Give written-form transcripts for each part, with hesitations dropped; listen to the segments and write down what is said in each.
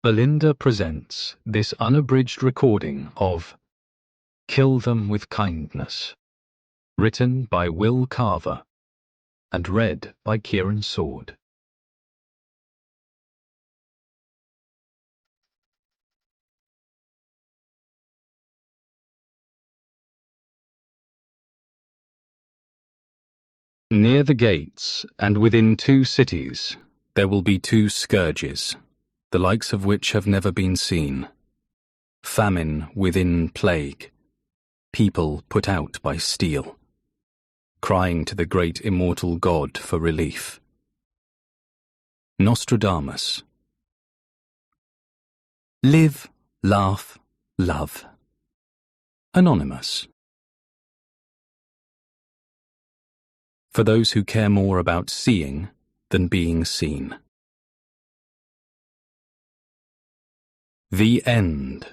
Belinda presents this unabridged recording of Kill Them with Kindness, written by Will Carver and read by Kieran Sword. Near the gates, and within 2 cities, there will be 2 scourges, the likes of which have never been seen. Famine within plague, people put out by steel, crying to the great immortal God for relief. Nostradamus. Live, laugh, love. Anonymous. For those who care more about seeing than being seen. The End.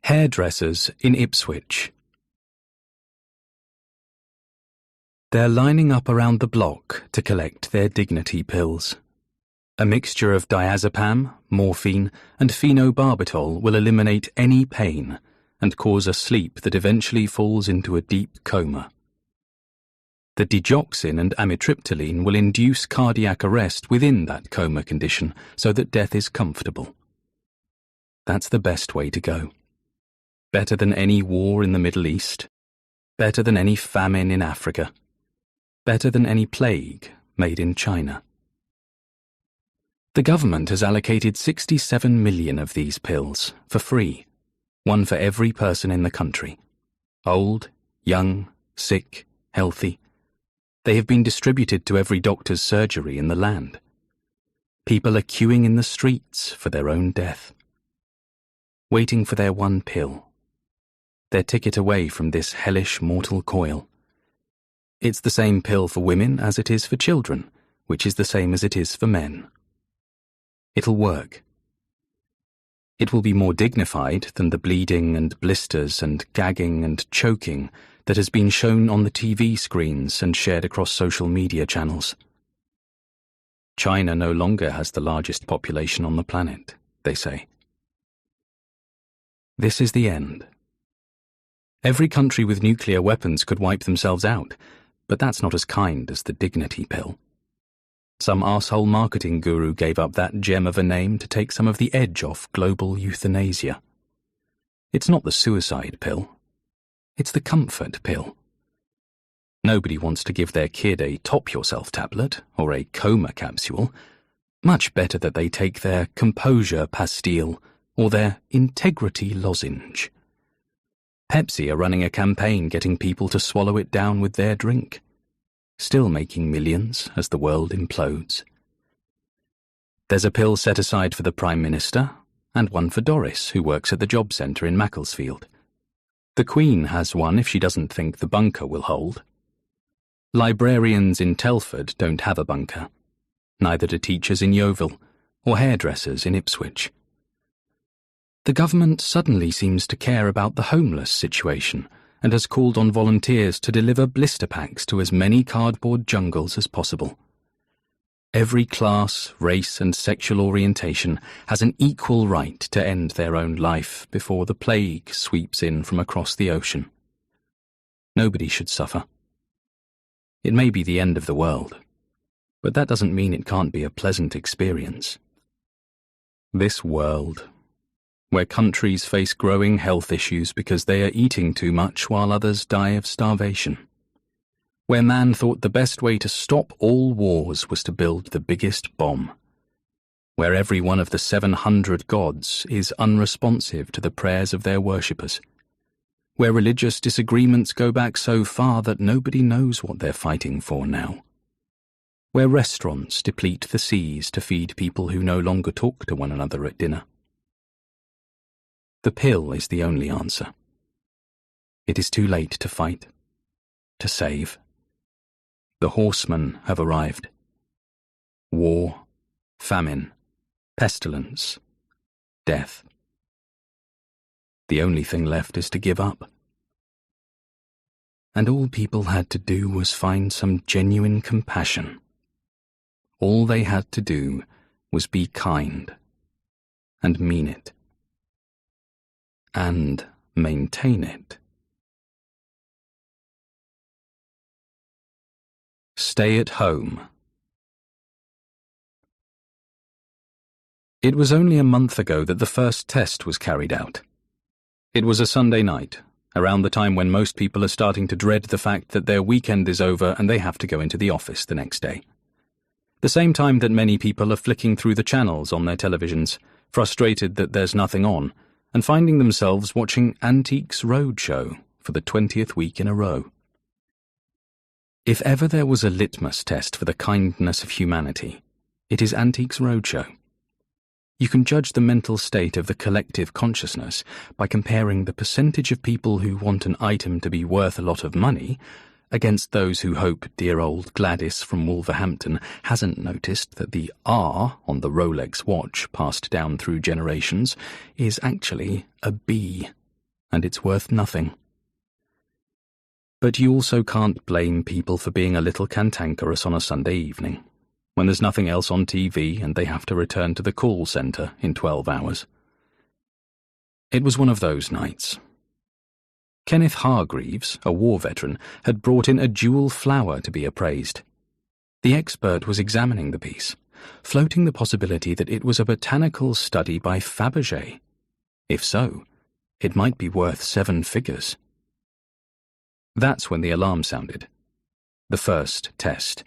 Hairdressers in Ipswich. They're lining up around the block to collect their dignity pills. A mixture of diazepam, morphine, and phenobarbital will eliminate any pain and cause a sleep that eventually falls into a deep coma. The digoxin and amitriptyline will induce cardiac arrest within that coma condition so that death is comfortable. That's the best way to go. Better than any war in the Middle East. Better than any famine in Africa. Better than any plague made in China. The government has allocated 67 million of these pills for free. 1 for every person in the country. Old, young, sick, healthy. They have been distributed to every doctor's surgery in the land. People are queuing in the streets for their own death. Waiting for their 1 pill. Their ticket away from this hellish mortal coil. It's the same pill for women as it is for children, which is the same as it is for men. It'll work. It will be more dignified than the bleeding and blisters and gagging and choking that has been shown on the TV screens and shared across social media channels. China no longer has the largest population on the planet, they say. This is the end. Every country with nuclear weapons could wipe themselves out, but that's not as kind as the dignity pill. Some arsehole marketing guru gave up that gem of a name to take some of the edge off global euthanasia. It's not the suicide pill. It's the comfort pill. Nobody wants to give their kid a top-yourself tablet or a coma capsule. Much better that they take their composure pastille or their integrity lozenge. Pepsi are running a campaign getting people to swallow it down with their drink. Still making millions as the world implodes. There's a pill set aside for the Prime Minister, and 1 for Doris, who works at the job centre in Macclesfield. The Queen has 1 if she doesn't think the bunker will hold. Librarians in Telford don't have a bunker. Neither do teachers in Yeovil, or hairdressers in Ipswich. The government suddenly seems to care about the homeless situation, and has called on volunteers to deliver blister packs to as many cardboard jungles as possible. Every class, race, and sexual orientation has an equal right to end their own life before the plague sweeps in from across the ocean. Nobody should suffer. It may be the end of the world, but that doesn't mean it can't be a pleasant experience. This world, where countries face growing health issues because they are eating too much while others die of starvation. Where man thought the best way to stop all wars was to build the biggest bomb. Where every one of the 700 gods is unresponsive to the prayers of their worshippers. Where religious disagreements go back so far that nobody knows what they're fighting for now. Where restaurants deplete the seas to feed people who no longer talk to one another at dinner. The pill is the only answer. It is too late to fight, to save. The horsemen have arrived. War, famine, pestilence, death. The only thing left is to give up. And all people had to do was find some genuine compassion. All they had to do was be kind, and mean it, and maintain it. Stay at home. It was only a month ago that the first test was carried out. It was a Sunday night, around the time when most people are starting to dread the fact that their weekend is over and they have to go into the office the next day. The same time that many people are flicking through the channels on their televisions, frustrated that there's nothing on, and finding themselves watching Antiques Roadshow for the 20th week in a row. If ever there was a litmus test for the kindness of humanity, it is Antiques Roadshow. You can judge the mental state of the collective consciousness by comparing the percentage of people who want an item to be worth a lot of money against those who hope dear old Gladys from Wolverhampton hasn't noticed that the R on the Rolex watch passed down through generations is actually a B, and it's worth nothing. But you also can't blame people for being a little cantankerous on a Sunday evening, when there's nothing else on TV and they have to return to the call centre in 12 hours. It was one of those nights. Kenneth Hargreaves, a war veteran, had brought in a jewel flower to be appraised. The expert was examining the piece, floating the possibility that it was a botanical study by Fabergé. If so, it might be worth 7 figures. That's when the alarm sounded. The first test.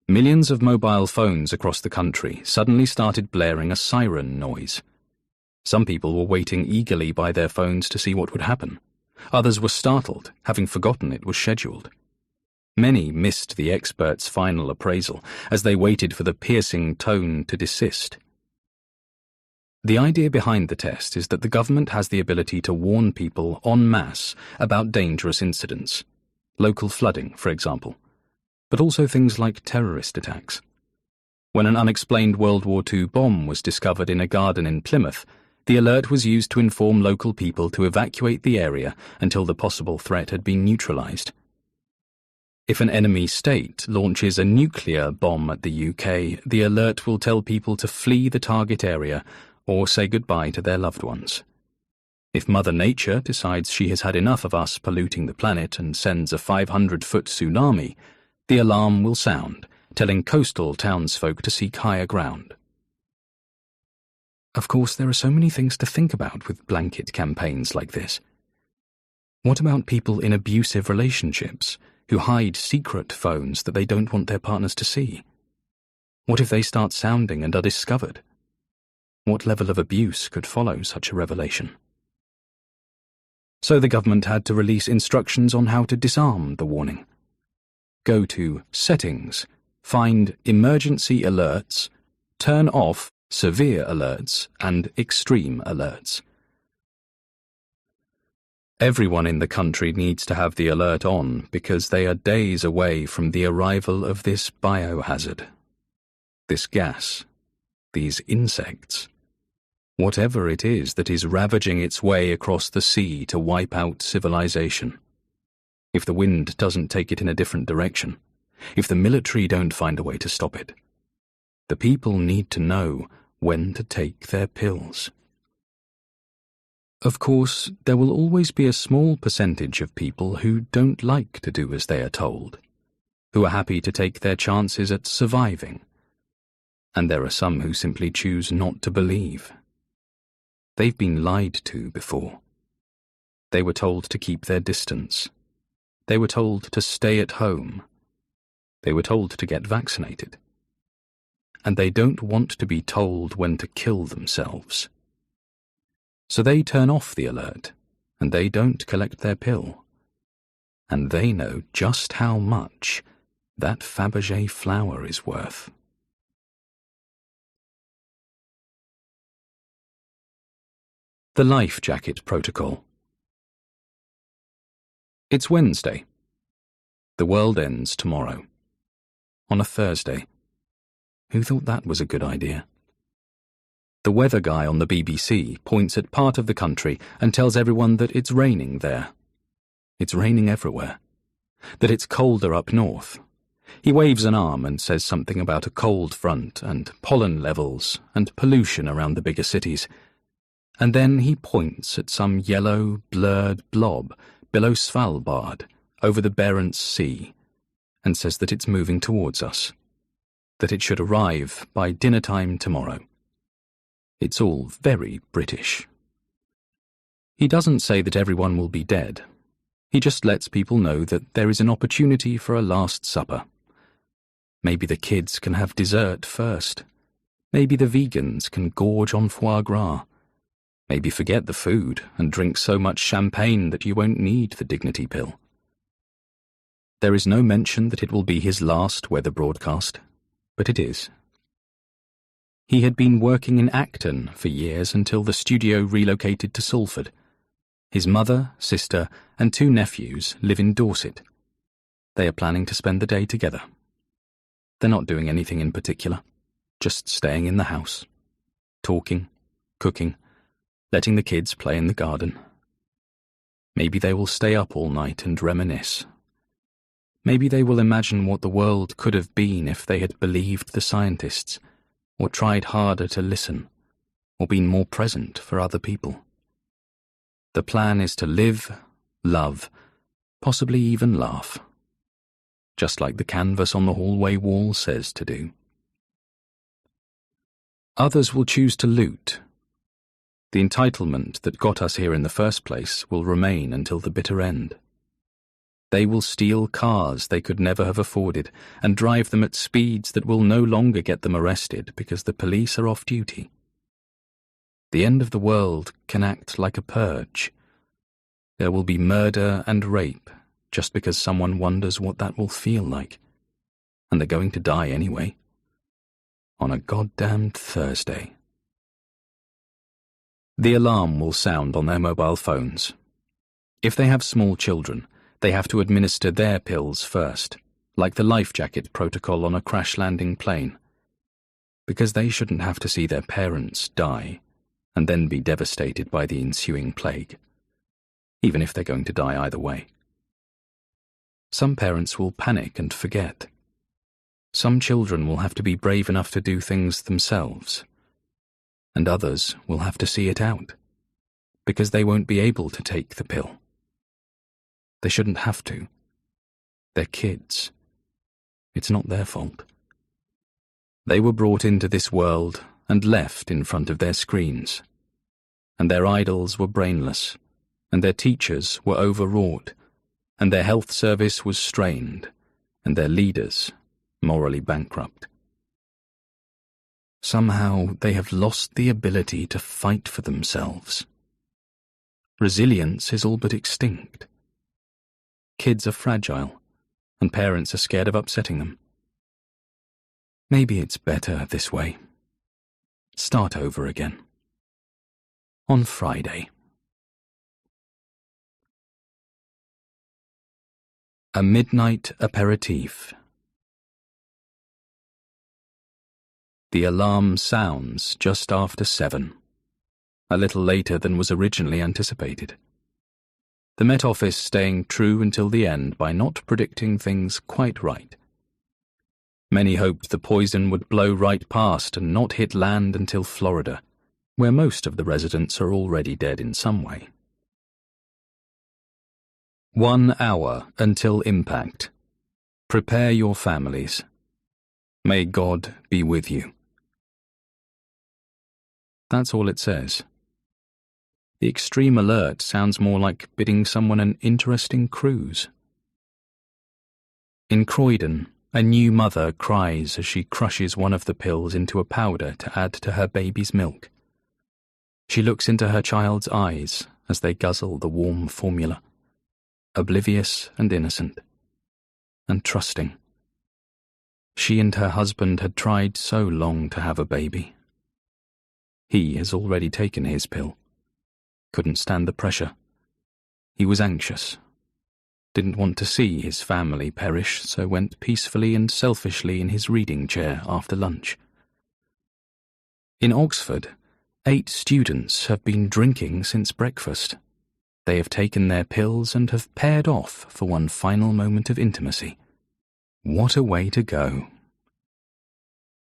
Millions of mobile phones across the country suddenly started blaring a siren noise. Some people were waiting eagerly by their phones to see what would happen. Others were startled, having forgotten it was scheduled. Many missed the expert's final appraisal as they waited for the piercing tone to desist. The idea behind the test is that the government has the ability to warn people en masse about dangerous incidents, local flooding, for example, but also things like terrorist attacks. When an unexplained World War II bomb was discovered in a garden in Plymouth, the alert was used to inform local people to evacuate the area until the possible threat had been neutralized. If an enemy state launches a nuclear bomb at the UK, the alert will tell people to flee the target area or say goodbye to their loved ones. If Mother Nature decides she has had enough of us polluting the planet and sends a 500-foot tsunami, the alarm will sound, telling coastal townsfolk to seek higher ground. Of course, there are so many things to think about with blanket campaigns like this. What about people in abusive relationships who hide secret phones that they don't want their partners to see? What if they start sounding and are discovered? What level of abuse could follow such a revelation? So the government had to release instructions on how to disarm the warning. Go to Settings, find Emergency Alerts, turn off Severe Alerts and Extreme Alerts. Everyone in the country needs to have the alert on because they are days away from the arrival of this biohazard. This gas, these insects, whatever it is that is ravaging its way across the sea to wipe out civilization. If the wind doesn't take it in a different direction, if the military don't find a way to stop it, the people need to know when to take their pills. Of course, there will always be a small percentage of people who don't like to do as they are told, who are happy to take their chances at surviving, and there are some who simply choose not to believe. They've been lied to before. They were told to keep their distance. They were told to stay at home. They were told to get vaccinated. And they don't want to be told when to kill themselves. So they turn off the alert, and they don't collect their pill. And they know just how much that Fabergé flower is worth. The Life Jacket Protocol. It's Wednesday. The world ends tomorrow. On a Thursday. Who thought that was a good idea? The weather guy on the BBC points at part of the country and tells everyone that it's raining there. It's raining everywhere. That it's colder up north. He waves an arm and says something about a cold front and pollen levels and pollution around the bigger cities, and then he points at some yellow, blurred blob below Svalbard over the Barents Sea and says that it's moving towards us, that it should arrive by dinner-time tomorrow. It's all very British. He doesn't say that everyone will be dead. He just lets people know that there is an opportunity for a last supper. Maybe the kids can have dessert first. Maybe the vegans can gorge on foie gras. Maybe forget the food and drink so much champagne that you won't need the dignity pill. There is no mention that it will be his last weather broadcast, but it is. He had been working in Acton for years until the studio relocated to Salford. His mother, sister, and 2 nephews live in Dorset. They are planning to spend the day together. They're not doing anything in particular, just staying in the house, talking, cooking, letting the kids play in the garden. Maybe they will stay up all night and reminisce. Maybe they will imagine what the world could have been if they had believed the scientists, or tried harder to listen, or been more present for other people. The plan is to live, love, possibly even laugh, just like the canvas on the hallway wall says to do. Others will choose to loot. The entitlement that got us here in the first place will remain until the bitter end. They will steal cars they could never have afforded and drive them at speeds that will no longer get them arrested because the police are off duty. The end of the world can act like a purge. There will be murder and rape just because someone wonders what that will feel like. And they're going to die anyway. On a goddamned Thursday. The alarm will sound on their mobile phones. If they have small children, they have to administer their pills first, like the life jacket protocol on a crash-landing plane. Because they shouldn't have to see their parents die and then be devastated by the ensuing plague, even if they're going to die either way. Some parents will panic and forget. Some children will have to be brave enough to do things themselves, and others will have to see it out, because they won't be able to take the pill. They shouldn't have to. They're kids. It's not their fault. They were brought into this world and left in front of their screens, and their idols were brainless, and their teachers were overwrought, and their health service was strained, and their leaders morally bankrupt. Somehow they have lost the ability to fight for themselves. Resilience is all but extinct. Kids are fragile, and parents are scared of upsetting them. Maybe it's better this way. Start over again. On Friday. A midnight aperitif. The alarm sounds just after 7, a little later than was originally anticipated. The Met Office staying true until the end by not predicting things quite right. Many hoped the poison would blow right past and not hit land until Florida, where most of the residents are already dead in some way. 1 hour until impact. Prepare your families. May God be with you. That's all it says. The extreme alert sounds more like bidding someone an interesting cruise. In Croydon, a new mother cries as she crushes one of the pills into a powder to add to her baby's milk. She looks into her child's eyes as they guzzle the warm formula, oblivious and innocent, and trusting. She and her husband had tried so long to have a baby. He has already taken his pill. Couldn't stand the pressure. He was anxious. Didn't want to see his family perish, so went peacefully and selfishly in his reading chair after lunch. In Oxford, 8 students have been drinking since breakfast. They have taken their pills and have paired off for one final moment of intimacy. What a way to go.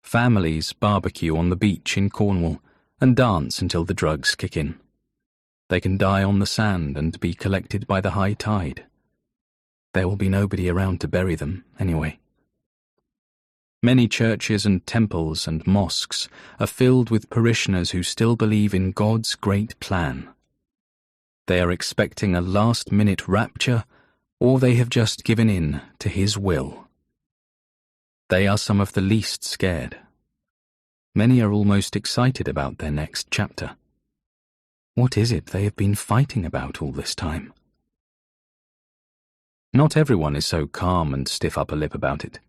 Families barbecue on the beach in Cornwall and dance until the drugs kick in. They can die on the sand and be collected by the high tide. There will be nobody around to bury them, anyway. Many churches and temples and mosques are filled with parishioners who still believe in God's great plan. They are expecting a last-minute rapture, or they have just given in to His will. They are some of the least scared. Many are almost excited about their next chapter. What is it they have been fighting about all this time? Not everyone is so calm and stiff upper lip about it.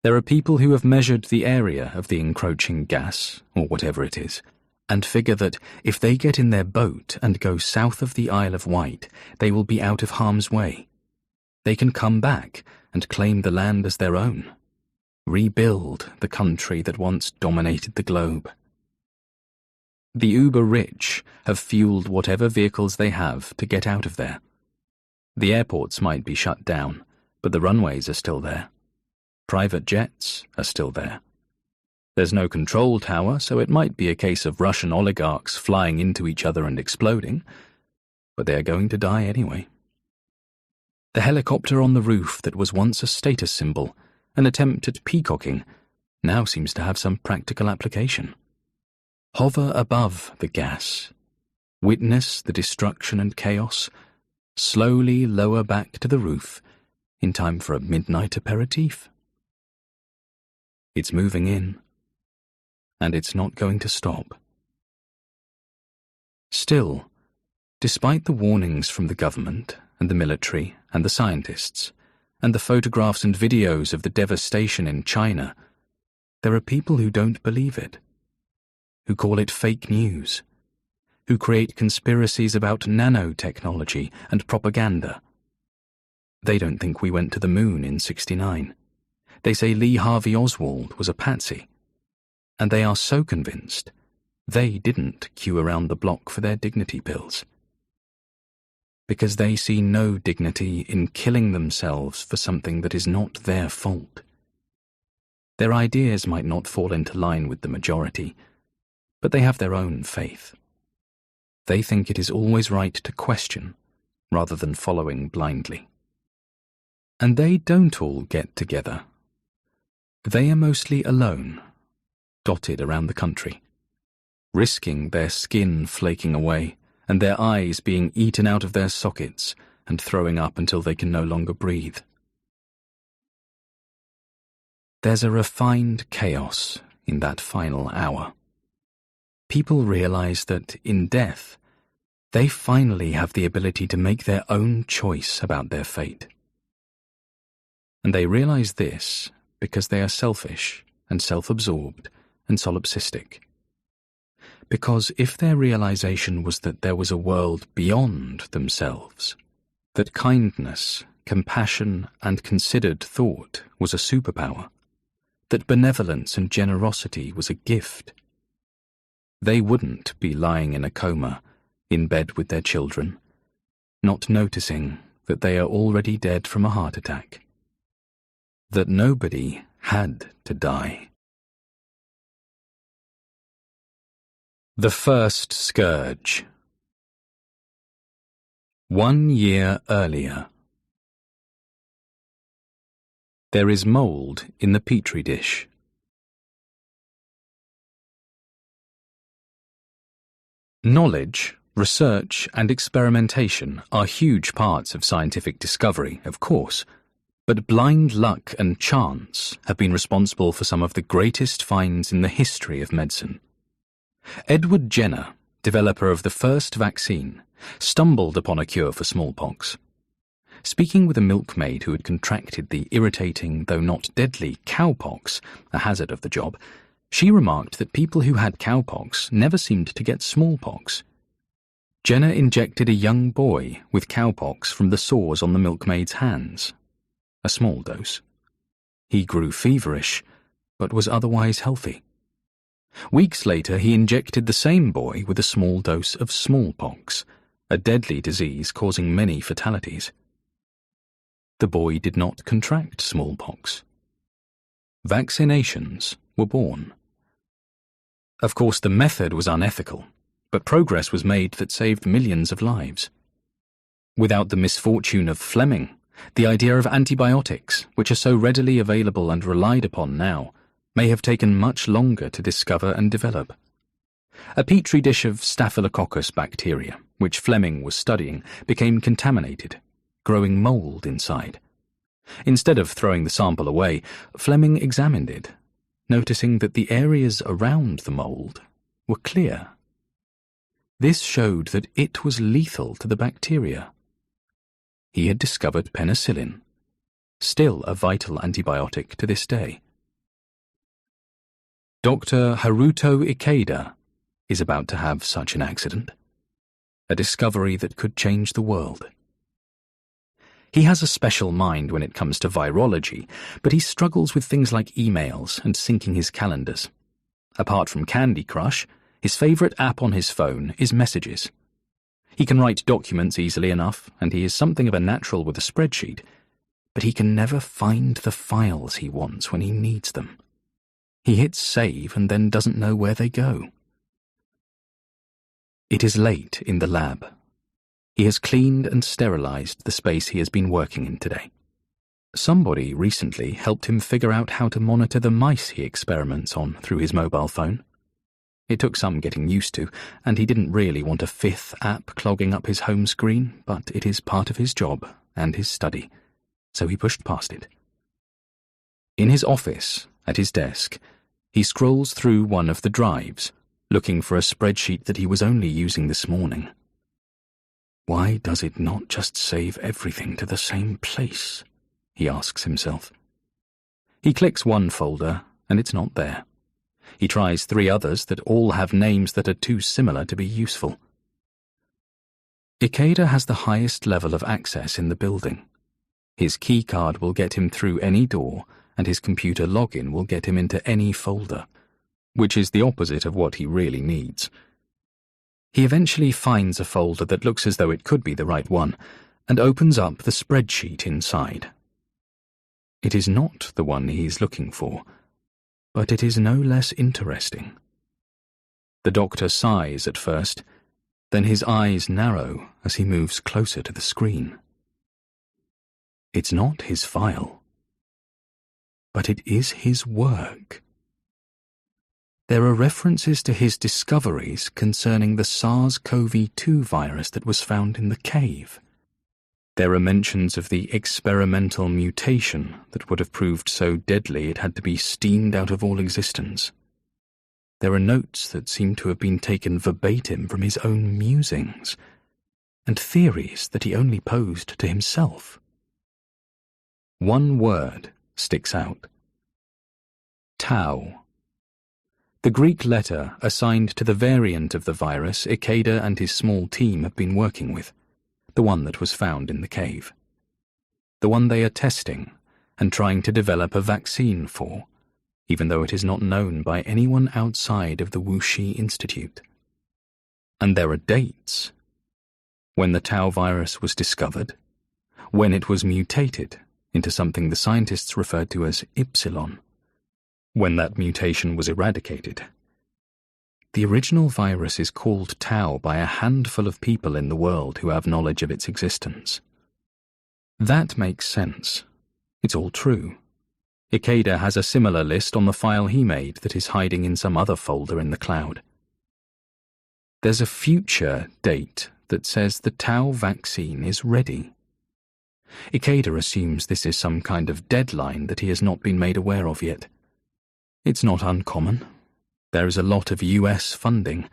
There are people who have measured the area of the encroaching gas, or whatever it is, and figure that if they get in their boat and go south of the Isle of Wight, they will be out of harm's way. They can come back and claim the land as their own, rebuild the country that once dominated the globe. The uber-rich have fueled whatever vehicles they have to get out of there. The airports might be shut down, but the runways are still there. Private jets are still there. There's no control tower, so it might be a case of Russian oligarchs flying into each other and exploding, but they are going to die anyway. The helicopter on the roof that was once a status symbol, an attempt at peacocking, now seems to have some practical application. Hover above the gas. Witness the destruction and chaos. Slowly lower back to the roof in time for a midnight aperitif. It's moving in, and it's not going to stop. Still, despite the warnings from the government and the military and the scientists, and the photographs and videos of the devastation in China, there are people who don't believe it, who call it fake news, who create conspiracies about nanotechnology and propaganda. They don't think we went to the moon in '69. They say Lee Harvey Oswald was a patsy. And they are so convinced they didn't queue around the block for their dignity pills. Because they see no dignity in killing themselves for something that is not their fault. Their ideas might not fall into line with the majority, but they have their own faith. They think it is always right to question, rather than following blindly. And they don't all get together. They are mostly alone, dotted around the country, risking their skin flaking away and their eyes being eaten out of their sockets and throwing up until they can no longer breathe. There's a refined chaos in that final hour. People realize that in death, they finally have the ability to make their own choice about their fate. And they realize this because they are selfish and self-absorbed and solipsistic. Because if their realization was that there was a world beyond themselves, that kindness, compassion, and considered thought was a superpower, that benevolence and generosity was a gift, they wouldn't be lying in a coma, in bed with their children, not noticing that they are already dead from a heart attack, that nobody had to die. The First Scourge. 1 year earlier. There is mould in the petri dish. Knowledge, research, and experimentation are huge parts of scientific discovery, of course, but blind luck and chance have been responsible for some of the greatest finds in the history of medicine. Edward Jenner, developer of the first vaccine, stumbled upon a cure for smallpox. Speaking with a milkmaid who had contracted the irritating, though not deadly, cowpox, a hazard of the job, she remarked that people who had cowpox never seemed to get smallpox. Jenner injected a young boy with cowpox from the sores on the milkmaid's hands. A small dose. He grew feverish, but was otherwise healthy. Weeks later, he injected the same boy with a small dose of smallpox, a deadly disease causing many fatalities. the boy did not contract smallpox. Vaccinations were born. Of course, the method was unethical, but progress was made that saved millions of lives. Without the misfortune of Fleming, the idea of antibiotics, which are so readily available and relied upon now, may have taken much longer to discover and develop. A petri dish of Staphylococcus bacteria, which Fleming was studying, became contaminated, growing mold inside. Instead of throwing the sample away, Fleming examined it, noticing that the areas around the mold were clear. This showed that it was lethal to the bacteria. He had discovered penicillin, still a vital antibiotic to this day. Dr. Haruto Ikeda is about to have such an accident, a discovery that could change the world. He has a special mind when it comes to virology, but he struggles with things like emails and syncing his calendars. Apart from Candy Crush, his favourite app on his phone is Messages. He can write documents easily enough, and he is something of a natural with a spreadsheet, but he can never find the files he wants when he needs them. He hits save and then doesn't know where they go. It is late in the lab. He has cleaned and sterilized the space he has been working in today. Somebody recently helped him figure out how to monitor the mice he experiments on through his mobile phone. It took some getting used to, and he didn't really want a fifth app clogging up his home screen, but it is part of his job and his study, so he pushed past it. In his office, at his desk, he scrolls through one of the drives, looking for a spreadsheet that he was only using this morning. Why does it not just save everything to the same place? He asks himself. He clicks one folder, and it's not there. He tries 3 others that all have names that are too similar to be useful. Ikeda has the highest level of access in the building. His keycard will get him through any door, and his computer login will get him into any folder, which is the opposite of what he really needs. He eventually finds a folder that looks as though it could be the right one, and opens up the spreadsheet inside. It is not the one he is looking for, but it is no less interesting. The doctor sighs at first, then his eyes narrow as he moves closer to the screen. It's not his file, but it is his work. There are references to his discoveries concerning the SARS-CoV-2 virus that was found in the cave. There are mentions of the experimental mutation that would have proved so deadly it had to be steamed out of all existence. There are notes that seem to have been taken verbatim from his own musings, and theories that he only posed to himself. One word sticks out. Tau. The Greek letter assigned to the variant of the virus Ikeda and his small team have been working with, the one that was found in the cave. The one they are testing and trying to develop a vaccine for, even though it is not known by anyone outside of the Wuxi Institute. And there are dates. When the Tau virus was discovered, when it was mutated into something the scientists referred to as Ypsilon, when that mutation was eradicated. The original virus is called Tau by a handful of people in the world who have knowledge of its existence. That makes sense. It's all true. Ikeda has a similar list on the file he made that is hiding in some other folder in the cloud. There's a future date that says the Tau vaccine is ready. Ikeda assumes this is some kind of deadline that he has not been made aware of yet. It's not uncommon. There is a lot of US funding,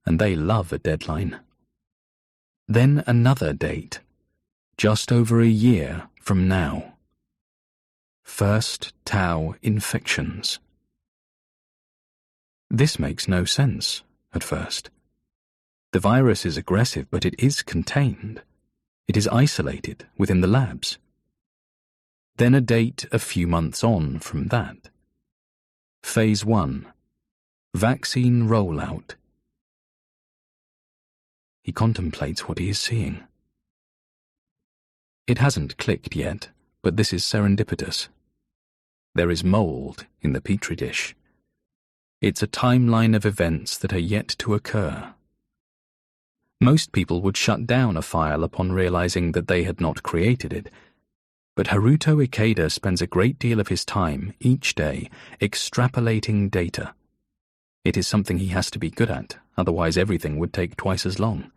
and they love a deadline. Then another date, just over a year from now. First Tau infections. This makes no sense, at first. The virus is aggressive, but it is contained. It is isolated within the labs. Then a date a few months on from that. Phase 1. Vaccine rollout. He contemplates what he is seeing. It hasn't clicked yet, but this is serendipitous. There is mold in the petri dish. It's a timeline of events that are yet to occur. Most people would shut down a file upon realizing that they had not created it, but Haruto Ikeda spends a great deal of his time each day extrapolating data. It is something he has to be good at, otherwise everything would take twice as long.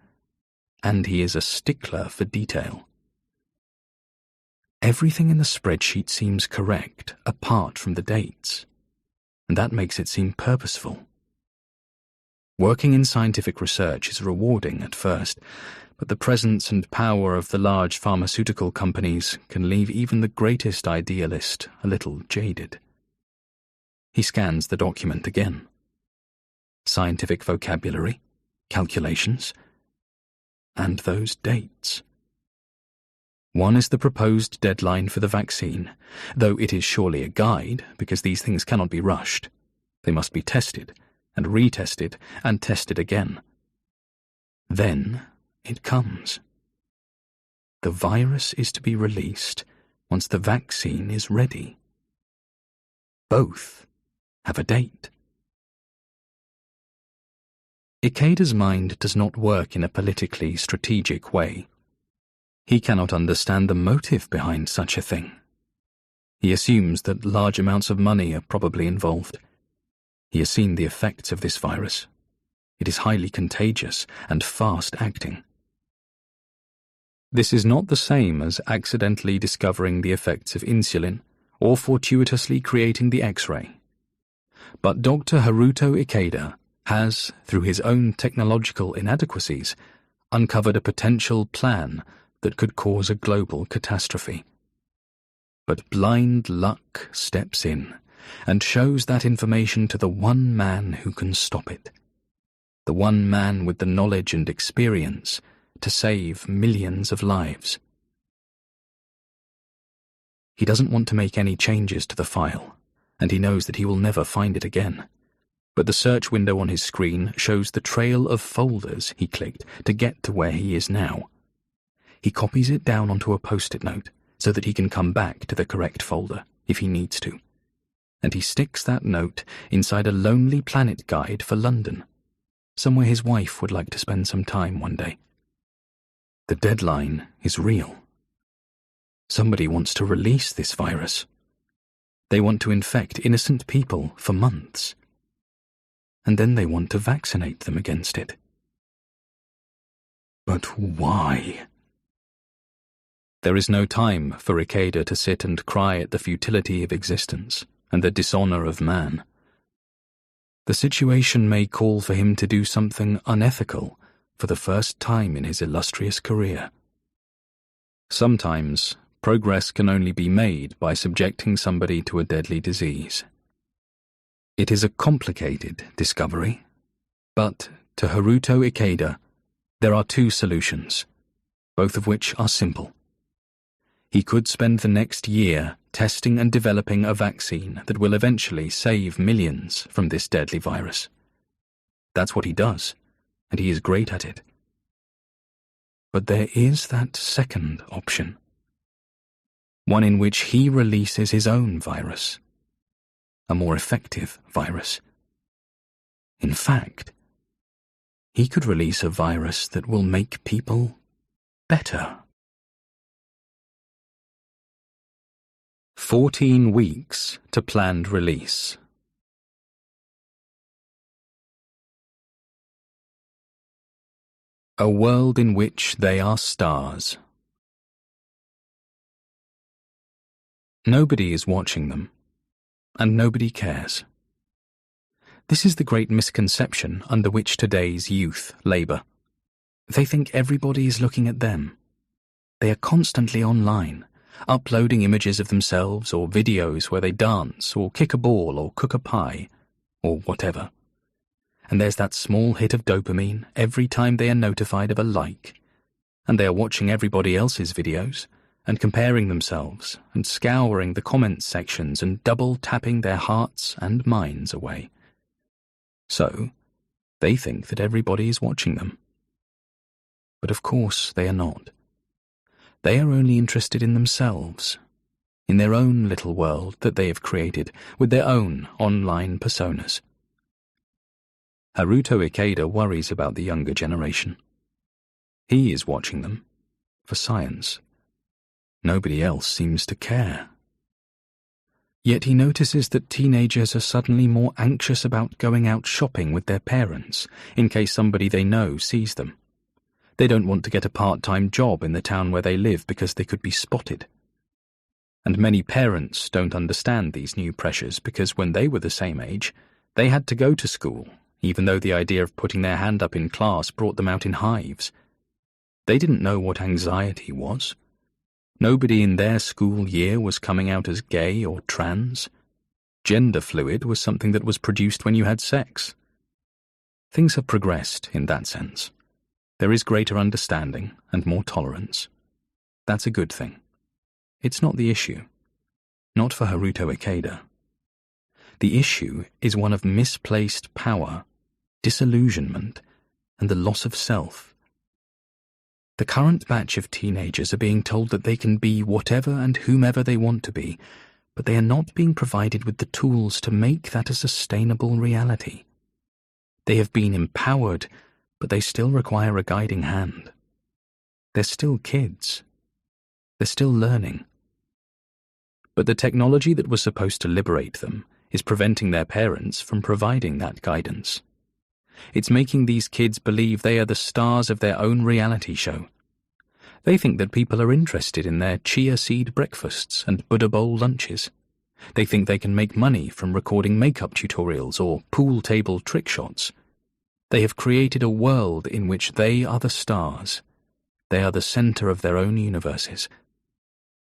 And he is a stickler for detail. Everything in the spreadsheet seems correct, apart from the dates, and that makes it seem purposeful. Working in scientific research is rewarding at first, but the presence and power of the large pharmaceutical companies can leave even the greatest idealist a little jaded. He scans the document again. Scientific vocabulary, calculations, and those dates. One is the proposed deadline for the vaccine, though it is surely a guide, because these things cannot be rushed. They must be tested, and retested, and tested again. Then it comes. The virus is to be released once the vaccine is ready. Both have a date. Ikeda's mind does not work in a politically strategic way. He cannot understand the motive behind such a thing. He assumes that large amounts of money are probably involved. He has seen the effects of this virus. It is highly contagious and fast-acting. This is not the same as accidentally discovering the effects of insulin or fortuitously creating the X-ray. But Dr. Haruto Ikeda has, through his own technological inadequacies, uncovered a potential plan that could cause a global catastrophe. But blind luck steps in and shows that information to the one man who can stop it. The one man with the knowledge and experience to save millions of lives. He doesn't want to make any changes to the file, and he knows that he will never find it again. But the search window on his screen shows the trail of folders he clicked to get to where he is now. He copies it down onto a post-it note so that he can come back to the correct folder if he needs to. And he sticks that note inside a Lonely Planet guide for London, somewhere his wife would like to spend some time one day. The deadline is real. Somebody wants to release this virus. They want to infect innocent people for months. And then they want to vaccinate them against it. But why? There is no time for Ikeda to sit and cry at the futility of existence and the dishonor of man. The situation may call for him to do something unethical for the first time in his illustrious career. Sometimes, progress can only be made by subjecting somebody to a deadly disease. It is a complicated discovery, but to Haruto Ikeda, there are two solutions, both of which are simple. He could spend the next year testing and developing a vaccine that will eventually save millions from this deadly virus. That's what he does, and he is great at it. But there is that second option, one in which he releases his own virus, a more effective virus. In fact, he could release a virus that will make people better. 14 weeks to planned release. A world in which they are stars. Nobody is watching them, and nobody cares. This is the great misconception under which today's youth labour. They think everybody is looking at them. They are constantly online, uploading images of themselves or videos where they dance or kick a ball or cook a pie, or whatever. And there's that small hit of dopamine every time they are notified of a like, and they are watching everybody else's videos and comparing themselves and scouring the comments sections and double-tapping their hearts and minds away. So, they think that everybody is watching them. But of course they are not. They are only interested in themselves, in their own little world that they have created with their own online personas. Haruto Ikeda worries about the younger generation. He is watching them for science. Nobody else seems to care. Yet he notices that teenagers are suddenly more anxious about going out shopping with their parents in case somebody they know sees them. They don't want to get a part-time job in the town where they live because they could be spotted. And many parents don't understand these new pressures because when they were the same age, they had to go to school, even though the idea of putting their hand up in class brought them out in hives. They didn't know what anxiety was. Nobody in their school year was coming out as gay or trans. Gender fluid was something that was produced when you had sex. Things have progressed in that sense. There is greater understanding and more tolerance. That's a good thing. It's not the issue. Not for Haruto Ikeda. The issue is one of misplaced power, disillusionment, and the loss of self. The current batch of teenagers are being told that they can be whatever and whomever they want to be, but they are not being provided with the tools to make that a sustainable reality. They have been empowered, but they still require a guiding hand. They're still kids. They're still learning. But the technology that was supposed to liberate them is preventing their parents from providing that guidance. It's making these kids believe they are the stars of their own reality show. They think that people are interested in their chia seed breakfasts and Buddha bowl lunches. They think they can make money from recording makeup tutorials or pool table trick shots. They have created a world in which they are the stars. They are the center of their own universes.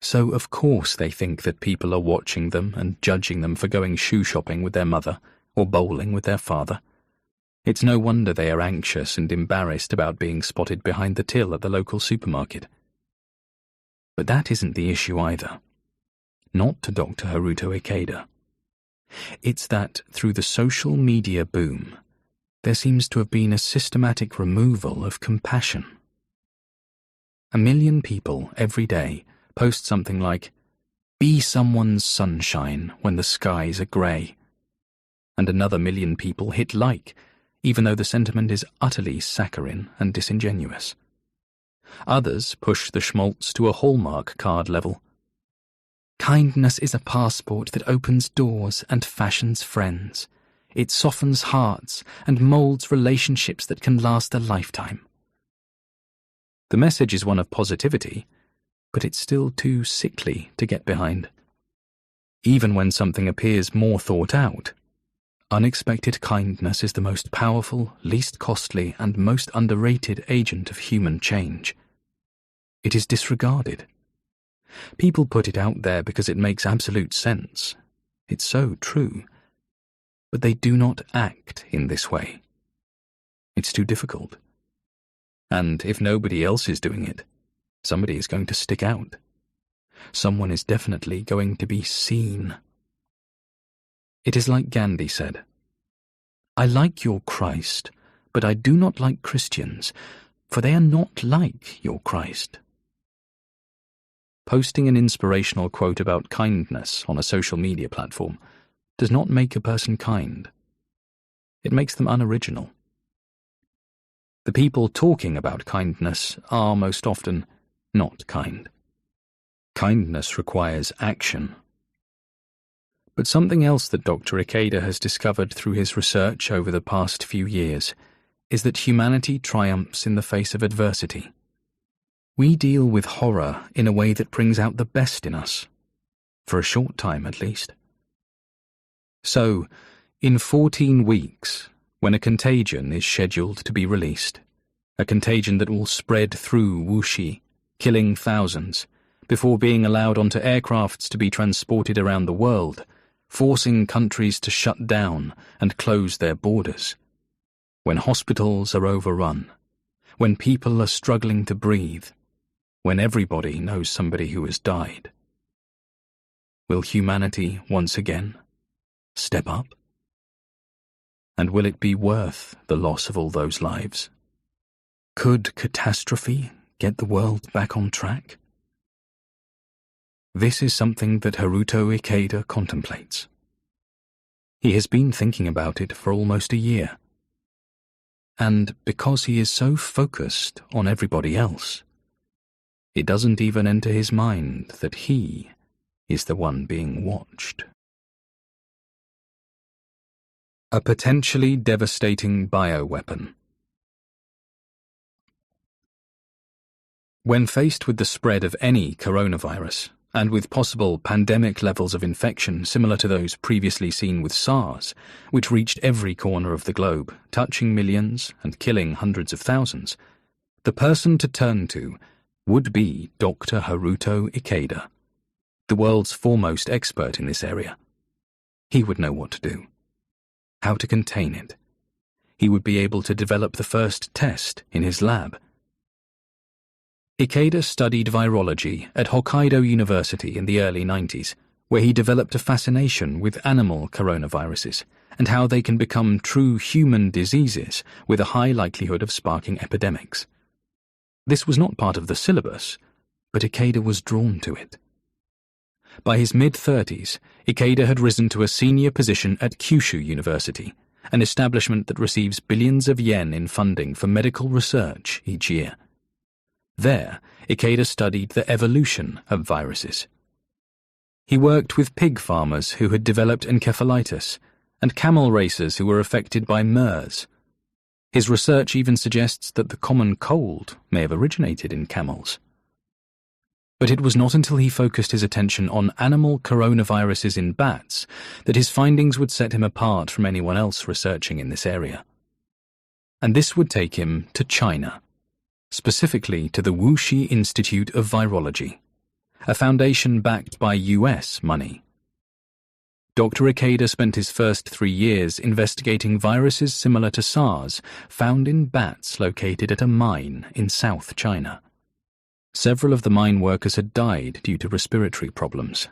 So of course they think that people are watching them and judging them for going shoe shopping with their mother or bowling with their father. It's no wonder they are anxious and embarrassed about being spotted behind the till at the local supermarket. But that isn't the issue either. Not to Dr. Haruto Ikeda. It's that through the social media boom, there seems to have been a systematic removal of compassion. 1 million people every day post something like, "Be someone's sunshine when the skies are grey." And another 1 million people hit like, even though the sentiment is utterly saccharine and disingenuous. Others push the schmaltz to a Hallmark card level. Kindness is a passport that opens doors and fashions friends. It softens hearts and molds relationships that can last a lifetime. The message is one of positivity, but it's still too sickly to get behind. Even when something appears more thought out, unexpected kindness is the most powerful, least costly, and most underrated agent of human change. It is disregarded. People put it out there because it makes absolute sense. It's so true. But they do not act in this way. It's too difficult. And if nobody else is doing it, somebody is going to stick out. Someone is definitely going to be seen. It is like Gandhi said, "I like your Christ, but I do not like Christians, for they are not like your Christ." Posting an inspirational quote about kindness on a social media platform does not make a person kind. It makes them unoriginal. The people talking about kindness are most often not kind. Kindness requires action. But something else that Dr. Ikeda has discovered through his research over the past few years is that humanity triumphs in the face of adversity. We deal with horror in a way that brings out the best in us, for a short time at least. So, in 14 weeks, when a contagion is scheduled to be released, a contagion that will spread through Wuxi, killing thousands, before being allowed onto aircrafts to be transported around the world, forcing countries to shut down and close their borders, when hospitals are overrun, when people are struggling to breathe, when everybody knows somebody who has died. Will humanity once again step up? And will it be worth the loss of all those lives? Could catastrophe get the world back on track? This is something that Haruto Ikeda contemplates. He has been thinking about it for almost a year. And because he is so focused on everybody else, it doesn't even enter his mind that he is the one being watched. A potentially devastating bioweapon. When faced with the spread of any coronavirus, and with possible pandemic levels of infection similar to those previously seen with SARS, which reached every corner of the globe, touching millions and killing hundreds of thousands, the person to turn to would be Dr. Haruto Ikeda, the world's foremost expert in this area. He would know what to do, how to contain it. He would be able to develop the first test in his lab. Ikeda studied virology at Hokkaido University in the early 90s, where he developed a fascination with animal coronaviruses and how they can become true human diseases with a high likelihood of sparking epidemics. This was not part of the syllabus, but Ikeda was drawn to it. By his mid-30s, Ikeda had risen to a senior position at Kyushu University, an establishment that receives billions of yen in funding for medical research each year. There, Ikeda studied the evolution of viruses. He worked with pig farmers who had developed encephalitis and camel racers who were affected by MERS. His research even suggests that the common cold may have originated in camels. But it was not until he focused his attention on animal coronaviruses in bats that his findings would set him apart from anyone else researching in this area. And this would take him to China, specifically to the Wuxi Institute of Virology, a foundation backed by US money. Dr. Ikeda spent his first 3 years investigating viruses similar to SARS found in bats located at a mine in South China. Several of the mine workers had died due to respiratory problems.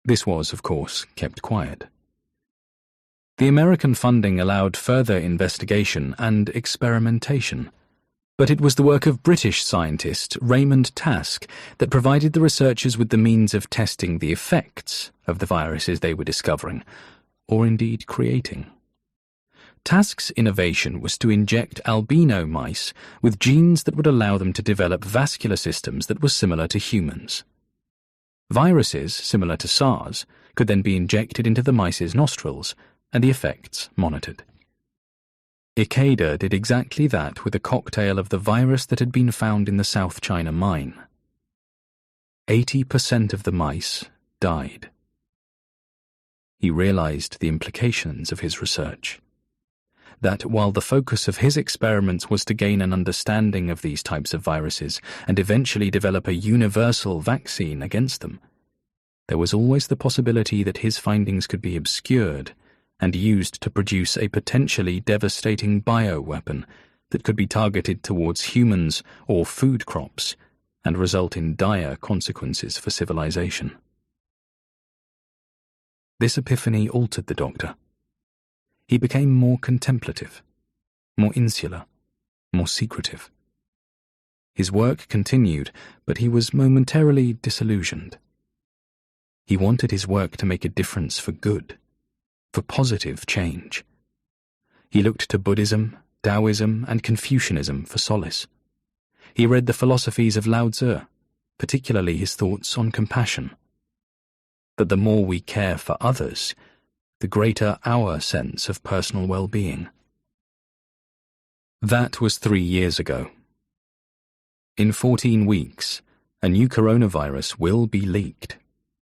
This was, of course, kept quiet. The American funding allowed further investigation and experimentation, but it was the work of British scientist Raymond Task that provided the researchers with the means of testing the effects of the viruses they were discovering, or indeed creating. Task's innovation was to inject albino mice with genes that would allow them to develop vascular systems that were similar to humans. Viruses, similar to SARS, could then be injected into the mice's nostrils, and the effects monitored. Ikeda did exactly that with a cocktail of the virus that had been found in the South China mine. 80% of the mice died. He realized the implications of his research. That while the focus of his experiments was to gain an understanding of these types of viruses and eventually develop a universal vaccine against them, there was always the possibility that his findings could be obscured and used to produce a potentially devastating bioweapon that could be targeted towards humans or food crops and result in dire consequences for civilization. This epiphany altered the doctor. He became more contemplative, more insular, more secretive. His work continued, but he was momentarily disillusioned. He wanted his work to make a difference for good, for positive change. He looked to Buddhism, Taoism, and Confucianism for solace. He read the philosophies of Lao Tzu, particularly his thoughts on compassion. That the more we care for others, the greater our sense of personal well-being. That was 3 years ago. In 14 weeks, a new coronavirus will be leaked,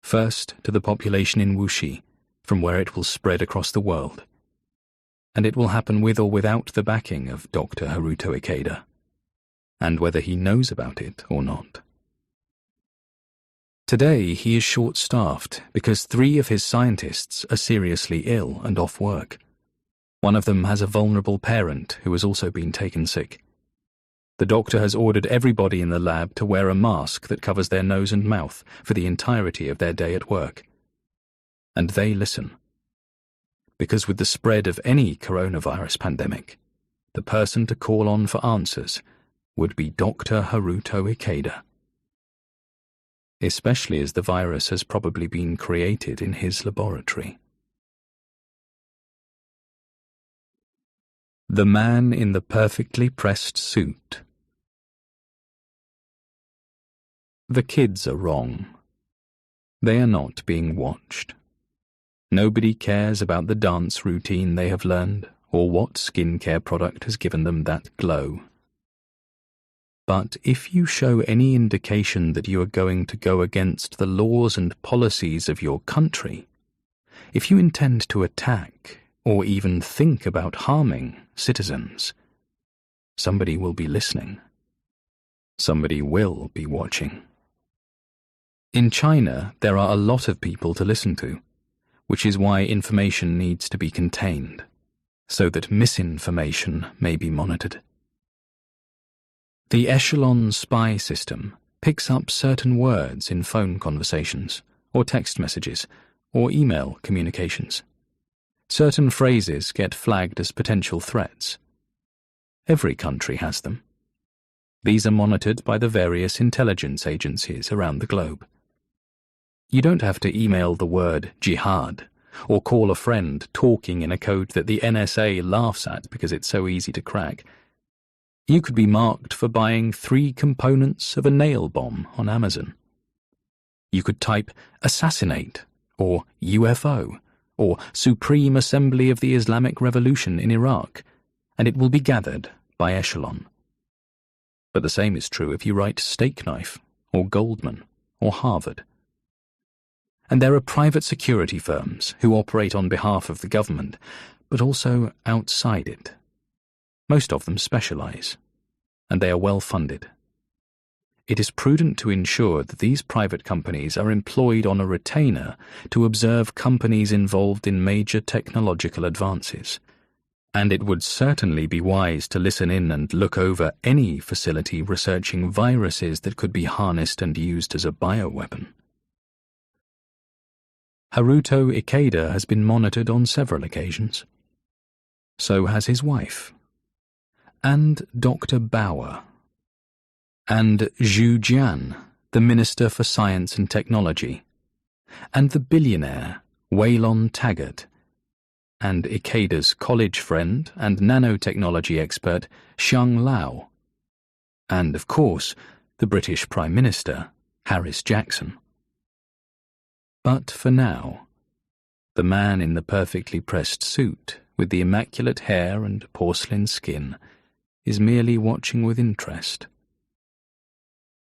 first to the population in Wuxi, from where it will spread across the world. And it will happen with or without the backing of Dr. Haruto Ikeda, and whether he knows about it or not. Today he is short-staffed because 3 of his scientists are seriously ill and off work. One of them has a vulnerable parent who has also been taken sick. The doctor has ordered everybody in the lab to wear a mask that covers their nose and mouth for the entirety of their day at work. And they listen. Because with the spread of any coronavirus pandemic, the person to call on for answers would be Dr. Haruto Ikeda. especially as the virus has probably been created in his laboratory. The man in the perfectly pressed suit. The kids are wrong. They are not being watched. Nobody cares about the dance routine they have learned or what skincare product has given them that glow. But if you show any indication that you are going to go against the laws and policies of your country, if you intend to attack or even think about harming citizens, somebody will be listening. Somebody will be watching. In China, there are a lot of people to listen to, which is why information needs to be contained, so that misinformation may be monitored. The echelon spy system picks up certain words in phone conversations, or text messages, or email communications. Certain phrases get flagged as potential threats. Every country has them. These are monitored by the various intelligence agencies around the globe. You don't have to email the word jihad, or call a friend talking in a code that the NSA laughs at because it's so easy to crack. You could be marked for buying 3 components of a nail bomb on Amazon. You could type assassinate, or UFO, or Supreme Assembly of the Islamic Revolution in Iraq, and it will be gathered by echelon. But the same is true if you write steak knife, or Goldman, or Harvard. And there are private security firms who operate on behalf of the government, but also outside it. Most of them specialize, and they are well funded. It is prudent to ensure that these private companies are employed on a retainer to observe companies involved in major technological advances, and it would certainly be wise to listen in and look over any facility researching viruses that could be harnessed and used as a bioweapon. Haruto Ikeda has been monitored on several occasions. So has his wife. And Dr. Bauer. And Zhu Jian, the Minister for Science and Technology. And the billionaire, Waylon Taggart. And Ikeda's college friend and nanotechnology expert, Xiang Lao. And, of course, the British Prime Minister, Harris Jackson. But for now, the man in the perfectly pressed suit with the immaculate hair and porcelain skin is merely watching with interest.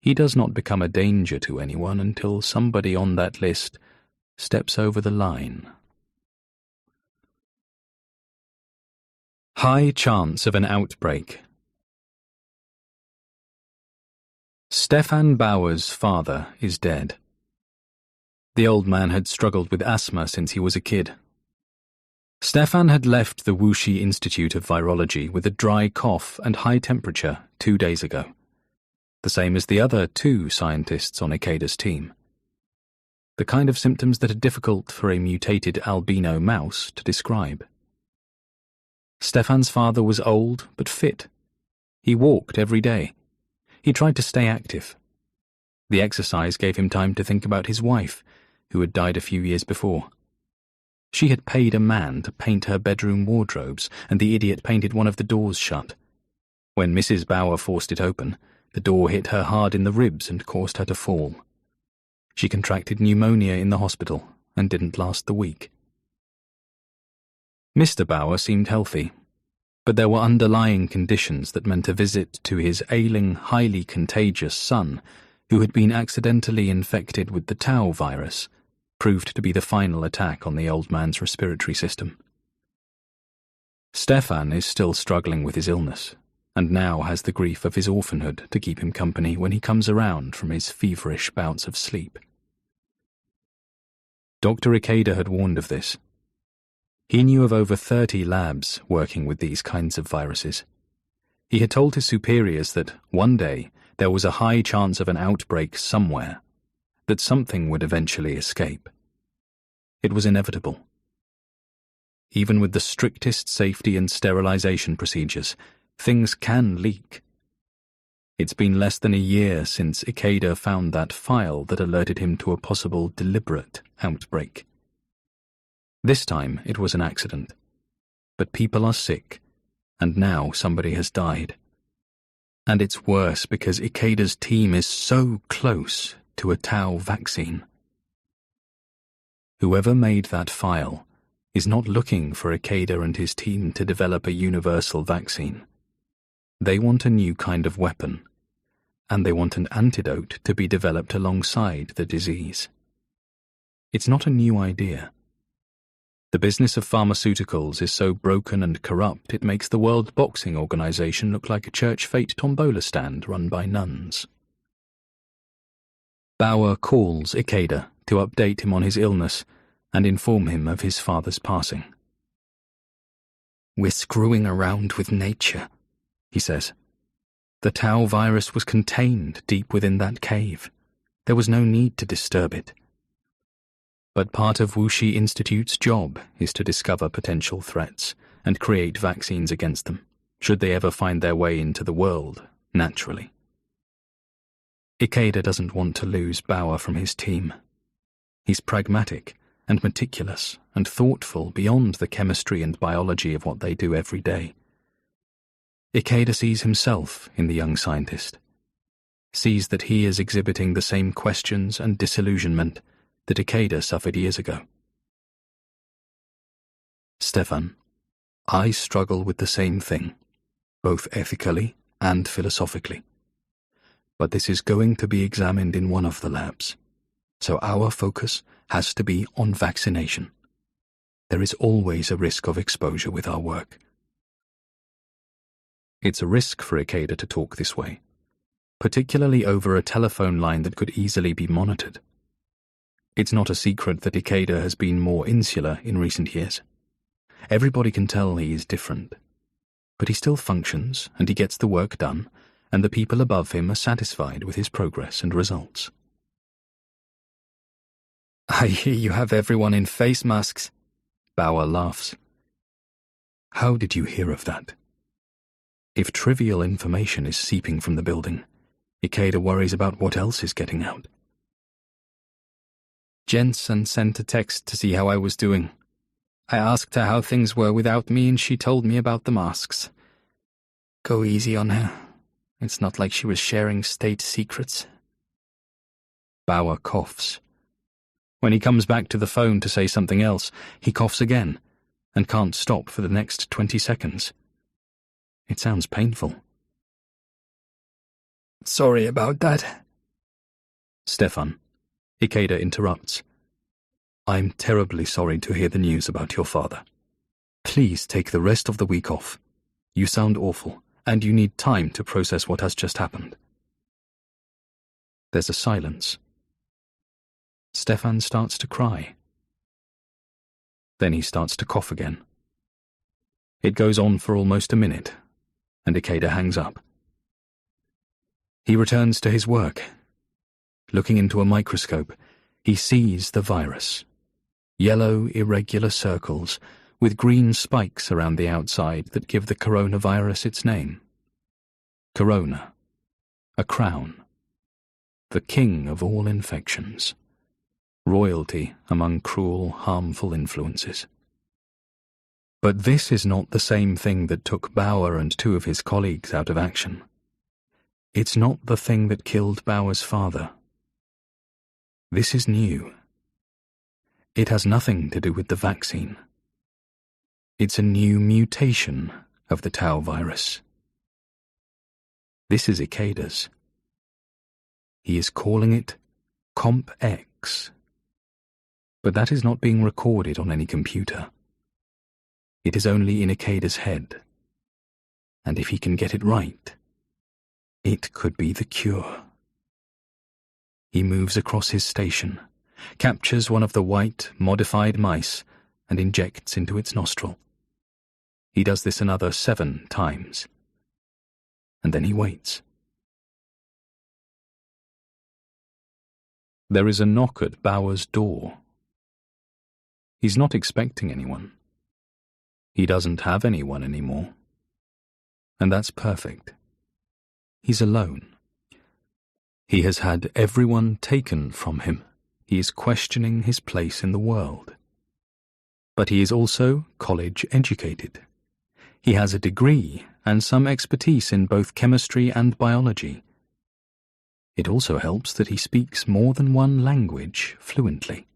He does not become a danger to anyone until somebody on that list steps over the line. High chance of an outbreak. Stefan Bauer's father is dead. The old man had struggled with asthma since he was a kid. Stefan had left the Wuxi Institute of Virology with a dry cough and high temperature 2 days ago, the same as the other 2 scientists on Ikeda's team. The kind of symptoms that are difficult for a mutated albino mouse to describe. Stefan's father was old but fit. He walked every day. He tried to stay active. The exercise gave him time to think about his wife, who had died a few years before. She had paid a man to paint her bedroom wardrobes, and the idiot painted one of the doors shut. When Mrs. Bauer forced it open, the door hit her hard in the ribs and caused her to fall. She contracted pneumonia in the hospital and didn't last the week. Mr. Bauer seemed healthy, but there were underlying conditions that meant a visit to his ailing, highly contagious son, who had been accidentally infected with the Tau virus, proved to be the final attack on the old man's respiratory system. Stefan is still struggling with his illness, and now has the grief of his orphanhood to keep him company when he comes around from his feverish bouts of sleep. Dr. Ikeda had warned of this. He knew of over 30 labs working with these kinds of viruses. He had told his superiors that, one day, there was a high chance of an outbreak somewhere, that something would eventually escape. It was inevitable. Even with the strictest safety and sterilization procedures, things can leak. It's been less than a year since Ikeda found that file that alerted him to a possible deliberate outbreak. This time it was an accident. But people are sick, and now somebody has died. And it's worse because Ikeda's team is so close to a Tau vaccine. Whoever made that file is not looking for Ikeda and his team to develop a universal vaccine. They want a new kind of weapon, and they want an antidote to be developed alongside the disease. It's not a new idea. The business of pharmaceuticals is so broken and corrupt it makes the World Boxing Organization look like a church fete tombola stand run by nuns. Bauer calls Ikeda to update him on his illness and inform him of his father's passing. "We're screwing around with nature," he says. "The Tau virus was contained deep within that cave. There was no need to disturb it. But part of Wuxi Institute's job is to discover potential threats and create vaccines against them, should they ever find their way into the world, naturally." Ikeda doesn't want to lose Bauer from his team. He's pragmatic and meticulous and thoughtful beyond the chemistry and biology of what they do every day. Ikeda sees himself in the young scientist, sees that he is exhibiting the same questions and disillusionment that Ikeda suffered years ago. "Stefan, I struggle with the same thing, both ethically and philosophically. But this is going to be examined in one of the labs, so our focus has to be on vaccination. There is always a risk of exposure with our work." It's a risk for Ikeda to talk this way, particularly over a telephone line that could easily be monitored. It's not a secret that Ikeda has been more insular in recent years. Everybody can tell he is different. But he still functions, and he gets the work done, and the people above him are satisfied with his progress and results. "I hear you have everyone in face masks," Bauer laughs. "How did you hear of that?" If trivial information is seeping from the building, Ikeda worries about what else is getting out. "Jensen sent a text to see how I was doing. I asked her how things were without me and she told me about the masks. Go easy on her. It's not like she was sharing state secrets." Bauer coughs. When he comes back to the phone to say something else, he coughs again and can't stop for the next 20 seconds. It sounds painful. "Sorry about that." "Stefan," Ikeda interrupts. "I'm terribly sorry to hear the news about your father. Please take the rest of the week off. You sound awful, and you need time to process what has just happened." There's a silence. Stefan starts to cry. Then he starts to cough again. It goes on for almost a minute, and Ikeda hangs up. He returns to his work. Looking into a microscope, he sees the virus. Yellow, irregular circles with green spikes around the outside that give the coronavirus its name. Corona, a crown, the king of all infections, royalty among cruel, harmful influences. But this is not the same thing that took Bauer and 2 of his colleagues out of action. It's not the thing that killed Bauer's father. This is new. It has nothing to do with the vaccine. It's a new mutation of the Tau virus. This is Ikeda's. He is calling it Comp X. But that is not being recorded on any computer. It is only in Ikeda's head. And if he can get it right, it could be the cure. He moves across his station, captures one of the white, modified mice, and injects into its nostril. He does this another 7 times. And then he waits. There is a knock at Bauer's door. He's not expecting anyone. He doesn't have anyone anymore. And that's perfect. He's alone. He has had everyone taken from him. He is questioning his place in the world. But he is also college-educated. He has a degree and some expertise in both chemistry and biology. It also helps that he speaks more than one language fluently.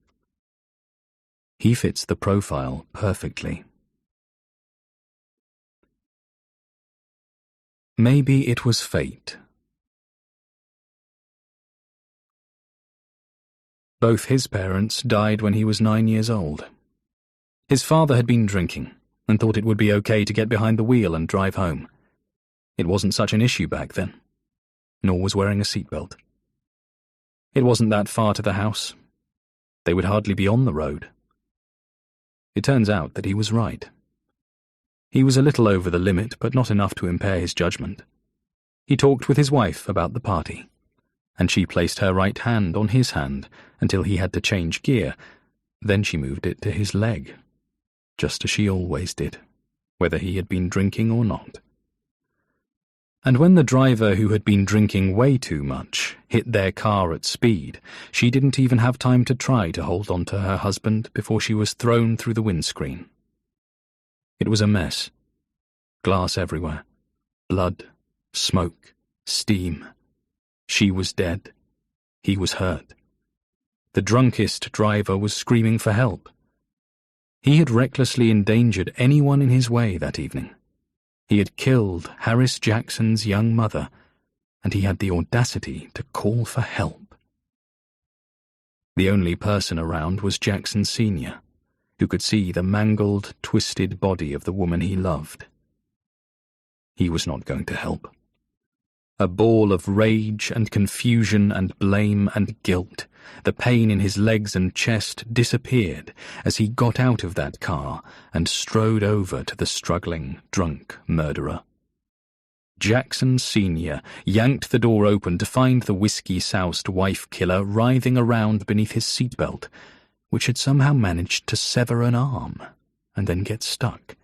He fits the profile perfectly. Maybe it was fate. Both his parents died when he was 9 years old. His father had been drinking and thought it would be okay to get behind the wheel and drive home. It wasn't such an issue back then, nor was wearing a seatbelt. It wasn't that far to the house. They would hardly be on the road. It turns out that he was right. He was a little over the limit, but not enough to impair his judgment. He talked with his wife about the party, and she placed her right hand on his hand until he had to change gear. Then she moved it to his leg, just as she always did, whether he had been drinking or not. And when the driver who had been drinking way too much hit their car at speed, she didn't even have time to try to hold on to her husband before she was thrown through the windscreen. It was a mess. Glass everywhere. Blood, smoke, steam. She was dead. He was hurt. The drunkest driver was screaming for help. He had recklessly endangered anyone in his way that evening. He had killed Harris Jackson's young mother, and he had the audacity to call for help. The only person around was Jackson Sr., who could see the mangled, twisted body of the woman he loved. He was not going to help. A ball of rage and confusion and blame and guilt, the pain in his legs and chest disappeared as he got out of that car and strode over to the struggling, drunk murderer. Jackson Sr. yanked the door open to find the whiskey-soused wife-killer writhing around beneath his seatbelt, which had somehow managed to sever an arm and then get stuck.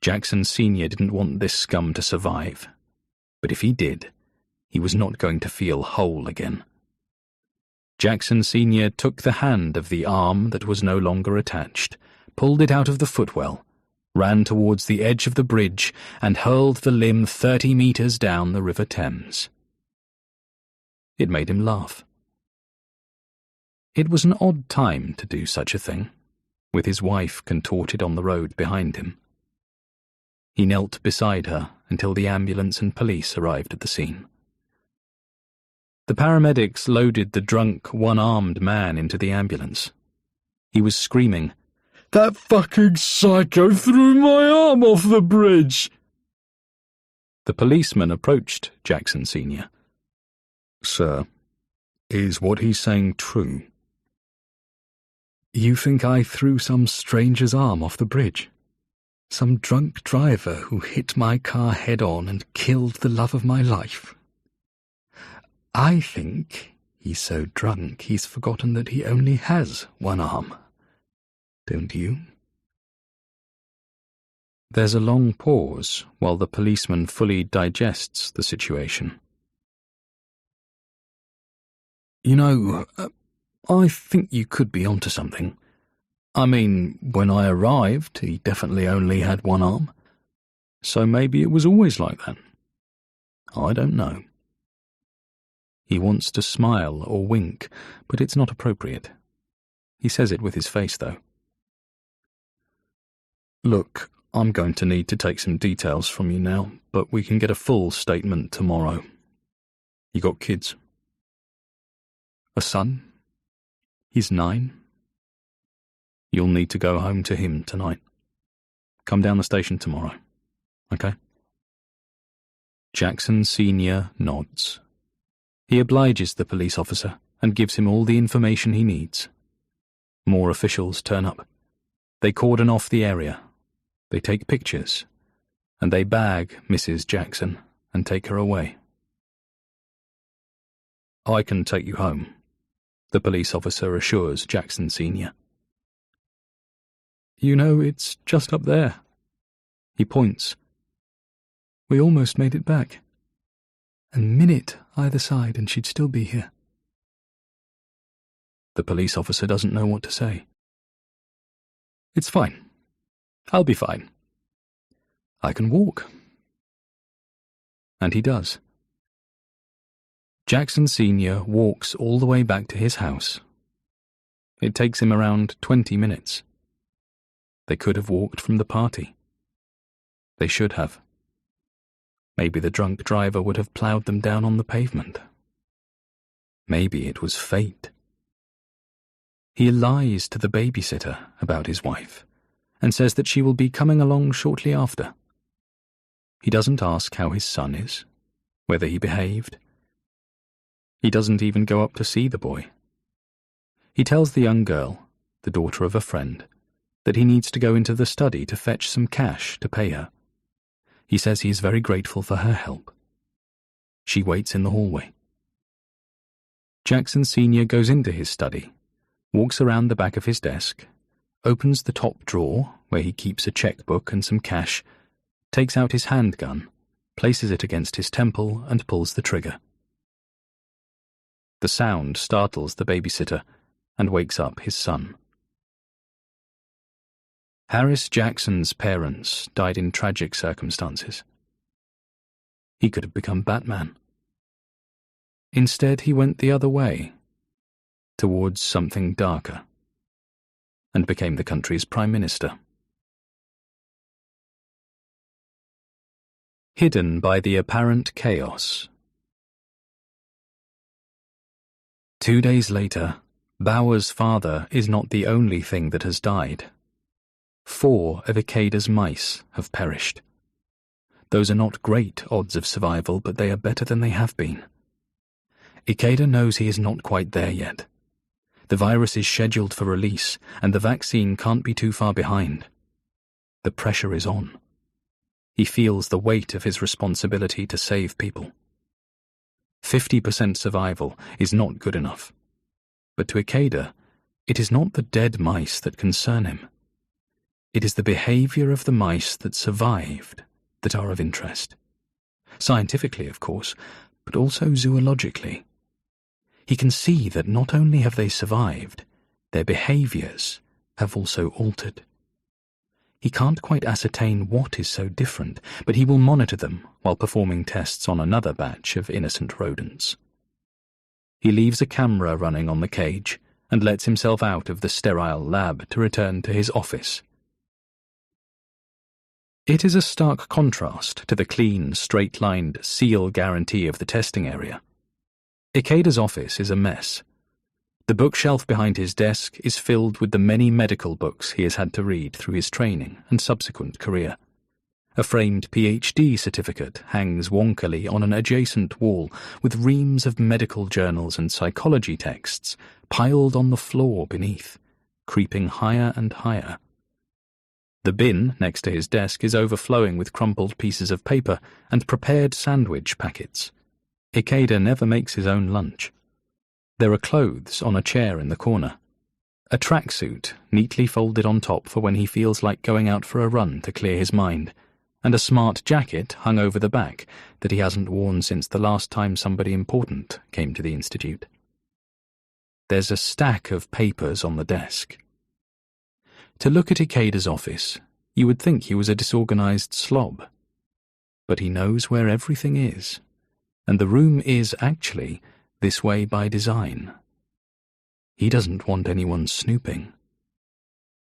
Jackson Sr. didn't want this scum to survive, but if he did, he was not going to feel whole again. Jackson Sr. took the hand of the arm that was no longer attached, pulled it out of the footwell, ran towards the edge of the bridge, and hurled the limb 30 meters down the River Thames. It made him laugh. It was an odd time to do such a thing, with his wife contorted on the road behind him. He knelt beside her until the ambulance and police arrived at the scene. The paramedics loaded the drunk, one-armed man into the ambulance. He was screaming, "That fucking psycho threw my arm off the bridge!" The policeman approached Jackson Sr. "Sir, is what he's saying true?" "You think I threw some stranger's arm off the bridge? Some drunk driver who hit my car head-on and killed the love of my life? I think he's so drunk he's forgotten that he only has one arm. Don't you?" There's a long pause while the policeman fully digests the situation. "You know, I think you could be onto something. I mean, when I arrived, he definitely only had one arm. So maybe it was always like that. I don't know." He wants to smile or wink, but it's not appropriate. He says it with his face, though. "Look, I'm going to need to take some details from you now, but we can get a full statement tomorrow. You got kids?" "A son. He's 9. You'll need to go home to him tonight. Come down the station tomorrow, okay?" Jackson Sr. nods. He obliges the police officer and gives him all the information he needs. More officials turn up. They cordon off the area. They take pictures. And they bag Mrs. Jackson and take her away. "I can take you home," the police officer assures Jackson Sr. "You know, it's just up there." He points. "We almost made it back. A minute either side and she'd still be here. The police officer doesn't know what to say. It's fine. I'll be fine. I can walk. And he does. Jackson Sr. walks all the way back to his house. It takes him around 20 minutes. They could have walked from the party. They should have. Maybe the drunk driver would have ploughed them down on the pavement. Maybe it was fate. He lies to the babysitter about his wife and says that she will be coming along shortly after. He doesn't ask how his son is, whether he behaved. He doesn't even go up to see the boy. He tells the young girl, the daughter of a friend, that he needs to go into the study to fetch some cash to pay her. He says he is very grateful for her help. She waits in the hallway. Jackson Sr. goes into his study, walks around the back of his desk, opens the top drawer where he keeps a checkbook and some cash, takes out his handgun, places it against his temple and pulls the trigger. The sound startles the babysitter and wakes up his son. Harris Jackson's parents died in tragic circumstances. He could have become Batman. Instead, he went the other way, towards something darker, and became the country's prime minister. Hidden by the apparent chaos. 2 days later, Bauer's father is not the only thing that has died. 4 of Ikeda's mice have perished. Those are not great odds of survival, but they are better than they have been. Ikeda knows he is not quite there yet. The virus is scheduled for release, and the vaccine can't be too far behind. The pressure is on. He feels the weight of his responsibility to save people. 50% survival is not good enough. But to Ikeda, it is not the dead mice that concern him. It is the behavior of the mice that survived that are of interest. Scientifically, of course, but also zoologically. He can see that not only have they survived, their behaviors have also altered. He can't quite ascertain what is so different, but he will monitor them while performing tests on another batch of innocent rodents. He leaves a camera running on the cage and lets himself out of the sterile lab to return to his office. It is a stark contrast to the clean, straight-lined seal guarantee of the testing area. Ikeda's office is a mess. The bookshelf behind his desk is filled with the many medical books he has had to read through his training and subsequent career. A framed PhD certificate hangs wonkily on an adjacent wall with reams of medical journals and psychology texts piled on the floor beneath, creeping higher and higher. The bin next to his desk is overflowing with crumpled pieces of paper and prepared sandwich packets. Ikeda never makes his own lunch. There are clothes on a chair in the corner. A tracksuit neatly folded on top for when he feels like going out for a run to clear his mind, and a smart jacket hung over the back that he hasn't worn since the last time somebody important came to the institute. There's a stack of papers on the desk. To look at Ikeda's office, you would think he was a disorganized slob. But he knows where everything is, and the room is actually this way by design. He doesn't want anyone snooping.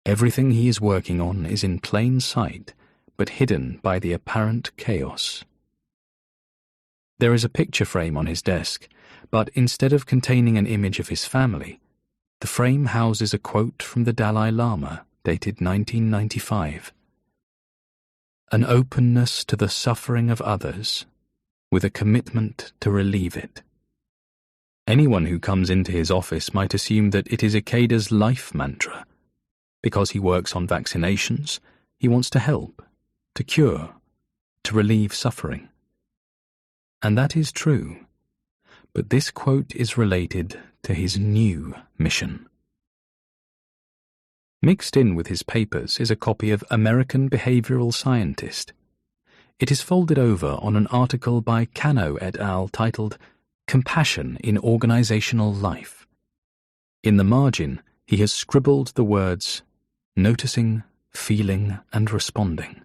Everything he is working on is in plain sight, but hidden by the apparent chaos. There is a picture frame on his desk, but instead of containing an image of his family, the frame houses a quote from the Dalai Lama, dated 1995. An openness to the suffering of others, with a commitment to relieve it. Anyone who comes into his office might assume that it is Ikeda's life mantra. Because he works on vaccinations, he wants to help, to cure, to relieve suffering. And that is true. But this quote is related to his new mission. Mixed in with his papers is a copy of American Behavioral Scientist. It is folded over on an article by Cano et al. Titled Compassion in Organizational Life. In the margin, he has scribbled the words, noticing, feeling, and responding.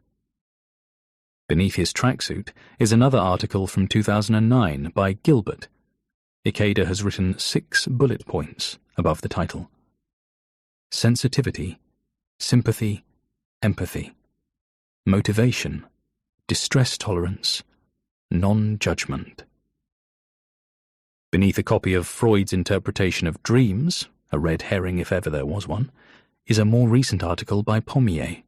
Beneath his tracksuit is another article from 2009 by Gilbert. Ikeda has written 6 bullet points above the title. Sensitivity, sympathy, empathy, motivation, distress tolerance, non-judgment. Beneath a copy of Freud's interpretation of dreams, a red herring if ever there was one, is a more recent article by Pommier.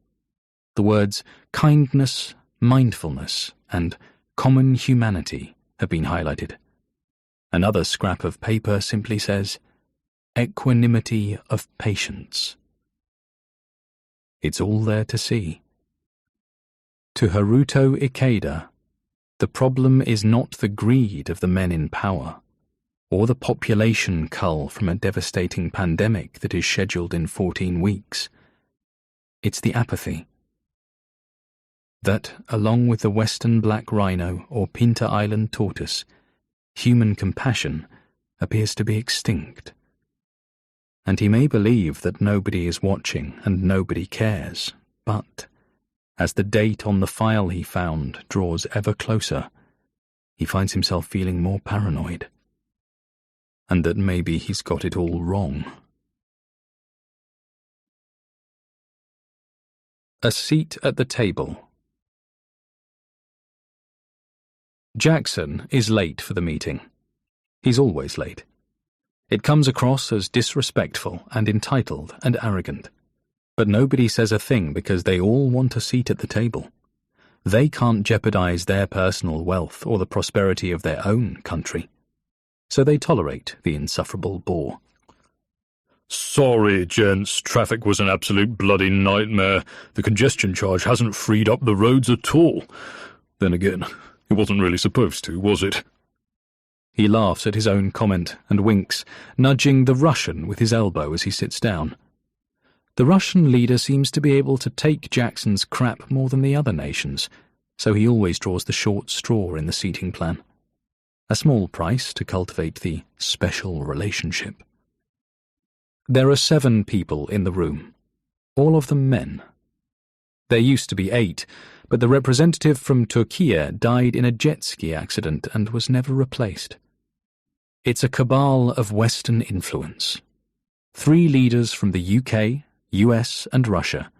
The words kindness, mindfulness, and common humanity have been highlighted. Another scrap of paper simply says, equanimity of patience. It's all there to see. To Haruto Ikeda, the problem is not the greed of the men in power, or the population cull from a devastating pandemic that is scheduled in 14 weeks. It's the apathy. That, along with the western black rhino or Pinta Island tortoise, human compassion appears to be extinct. And he may believe that nobody is watching and nobody cares, but as the date on the file he found draws ever closer, he finds himself feeling more paranoid. And that maybe he's got it all wrong. A seat at the table. Jackson is late for the meeting. He's always late. It comes across as disrespectful and entitled and arrogant. But nobody says a thing because they all want a seat at the table. They can't jeopardize their personal wealth or the prosperity of their own country. So they tolerate the insufferable bore. Sorry, gents, traffic was an absolute bloody nightmare. The congestion charge hasn't freed up the roads at all. Then again, it wasn't really supposed to, was it? He laughs at his own comment and winks, nudging the Russian with his elbow as he sits down. The Russian leader seems to be able to take Jackson's crap more than the other nations, so he always draws the short straw in the seating plan. A small price to cultivate the special relationship. There are 7 people in the room, all of them men. There used to be 8, but the representative from Turkey died in a jet ski accident and was never replaced. It's a cabal of Western influence. 3 leaders from the UK, US and Russia,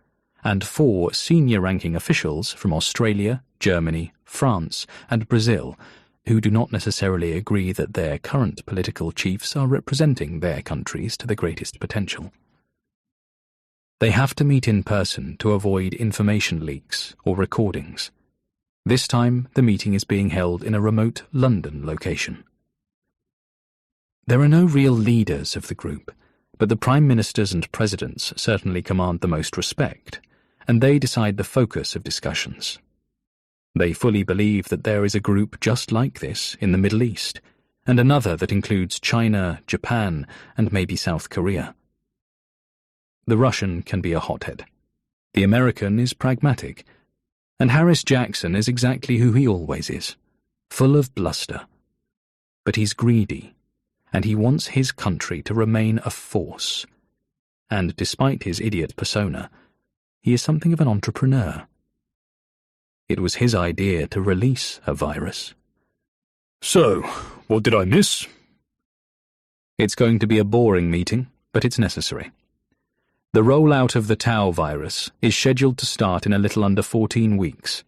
and 4 senior-ranking officials from Australia, Germany, France and Brazil, who do not necessarily agree that their current political chiefs are representing their countries to the greatest potential. They have to meet in person to avoid information leaks or recordings. This time, the meeting is being held in a remote London location. There are no real leaders of the group, but the prime ministers and presidents certainly command the most respect, and they decide the focus of discussions. They fully believe that there is a group just like this in the Middle East, and another that includes China, Japan, and maybe South Korea. The Russian can be a hothead. The American is pragmatic. And Harris Jackson is exactly who he always is, full of bluster. But he's greedy, and he wants his country to remain a force. And despite his idiot persona, he is something of an entrepreneur. It was his idea to release a virus. So, what did I miss? It's going to be a boring meeting, but it's necessary. The rollout of the Tau virus is scheduled to start in a little under 14 weeks.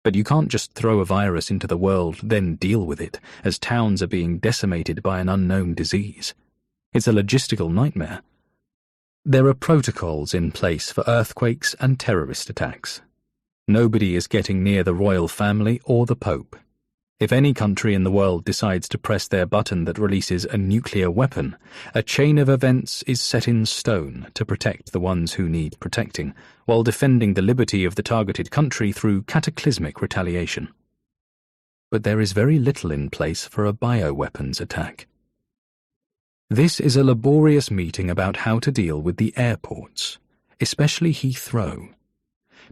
But you can't just throw a virus into the world, then deal with it, as towns are being decimated by an unknown disease. It's a logistical nightmare. There are protocols in place for earthquakes and terrorist attacks. Nobody is getting near the royal family or the Pope. If any country in the world decides to press their button that releases a nuclear weapon, a chain of events is set in stone to protect the ones who need protecting, while defending the liberty of the targeted country through cataclysmic retaliation. But there is very little in place for a bioweapons attack. This is a laborious meeting about how to deal with the airports, especially Heathrow.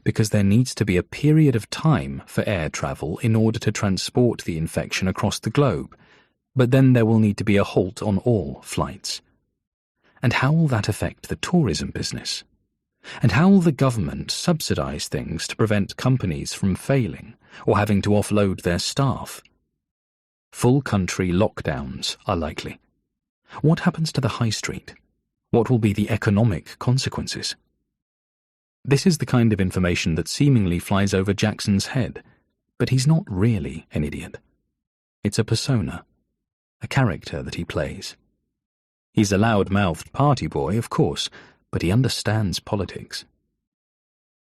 because there needs to be a period of time for air travel in order to transport the infection across the globe, but then there will need to be a halt on all flights. And how will that affect the tourism business? And how will the government subsidize things to prevent companies from failing or having to offload their staff? Full country lockdowns are likely. What happens to the high street? What will be the economic consequences? This is the kind of information that seemingly flies over Jackson's head, but he's not really an idiot. It's a persona, a character that he plays. He's a loud-mouthed party boy, of course, but he understands politics.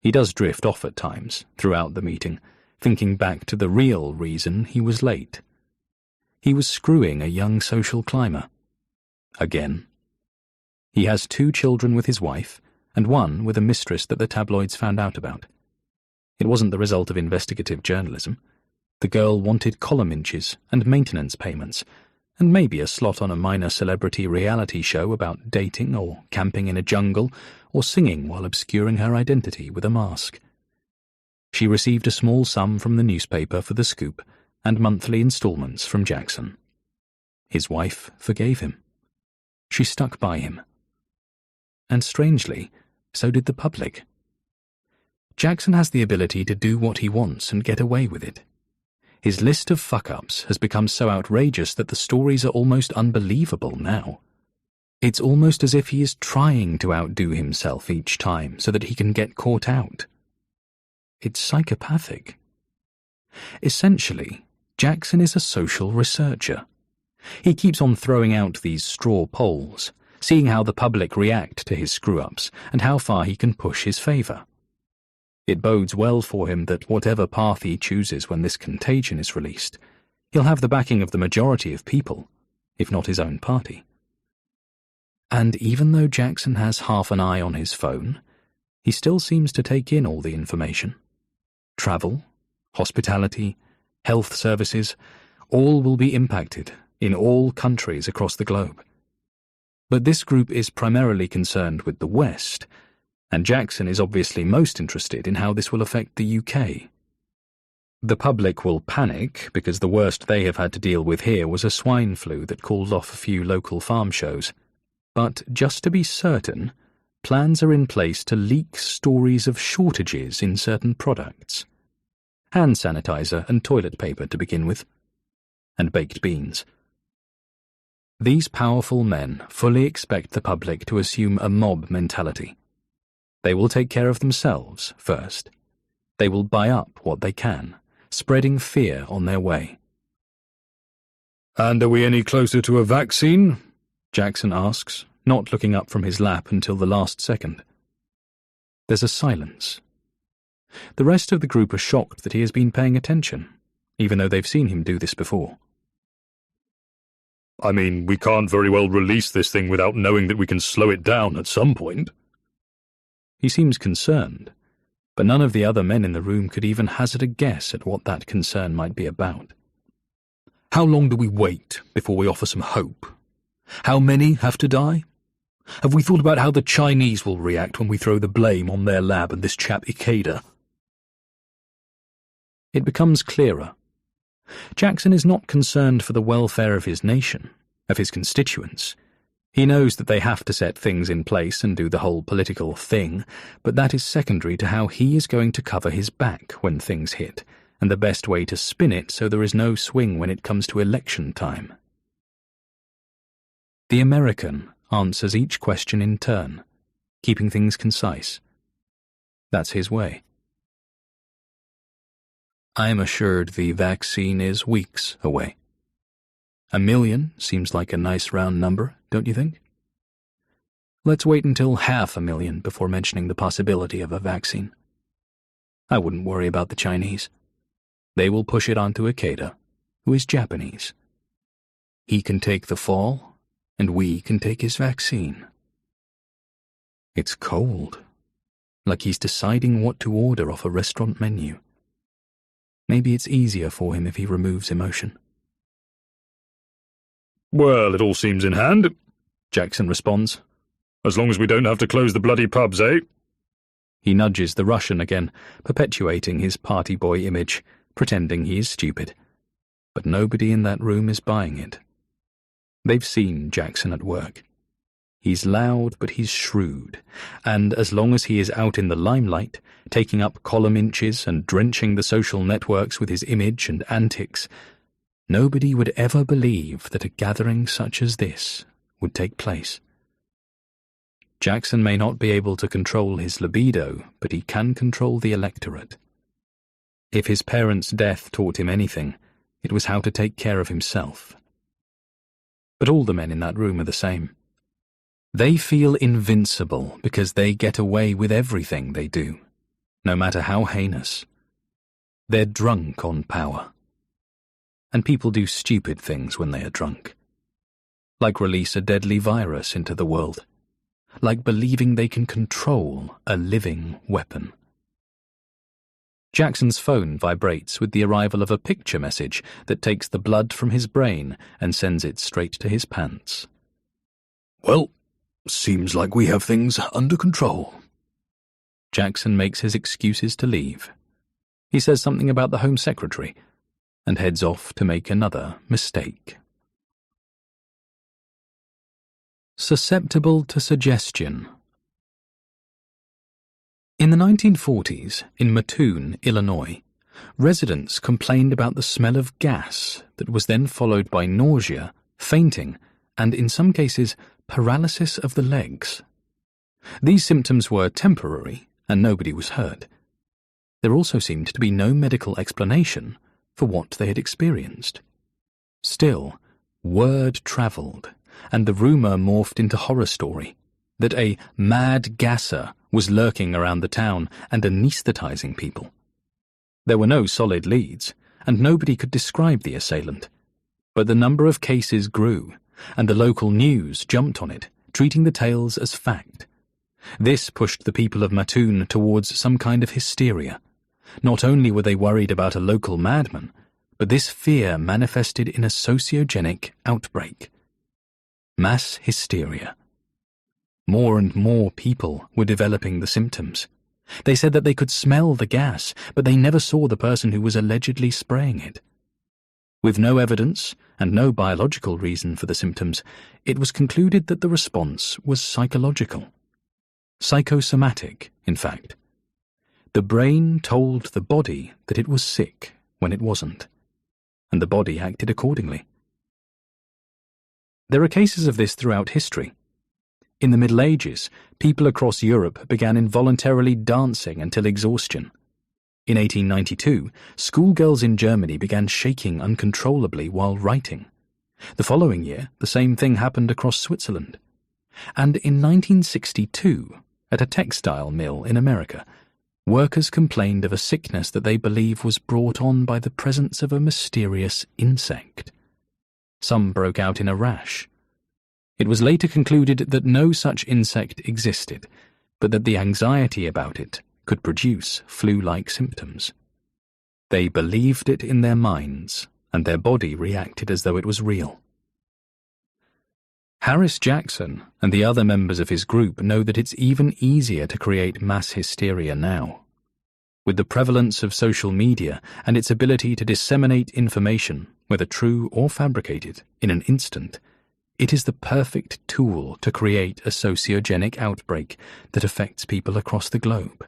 He does drift off at times, throughout the meeting, thinking back to the real reason he was late. He was screwing a young social climber. Again. He has 2 children with his wife, and one with a mistress that the tabloids found out about. It wasn't the result of investigative journalism. The girl wanted column inches and maintenance payments, and maybe a slot on a minor celebrity reality show about dating or camping in a jungle or singing while obscuring her identity with a mask. She received a small sum from the newspaper for the scoop and monthly installments from Jackson. His wife forgave him. She stuck by him. And strangely, so did the public. Jackson has the ability to do what he wants and get away with it. His list of fuck-ups has become so outrageous that the stories are almost unbelievable now. It's almost as if he is trying to outdo himself each time so that he can get caught out. It's psychopathic. Essentially, Jackson is a social researcher. He keeps on throwing out these straw polls, seeing how the public react to his screw-ups and how far he can push his favour. It bodes well for him that whatever path he chooses when this contagion is released, he'll have the backing of the majority of people, if not his own party. And even though Jackson has half an eye on his phone, he still seems to take in all the information. Travel, hospitality, health services, all will be impacted in all countries across the globe. But this group is primarily concerned with the West, and Jackson is obviously most interested in how this will affect the UK. The public will panic because the worst they have had to deal with here was a swine flu that called off a few local farm shows. But just to be certain, plans are in place to leak stories of shortages in certain products. Hand sanitizer and toilet paper to begin with. And baked beans. These powerful men fully expect the public to assume a mob mentality. They will take care of themselves first. They will buy up what they can, spreading fear on their way. "And are we any closer to a vaccine?" Jackson asks, not looking up from his lap until the last second. There's a silence. The rest of the group are shocked that he has been paying attention, even though they've seen him do this before. "I mean, we can't very well release this thing without knowing that we can slow it down at some point." He seems concerned, but none of the other men in the room could even hazard a guess at what that concern might be about. "How long do we wait before we offer some hope? How many have to die? Have we thought about how the Chinese will react when we throw the blame on their lab and this chap Ikeda?" It becomes clearer. Jackson is not concerned for the welfare of his nation, of his constituents. He knows that they have to set things in place and do the whole political thing, but that is secondary to how he is going to cover his back when things hit, and the best way to spin it so there is no swing when it comes to election time. The American answers each question in turn, keeping things concise. That's his way. I am assured the vaccine is weeks away. 1 million seems like a nice round number, don't you think? Let's wait until 500,000 before mentioning the possibility of a vaccine. I wouldn't worry about the Chinese. They will push it onto Ikeda, who is Japanese. He can take the fall, and we can take his vaccine. It's cold, like he's deciding what to order off a restaurant menu. Maybe it's easier for him if he removes emotion. "Well, it all seems in hand," Jackson responds. "As long as we don't have to close the bloody pubs, eh?" He nudges the Russian again, perpetuating his party boy image, pretending he is stupid. But nobody in that room is buying it. They've seen Jackson at work. He's loud, but he's shrewd, and as long as he is out in the limelight, taking up column inches and drenching the social networks with his image and antics, nobody would ever believe that a gathering such as this would take place. Jackson may not be able to control his libido, but he can control the electorate. If his parents' death taught him anything, it was how to take care of himself. But all the men in that room are the same. They feel invincible because they get away with everything they do, no matter how heinous. They're drunk on power. And people do stupid things when they are drunk. Like release a deadly virus into the world. Like believing they can control a living weapon. Jackson's phone vibrates with the arrival of a picture message that takes the blood from his brain and sends it straight to his pants. Well, seems like we have things under control. Jackson makes his excuses to leave. He says something about the Home Secretary and heads off to make another mistake. Susceptible to suggestion. In the 1940s, in Mattoon, Illinois, residents complained about the smell of gas that was then followed by nausea, fainting, and in some cases, paralysis of the legs. These symptoms were temporary, and nobody was hurt. There also seemed to be no medical explanation for what they had experienced. Still, word travelled, and the rumour morphed into horror story that a mad gasser was lurking around the town and anaesthetising people. There were no solid leads, and nobody could describe the assailant. But the number of cases grew, and the local news jumped on it, treating the tales as fact. This pushed the people of Mattoon towards some kind of hysteria. Not only were they worried about a local madman, but this fear manifested in a sociogenic outbreak. Mass hysteria. More and more people were developing the symptoms. They said that they could smell the gas, but they never saw the person who was allegedly spraying it. With no evidence and no biological reason for the symptoms, it was concluded that the response was psychological. Psychosomatic, in fact. The brain told the body that it was sick when it wasn't, and the body acted accordingly. There are cases of this throughout history. In the Middle Ages, people across Europe began involuntarily dancing until exhaustion. In 1892, schoolgirls in Germany began shaking uncontrollably while writing. The following year, the same thing happened across Switzerland. And in 1962, at a textile mill in America, workers complained of a sickness that they believe was brought on by the presence of a mysterious insect. Some broke out in a rash. It was later concluded that no such insect existed, but that the anxiety about it could produce flu-like symptoms. They believed it in their minds, and their body reacted as though it was real. Harris Jackson and the other members of his group know that it's even easier to create mass hysteria now. With the prevalence of social media and its ability to disseminate information, whether true or fabricated, in an instant, it is the perfect tool to create a sociogenic outbreak that affects people across the globe.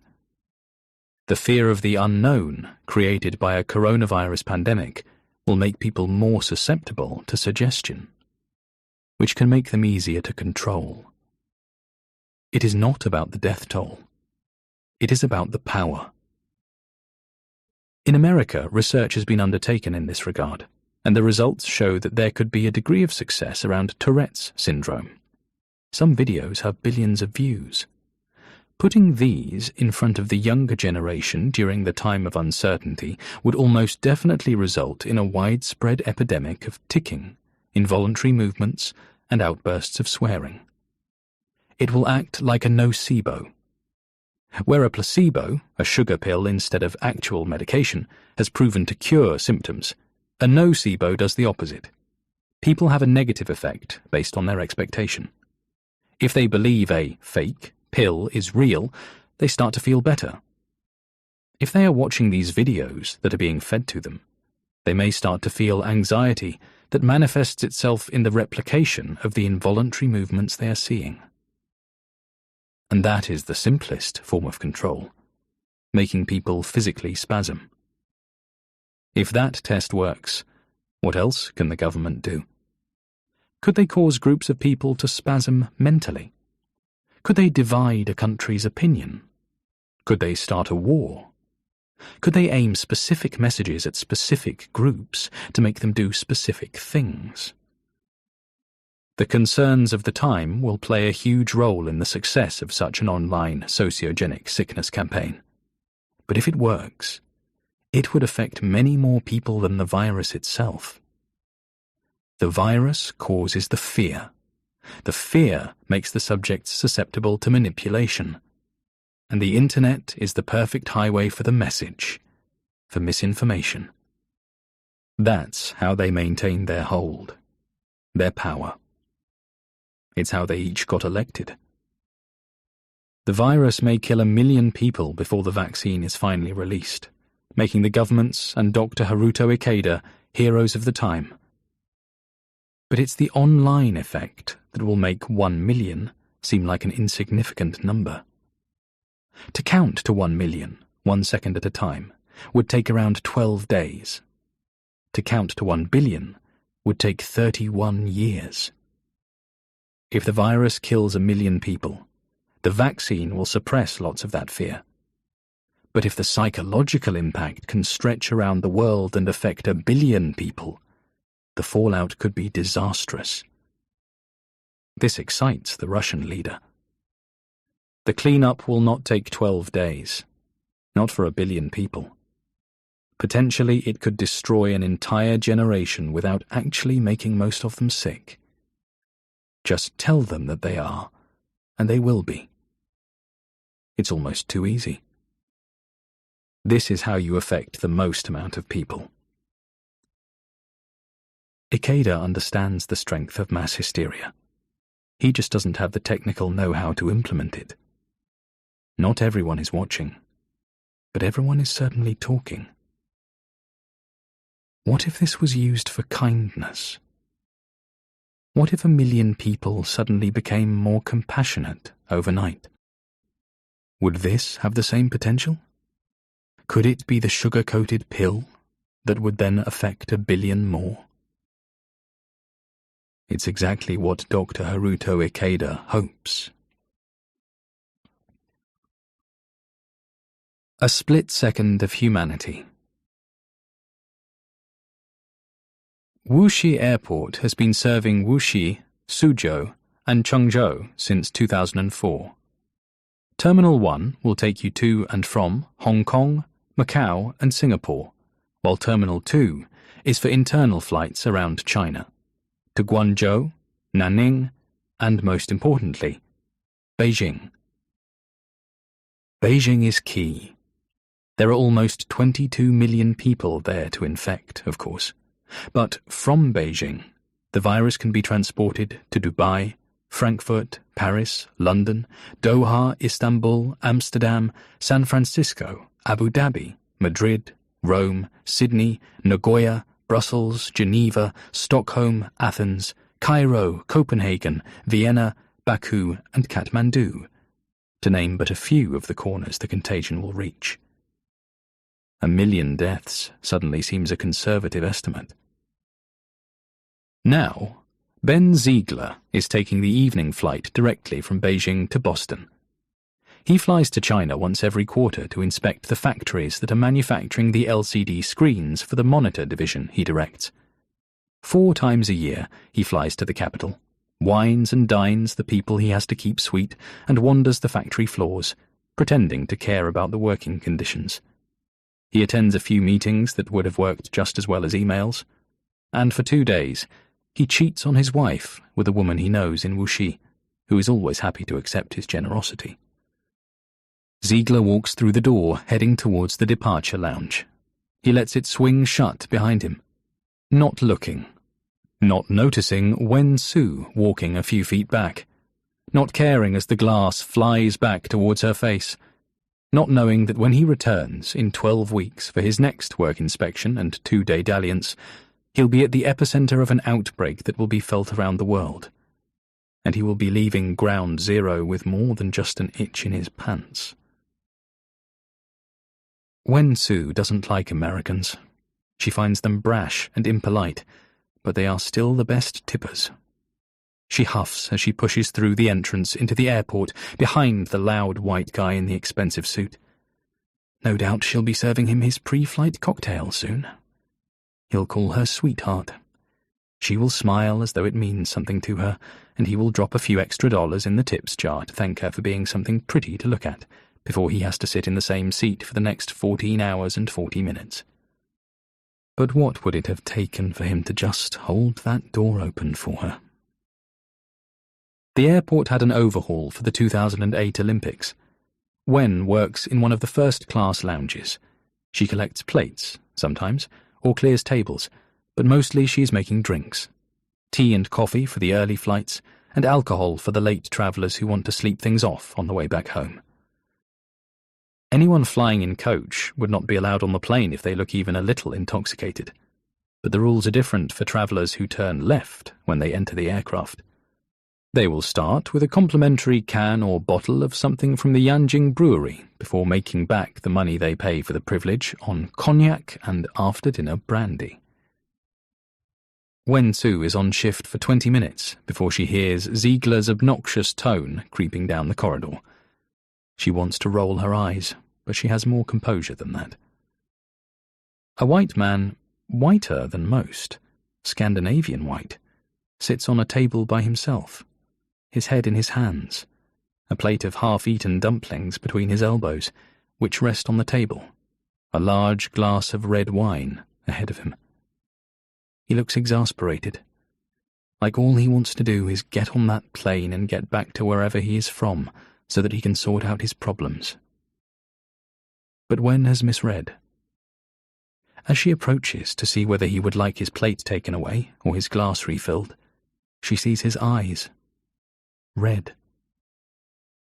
The fear of the unknown created by a coronavirus pandemic will make people more susceptible to suggestion, which can make them easier to control. It is not about the death toll. It is about the power. In America, research has been undertaken in this regard, and the results show that there could be a degree of success around Tourette's syndrome. Some videos have billions of views. Putting these in front of the younger generation during the time of uncertainty would almost definitely result in a widespread epidemic of ticking, involuntary movements, and outbursts of swearing. It will act like a nocebo. Where a placebo, a sugar pill instead of actual medication, has proven to cure symptoms, a nocebo does the opposite. People have a negative effect based on their expectation. If they believe a fake pill is real, they start to feel better. If they are watching these videos that are being fed to them, they may start to feel anxiety that manifests itself in the replication of the involuntary movements they are seeing. And that is the simplest form of control, making people physically spasm. If that test works, what else can the government do? Could they cause groups of people to spasm mentally? Could they divide a country's opinion? Could they start a war? Could they aim specific messages at specific groups to make them do specific things? The concerns of the time will play a huge role in the success of such an online sociogenic sickness campaign. But if it works, it would affect many more people than the virus itself. The virus causes the fear. The fear makes the subjects susceptible to manipulation. And the internet is the perfect highway for the message, for misinformation. That's how they maintain their hold, their power. It's how they each got elected. The virus may kill 1 million people before the vaccine is finally released, making the governments and Dr. Haruto Ikeda heroes of the time. But it's the online effect that will make 1 million seem like an insignificant number. To count to 1 million, 1 second at a time, would take around 12 days. To count to 1 billion would take 31 years. If the virus kills 1 million people, the vaccine will suppress lots of that fear. But if the psychological impact can stretch around the world and affect 1 billion people, the fallout could be disastrous. This excites the Russian leader. The cleanup will not take 12 days, not for 1 billion people. Potentially it could destroy an entire generation without actually making most of them sick. Just tell them that they are, and they will be. It's almost too easy. This is how you affect the most amount of people. Ikeda understands the strength of mass hysteria. He just doesn't have the technical know-how to implement it. Not everyone is watching, but everyone is certainly talking. What if this was used for kindness? What if 1 million people suddenly became more compassionate overnight? Would this have the same potential? Could it be the sugar-coated pill that would then affect 1 billion more? It's exactly what Dr. Haruto Ikeda hopes. A split second of humanity. Wuxi Airport has been serving Wuxi, Suzhou, and Chengzhou since 2004. Terminal 1 will take you to and from Hong Kong, Macau, and Singapore, while Terminal 2 is for internal flights around China, to Guangzhou, Nanning, and most importantly, Beijing. Beijing is key. There are almost 22 million people there to infect, of course. But from Beijing, the virus can be transported to Dubai, Frankfurt, Paris, London, Doha, Istanbul, Amsterdam, San Francisco, Abu Dhabi, Madrid, Rome, Sydney, Nagoya, Brussels, Geneva, Stockholm, Athens, Cairo, Copenhagen, Vienna, Baku, and Kathmandu, to name but a few of the corners the contagion will reach. 1 million deaths suddenly seems a conservative estimate. Now, Ben Ziegler is taking the evening flight directly from Beijing to Boston. He flies to China once every quarter to inspect the factories that are manufacturing the LCD screens for the monitor division he directs. 4 times a year he flies to the capital, wines and dines the people he has to keep sweet, and wanders the factory floors, pretending to care about the working conditions. He attends a few meetings that would have worked just as well as emails, and for 2 days he cheats on his wife with a woman he knows in Wuxi, who is always happy to accept his generosity. Ziegler walks through the door, heading towards the departure lounge. He lets it swing shut behind him, not looking, not noticing Wen Su walking a few feet back, not caring as the glass flies back towards her face, not knowing that when he returns in 12 weeks for his next work inspection and 2-day dalliance, he'll be at the epicenter of an outbreak that will be felt around the world, and he will be leaving ground zero with more than just an itch in his pants. Wen Su doesn't like Americans. She finds them brash and impolite, but they are still the best tippers. She huffs as she pushes through the entrance into the airport behind the loud white guy in the expensive suit. No doubt she'll be serving him his pre-flight cocktail soon. He'll call her sweetheart. She will smile as though it means something to her, and he will drop a few extra dollars in the tips jar to thank her for being something pretty to look at, before he has to sit in the same seat for the next 14 hours and 40 minutes. But what would it have taken for him to just hold that door open for her? The airport had an overhaul for the 2008 Olympics. Wen works in one of the first-class lounges. She collects plates, sometimes, or clears tables, but mostly she's making drinks. Tea and coffee for the early flights, and alcohol for the late travellers who want to sleep things off on the way back home. Anyone flying in coach would not be allowed on the plane if they look even a little intoxicated. But the rules are different for travellers who turn left when they enter the aircraft. They will start with a complimentary can or bottle of something from the Yanjing brewery before making back the money they pay for the privilege on cognac and after-dinner brandy. Wen Su is on shift for 20 minutes before she hears Ziegler's obnoxious tone creeping down the corridor. She wants to roll her eyes, but she has more composure than that. A white man, whiter than most, Scandinavian white, sits on a table by himself, his head in his hands, a plate of half-eaten dumplings between his elbows, which rest on the table, a large glass of red wine ahead of him. He looks exasperated, like all he wants to do is get on that plane and get back to wherever he is from, so that he can sort out his problems. But Wen has misread. As she approaches to see whether he would like his plate taken away or his glass refilled, she sees his eyes. Red.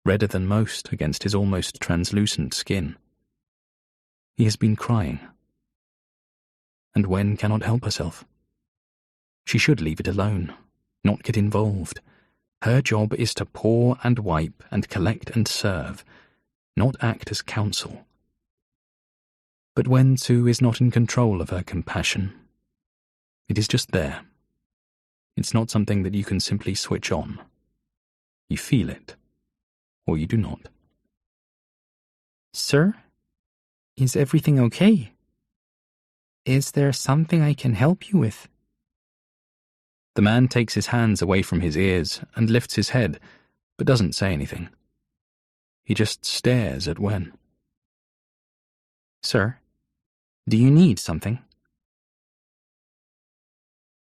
Redder than most against his almost translucent skin. He has been crying. And Wen cannot help herself. She should leave it alone, not get involved. Her job is to pour and wipe and collect and serve, not act as counsel. But Wen Su is not in control of her compassion. It is just there. It's not something that you can simply switch on. You feel it, or you do not. Sir, is everything okay? Is there something I can help you with? The man takes his hands away from his ears and lifts his head, but doesn't say anything. He just stares at Wen. Sir, do you need something?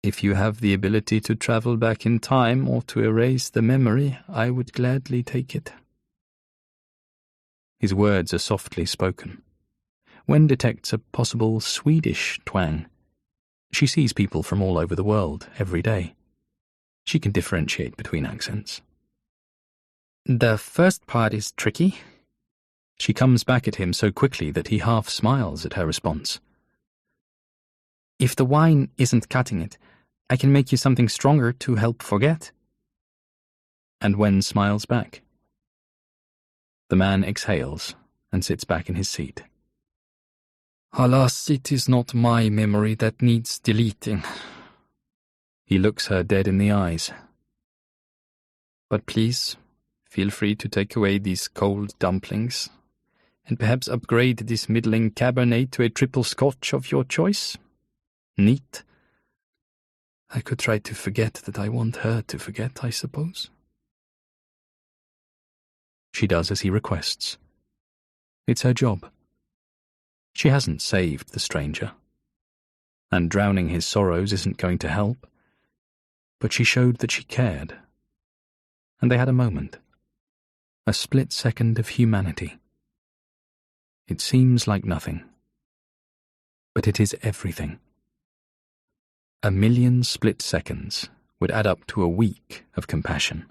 If you have the ability to travel back in time or to erase the memory, I would gladly take it. His words are softly spoken. Wen detects a possible Swedish twang. She sees people from all over the world every day. She can differentiate between accents. The first part is tricky. She comes back at him so quickly that he half smiles at her response. If the wine isn't cutting it, I can make you something stronger to help forget. And Wen smiles back. The man exhales and sits back in his seat. Alas, it is not my memory that needs deleting. He looks her dead in the eyes. But please, feel free to take away these cold dumplings, and perhaps upgrade this middling Cabernet to a triple Scotch of your choice. Neat. I could try to forget that I want her to forget, I suppose. She does as he requests. It's her job. She hasn't saved the stranger, and drowning his sorrows isn't going to help, but she showed that she cared, and they had a moment, a split second of humanity. It seems like nothing, but it is everything. 1,000,000 split seconds would add up to a week of compassion.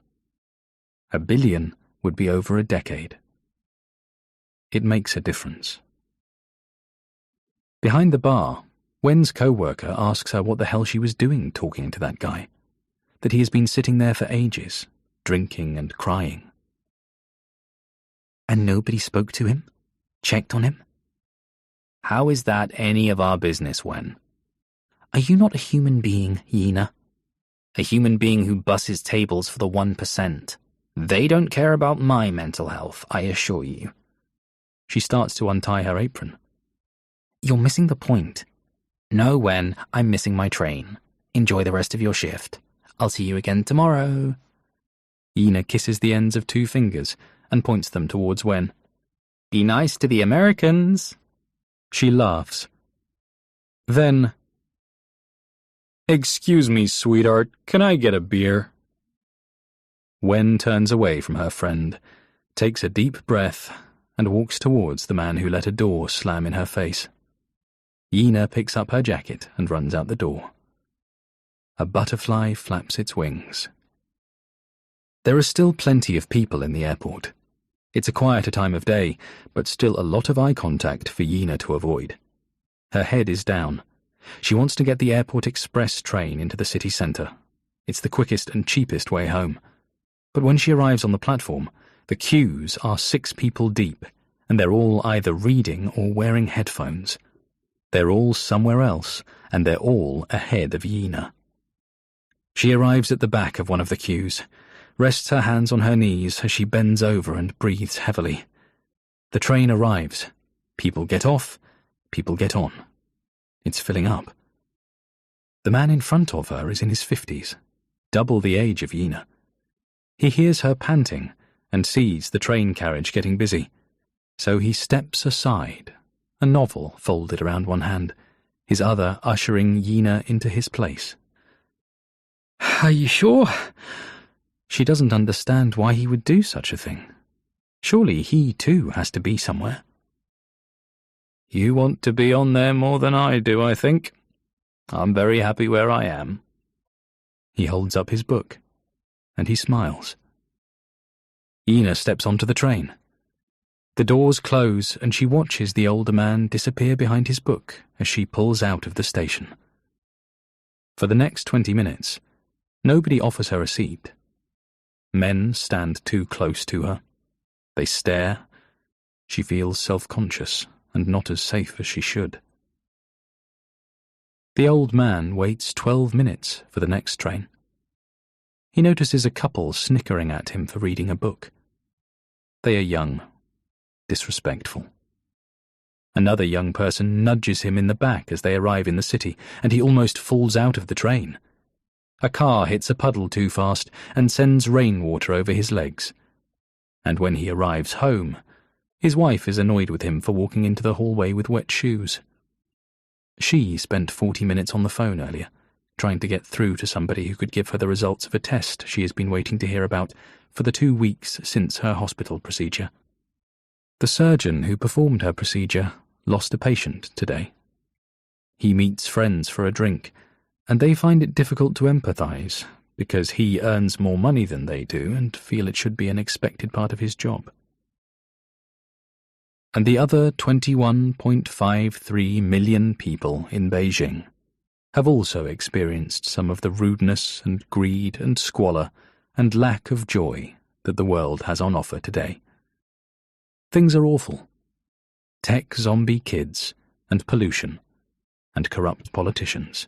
1 billion would be over a decade. It makes a difference. Behind the bar, Wen's co-worker asks her what the hell she was doing talking to that guy, that he has been sitting there for ages, drinking and crying. And nobody spoke to him? Checked on him? How is that any of our business, Wen? Are you not a human being, Yina? A human being who busses tables for the 1%. They don't care about my mental health, I assure you. She starts to untie her apron. You're missing the point. No, Wen, I'm missing my train. Enjoy the rest of your shift. I'll see you again tomorrow. Yina kisses the ends of 2 fingers and points them towards Wen. Be nice to the Americans. She laughs. Then, excuse me, sweetheart, can I get a beer? Wen turns away from her friend, takes a deep breath, and walks towards the man who let a door slam in her face. Yina picks up her jacket and runs out the door. A butterfly flaps its wings. There are still plenty of people in the airport. It's a quieter time of day, but still a lot of eye contact for Yina to avoid. Her head is down. She wants to get the airport express train into the city centre. It's the quickest and cheapest way home. But when she arrives on the platform, the queues are 6 people deep, and they're all either reading or wearing headphones. They're all somewhere else, and they're all ahead of Yina. She arrives at the back of one of the queues, rests her hands on her knees as she bends over and breathes heavily. The train arrives. People get off, people get on. It's filling up. The man in front of her is in his 50s, double the age of Yina. He hears her panting and sees the train carriage getting busy, so he steps aside, a novel folded around one hand, his other ushering Yina into his place. Are you sure? She doesn't understand why he would do such a thing. Surely he too has to be somewhere. You want to be on there more than I do, I think. I'm very happy where I am. He holds up his book, and he smiles. Yina steps onto the train. The doors close, and she watches the older man disappear behind his book as she pulls out of the station. For the next 20 minutes, nobody offers her a seat. Men stand too close to her. They stare. She feels self-conscious and not as safe as she should. The old man waits 12 minutes for the next train. He notices a couple snickering at him for reading a book. They are young, disrespectful. Another young person nudges him in the back as they arrive in the city, and he almost falls out of the train. A car hits a puddle too fast and sends rainwater over his legs. And when he arrives home, his wife is annoyed with him for walking into the hallway with wet shoes. She spent 40 minutes on the phone earlier, trying to get through to somebody who could give her the results of a test she has been waiting to hear about for the 2 weeks since her hospital procedure. The surgeon who performed her procedure lost a patient today. He meets friends for a drink, and they find it difficult to empathise because he earns more money than they do and feel it should be an expected part of his job. And the other 21.53 million people in Beijing have also experienced some of the rudeness and greed and squalor and lack of joy that the world has on offer today. Things are awful. Tech zombie kids and pollution and corrupt politicians.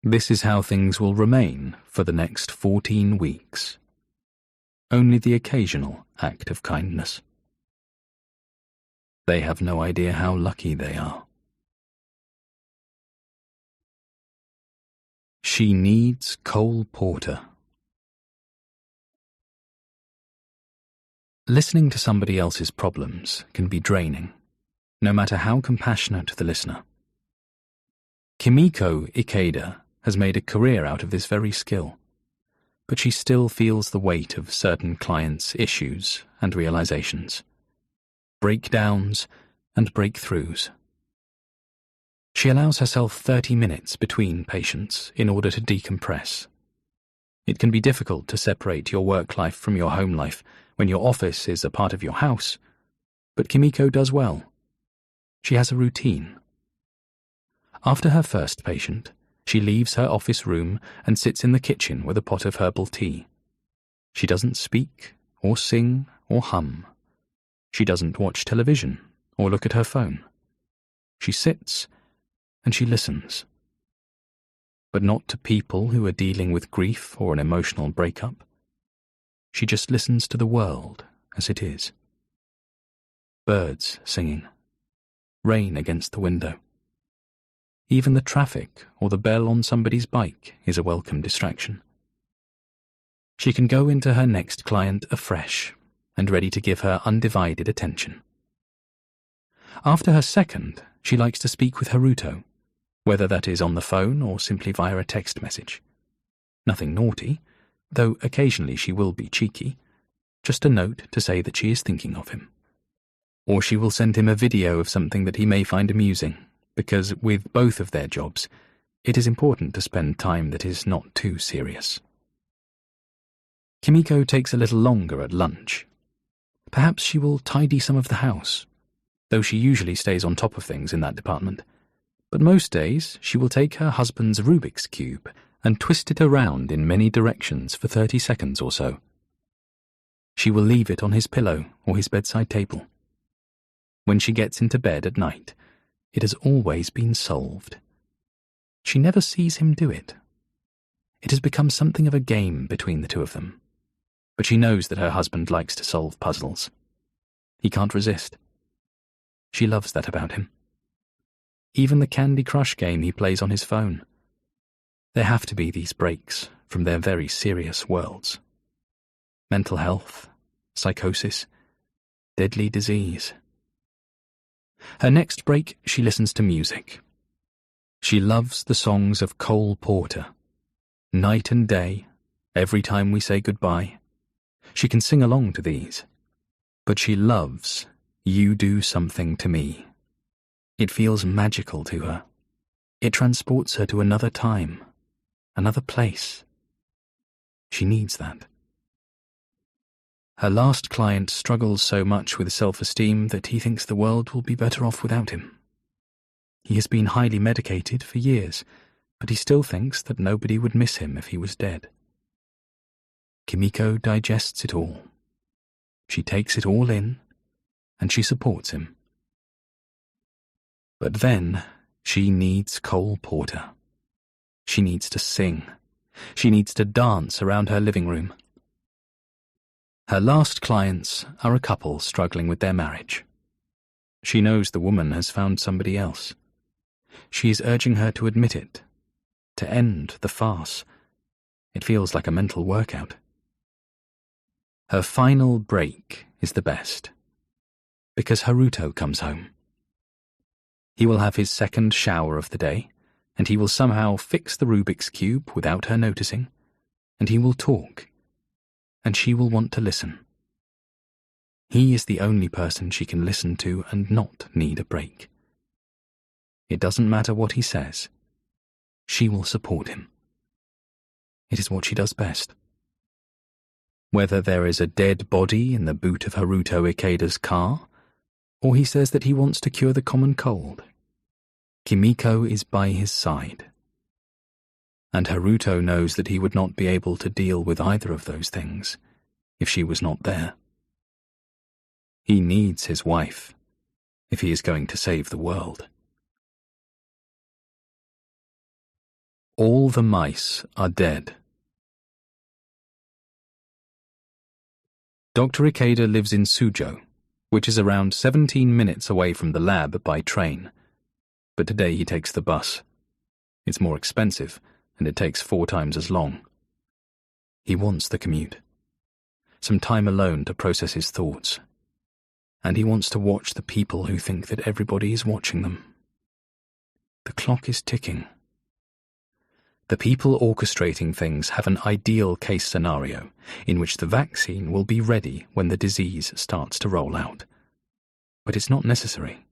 This is how things will remain for the next 14 weeks. Only the occasional act of kindness. They have no idea how lucky they are. She needs Cole Porter. Listening to somebody else's problems can be draining, no matter how compassionate the listener. Kimiko Ikeda has made a career out of this very skill, but she still feels the weight of certain clients' issues and realizations, breakdowns and breakthroughs. She allows herself 30 minutes between patients in order to decompress. It can be difficult to separate your work life from your home life when your office is a part of your house, But Kimiko does well. She has a routine. After her first patient, she leaves her office room and sits in the kitchen with a pot of herbal tea. She doesn't speak, or sing, or hum. She doesn't watch television, or look at her phone. She sits, and she listens. But not to people who are dealing with grief or an emotional breakup. She just listens to the world as it is. Birds singing, rain against the window. Even the traffic or the bell on somebody's bike is a welcome distraction. She can go into her next client afresh and ready to give her undivided attention. After her second, she likes to speak with Haruto, whether that is on the phone or simply via a text message. Nothing naughty, though occasionally she will be cheeky, just a note to say that she is thinking of him. Or she will send him a video of something that he may find amusing, because with both of their jobs, it is important to spend time that is not too serious. Kimiko takes a little longer at lunch. Perhaps she will tidy some of the house, though she usually stays on top of things in that department. But most days she will take her husband's Rubik's Cube and twist it around in many directions for 30 seconds or so. She will leave it on his pillow or his bedside table. When she gets into bed at night, it has always been solved. She never sees him do it. It has become something of a game between the two of them. But she knows that her husband likes to solve puzzles. He can't resist. She loves that about him. Even the Candy Crush game he plays on his phone. There have to be these breaks from their very serious worlds. Mental health, psychosis, deadly disease. Her next break, she listens to music. She loves the songs of Cole Porter. Night and day, every time we say goodbye. She can sing along to these. But she loves You Do Something to Me. It feels magical to her. It transports her to another time, another place. She needs that. Her last client struggles so much with self-esteem that he thinks the world will be better off without him. He has been highly medicated for years, but he still thinks that nobody would miss him if he was dead. Kimiko digests it all. She takes it all in, and she supports him. But then she needs Cole Porter. She needs to sing. She needs to dance around her living room. Her last clients are a couple struggling with their marriage. She knows the woman has found somebody else. She is urging her to admit it, to end the farce. It feels like a mental workout. Her final break is the best, because Haruto comes home. He will have his second shower of the day, and he will somehow fix the Rubik's Cube without her noticing, and he will talk, and she will want to listen. He is the only person she can listen to and not need a break. It doesn't matter what he says. She will support him. It is what she does best. Whether there is a dead body in the boot of Haruto Ikeda's car, or he says that he wants to cure the common cold, Kimiko is by his side. And Haruto knows that he would not be able to deal with either of those things if she was not there. He needs his wife if he is going to save the world. All the mice are dead. Dr. Ikeda lives in Suzhou, which is around 17 minutes away from the lab by train. But today he takes the bus. It's more expensive, and it takes 4 times as long. He wants the commute. Some time alone to process his thoughts. And he wants to watch the people who think that everybody is watching them. The clock is ticking. The people orchestrating things have an ideal case scenario in which the vaccine will be ready when the disease starts to roll out. But it's not necessary.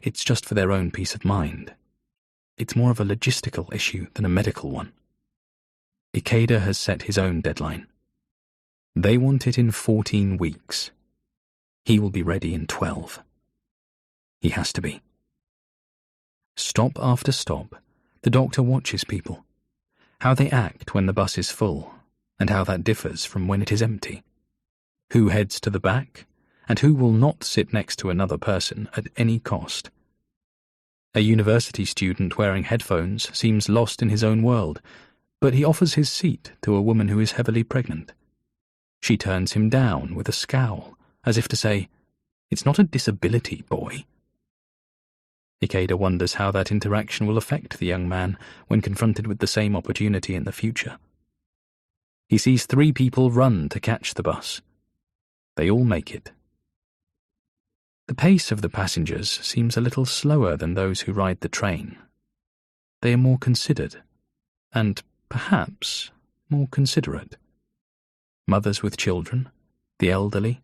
It's just for their own peace of mind. It's more of a logistical issue than a medical one. Ikeda has set his own deadline. They want it in 14 weeks. He will be ready in 12. He has to be. Stop after stop, the doctor watches people, how they act when the bus is full, and how that differs from when it is empty. Who heads to the back, and who will not sit next to another person at any cost. A university student wearing headphones seems lost in his own world, but he offers his seat to a woman who is heavily pregnant. She turns him down with a scowl, as if to say, "It's not a disability, boy." Ikeda wonders how that interaction will affect the young man when confronted with the same opportunity in the future. He sees 3 people run to catch the bus. They all make it. The pace of the passengers seems a little slower than those who ride the train. They are more considered, and perhaps more considerate. Mothers with children, the elderly,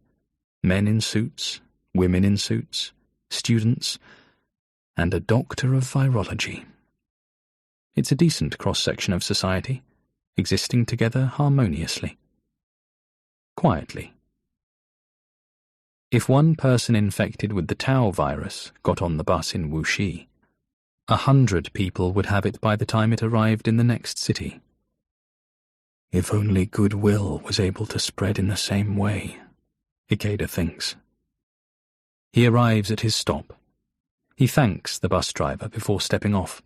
men in suits, women in suits, students, and a doctor of virology. It's a decent cross-section of society, existing together harmoniously. Quietly. If one person infected with the Tau virus got on the bus in Wuxi, 100 people would have it by the time it arrived in the next city. If only goodwill was able to spread in the same way, Ikeda thinks. He arrives at his stop. He thanks the bus driver before stepping off.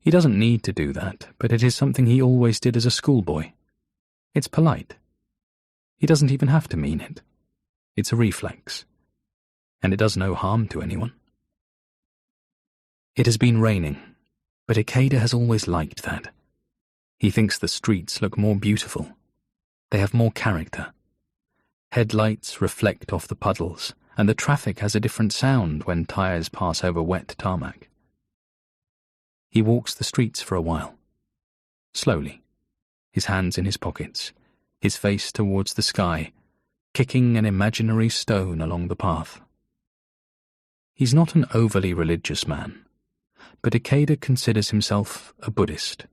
He doesn't need to do that, but it is something he always did as a schoolboy. It's polite. He doesn't even have to mean it. It's a reflex, and it does no harm to anyone. It has been raining, but Ikeda has always liked that. He thinks the streets look more beautiful. They have more character. Headlights reflect off the puddles, and the traffic has a different sound when tires pass over wet tarmac. He walks the streets for a while, slowly, his hands in his pockets, his face towards the sky, kicking an imaginary stone along the path. He's not an overly religious man, but Ikeda considers himself a Buddhist.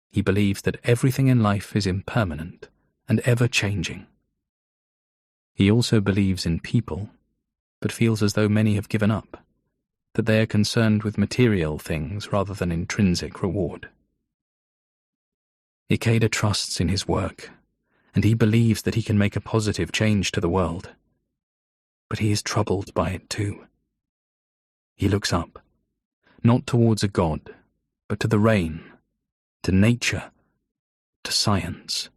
He believes that everything in life is impermanent and ever-changing. He also believes in people, but feels as though many have given up, that they are concerned with material things rather than intrinsic reward. Ikeda trusts in his work, and he believes that he can make a positive change to the world. But he is troubled by it too. He looks up, not towards a god, but to the rain, to nature, to science.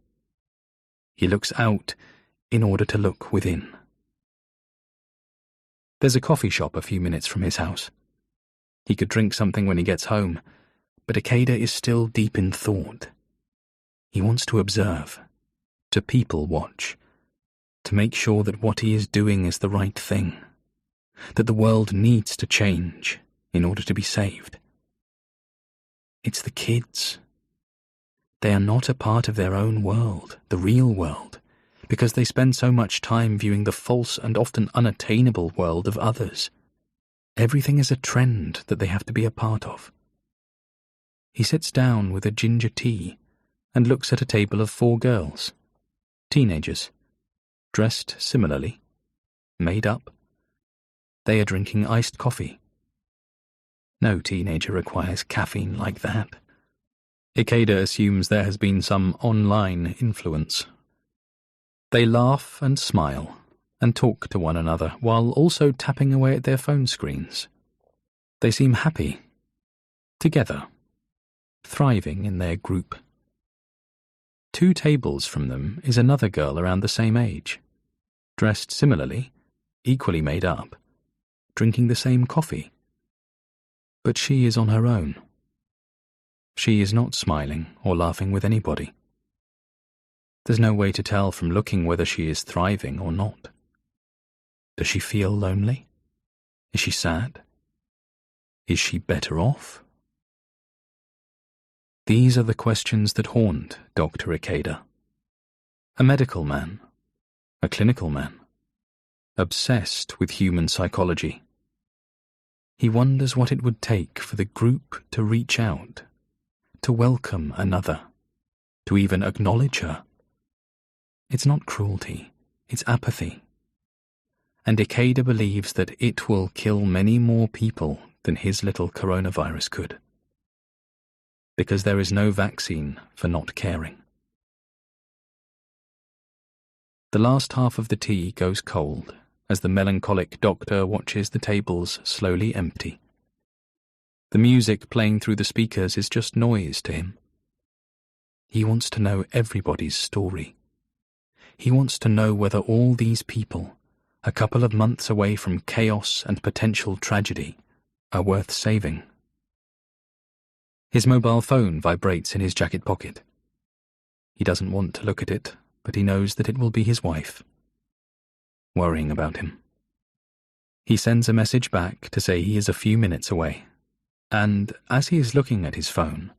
He looks out in order to look within. There's a coffee shop a few minutes from his house. He could drink something when he gets home, but Ikeda is still deep in thought. He wants to observe, to people watch, to make sure that what he is doing is the right thing, that the world needs to change in order to be saved. It's the kids. They are not a part of their own world, the real world, because they spend so much time viewing the false and often unattainable world of others. Everything is a trend that they have to be a part of. He sits down with a ginger tea and looks at a table of 4 girls, teenagers, dressed similarly, made up. They are drinking iced coffee. No teenager requires caffeine like that. Ikeda assumes there has been some online influence. They laugh and smile and talk to one another while also tapping away at their phone screens. They seem happy, together, thriving in their group. 2 tables from them is another girl around the same age, dressed similarly, equally made up, drinking the same coffee. But she is on her own. She is not smiling or laughing with anybody. There's no way to tell from looking whether she is thriving or not. Does she feel lonely? Is she sad? Is she better off? These are the questions that haunt Dr. Ikeda. A medical man, a clinical man, obsessed with human psychology. He wonders what it would take for the group to reach out, to welcome another, to even acknowledge her. It's not cruelty, it's apathy. and Ikeda believes that it will kill many more people than his little coronavirus could. Because there is no vaccine for not caring. The last half of the tea goes cold as the melancholic doctor watches the tables slowly empty. The music playing through the speakers is just noise to him. He wants to know everybody's story. He wants to know whether all these people, a couple of months away from chaos and potential tragedy, are worth saving. His mobile phone vibrates in his jacket pocket. He doesn't want to look at it, but he knows that it will be his wife, worrying about him. He sends a message back to say he is a few minutes away, and as he is looking at his phone,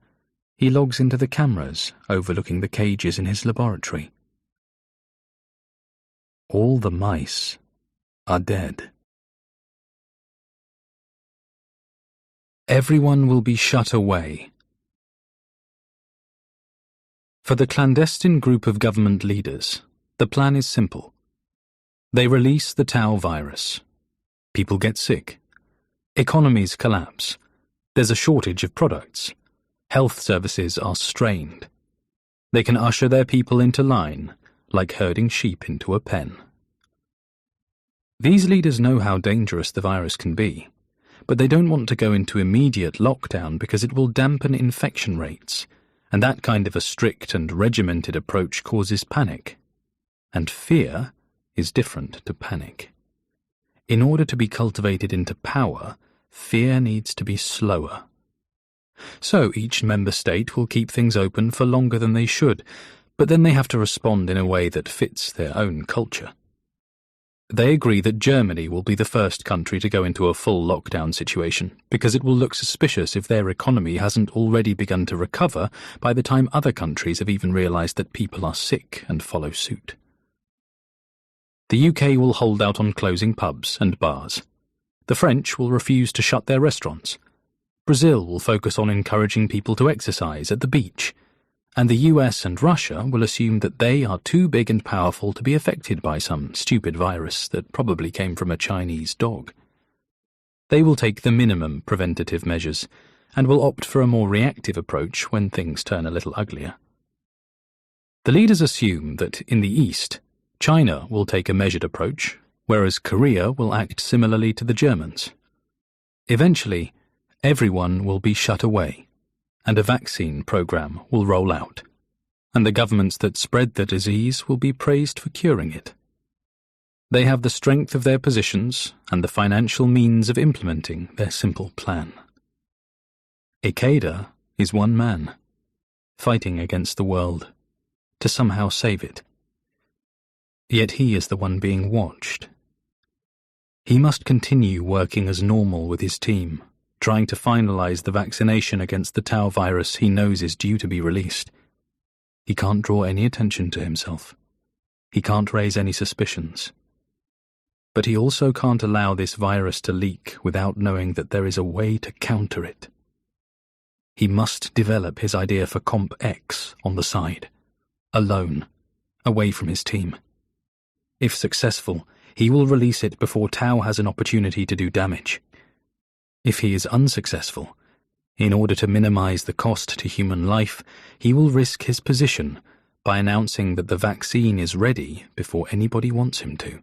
he logs into the cameras overlooking the cages in his laboratory. All the mice are dead. Everyone will be shut away. For the clandestine group of government leaders, the plan is simple. They release the Tau virus. People get sick. Economies collapse. There's a shortage of products. Health services are strained. They can usher their people into line, like herding sheep into a pen. These leaders know how dangerous the virus can be, but they don't want to go into immediate lockdown because it will dampen infection rates, and that kind of a strict and regimented approach causes panic. And fear is different to panic. In order to be cultivated into power, fear needs to be slower. So each member state will keep things open for longer than they should, but then they have to respond in a way that fits their own culture. They agree that Germany will be the first country to go into a full lockdown situation, because it will look suspicious if their economy hasn't already begun to recover by the time other countries have even realised that people are sick and follow suit. The UK will hold out on closing pubs and bars. The French will refuse to shut their restaurants. Brazil will focus on encouraging people to exercise at the beach. And the US and Russia will assume that they are too big and powerful to be affected by some stupid virus that probably came from a Chinese dog. They will take the minimum preventative measures and will opt for a more reactive approach when things turn a little uglier. The leaders assume that in the East, China will take a measured approach, whereas Korea will act similarly to the Germans. Eventually, everyone will be shut away, and a vaccine program will roll out, and the governments that spread the disease will be praised for curing it. They have the strength of their positions and the financial means of implementing their simple plan. Ikeda is one man, fighting against the world, to somehow save it. Yet he is the one being watched. He must continue working as normal with his team, trying to finalize the vaccination against the Tau virus he knows is due to be released. He can't draw any attention to himself. He can't raise any suspicions. But he also can't allow this virus to leak without knowing that there is a way to counter it. He must develop his idea for Comp X on the side, alone, away from his team. If successful, he will release it before Tau has an opportunity to do damage. If he is unsuccessful, in order to minimize the cost to human life, he will risk his position by announcing that the vaccine is ready before anybody wants him to.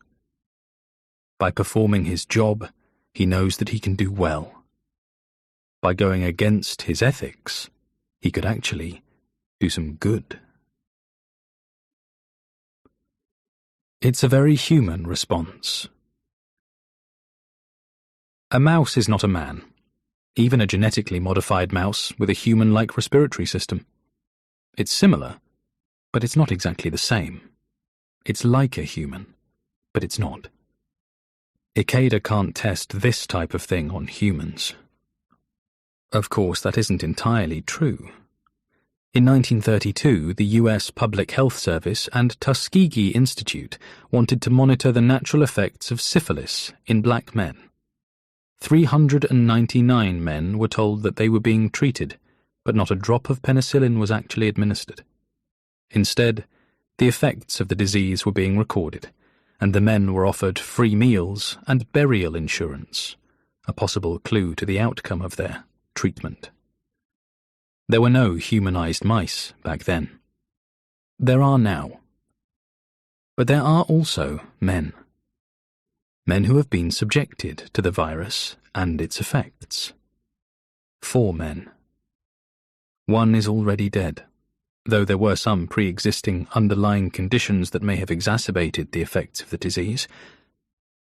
By performing his job, he knows that he can do well. By going against his ethics, he could actually do some good. It's a very human response. A mouse is not a man, even a genetically modified mouse with a human-like respiratory system. It's similar, but it's not exactly the same. It's like a human, but it's not. Ikeda can't test this type of thing on humans. Of course, that isn't entirely true. In 1932, the US Public Health Service and Tuskegee Institute wanted to monitor the natural effects of syphilis in black men. 399 men were told that they were being treated, but not a drop of penicillin was actually administered. Instead, the effects of the disease were being recorded, and the men were offered free meals and burial insurance, a possible clue to the outcome of their treatment. There were no humanized mice back then. There are now. But there are also men. Men who have been subjected to the virus and its effects. 4 men. One is already dead, though there were some pre-existing underlying conditions that may have exacerbated the effects of the disease.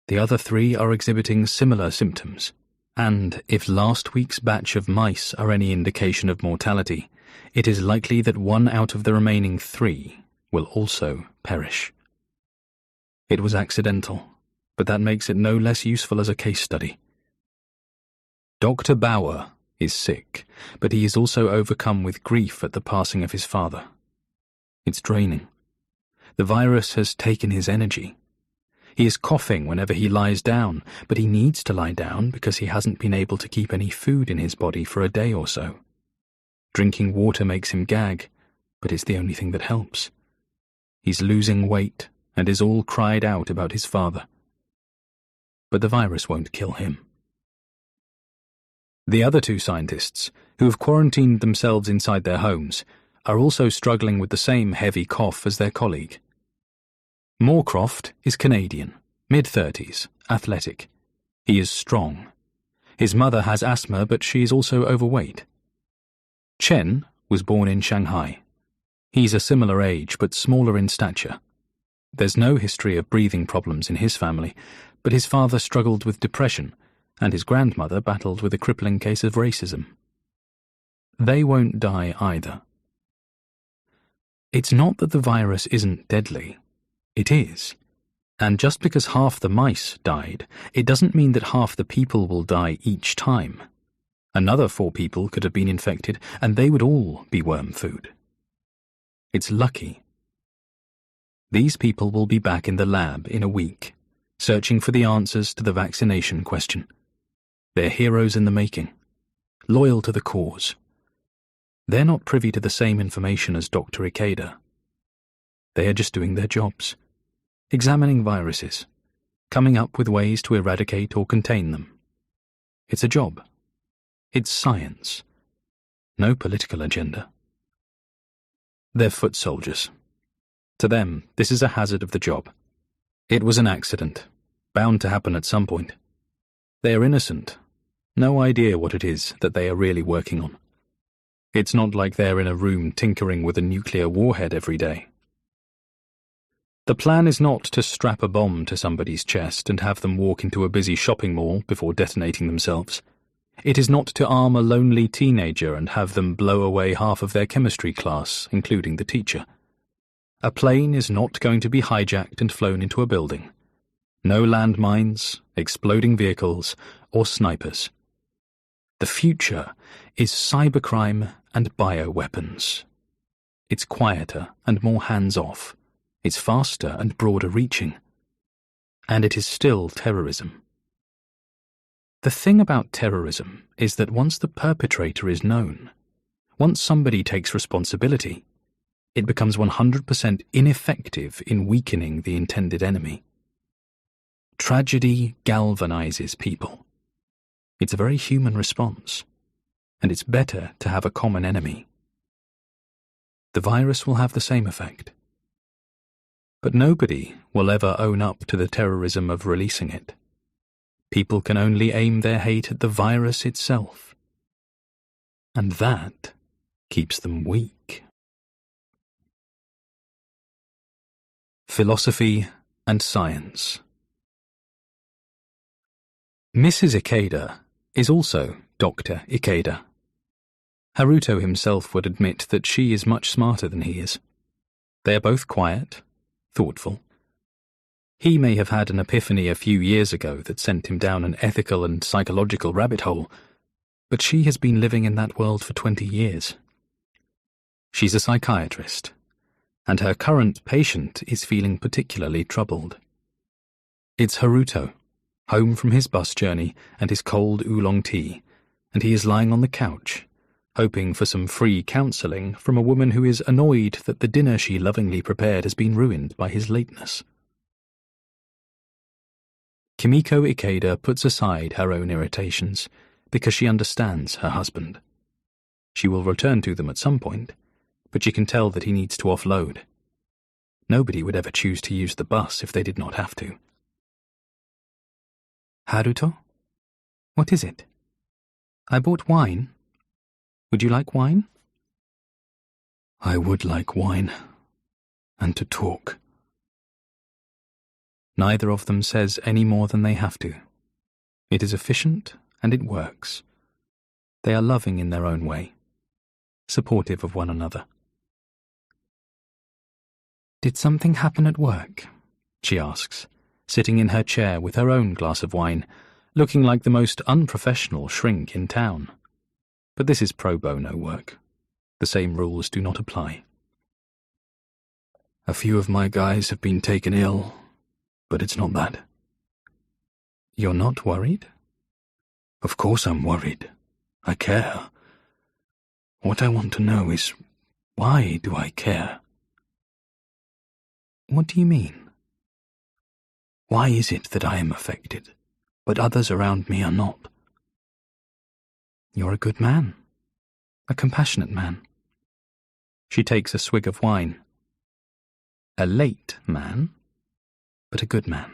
The other 3 are exhibiting similar symptoms, and if last week's batch of mice are any indication of mortality, it is likely that 1 out of the remaining 3 will also perish. It was accidental, but that makes it no less useful as a case study. Dr. Bauer is sick, but he is also overcome with grief at the passing of his father. It's draining. The virus has taken his energy. He is coughing whenever he lies down, but he needs to lie down because he hasn't been able to keep any food in his body for a day or so. Drinking water makes him gag, but it's the only thing that helps. He's losing weight and is all cried out about his father. But the virus won't kill him. The other 2 scientists, who have quarantined themselves inside their homes, are also struggling with the same heavy cough as their colleague. Moorcroft is Canadian, mid-30s, athletic. He is strong. His mother has asthma, but she is also overweight. Chen was born in Shanghai. He's a similar age, but smaller in stature. There's no history of breathing problems in his family, but his father struggled with depression, and his grandmother battled with a crippling case of racism. They won't die either. It's not that the virus isn't deadly. It is. And just because half the mice died, it doesn't mean that half the people will die each time. Another 4 people could have been infected, and they would all be worm food. It's lucky. These people will be back in the lab in a week, searching for the answers to the vaccination question. They're heroes in the making, loyal to the cause. They're not privy to the same information as Dr. Ikeda. They are just doing their jobs, examining viruses, coming up with ways to eradicate or contain them. It's a job. It's science. No political agenda. They're foot soldiers. To them, this is a hazard of the job. It was an accident, bound to happen at some point. They are innocent. No idea what it is that they are really working on. It's not like they're in a room tinkering with a nuclear warhead every day. The plan is not to strap a bomb to somebody's chest and have them walk into a busy shopping mall before detonating themselves. It is not to arm a lonely teenager and have them blow away half of their chemistry class, including the teacher. A plane is not going to be hijacked and flown into a building. No landmines, exploding vehicles, or snipers. The future is cybercrime and bioweapons. It's quieter and more hands-off. It's faster and broader reaching. And it is still terrorism. The thing about terrorism is that once the perpetrator is known, once somebody takes responsibility, it becomes 100% ineffective in weakening the intended enemy. Tragedy galvanizes people. It's a very human response, and it's better to have a common enemy. The virus will have the same effect. But nobody will ever own up to the terrorism of releasing it. People can only aim their hate at the virus itself. And that keeps them weak. Philosophy and science. Mrs. Ikeda is also Dr. Ikeda. Haruto himself would admit that she is much smarter than he is. They are both quiet, thoughtful. He may have had an epiphany a few years ago that sent him down an ethical and psychological rabbit hole, but she has been living in that world for 20 years. She's a psychiatrist, and her current patient is feeling particularly troubled. It's Haruto, home from his bus journey and his cold oolong tea, and he is lying on the couch, hoping for some free counselling from a woman who is annoyed that the dinner she lovingly prepared has been ruined by his lateness. Kimiko Ikeda puts aside her own irritations because she understands her husband. She will return to them at some point, but she can tell that he needs to offload. Nobody would ever choose to use the bus if they did not have to. Haruto? What is it? I bought wine. Would you like wine? I would like wine. And to talk. Neither of them says any more than they have to. It is efficient and it works. They are loving in their own way, supportive of one another. Did something happen at work? She asks, sitting in her chair with her own glass of wine, looking like the most unprofessional shrink in town. But this is pro bono work. The same rules do not apply. A few of my guys have been taken ill, but it's not that. You're not worried? Of course I'm worried. I care. What I want to know is, why do I care? What do you mean? Why is it that I am affected, but others around me are not? You're a good man. A compassionate man. She takes a swig of wine. A late man, but a good man.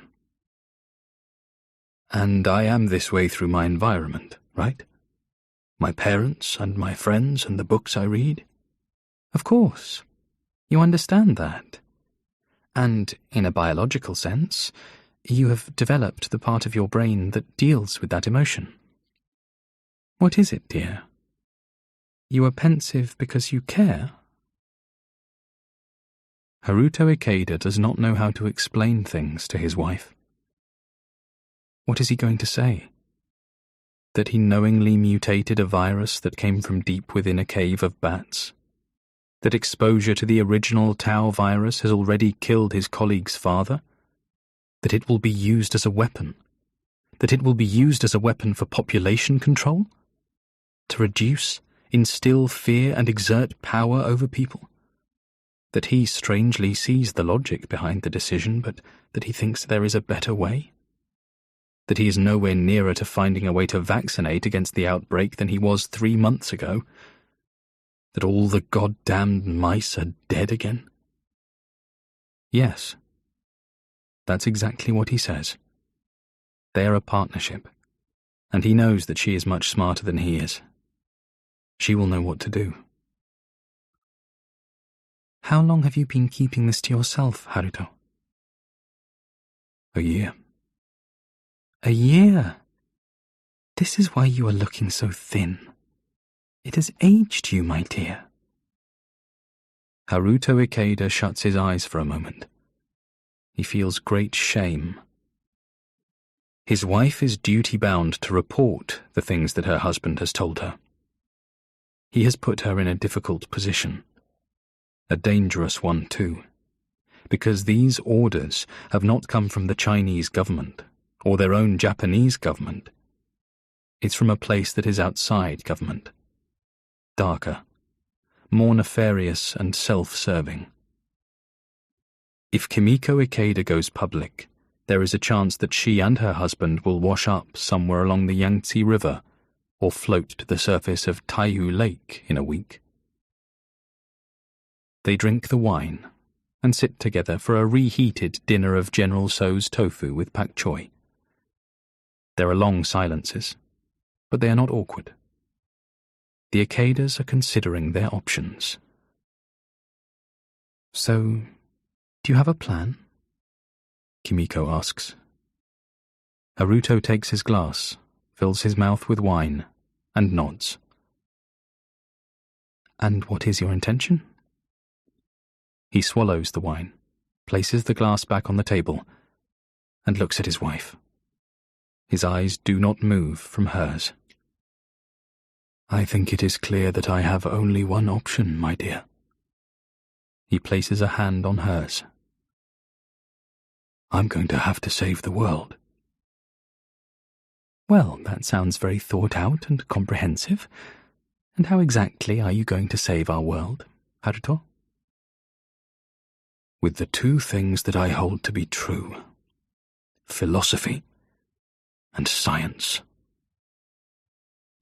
And I am this way through my environment, right? My parents and my friends and the books I read? Of course. You understand that. And, in a biological sense, you have developed the part of your brain that deals with that emotion. What is it, dear? You are pensive because you care? Haruto Ikeda does not know how to explain things to his wife. What is he going to say? That he knowingly mutated a virus that came from deep within a cave of bats? That exposure to the original Tau virus has already killed his colleague's father? That it will be used as a weapon? That it will be used as a weapon for population control? To reduce, instill fear and exert power over people? That he strangely sees the logic behind the decision, but that he thinks there is a better way? That he is nowhere nearer to finding a way to vaccinate against the outbreak than he was 3 months ago? That all the goddamned mice are dead again? Yes. That's exactly what he says. They are a partnership, and he knows that she is much smarter than he is. She will know what to do. How long have you been keeping this to yourself, Haruto? A year. A year? This is why you are looking so thin. It has aged you, my dear. Haruto Ikeda shuts his eyes for a moment. He feels great shame. His wife is duty-bound to report the things that her husband has told her. He has put her in a difficult position. A dangerous one, too, because these orders have not come from the Chinese government or their own Japanese government. It's from a place that is outside government. Darker, more nefarious and self-serving. If Kimiko Ikeda goes public, there is a chance that she and her husband will wash up somewhere along the Yangtze River or float to the surface of Taiyu Lake in a week. They drink the wine and sit together for a reheated dinner of General Tso's tofu with pak choi. There are long silences, but they are not awkward. The Ikedas are considering their options. So, do you have a plan? Kimiko asks. Haruto takes his glass, fills his mouth with wine, and nods. And what is your intention? He swallows the wine, places the glass back on the table, and looks at his wife. His eyes do not move from hers. I think it is clear that I have only one option, my dear. He places a hand on hers. I'm going to have to save the world. Well, that sounds very thought out and comprehensive. And how exactly are you going to save our world, Haruto? With the two things that I hold to be true: philosophy and science.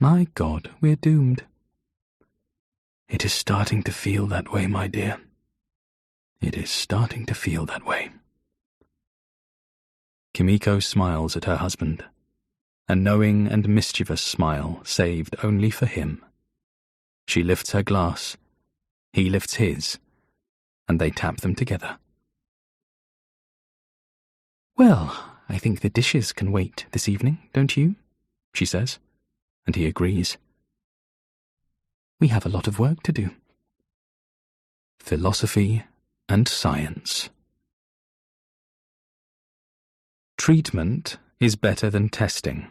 My God, we're doomed. It is starting to feel that way, my dear. It is starting to feel that way. Kimiko smiles at her husband, a knowing and mischievous smile saved only for him. She lifts her glass, he lifts his, and they tap them together. Well, I think the dishes can wait this evening, don't you? She says, and he agrees. We have a lot of work to do. Philosophy and science. Treatment is better than testing.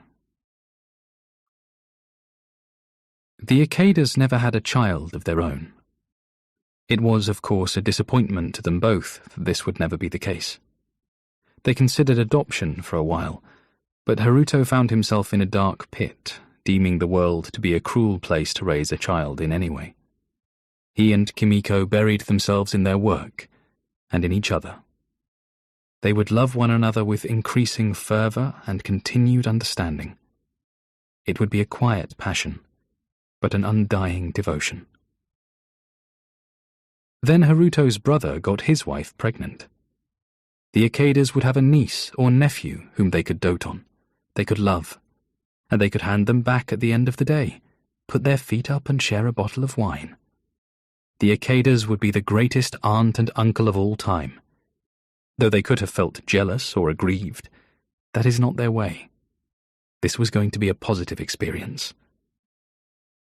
The Ikedas never had a child of their own. It was, of course, a disappointment to them both that this would never be the case. They considered adoption for a while, but Haruto found himself in a dark pit, deeming the world to be a cruel place to raise a child in any way. He and Kimiko buried themselves in their work and in each other. They would love one another with increasing fervour and continued understanding. It would be a quiet passion, but an undying devotion. Then Haruto's brother got his wife pregnant. The Ikedas would have a niece or nephew whom they could dote on, they could love, and they could hand them back at the end of the day, put their feet up and share a bottle of wine. The Ikedas would be the greatest aunt and uncle of all time. Though they could have felt jealous or aggrieved, that is not their way. This was going to be a positive experience.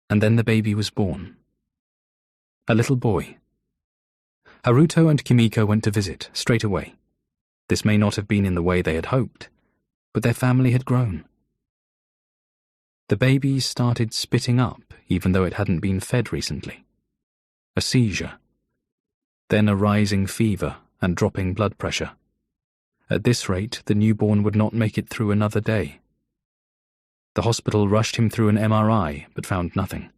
And then the baby was born. A little boy. Haruto and Kimiko went to visit straight away. This may not have been in the way they had hoped, but their family had grown. The baby started spitting up even though it hadn't been fed recently. A seizure. Then a rising fever and dropping blood pressure. At this rate, the newborn would not make it through another day. The hospital rushed him through an MRI, but found nothing.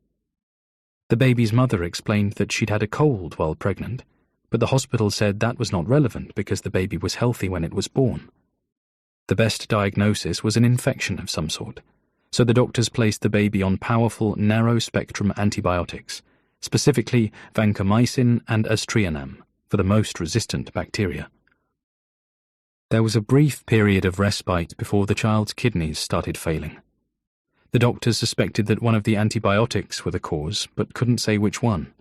The baby's mother explained that she'd had a cold while pregnant, but the hospital said that was not relevant because the baby was healthy when it was born. The best diagnosis was an infection of some sort, so the doctors placed the baby on powerful, narrow-spectrum antibiotics, specifically vancomycin and aztreonam, for the most resistant bacteria. There was a brief period of respite before the child's kidneys started failing. The doctors suspected that one of the antibiotics were the cause, but couldn't say which one.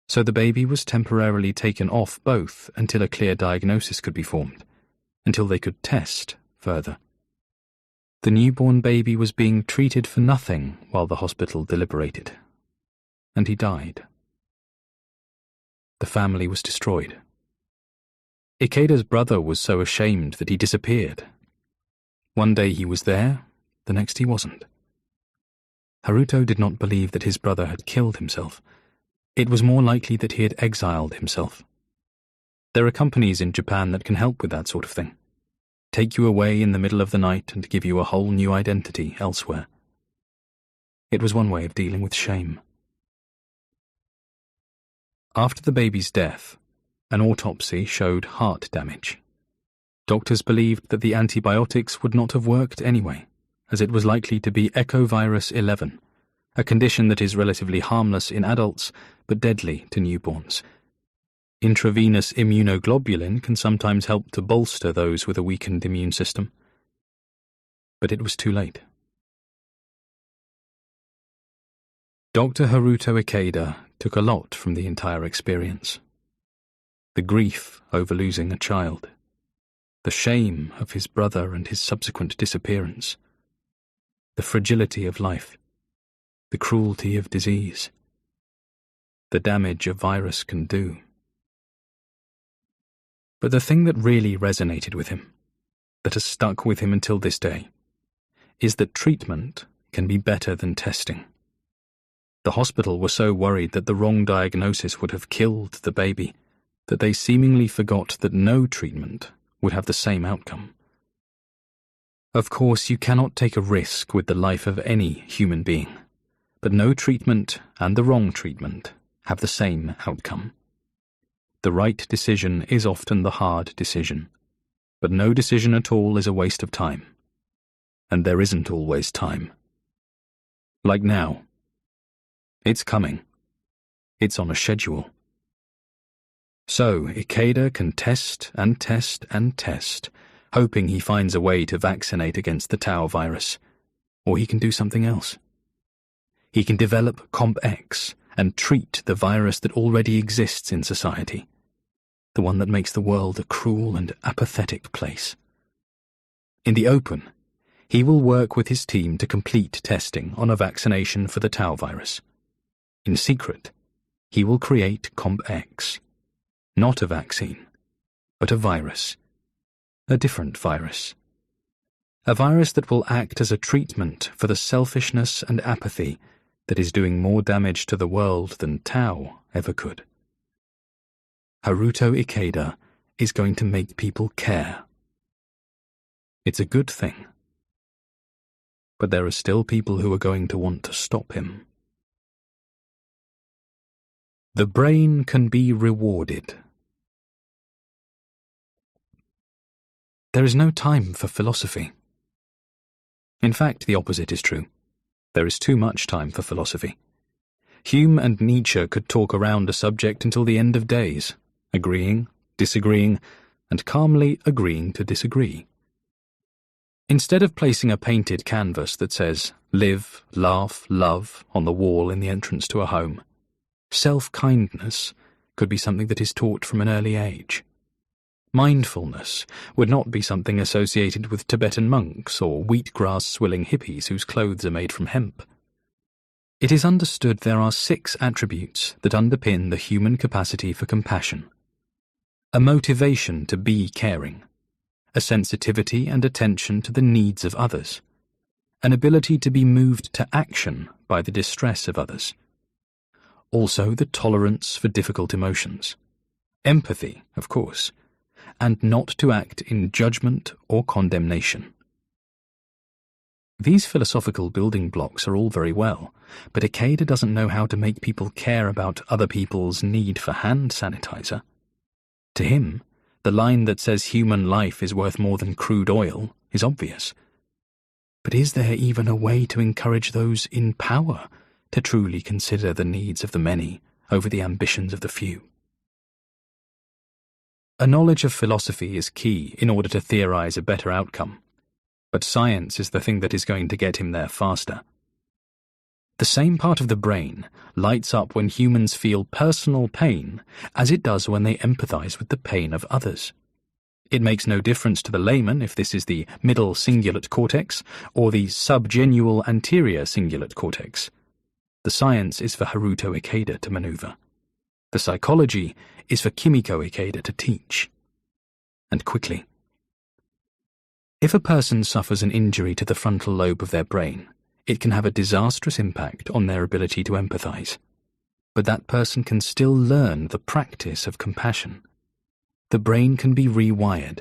So the baby was temporarily taken off both until a clear diagnosis could be formed, until they could test further. The newborn baby was being treated for nothing while the hospital deliberated, and he died. The family was destroyed. Ikeda's brother was so ashamed that he disappeared. One day he was there, the next he wasn't. Haruto did not believe that his brother had killed himself. It was more likely that he had exiled himself. There are companies in Japan that can help with that sort of thing. Take you away in the middle of the night and give you a whole new identity elsewhere. It was one way of dealing with shame. After the baby's death, an autopsy showed heart damage. Doctors believed that the antibiotics would not have worked anyway, as it was likely to be echovirus 11, a condition that is relatively harmless in adults but deadly to newborns. Intravenous immunoglobulin can sometimes help to bolster those with a weakened immune system. But it was too late. Dr. Haruto Ikeda took a lot from the entire experience. The grief over losing a child, the shame of his brother and his subsequent disappearance, the fragility of life, the cruelty of disease, the damage a virus can do. But the thing that really resonated with him, that has stuck with him until this day, is that treatment can be better than testing. The hospital were so worried that the wrong diagnosis would have killed the baby that they seemingly forgot that no treatment would have the same outcome. Of course, you cannot take a risk with the life of any human being, but no treatment and the wrong treatment have the same outcome. The right decision is often the hard decision, but no decision at all is a waste of time. and there isn't always time. Like now. It's coming. It's on a schedule. So Ikeda can test and test and test, hoping he finds a way to vaccinate against the Tau virus. Or he can do something else. He can develop Comp-X and treat the virus that already exists in society, the one that makes the world a cruel and apathetic place. In the open, he will work with his team to complete testing on a vaccination for the Tau virus. In secret, he will create Comp-X. Not a vaccine, but a virus. A different virus. A virus that will act as a treatment for the selfishness and apathy that is doing more damage to the world than Tau ever could. Haruto Ikeda is going to make people care. It's a good thing. But there are still people who are going to want to stop him. The brain can be rewarded. There is no time for philosophy. In fact, the opposite is true. There is too much time for philosophy. Hume and Nietzsche could talk around a subject until the end of days, agreeing, disagreeing, and calmly agreeing to disagree. Instead of placing a painted canvas that says, live, laugh, love, on the wall in the entrance to a home, self-kindness could be something that is taught from an early age. Mindfulness would not be something associated with Tibetan monks or wheatgrass-swilling hippies whose clothes are made from hemp. It is understood there are 6 attributes that underpin the human capacity for compassion. A motivation to be caring, a sensitivity and attention to the needs of others, an ability to be moved to action by the distress of others. Also the tolerance for difficult emotions, empathy, of course, and not to act in judgment or condemnation. These philosophical building blocks are all very well, but Ikeda doesn't know how to make people care about other people's need for hand sanitizer. To him, the line that says human life is worth more than crude oil is obvious. But is there even a way to encourage those in power to truly consider the needs of the many over the ambitions of the few? A knowledge of philosophy is key in order to theorize a better outcome, but science is the thing that is going to get him there faster. The same part of the brain lights up when humans feel personal pain as it does when they empathize with the pain of others. It makes no difference to the layman if this is the middle cingulate cortex or the subgenual anterior cingulate cortex. The science is for Haruto Ikeda to maneuver. The psychology is for Kimiko Ikeda to teach. And quickly. If a person suffers an injury to the frontal lobe of their brain, it can have a disastrous impact on their ability to empathize. But that person can still learn the practice of compassion. The brain can be rewired.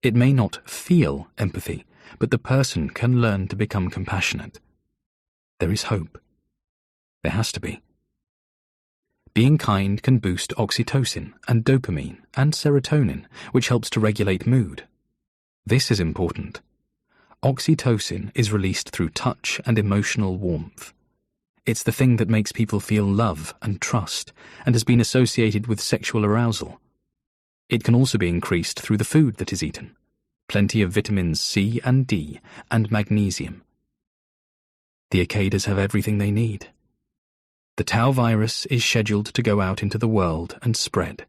It may not feel empathy, but the person can learn to become compassionate. There is hope. There has to be. Being kind can boost oxytocin and dopamine and serotonin, which helps to regulate mood. This is important. Oxytocin is released through touch and emotional warmth. It's the thing that makes people feel love and trust and has been associated with sexual arousal. It can also be increased through the food that is eaten. Plenty of vitamins C and D and magnesium. The Ikedas have everything they need. The Tau virus is scheduled to go out into the world and spread.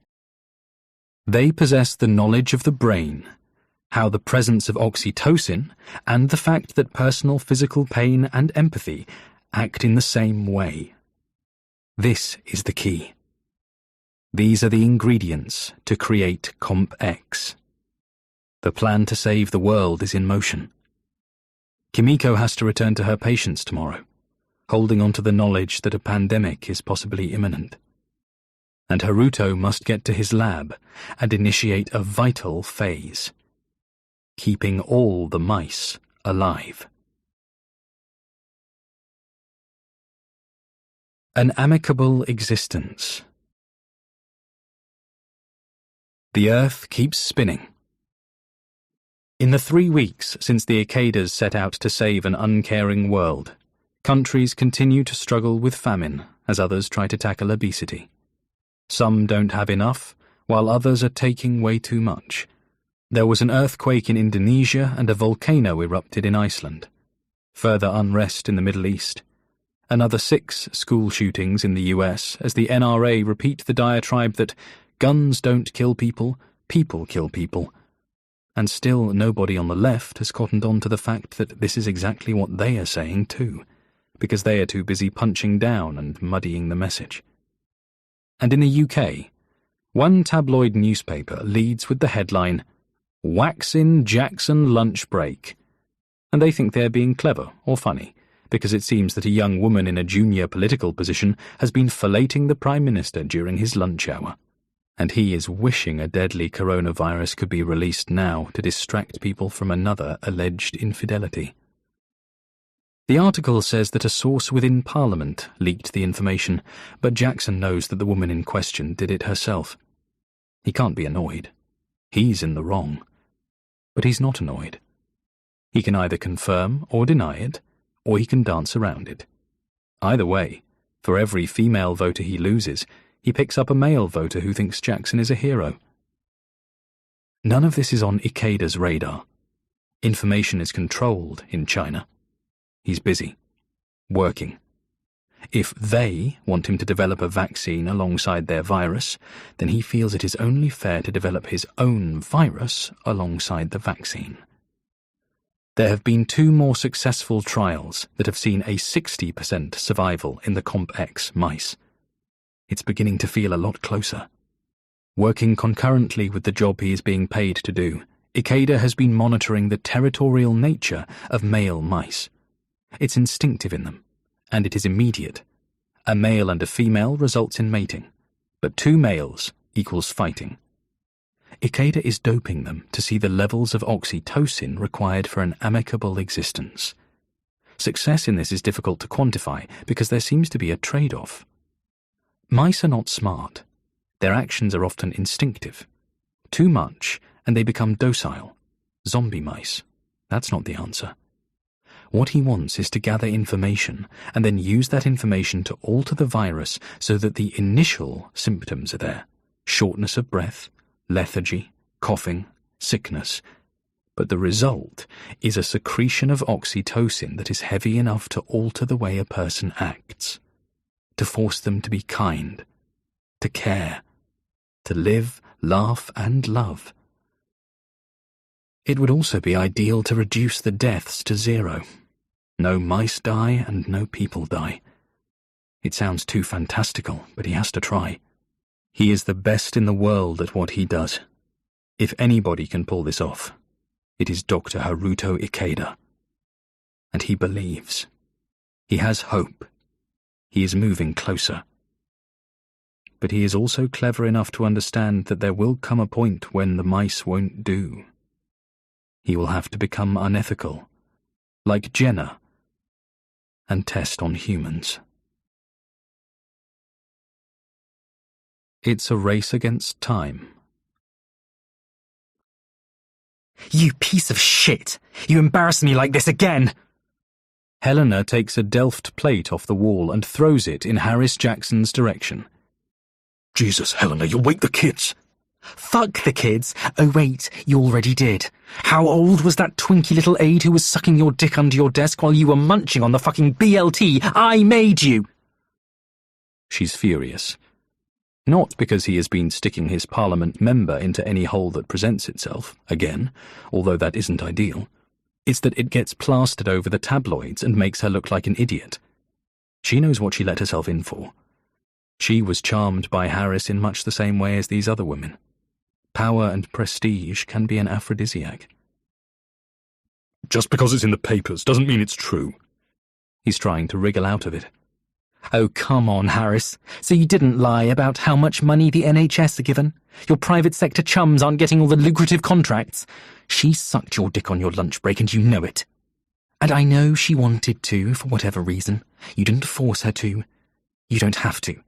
They possess the knowledge of the brain, how the presence of oxytocin and the fact that personal physical pain and empathy act in the same way. This is the key. These are the ingredients to create Comp-X. The plan to save the world is in motion. Kimiko has to return to her patients tomorrow, holding on to the knowledge that a pandemic is possibly imminent. And Haruto must get to his lab and initiate a vital phase. Keeping all the mice alive. An amicable existence. The earth keeps spinning. In the 3 weeks since the Ikedas set out to save an uncaring world, countries continue to struggle with famine as others try to tackle obesity. Some don't have enough, while others are taking way too much. There was an earthquake in Indonesia and a volcano erupted in Iceland. Further unrest in the Middle East. Another 6 school shootings in the US as the NRA repeat the diatribe that guns don't kill people, people kill people. And still nobody on the left has cottoned on to the fact that this is exactly what they are saying too, because they are too busy punching down and muddying the message. And in the UK, one tabloid newspaper leads with the headline, "Waxin' Jackson Lunch Break," and they think they're being clever or funny, because it seems that a young woman in a junior political position has been filleting the Prime Minister during his lunch hour, and he is wishing a deadly coronavirus could be released now to distract people from another alleged infidelity. The article says that a source within Parliament leaked the information, but Jackson knows that the woman in question did it herself. He can't be annoyed. He's in the wrong. But he's not annoyed. He can either confirm or deny it, or he can dance around it. Either way, for every female voter he loses, he picks up a male voter who thinks Jackson is a hero. None of this is on Ikeda's radar. Information is controlled in China. He's busy. Working. If they want him to develop a vaccine alongside their virus, then he feels it is only fair to develop his own virus alongside the vaccine. There have been 2 more successful trials that have seen a 60% survival in the CompX mice. It's beginning to feel a lot closer. Working concurrently with the job he is being paid to do, Ikeda has been monitoring the territorial nature of male mice. It's instinctive in them, and it is immediate. A male and a female results in mating, but 2 males equals fighting. Ikeda is doping them to see the levels of oxytocin required for an amicable existence. Success in this is difficult to quantify because there seems to be a trade-off. Mice are not smart. Their actions are often instinctive. Too much, and they become docile. Zombie mice. That's not the answer. What he wants is to gather information and then use that information to alter the virus so that the initial symptoms are there. Shortness of breath, lethargy, coughing, sickness. But the result is a secretion of oxytocin that is heavy enough to alter the way a person acts, to force them to be kind, to care, to live, laugh, and love. It would also be ideal to reduce the deaths to 0. No mice die and no people die. It sounds too fantastical, but he has to try. He is the best in the world at what he does. If anybody can pull this off, it is Dr. Haruto Ikeda. And he believes. He has hope. He is moving closer. But he is also clever enough to understand that there will come a point when the mice won't do. He will have to become unethical, like Jenna, and test on humans. It's a race against time. You piece of shit! You embarrass me like this again! Helena takes a Delft plate off the wall and throws it in Harris Jackson's direction. Jesus, Helena, you'll wake the kids. Fuck the kids. Oh wait, you already did. How old was that twinky little aide who was sucking your dick under your desk while you were munching on the fucking BLT? I made you! She's furious. Not because he has been sticking his Parliament member into any hole that presents itself, again, although that isn't ideal. It's that it gets plastered over the tabloids and makes her look like an idiot. She knows what she let herself in for. She was charmed by Harris in much the same way as these other women. Power and prestige can be an aphrodisiac. Just because it's in the papers doesn't mean it's true. He's trying to wriggle out of it. Oh, come on, Harris. So you didn't lie about how much money the NHS are given? Your private sector chums aren't getting all the lucrative contracts? She sucked your dick on your lunch break and you know it. And I know she wanted to, for whatever reason. You didn't force her to. You don't have to.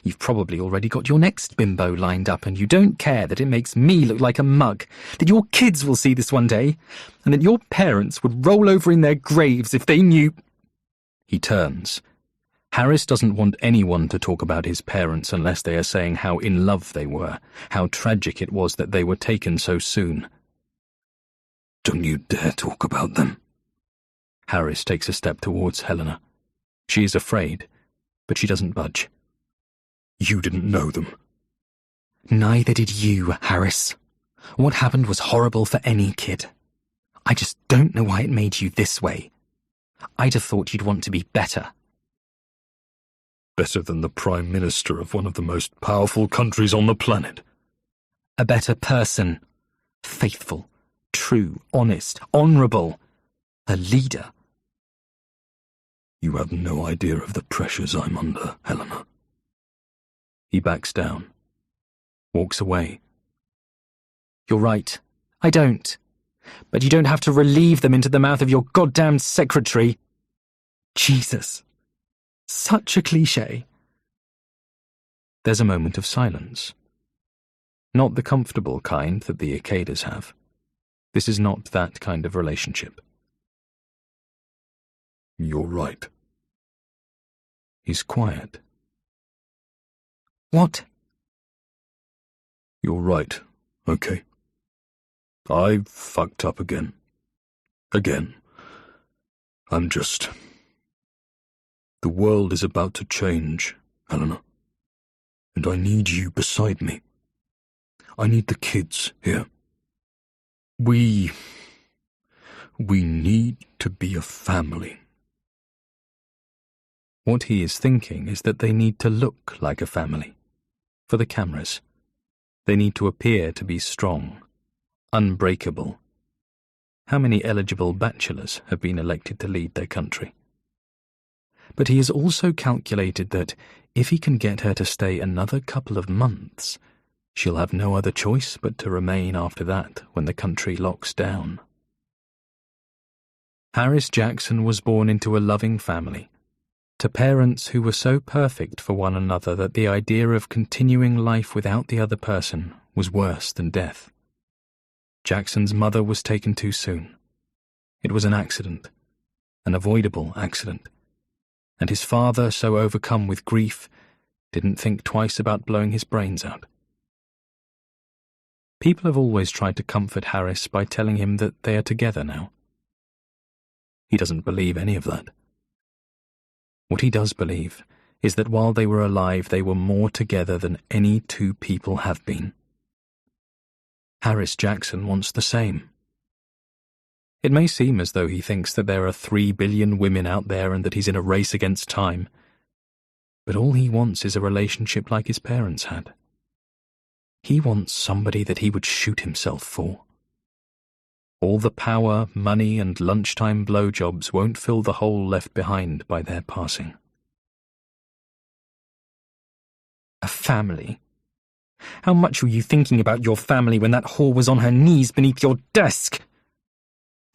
You've probably already got your next bimbo lined up, and you don't care that it makes me look like a mug, that your kids will see this one day, and that your parents would roll over in their graves if they knew—" He turns. Harris doesn't want anyone to talk about his parents unless they are saying how in love they were, how tragic it was that they were taken so soon. "Don't you dare talk about them." Harris takes a step towards Helena. She is afraid, but she doesn't budge. "You didn't know them." Neither did you, Harris. What happened was horrible for any kid. I just don't know why it made you this way. I'd have thought you'd want to be better. Better than the Prime Minister of one of the most powerful countries on the planet. A better person. Faithful, true, honest, honourable. A leader. You have no idea of the pressures I'm under, Helena. He backs down, walks away. You're right. I don't. But you don't have to relieve them into the mouth of your goddamn secretary. Jesus. Such a cliché. There's a moment of silence. Not the comfortable kind that the Ikedas have. This is not that kind of relationship. You're right. He's quiet. What? You're right, okay. I fucked up again. Again. I'm just... The world is about to change, Helena. And I need you beside me. I need the kids here. We need to be a family. What he is thinking is that they need to look like a family. For the cameras. They need to appear to be strong, unbreakable. How many eligible bachelors have been elected to lead their country? But he has also calculated that if he can get her to stay another couple of months, she'll have no other choice but to remain after that when the country locks down. Harris Jackson was born into a loving family, to parents who were so perfect for one another that the idea of continuing life without the other person was worse than death. Jackson's mother was taken too soon. It was an accident, an avoidable accident, and his father, so overcome with grief, didn't think twice about blowing his brains out. People have always tried to comfort Harris by telling him that they are together now. He doesn't believe any of that. What he does believe is that while they were alive, they were more together than any two people have been. Harris Jackson wants the same. It may seem as though he thinks that there are 3 billion women out there and that he's in a race against time, but all he wants is a relationship like his parents had. He wants somebody that he would shoot himself for. All the power, money, and lunchtime blowjobs won't fill the hole left behind by their passing. A family? How much were you thinking about your family when that whore was on her knees beneath your desk?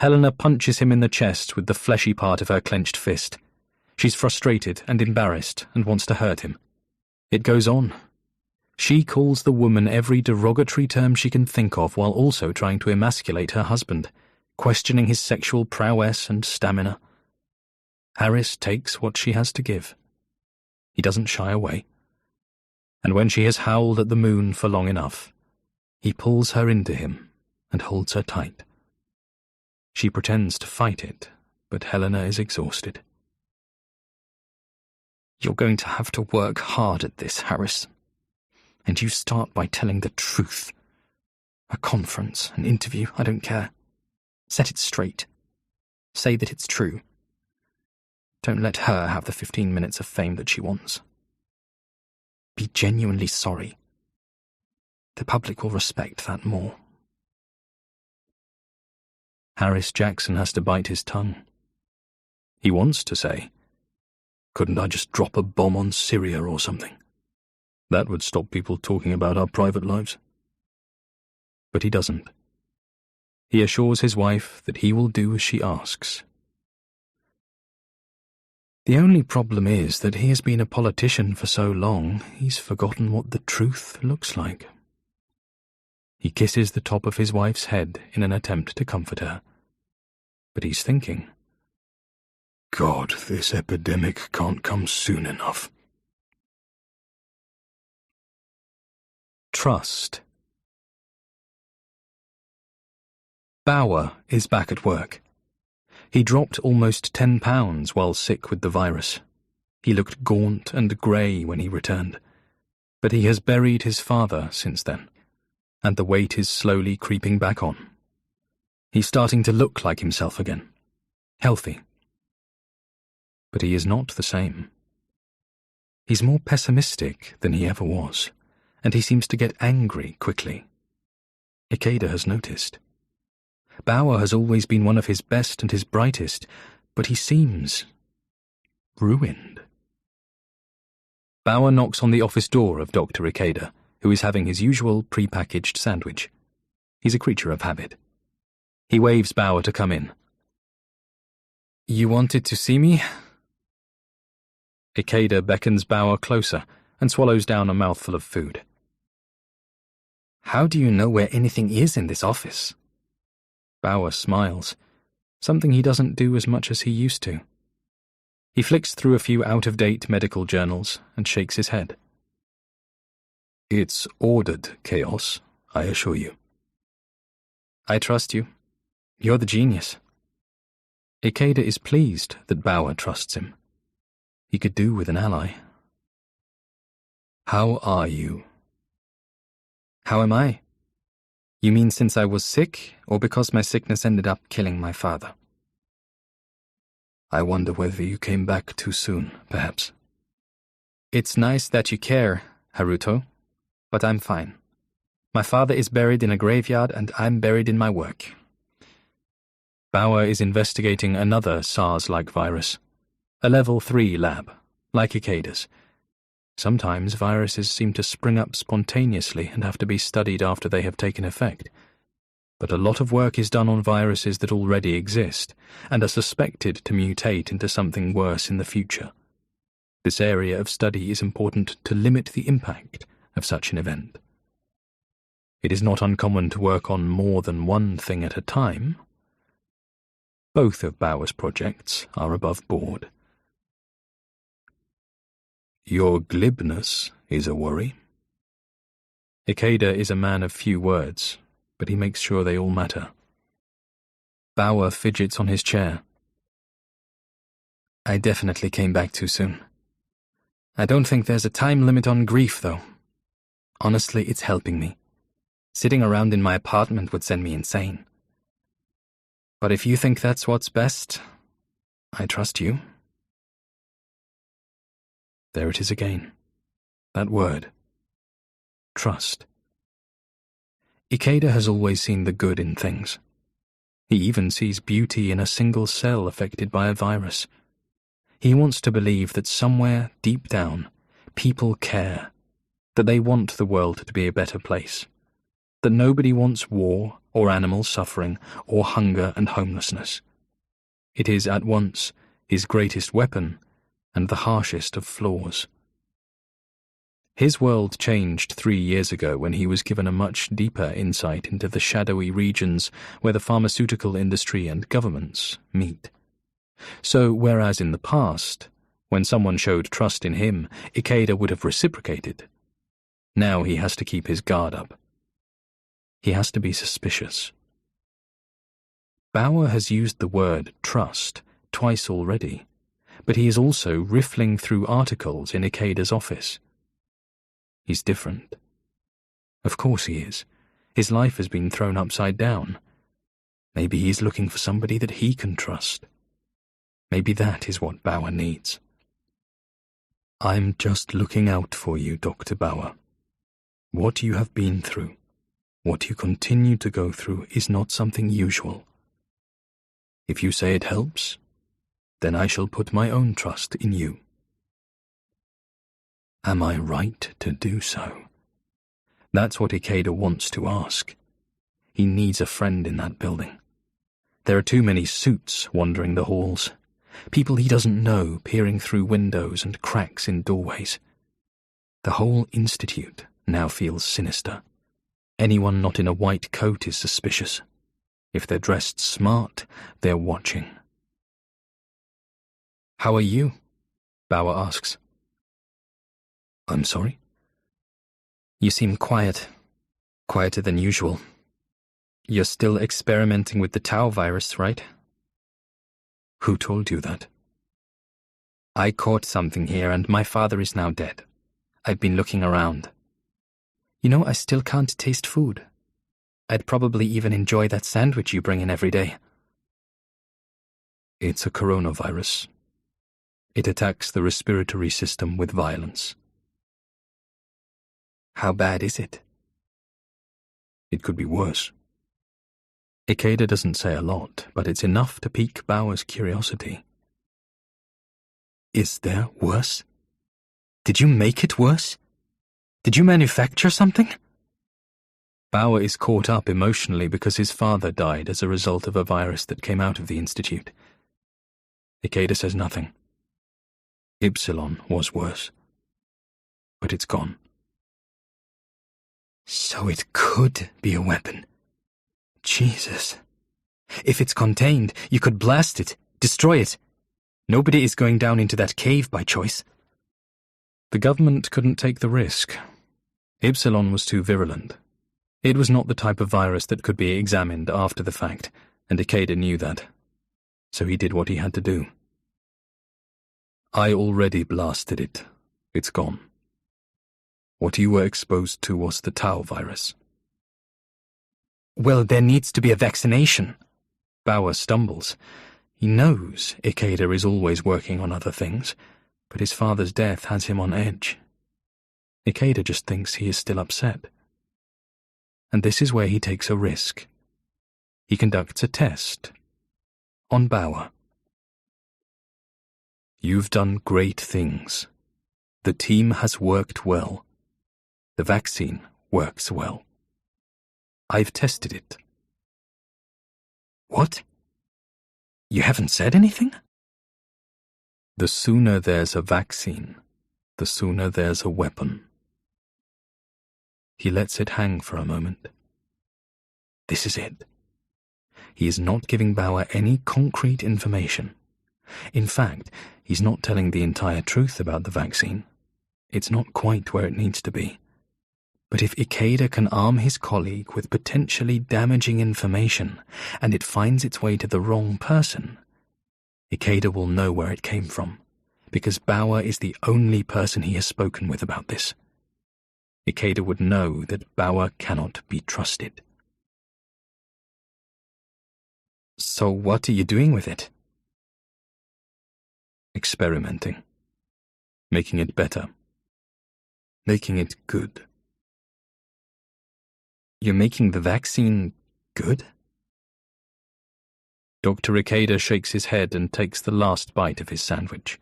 Helena punches him in the chest with the fleshy part of her clenched fist. She's frustrated and embarrassed and wants to hurt him. It goes on. She calls the woman every derogatory term she can think of while also trying to emasculate her husband, questioning his sexual prowess and stamina. Harris takes what she has to give. He doesn't shy away. And when she has howled at the moon for long enough, he pulls her into him and holds her tight. She pretends to fight it, but Helena is exhausted. You're going to have to work hard at this, Harris. And you start by telling the truth. A conference, an interview, I don't care. Set it straight. Say that it's true. Don't let her have the 15 minutes of fame that she wants. Be genuinely sorry. The public will respect that more. Harris Jackson has to bite his tongue. He wants to say, "Couldn't I just drop a bomb on Syria or something? That would stop people talking about our private lives." But he doesn't. He assures his wife that he will do as she asks. The only problem is that he has been a politician for so long, he's forgotten what the truth looks like. He kisses the top of his wife's head in an attempt to comfort her. But he's thinking, God, this epidemic can't come soon enough. Trust. Bauer is back at work. He dropped almost 10 pounds while sick with the virus. He looked gaunt and grey when he returned. But he has buried his father since then, and the weight is slowly creeping back on. He's starting to look like himself again, healthy. But he is not the same. He's more pessimistic than he ever was, and he seems to get angry quickly. Ikeda has noticed. Bauer has always been one of his best and his brightest, but he seems ruined. Bauer knocks on the office door of Dr. Ikeda, who is having his usual pre-packaged sandwich. He's a creature of habit. He waves Bauer to come in. You wanted to see me? Ikeda beckons Bauer closer and swallows down a mouthful of food. How do you know where anything is in this office? Bauer smiles, something he doesn't do as much as he used to. He flicks through a few out-of-date medical journals and shakes his head. It's ordered chaos, I assure you. I trust you. You're the genius. Ikeda is pleased that Bauer trusts him. He could do with an ally. How are you? How am I? You mean since I was sick, or because my sickness ended up killing my father? I wonder whether you came back too soon, perhaps. It's nice that you care, Haruto, but I'm fine. My father is buried in a graveyard and I'm buried in my work. Bauer is investigating another SARS-like virus, a level 3 lab, like Ikeda's. Sometimes viruses seem to spring up spontaneously and have to be studied after they have taken effect. But a lot of work is done on viruses that already exist and are suspected to mutate into something worse in the future. This area of study is important to limit the impact of such an event. It is not uncommon to work on more than one thing at a time. Both of Bauer's projects are above board. Your glibness is a worry. Ikeda is a man of few words, but he makes sure they all matter. Bauer fidgets on his chair. I definitely came back too soon. I don't think there's a time limit on grief, though. Honestly, it's helping me. Sitting around in my apartment would send me insane. But if you think that's what's best, I trust you. There it is again. That word. Trust. Ikeda has always seen the good in things. He even sees beauty in a single cell affected by a virus. He wants to believe that somewhere, deep down, people care, that they want the world to be a better place, that nobody wants war or animal suffering or hunger and homelessness. It is at once his greatest weapon and the harshest of flaws. His world changed 3 years ago when he was given a much deeper insight into the shadowy regions where the pharmaceutical industry and governments meet. So, whereas in the past, when someone showed trust in him, Ikeda would have reciprocated, now he has to keep his guard up. He has to be suspicious. Bauer has used the word trust twice already, but he is also riffling through articles in Ikeda's office. He's different. Of course he is. His life has been thrown upside down. Maybe he's looking for somebody that he can trust. Maybe that is what Bauer needs. I'm just looking out for you, Dr. Bauer. What you have been through, what you continue to go through, is not something usual. If you say it helps, then I shall put my own trust in you. Am I right to do so? That's what Ikeda wants to ask. He needs a friend in that building. There are too many suits wandering the halls. People he doesn't know peering through windows and cracks in doorways. The whole institute now feels sinister. Anyone not in a white coat is suspicious. If they're dressed smart, they're watching. "How are you?" Bauer asks. I'm sorry? "You seem quiet. Quieter than usual. You're still experimenting with the Tau virus, right?" Who told you that? "I caught something here, and my father is now dead. I've been looking around. You know, I still can't taste food. I'd probably even enjoy that sandwich you bring in every day." It's a coronavirus. It attacks the respiratory system with violence. "How bad is it?" It could be worse. Ikeda doesn't say a lot, but it's enough to pique Bauer's curiosity. Is there worse? Did you make it worse? Did you manufacture something? Bauer is caught up emotionally because his father died as a result of a virus that came out of the institute. Ikeda says nothing. Ypsilon was worse. But it's gone. So it could be a weapon. Jesus. If it's contained, you could blast it, destroy it. Nobody is going down into that cave by choice. The government couldn't take the risk. Ypsilon was too virulent. It was not the type of virus that could be examined after the fact, and Ikeda knew that. So he did what he had to do. I already blasted it. It's gone. What you were exposed to was the Tau virus. Well, there needs to be a vaccination. Bauer stumbles. He knows Ikeda is always working on other things, but his father's death has him on edge. Ikeda just thinks he is still upset. And this is where he takes a risk. He conducts a test. On Bauer. You've done great things. The team has worked well. The vaccine works well. I've tested it. What? You haven't said anything? The sooner there's a vaccine, the sooner there's a weapon. He lets it hang for a moment. This is it. He is not giving Bauer any concrete information. In fact, he's not telling the entire truth about the vaccine. It's not quite where it needs to be. But if Ikeda can arm his colleague with potentially damaging information, and it finds its way to the wrong person, Ikeda will know where it came from, because Bauer is the only person he has spoken with about this. Ikeda would know that Bauer cannot be trusted. So what are you doing with it? Experimenting. Making it better. Making it good. You're making the vaccine good? Dr. Ikeda shakes his head and takes the last bite of his sandwich.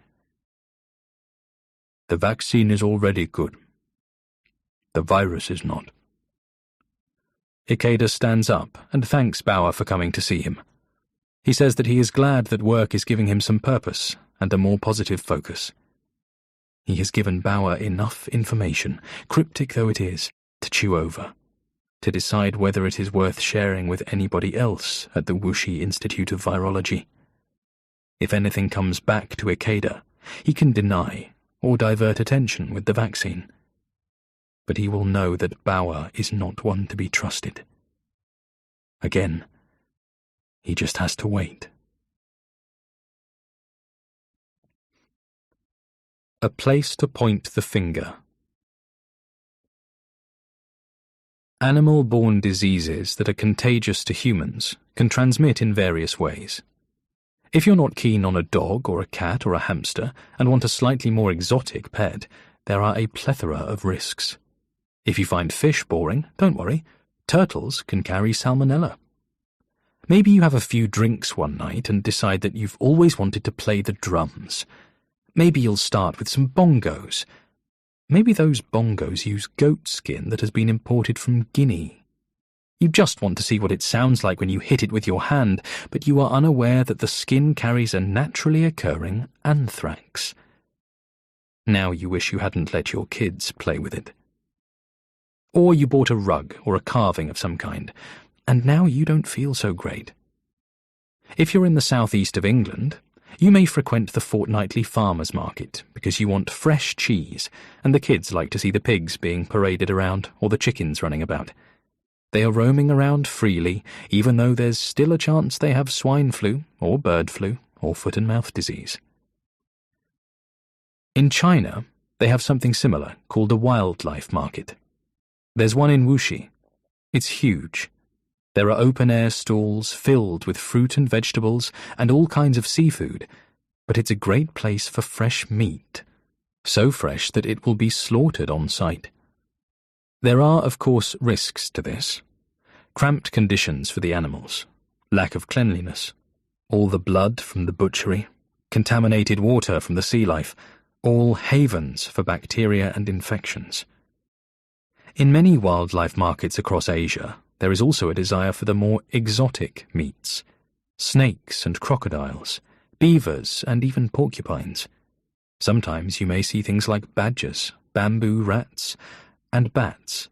The vaccine is already good. The virus is not. Ikeda stands up and thanks Bauer for coming to see him. He says that he is glad that work is giving him some purpose and a more positive focus. He has given Bauer enough information, cryptic though it is, to chew over, to decide whether it is worth sharing with anybody else at the Wuxi Institute of Virology. If anything comes back to Ikeda, he can deny or divert attention with the vaccine. But he will know that Bauer is not one to be trusted. Again, he just has to wait. A place to point the finger. Animal-borne diseases that are contagious to humans can transmit in various ways. If you're not keen on a dog or a cat or a hamster and want a slightly more exotic pet, there are a plethora of risks. If you find fish boring, don't worry. Turtles can carry salmonella. Maybe you have a few drinks one night and decide that you've always wanted to play the drums. Maybe you'll start with some bongos. Maybe those bongos use goat skin that has been imported from Guinea. You just want to see what it sounds like when you hit it with your hand, but you are unaware that the skin carries a naturally occurring anthrax. Now you wish you hadn't let your kids play with it. Or you bought a rug or a carving of some kind, and now you don't feel so great. If you're in the southeast of England, you may frequent the fortnightly farmers' market because you want fresh cheese, and the kids like to see the pigs being paraded around or the chickens running about. They are roaming around freely, even though there's still a chance they have swine flu, or bird flu, or foot and mouth disease. In China, they have something similar called a wildlife market. There's one in Wuxi. It's huge. There are open-air stalls filled with fruit and vegetables and all kinds of seafood, but it's a great place for fresh meat, so fresh that it will be slaughtered on site. There are, of course, risks to this. Cramped conditions for the animals, lack of cleanliness, all the blood from the butchery, contaminated water from the sea life, all havens for bacteria and infections. In many wildlife markets across Asia, there is also a desire for the more exotic meats, snakes and crocodiles, beavers and even porcupines. Sometimes you may see things like badgers, bamboo rats, and bats.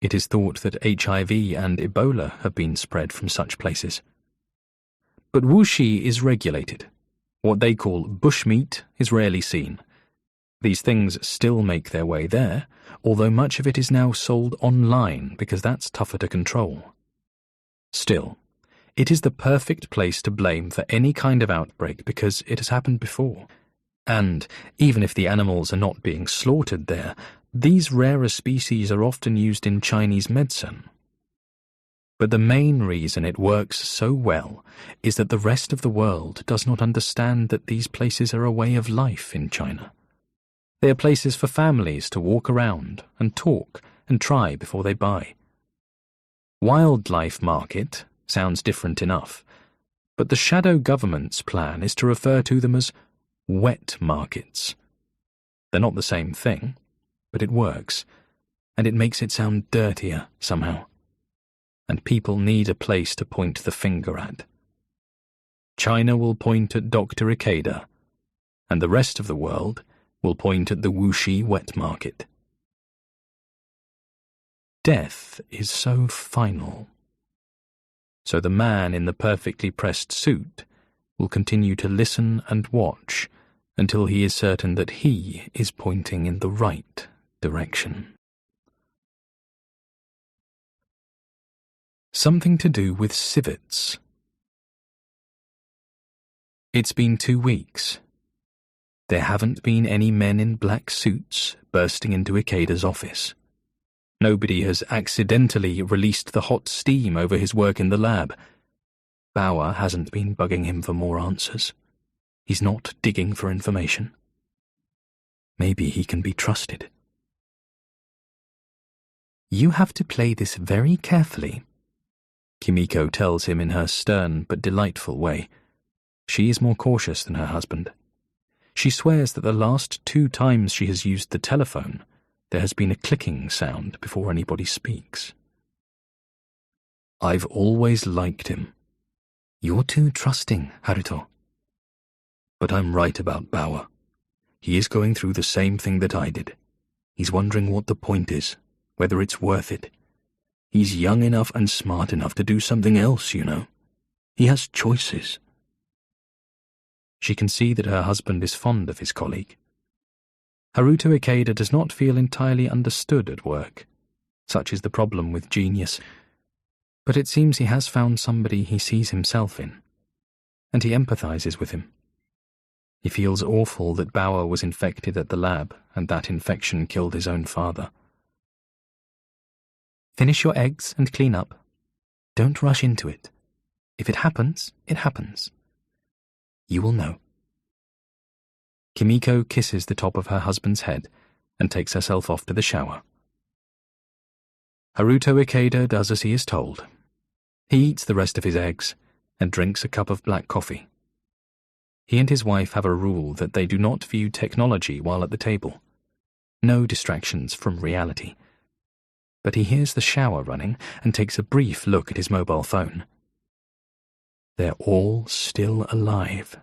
It is thought that HIV and Ebola have been spread from such places. But Wuxi is regulated. What they call bushmeat is rarely seen. These things still make their way there, although much of it is now sold online because that's tougher to control. Still, it is the perfect place to blame for any kind of outbreak because it has happened before. And even if the animals are not being slaughtered there, these rarer species are often used in Chinese medicine. But the main reason it works so well is that the rest of the world does not understand that these places are a way of life in China. They are places for families to walk around and talk and try before they buy. Wildlife market sounds different enough, but the shadow government's plan is to refer to them as wet markets. They're not the same thing, but it works, and it makes it sound dirtier somehow. And people need a place to point the finger at. China will point at Dr. Ikeda, and the rest of the world will point at the Wuxi wet market. Death is so final. So the man in the perfectly pressed suit will continue to listen and watch until he is certain that he is pointing in the right direction. Something to do with civets. It's been 2 weeks. There haven't been any men in black suits bursting into Ikeda's office. Nobody has accidentally released the hot steam over his work in the lab. Bauer hasn't been bugging him for more answers. He's not digging for information. Maybe he can be trusted. You have to play this very carefully, Kimiko tells him in her stern but delightful way. She is more cautious than her husband. She swears that the last 2 times she has used the telephone, there has been a clicking sound before anybody speaks. I've always liked him. You're too trusting, Haruto. But I'm right about Bauer. He is going through the same thing that I did. He's wondering what the point is, whether it's worth it. He's young enough and smart enough to do something else, you know. He has choices. She can see that her husband is fond of his colleague. Haruto Ikeda does not feel entirely understood at work. Such is the problem with genius. But it seems he has found somebody he sees himself in, and he empathizes with him. He feels awful that Bauer was infected at the lab, and that infection killed his own father. Finish your eggs and clean up. Don't rush into it. If it happens, it happens. You will know. Kimiko kisses the top of her husband's head and takes herself off to the shower. Haruto Ikeda does as he is told. He eats the rest of his eggs and drinks a cup of black coffee. He and his wife have a rule that they do not view technology while at the table. No distractions from reality. but he hears the shower running and takes a brief look at his mobile phone. They're all still alive.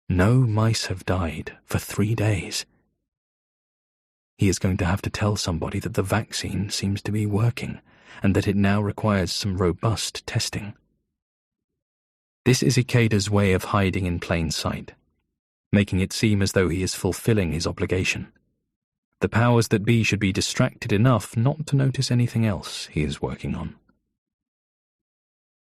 No mice have died for 3 days. He is going to have to tell somebody that the vaccine seems to be working, and that it now requires some robust testing. This is Ikeda's way of hiding in plain sight, making it seem as though he is fulfilling his obligation. The powers that be should be distracted enough not to notice anything else he is working on.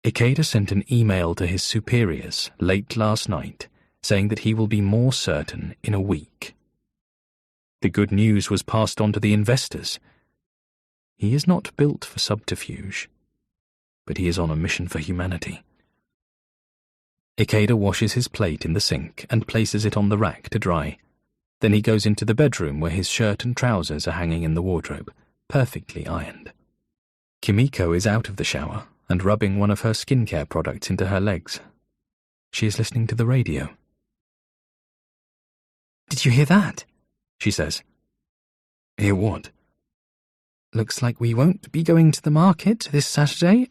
Ikeda sent an email to his superiors late last night, saying that he will be more certain in a week. The good news was passed on to the investors. He is not built for subterfuge, but he is on a mission for humanity. Ikeda washes his plate in the sink and places it on the rack to dry. Then he goes into the bedroom where his shirt and trousers are hanging in the wardrobe, perfectly ironed. Kimiko is out of the shower and rubbing one of her skincare products into her legs. She is listening to the radio. "Did you hear that?" she says. "Hear what?" "Looks like we won't be going to the market this Saturday."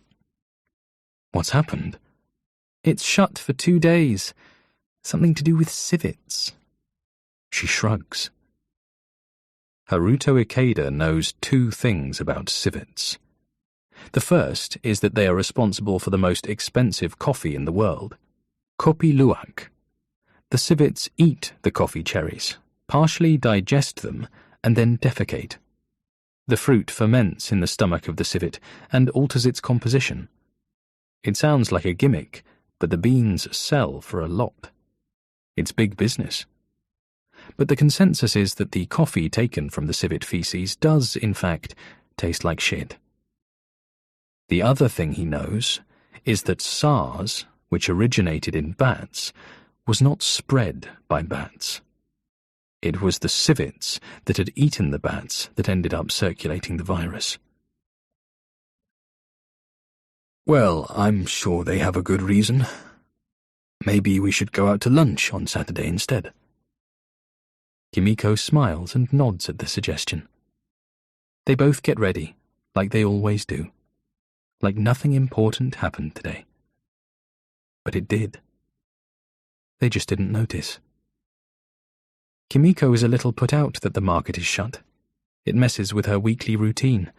"What's happened?" "It's shut for 2 days. Something to do with civets." She shrugs. Haruto Ikeda knows 2 things about civets. The first is that they are responsible for the most expensive coffee in the world, Kopi Luwak. The civets eat the coffee cherries, partially digest them, and then defecate. The fruit ferments in the stomach of the civet and alters its composition. It sounds like a gimmick, but the beans sell for a lot. It's big business. But the consensus is that the coffee taken from the civet feces does, in fact, taste like shit. The other thing he knows is that SARS, which originated in bats, was not spread by bats. It was the civets that had eaten the bats that ended up circulating the virus. "Well, I'm sure they have a good reason. Maybe we should go out to lunch on Saturday instead." Kimiko smiles and nods at the suggestion. They both get ready, like they always do, like nothing important happened today. But it did. They just didn't notice. Kimiko is a little put out that the market is shut. It messes with her weekly routine,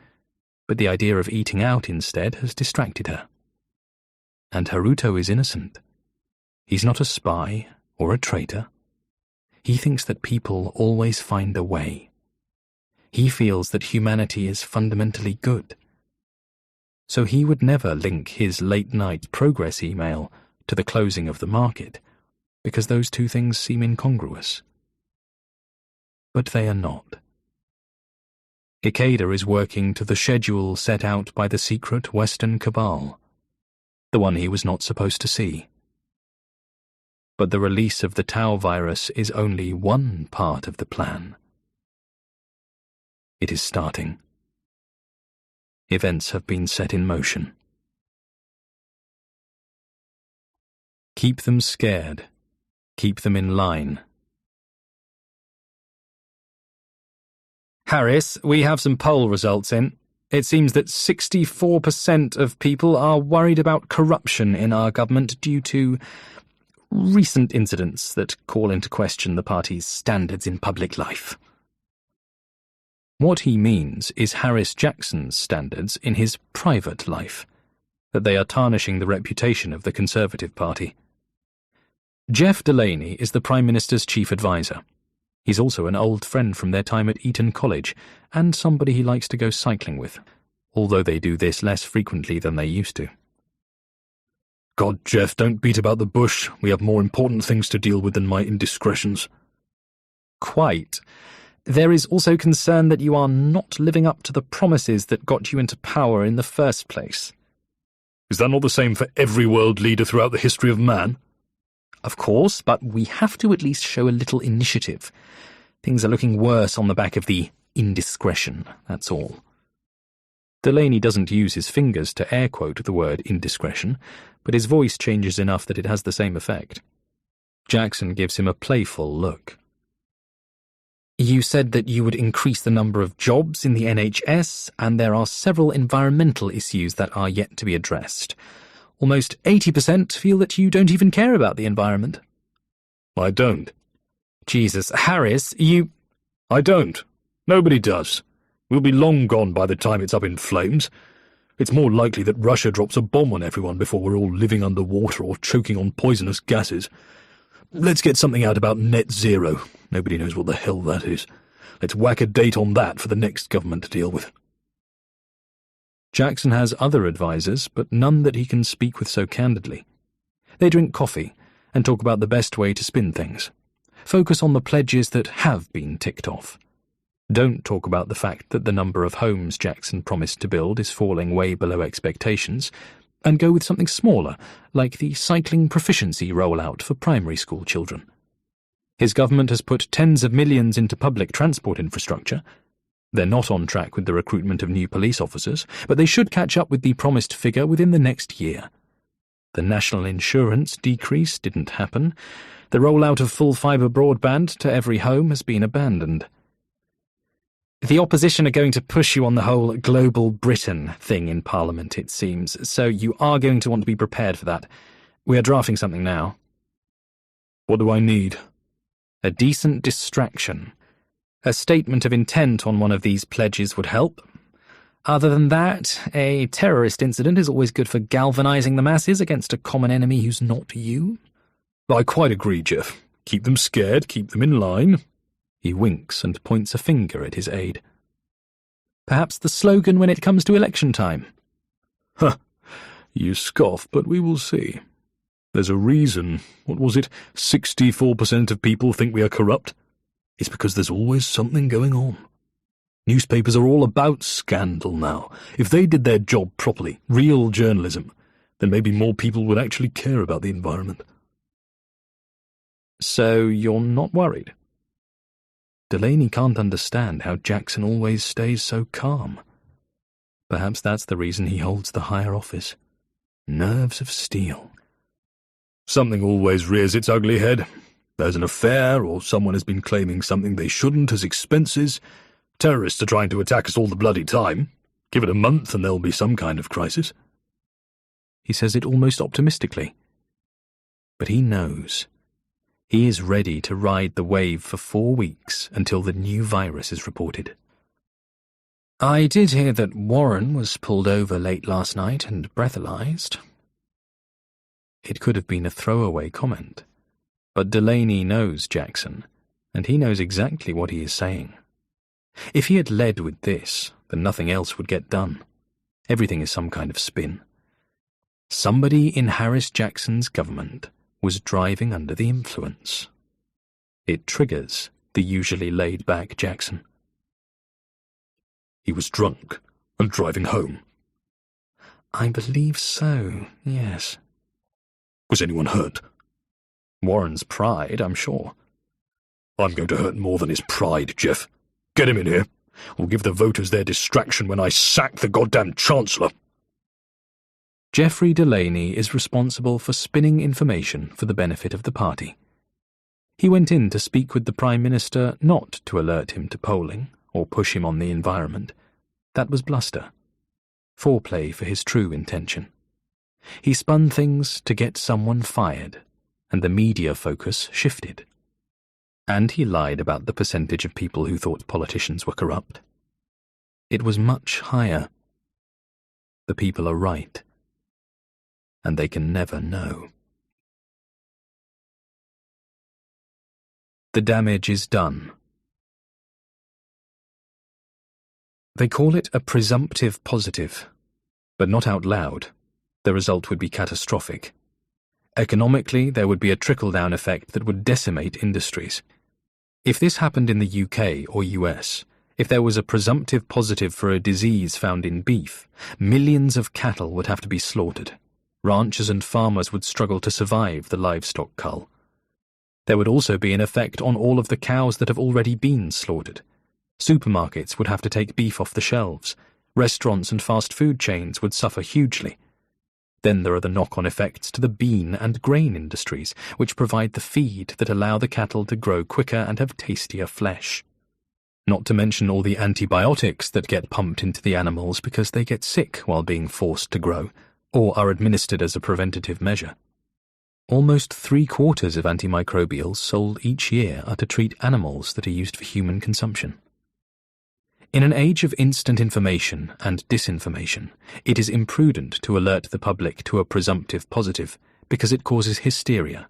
but the idea of eating out instead has distracted her. And Haruto is innocent. He's not a spy or a traitor. He thinks that people always find a way. He feels that humanity is fundamentally good. So he would never link his late-night progress email to the closing of the market, because those 2 things seem incongruous. But they are not. Ikeda is working to the schedule set out by the secret Western Cabal, the one he was not supposed to see. But the release of the Tau virus is only one part of the plan. It is starting. Events have been set in motion. Keep them scared. Keep them in line. Harris, we have some poll results in. It seems that 64% of people are worried about corruption in our government due to recent incidents that call into question the party's standards in public life. What he means is Harris Jackson's standards in his private life, that they are tarnishing the reputation of the Conservative Party. Jeff Delaney is the Prime Minister's chief advisor. He's also an old friend from their time at Eton College, and somebody he likes to go cycling with, although they do this less frequently than they used to. God, Jeff, don't beat about the bush. We have more important things to deal with than my indiscretions. Quite. There is also concern that you are not living up to the promises that got you into power in the first place. Is that not the same for every world leader throughout the history of man? Of course, but we have to at least show a little initiative. Things are looking worse on the back of the indiscretion, that's all. Delaney doesn't use his fingers to air-quote the word indiscretion, but his voice changes enough that it has the same effect. Jackson gives him a playful look. You said that you would increase the number of jobs in the NHS, and there are several environmental issues that are yet to be addressed. Almost 80% feel that you don't even care about the environment. I don't. Jesus, Harris, you... I don't. Nobody does. We'll be long gone by the time it's up in flames. It's more likely that Russia drops a bomb on everyone before we're all living underwater or choking on poisonous gases. Let's get something out about net zero. Nobody knows what the hell that is. Let's whack a date on that for the next government to deal with. Jackson has other advisers, but none that he can speak with so candidly. They drink coffee and talk about the best way to spin things. Focus on the pledges that have been ticked off. Don't talk about the fact that the number of homes Jackson promised to build is falling way below expectations, and go with something smaller, like the cycling proficiency rollout for primary school children. His government has put tens of millions into public transport infrastructure. They're not on track with the recruitment of new police officers, but they should catch up with the promised figure within the next year. The national insurance decrease didn't happen. The rollout of full-fibre broadband to every home has been abandoned. The opposition are going to push you on the whole global Britain thing in Parliament, it seems, so you are going to want to be prepared for that. We are drafting something now. What do I need? A decent distraction. A statement of intent on one of these pledges would help. Other than that, a terrorist incident is always good for galvanising the masses against a common enemy who's not you. I quite agree, Jeff. Keep them scared, keep them in line. He winks and points a finger at his aide. Perhaps the slogan when it comes to election time. Huh. You scoff, but we will see. There's a reason. What was it? 64% of people think we are corrupt. It's because there's always something going on. Newspapers are all about scandal now. If they did their job properly, real journalism, then maybe more people would actually care about the environment. So you're not worried? Delaney can't understand how Jackson always stays so calm. Perhaps that's the reason he holds the higher office. Nerves of steel. Something always rears its ugly head. There's an affair, or someone has been claiming something they shouldn't as expenses. Terrorists are trying to attack us all the bloody time. Give it a month and there'll be some kind of crisis. He says it almost optimistically. But he knows. He is ready to ride the wave for 4 weeks until the new virus is reported. I did hear that Warren was pulled over late last night and breathalyzed. It could have been a throwaway comment, but Delaney knows Jackson, and he knows exactly what he is saying. If he had led with this, then nothing else would get done. Everything is some kind of spin. Somebody in Harris Jackson's government was driving under the influence. It triggers the usually laid-back Jackson. He was drunk and driving home. I believe so, yes. Was anyone hurt? Warren's pride, I'm sure. I'm going to hurt more than his pride, Jeff. Get him in here. We'll give the voters their distraction when I sack the goddamn Chancellor. Geoffrey Delaney is responsible for spinning information for the benefit of the party. He went in to speak with the Prime Minister not to alert him to polling or push him on the environment. That was bluster. Foreplay for his true intention. He spun things to get someone fired, and the media focus shifted. And he lied about the percentage of people who thought politicians were corrupt. It was much higher. The people are right. And they can never know. The damage is done. They call it a presumptive positive, but not out loud. The result would be catastrophic. Economically, there would be a trickle-down effect that would decimate industries. If this happened in the UK or US, if there was a presumptive positive for a disease found in beef, millions of cattle would have to be slaughtered. Ranchers and farmers would struggle to survive the livestock cull. There would also be an effect on all of the cows that have already been slaughtered. Supermarkets would have to take beef off the shelves. Restaurants and fast food chains would suffer hugely. Then there are the knock-on effects to the bean and grain industries, which provide the feed that allow the cattle to grow quicker and have tastier flesh. Not to mention all the antibiotics that get pumped into the animals because they get sick while being forced to grow, or are administered as a preventative measure. Almost 3/4 of antimicrobials sold each year are to treat animals that are used for human consumption. In an age of instant information and disinformation, it is imprudent to alert the public to a presumptive positive because it causes hysteria.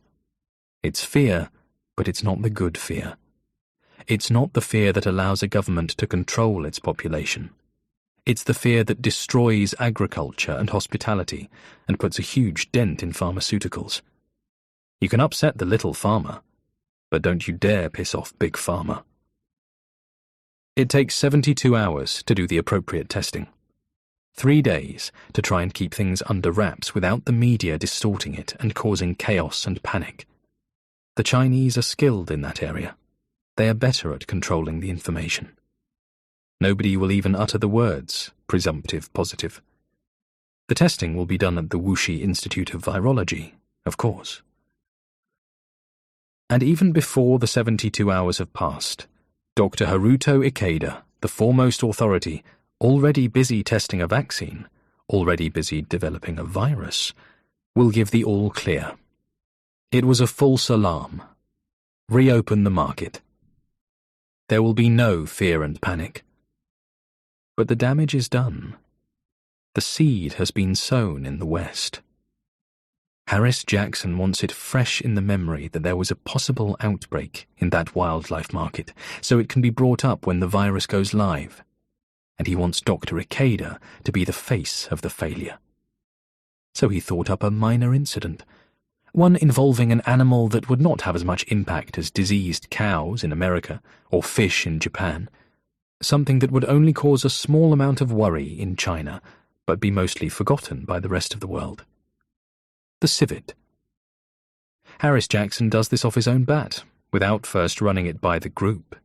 It's fear, but it's not the good fear. It's not the fear that allows a government to control its population. It's the fear that destroys agriculture and hospitality and puts a huge dent in pharmaceuticals. You can upset the little farmer, but don't you dare piss off Big Pharma. It takes 72 hours to do the appropriate testing. 3 days to try and keep things under wraps without the media distorting it and causing chaos and panic. The Chinese are skilled in that area. They are better at controlling the information. Nobody will even utter the words, presumptive positive. The testing will be done at the Wuxi Institute of Virology, of course. And even before the 72 hours have passed, Dr. Haruto Ikeda, the foremost authority, already busy testing a vaccine, already busy developing a virus, will give the all clear. It was a false alarm. Reopen the market. There will be no fear and panic. But the damage is done. The seed has been sown in the West. Harris Jackson wants it fresh in the memory that there was a possible outbreak in that wildlife market, so it can be brought up when the virus goes live. And he wants Dr. Ikeda to be the face of the failure. So he thought up a minor incident, one involving an animal that would not have as much impact as diseased cows in America or fish in Japan, something that would only cause a small amount of worry in China, but be mostly forgotten by the rest of the world. The civet. Harris Jackson does this off his own bat, without first running it by the group.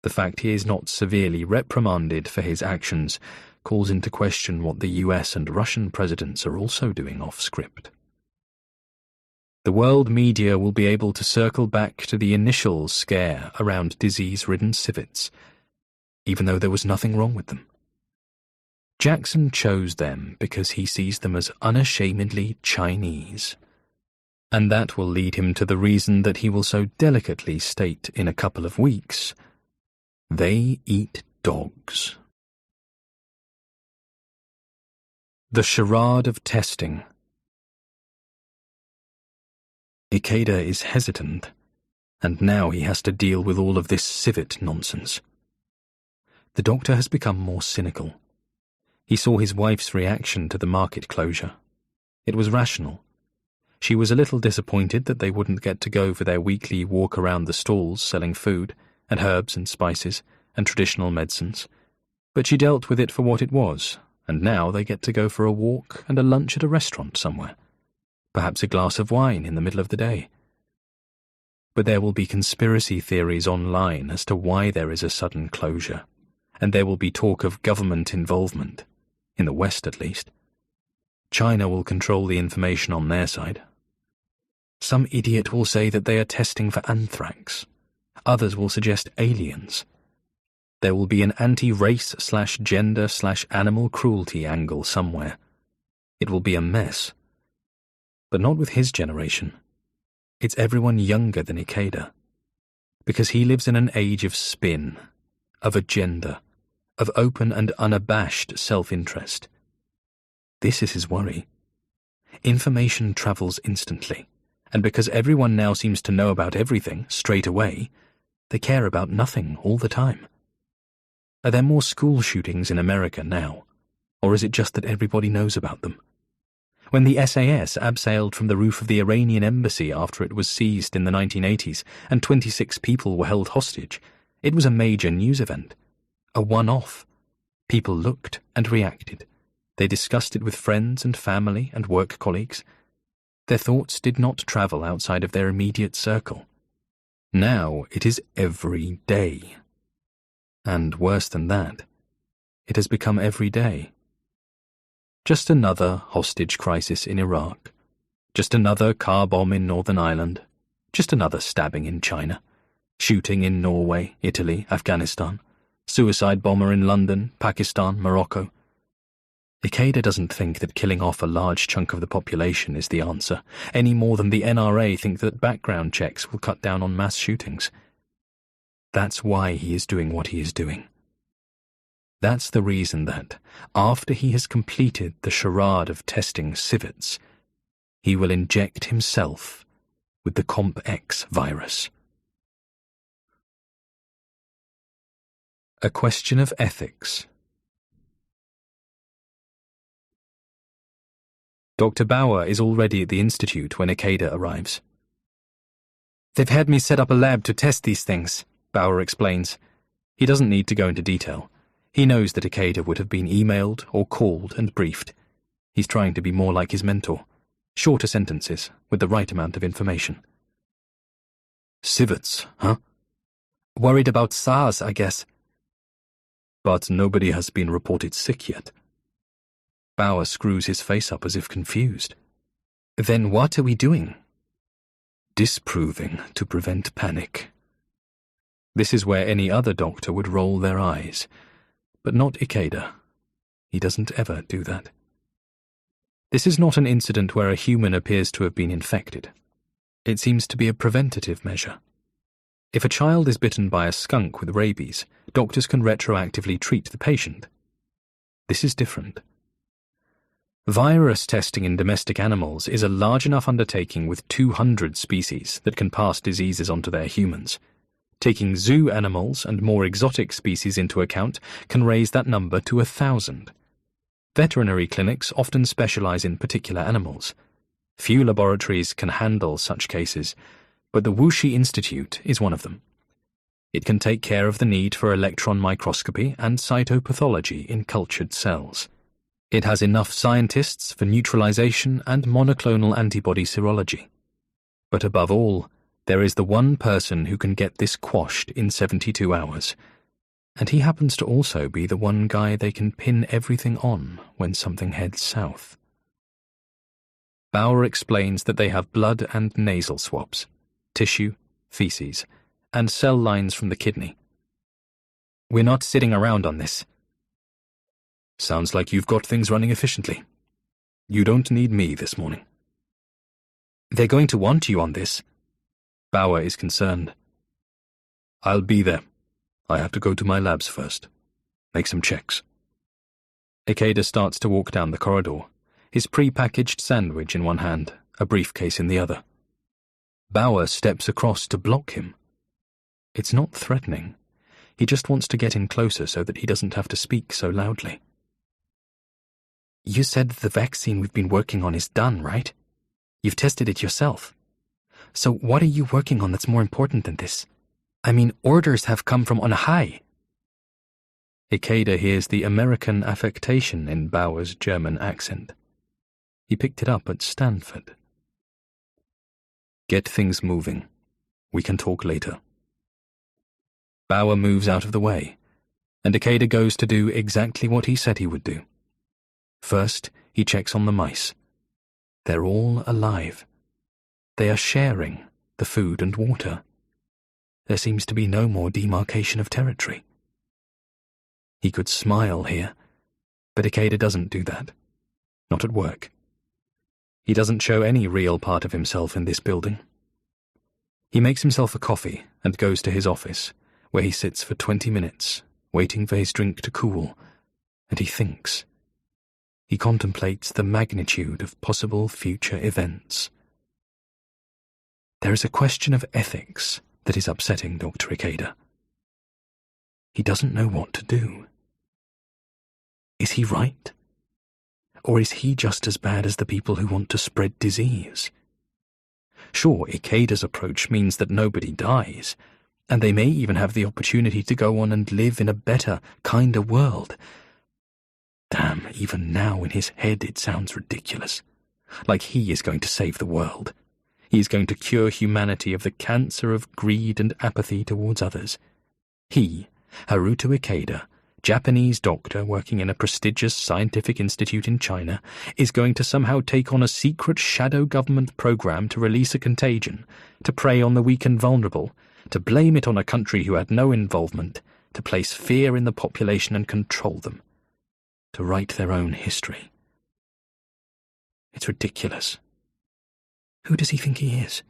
The fact he is not severely reprimanded for his actions calls into question what the US and Russian presidents are also doing off script. The world media will be able to circle back to the initial scare around disease-ridden civets, even though there was nothing wrong with them. Jackson chose them because he sees them as unashamedly Chinese, and that will lead him to the reason that he will so delicately state in a couple of weeks: they eat dogs. The charade of testing. Ikeda is hesitant, and now he has to deal with all of this civet nonsense. The doctor has become more cynical. He saw his wife's reaction to the market closure. It was rational. She was a little disappointed that they wouldn't get to go for their weekly walk around the stalls selling food, and herbs and spices, and traditional medicines, but she dealt with it for what it was, and now they get to go for a walk and a lunch at a restaurant somewhere. Perhaps a glass of wine in the middle of the day. But there will be conspiracy theories online as to why there is a sudden closure, and there will be talk of government involvement, in the West at least. China will control the information on their side. Some idiot will say that they are testing for anthrax. Others will suggest aliens. There will be an anti-race/gender/animal cruelty angle somewhere. It will be a mess. But not with his generation. It's everyone younger than Ikeda. Because he lives in an age of spin, of agenda, of open and unabashed self-interest. This is his worry. Information travels instantly, and because everyone now seems to know about everything straight away, they care about nothing all the time. Are there more school shootings in America now, or is it just that everybody knows about them? When the SAS abseiled from the roof of the Iranian embassy after it was seized in the 1980s and 26 people were held hostage, it was a major news event. A one-off. People looked and reacted. They discussed it with friends and family and work colleagues. Their thoughts did not travel outside of their immediate circle. Now it is every day. And worse than that, it has become every day. Just another hostage crisis in Iraq. Just another car bomb in Northern Ireland. Just another stabbing in China. Shooting in Norway, Italy, Afghanistan. Suicide bomber in London, Pakistan, Morocco. Ikeda doesn't think that killing off a large chunk of the population is the answer, any more than the NRA think that background checks will cut down on mass shootings. That's why he is doing what he is doing. That's the reason that, after he has completed the charade of testing civets, he will inject himself with the CompX virus. A question of ethics. Dr. Bauer is already at the Institute when Ikeda arrives. They've had me set up a lab to test these things, Bauer explains. He doesn't need to go into detail. He knows that Ikeda would have been emailed or called and briefed. He's trying to be more like his mentor. Shorter sentences, with the right amount of information. Civets, huh? Worried about SARS, I guess. But nobody has been reported sick yet. Bauer screws his face up as if confused. Then what are we doing? Disproving to prevent panic. This is where any other doctor would roll their eyes, but not Ikeda. He doesn't ever do that. This is not an incident where a human appears to have been infected. It seems to be a preventative measure. If a child is bitten by a skunk with rabies, doctors can retroactively treat the patient. This is different. Virus testing in domestic animals is a large enough undertaking with 200 species that can pass diseases onto their humans. Taking zoo animals and more exotic species into account can raise that number to 1,000. Veterinary clinics often specialize in particular animals. Few laboratories can handle such cases, but the Wuxi Institute is one of them. It can take care of the need for electron microscopy and cytopathology in cultured cells. It has enough scientists for neutralization and monoclonal antibody serology. But above all, there is the one person who can get this quashed in 72 hours. And he happens to also be the one guy they can pin everything on when something heads south. Bauer explains that they have blood and nasal swabs, tissue, feces, and cell lines from the kidney. We're not sitting around on this. Sounds like you've got things running efficiently. You don't need me this morning. They're going to want you on this. Bauer is concerned. I'll be there. I have to go to my labs first. Make some checks. Ikeda starts to walk down the corridor, his pre-packaged sandwich in one hand, a briefcase in the other. Bauer steps across to block him. It's not threatening. He just wants to get in closer so that he doesn't have to speak so loudly. You said the vaccine we've been working on is done, right? You've tested it yourself. So what are you working on that's more important than this? I mean, orders have come from on high. Ikeda hears the American affectation in Bauer's German accent. He picked it up at Stanford. Get things moving. We can talk later. Bauer moves out of the way, and Ikeda goes to do exactly what he said he would do. First, he checks on the mice. They're all alive. They are sharing the food and water. There seems to be no more demarcation of territory. He could smile here, but Ikeda doesn't do that. Not at work. He doesn't show any real part of himself in this building. He makes himself a coffee and goes to his office, where he sits for 20 minutes, waiting for his drink to cool, and he thinks. He contemplates the magnitude of possible future events. There is a question of ethics that is upsetting Dr. Ikeda. He doesn't know what to do. Is he right? Or is he just as bad as the people who want to spread disease? Sure, Ikeda's approach means that nobody dies, and they may even have the opportunity to go on and live in a better, kinder world. Damn, even now in his head it sounds ridiculous. Like he is going to save the world. He is going to cure humanity of the cancer of greed and apathy towards others. He, Haruto Ikeda, Japanese doctor working in a prestigious scientific institute in China, is going to somehow take on a secret shadow government program to release a contagion, to prey on the weak and vulnerable, to blame it on a country who had no involvement, to place fear in the population and control them, to write their own history. It's ridiculous. Who does he think he is?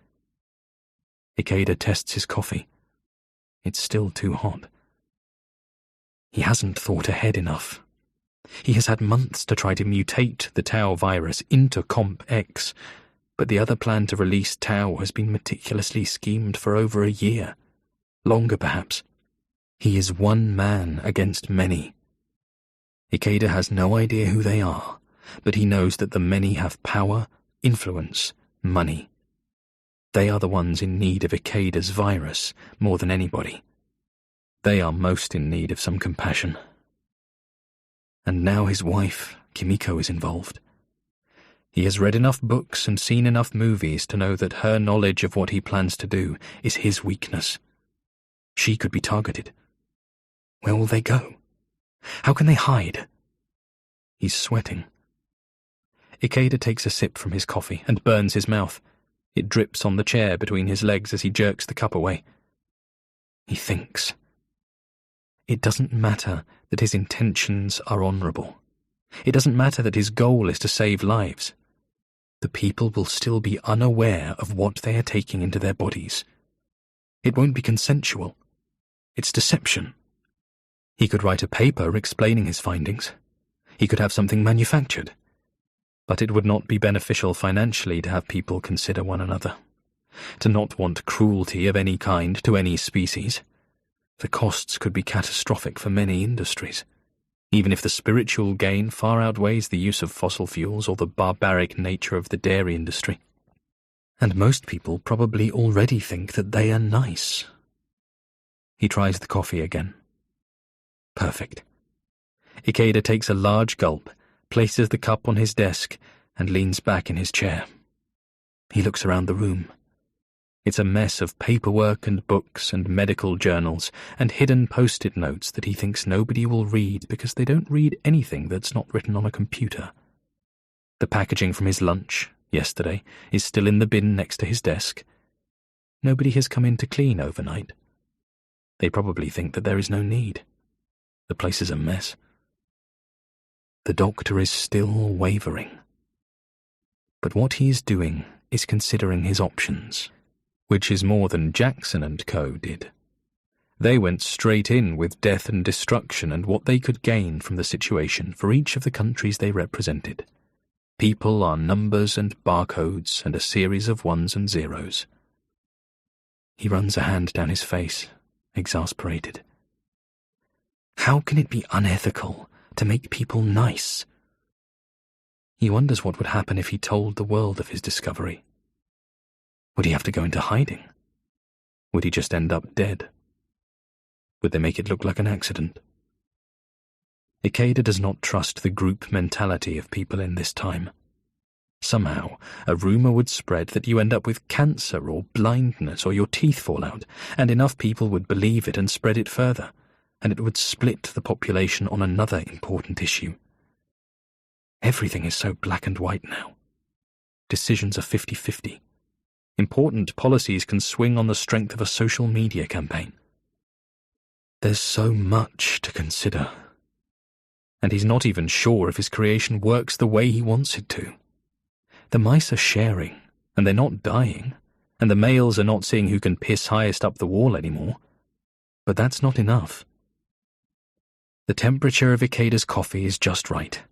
Ikeda tests his coffee. It's still too hot. He hasn't thought ahead enough. He has had months to try to mutate the Tau virus into Comp X, but the other plan to release Tau has been meticulously schemed for over a year. Longer, perhaps. He is one man against many. Ikeda has no idea who they are, but he knows that the many have power, influence, money. They are the ones in need of Ikeda's virus more than anybody. They are most in need of some compassion. And now his wife, Kimiko, is involved. He has read enough books and seen enough movies to know that her knowledge of what he plans to do is his weakness. She could be targeted. Where will they go? How can they hide? He's sweating. Ikeda takes a sip from his coffee and burns his mouth. It drips on the chair between his legs as he jerks the cup away. He thinks. It doesn't matter that his intentions are honourable. It doesn't matter that his goal is to save lives. The people will still be unaware of what they are taking into their bodies. It won't be consensual. It's deception. He could write a paper explaining his findings. He could have something manufactured. But it would not be beneficial financially to have people consider one another, to not want cruelty of any kind to any species. The costs could be catastrophic for many industries, even if the spiritual gain far outweighs the use of fossil fuels or the barbaric nature of the dairy industry. And most people probably already think that they are nice. He tries the coffee again. Perfect. Ikeda takes a large gulp, places the cup on his desk, and leans back in his chair. He looks around the room. It's a mess of paperwork and books and medical journals and hidden post-it notes that he thinks nobody will read because they don't read anything that's not written on a computer. The packaging from his lunch, yesterday, is still in the bin next to his desk. Nobody has come in to clean overnight. They probably think that there is no need. The place is a mess. The doctor is still wavering. But what he is doing is considering his options, which is more than Jackson and Co. did. They went straight in with death and destruction and what they could gain from the situation for each of the countries they represented. People are numbers and barcodes and a series of ones and zeros. He runs a hand down his face, exasperated. How can it be unethical to make people nice? He wonders what would happen if he told the world of his discovery. Would he have to go into hiding? Would he just end up dead? Would they make it look like an accident? Ikeda does not trust the group mentality of people in this time. Somehow, a rumour would spread that you end up with cancer or blindness or your teeth fall out, and enough people would believe it and spread it further, and it would split the population on another important issue. Everything is so black and white now. Decisions are 50-50. Important policies can swing on the strength of a social media campaign. There's so much to consider. And he's not even sure if his creation works the way he wants it to. The mice are sharing, and they're not dying, and the males are not seeing who can piss highest up the wall anymore. But that's not enough. The temperature of Ikeda's coffee is just right.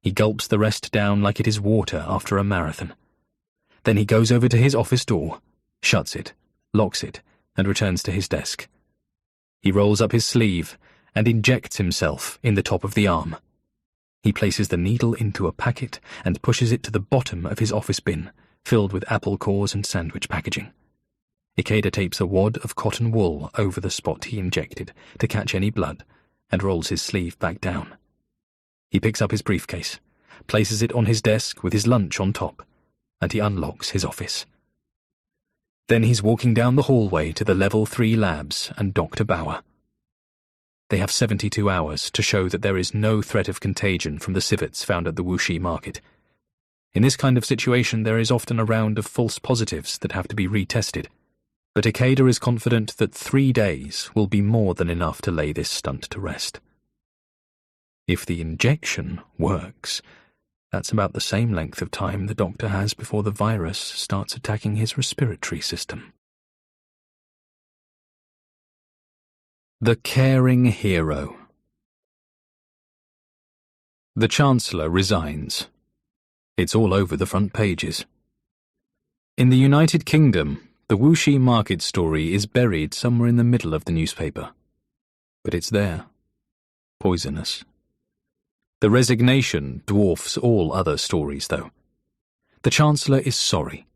He gulps the rest down like it is water after a marathon. Then he goes over to his office door, shuts it, locks it, and returns to his desk. He rolls up his sleeve and injects himself in the top of the arm. He places the needle into a packet and pushes it to the bottom of his office bin, filled with apple cores and sandwich packaging. Ikeda tapes a wad of cotton wool over the spot he injected to catch any blood and rolls his sleeve back down. He picks up his briefcase, places it on his desk with his lunch on top, and he unlocks his office. Then he's walking down the hallway to the Level 3 labs and Dr. Bauer. They have 72 hours to show that there is no threat of contagion from the civets found at the Wuxi market. In this kind of situation, there is often a round of false positives that have to be retested. But Ikeda is confident that 3 days will be more than enough to lay this stunt to rest. If the injection works, that's about the same length of time the doctor has before the virus starts attacking his respiratory system. The Caring Hero. The Chancellor resigns. It's all over the front pages. In the United Kingdom, the Wuxi market story is buried somewhere in the middle of the newspaper. But it's there. Poisonous. The resignation dwarfs all other stories, though. The Chancellor is sorry.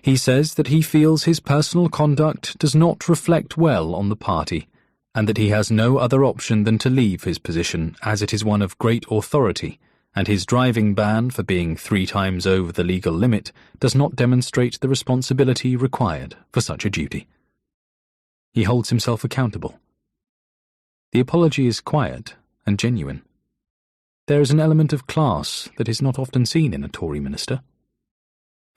He says that he feels his personal conduct does not reflect well on the party, and that he has no other option than to leave his position, as it is one of great authority, and his driving ban for being 3 times over the legal limit does not demonstrate the responsibility required for such a duty. He holds himself accountable. The apology is quiet and genuine. There is an element of class that is not often seen in a Tory minister.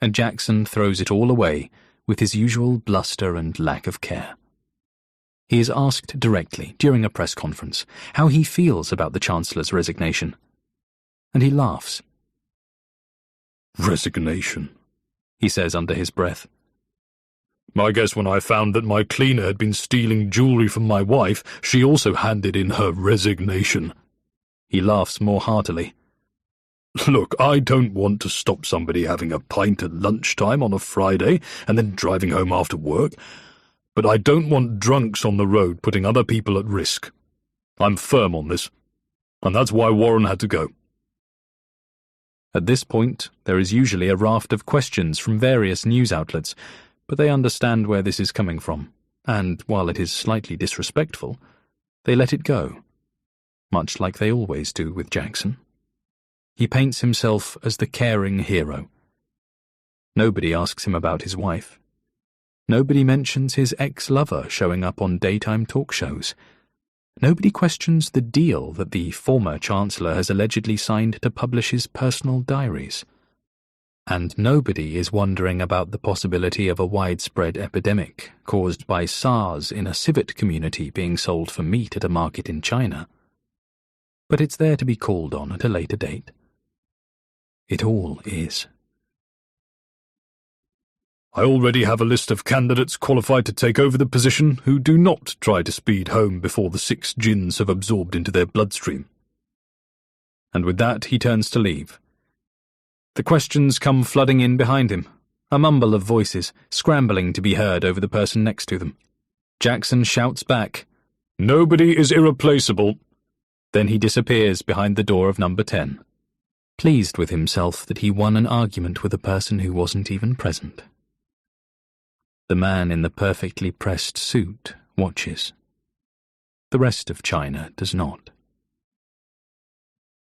And Jackson throws it all away with his usual bluster and lack of care. He is asked directly, during a press conference, how he feels about the Chancellor's resignation. And he laughs. "Resignation," he says under his breath. "I guess when I found that my cleaner had been stealing jewellery from my wife, she also handed in her resignation." He laughs more heartily. "Look, I don't want to stop somebody having a pint at lunchtime on a Friday and then driving home after work, but I don't want drunks on the road putting other people at risk. I'm firm on this, and that's why Warren had to go." At this point, there is usually a raft of questions from various news outlets, but they understand where this is coming from, and while it is slightly disrespectful, they let it go, much like they always do with Jackson. He paints himself as the caring hero. Nobody asks him about his wife. Nobody mentions his ex-lover showing up on daytime talk shows. Nobody questions the deal that the former Chancellor has allegedly signed to publish his personal diaries. And nobody is wondering about the possibility of a widespread epidemic caused by SARS in a civet community being sold for meat at a market in China. But it's there to be called on at a later date. It all is. "I already have a list of candidates qualified to take over the position who do not try to speed home before the 6 gins have absorbed into their bloodstream." And with that he turns to leave. The questions come flooding in behind him, a mumble of voices, scrambling to be heard over the person next to them. Jackson shouts back, "Nobody is irreplaceable." Then he disappears behind the door of number 10, pleased with himself that he won an argument with a person who wasn't even present. The man in the perfectly pressed suit watches. The rest of China does not.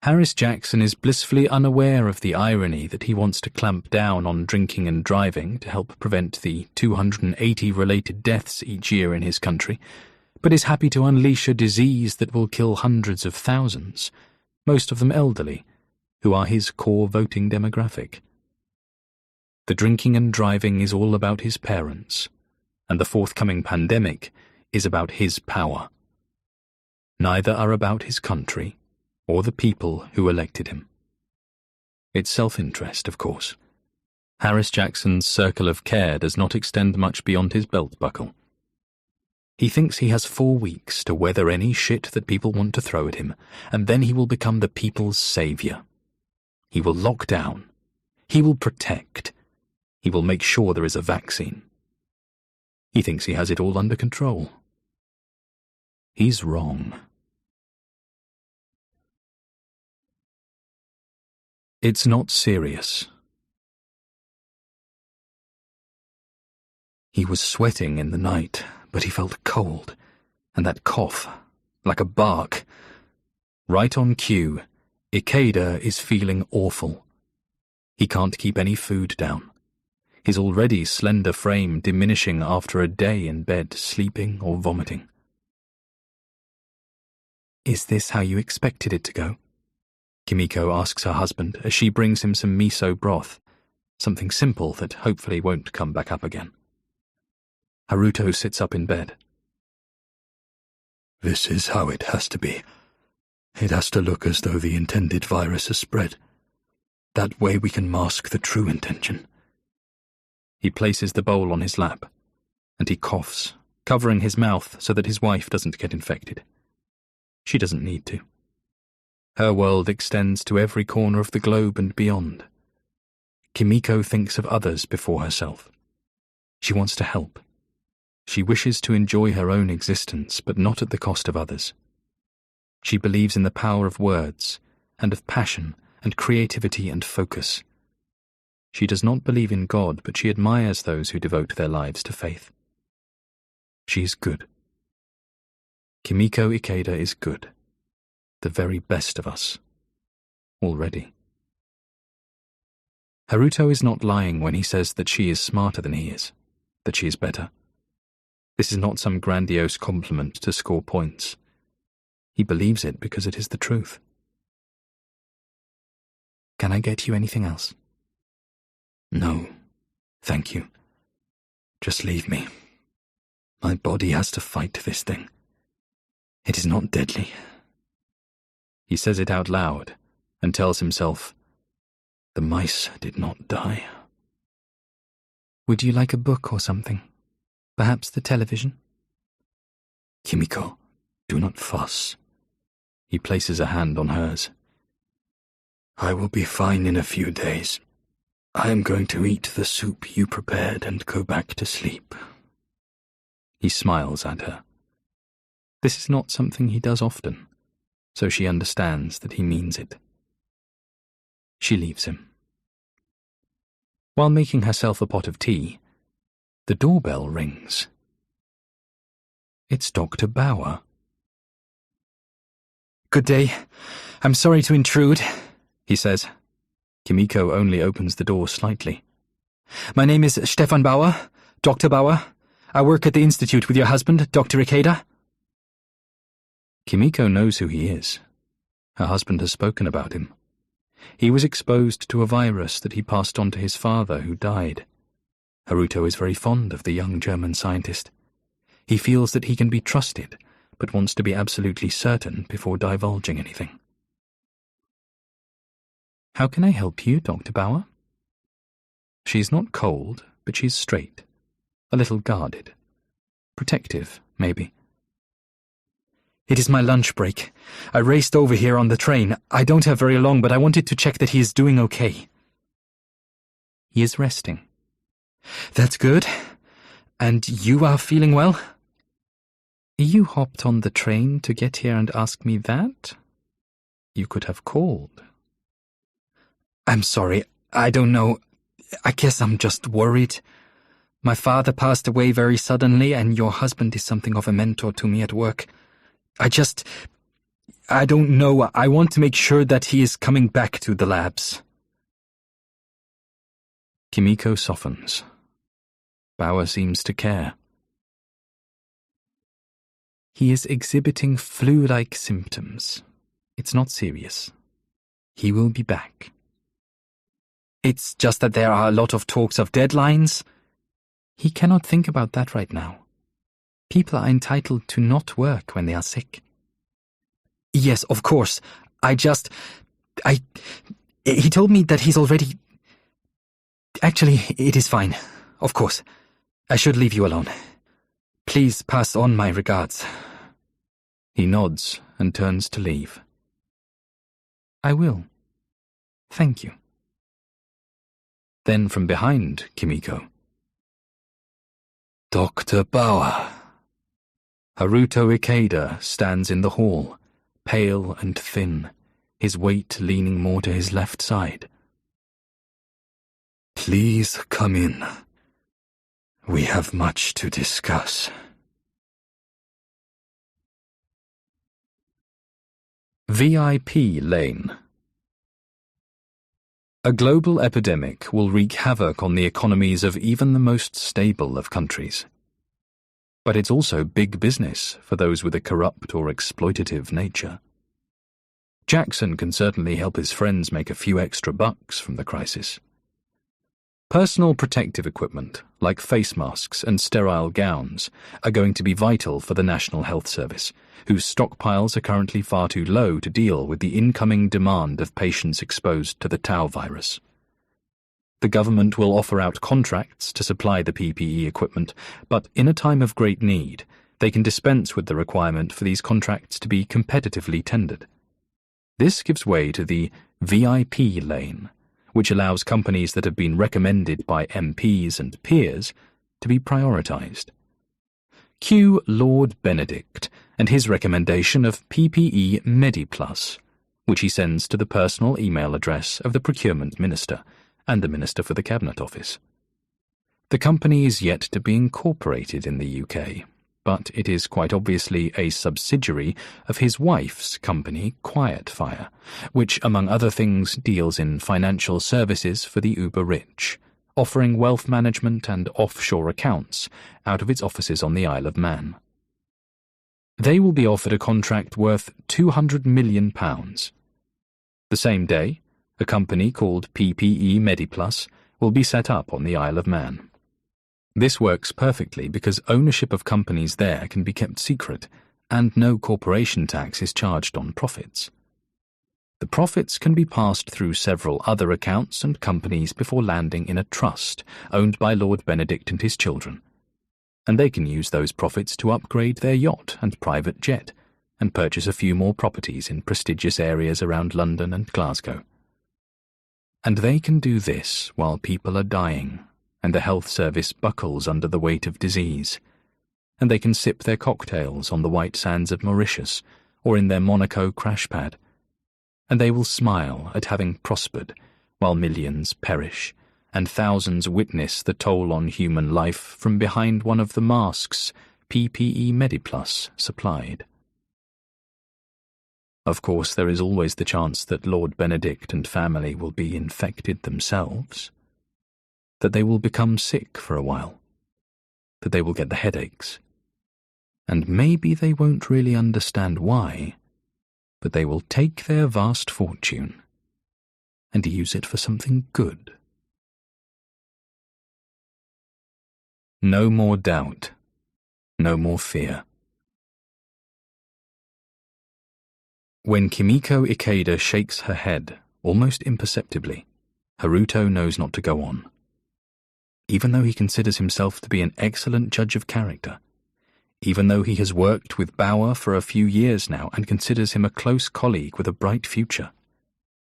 Harris Jackson is blissfully unaware of the irony that he wants to clamp down on drinking and driving to help prevent the 280 related deaths each year in his country, but is happy to unleash a disease that will kill hundreds of thousands, most of them elderly, who are his core voting demographic. The drinking and driving is all about his parents, and the forthcoming pandemic is about his power. Neither are about his country or the people who elected him. It's self-interest, of course. Harris Jackson's circle of care does not extend much beyond his belt buckle. He thinks he has 4 weeks to weather any shit that people want to throw at him, and then he will become the people's saviour. He will lock down. He will protect. He will make sure there is a vaccine. He thinks he has it all under control. He's wrong. It's not serious. He was sweating in the night, but he felt cold, and that cough, like a bark. Right on cue, Ikeda is feeling awful. He can't keep any food down. His already slender frame diminishing after a day in bed, sleeping or vomiting. "Is this how you expected it to go?" Kimiko asks her husband as she brings him some miso broth, something simple that hopefully won't come back up again. Haruto sits up in bed. This is how it has to be. It has to look as though the intended virus has spread. That way we can mask the true intention. He places the bowl on his lap, and he coughs, covering his mouth so that his wife doesn't get infected. She doesn't need to. Her world extends to every corner of the globe and beyond. Kimiko thinks of others before herself. She wants to help. She wishes to enjoy her own existence, but not at the cost of others. She believes in the power of words, and of passion, and creativity and focus. She does not believe in God, but she admires those who devote their lives to faith. She is good. Kimiko Ikeda is good. The very best of us. Already. Haruto is not lying when he says that she is smarter than he is, that she is better. This is not some grandiose compliment to score points. He believes it because it is the truth. Can I get you anything else? No, thank you. Just leave me. My body has to fight this thing. It is not deadly. He says it out loud and tells himself, the mice did not die. Would you like a book or something? Perhaps the television? Kimiko, do not fuss. He places a hand on hers. I will be fine in a few days. I am going to eat the soup you prepared and go back to sleep. He smiles at her. This is not something he does often, so she understands that he means it. She leaves him. While making herself a pot of tea, the doorbell rings. It's Dr. Bauer. Good day. I'm sorry to intrude, he says. Kimiko only opens the door slightly. My name is Stefan Bauer, Dr. Bauer. I work at the Institute with your husband, Dr. Ikeda. Kimiko knows who he is. Her husband has spoken about him. He was exposed to a virus that he passed on to his father, who died. Haruto is very fond of the young German scientist. He feels that he can be trusted, but wants to be absolutely certain before divulging anything. How can I help you, Dr. Bauer? She's not cold, but she's straight, a little guarded. Protective, maybe. It is my lunch break. I raced over here on the train. I don't have very long, but I wanted to check that he is doing okay. He is resting. That's good. And you are feeling well? You hopped on the train to get here and ask me that? You could have called. I'm sorry. I don't know. I guess I'm just worried. My father passed away very suddenly, and your husband is something of a mentor to me at work. I don't know. I want to make sure that he is coming back to the labs. Kimiko softens. Bauer seems to care. He is exhibiting flu-like symptoms. It's not serious. He will be back. It's just that there are a lot of talks of deadlines. He cannot think about that right now. People are entitled to not work when they are sick. Yes, of course. He told me that he's already... Actually, it is fine. Of course. I should leave you alone. Please pass on my regards. He nods and turns to leave. I will. Thank you. Then from behind Kimiko. Dr. Bauer. Haruto Ikeda stands in the hall, pale and thin, his weight leaning more to his left side. Please come in. We have much to discuss. VIP Lane. A global epidemic will wreak havoc on the economies of even the most stable of countries. But it's also big business for those with a corrupt or exploitative nature. Jackson can certainly help his friends make a few extra bucks from the crisis. Personal protective equipment, like face masks and sterile gowns, are going to be vital for the National Health Service, whose stockpiles are currently far too low to deal with the incoming demand of patients exposed to the Tau virus. The government will offer out contracts to supply the PPE equipment, but in a time of great need, they can dispense with the requirement for these contracts to be competitively tendered. This gives way to the VIP lane, which allows companies that have been recommended by MPs and peers to be prioritised. Cue Lord Benedict and his recommendation of PPE MediPlus, which he sends to the personal email address of the Procurement Minister and the Minister for the Cabinet Office. The company is yet to be incorporated in the UK, but it is quite obviously a subsidiary of his wife's company, Quietfire, which, among other things, deals in financial services for the uber-rich, offering wealth management and offshore accounts out of its offices on the Isle of Man. They will be offered a contract worth £200 million. The same day, a company called PPE MediPlus will be set up on the Isle of Man. This works perfectly because ownership of companies there can be kept secret, and no corporation tax is charged on profits. The profits can be passed through several other accounts and companies before landing in a trust owned by Lord Benedict and his children, and they can use those profits to upgrade their yacht and private jet and purchase a few more properties in prestigious areas around London and Glasgow. And they can do this while people are dying and the health service buckles under the weight of disease, and they can sip their cocktails on the white sands of Mauritius or in their Monaco crash pad, and they will smile at having prospered while millions perish and thousands witness the toll on human life from behind one of the masks PPE MediPlus supplied. Of course, there is always the chance that Lord Benedict and family will be infected themselves, that they will become sick for a while, that they will get the headaches, and maybe they won't really understand why, but they will take their vast fortune and use it for something good. No more doubt, no more fear. When Kimiko Ikeda shakes her head, almost imperceptibly, Haruto knows not to go on. Even though he considers himself to be an excellent judge of character, even though he has worked with Bauer for a few years now and considers him a close colleague with a bright future,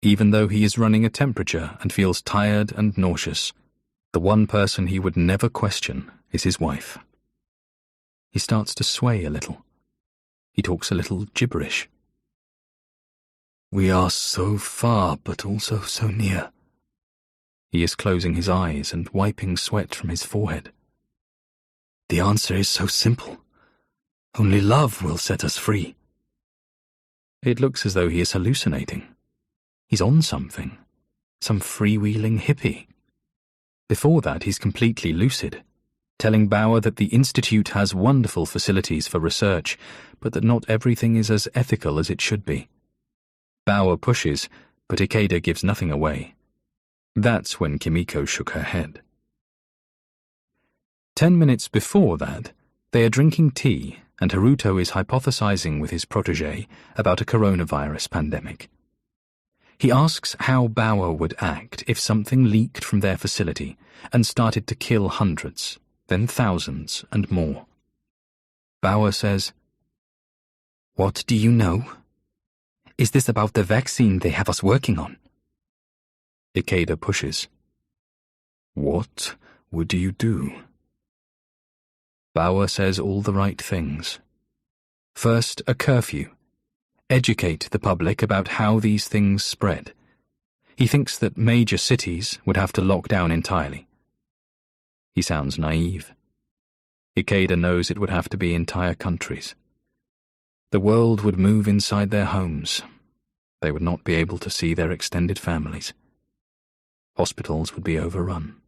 even though he is running a temperature and feels tired and nauseous, the one person he would never question is his wife. He starts to sway a little. He talks a little gibberish. We are so far, but also so near. He is closing his eyes and wiping sweat from his forehead. The answer is so simple. Only love will set us free. It looks as though he is hallucinating. He's on something. Some freewheeling hippie. Before that, he's completely lucid, telling Bauer that the Institute has wonderful facilities for research, but that not everything is as ethical as it should be. Bauer pushes, but Ikeda gives nothing away. That's when Kimiko shook her head. 10 minutes before that, they are drinking tea, and Haruto is hypothesizing with his protégé about a coronavirus pandemic. He asks how Bauer would act if something leaked from their facility and started to kill hundreds, then thousands and more. Bauer says, "What do you know? Is this about the vaccine they have us working on?" Ikeda pushes. What would you do? Bauer says all the right things. First, a curfew. Educate the public about how these things spread. He thinks that major cities would have to lock down entirely. He sounds naive. Ikeda knows it would have to be entire countries. The world would move inside their homes. They would not be able to see their extended families. Hospitals would be overrun.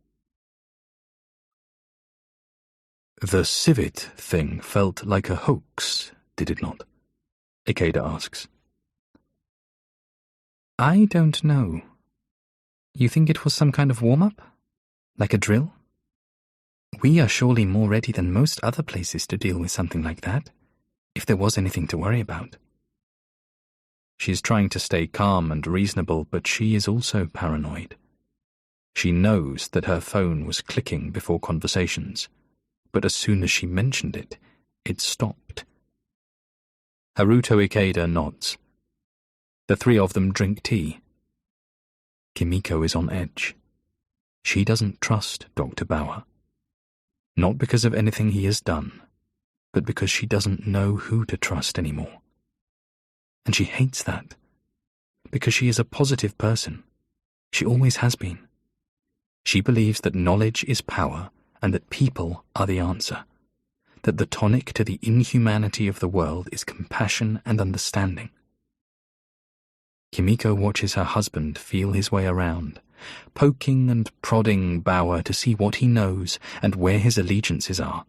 The civet thing felt like a hoax, did it not? Ikeda asks. I don't know. You think it was some kind of warm-up? Like a drill? We are surely more ready than most other places to deal with something like that, if there was anything to worry about. She is trying to stay calm and reasonable, but she is also paranoid. She knows that her phone was clicking before conversations, but as soon as she mentioned it, it stopped. Haruto Ikeda nods. The three of them drink tea. Kimiko is on edge. She doesn't trust Dr. Bauer. Not because of anything he has done, but because she doesn't know who to trust anymore. And she hates that, because she is a positive person. She always has been. She believes that knowledge is power and that people are the answer, that the tonic to the inhumanity of the world is compassion and understanding. Kimiko watches her husband feel his way around, poking and prodding Bauer to see what he knows and where his allegiances are,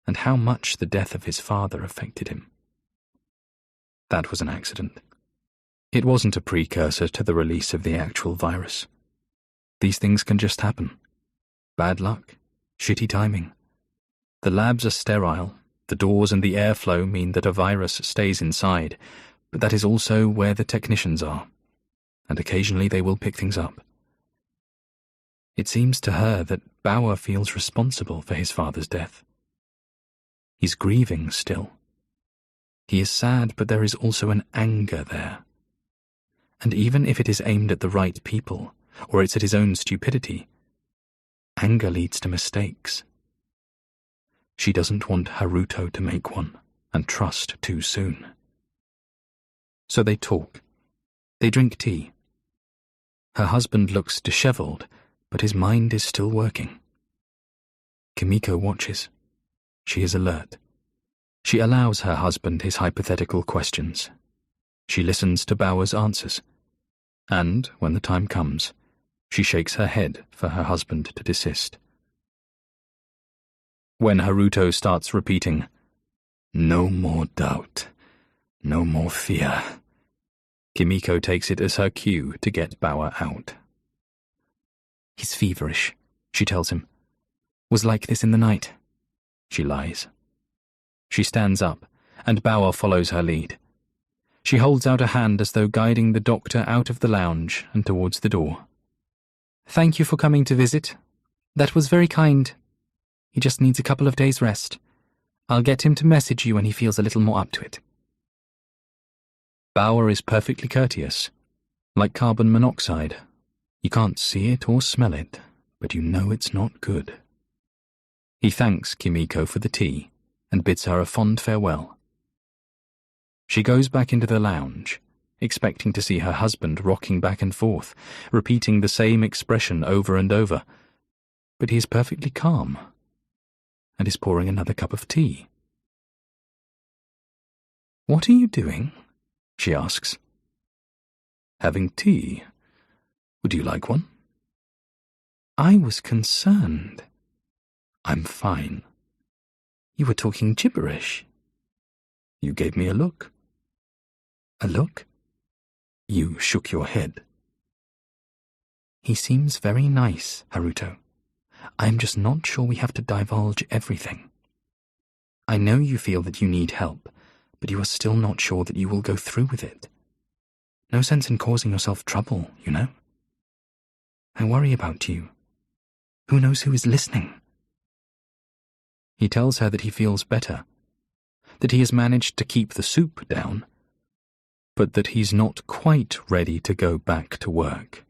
and how much the death of his father affected him. That was an accident. It wasn't a precursor to the release of the actual virus. These things can just happen. Bad luck, shitty timing. The labs are sterile. The doors and the airflow mean that a virus stays inside, but that is also where the technicians are, and occasionally they will pick things up. It seems to her that Bauer feels responsible for his father's death. He's grieving still. He is sad, but there is also an anger there. And even if it is aimed at the right people, or it's at his own stupidity, anger leads to mistakes. She doesn't want Haruto to make one, and trust too soon. So they talk. They drink tea. Her husband looks disheveled, but his mind is still working. Kimiko watches. She is alert. She allows her husband his hypothetical questions. She listens to Bauer's answers. And, when the time comes, she shakes her head for her husband to desist. When Haruto starts repeating, "No more doubt, no more fear," Kimiko takes it as her cue to get Bauer out. "He's feverish," she tells him. "Was like this in the night." She lies. She stands up, and Bauer follows her lead. She holds out a hand as though guiding the doctor out of the lounge and towards the door. "Thank you for coming to visit. That was very kind. He just needs a couple of days' rest. I'll get him to message you when he feels a little more up to it." Bauer is perfectly courteous, like carbon monoxide. You can't see it or smell it, but you know it's not good. He thanks Kimiko for the tea and bids her a fond farewell. She goes back into the lounge, expecting to see her husband rocking back and forth, repeating the same expression over and over, but he is perfectly calm and is pouring another cup of tea. "What are you doing?" she asks. "Having tea. Would you like one?" "I was concerned." "I'm fine." "You were talking gibberish." "You gave me a look." "A look?" "You shook your head." "He seems very nice, Haruto. I'm just not sure we have to divulge everything. I know you feel that you need help, but you are still not sure that you will go through with it. No sense in causing yourself trouble, you know? I worry about you. Who knows who is listening?" He tells her that he feels better, that he has managed to keep the soup down, but that he's not quite ready to go back to work.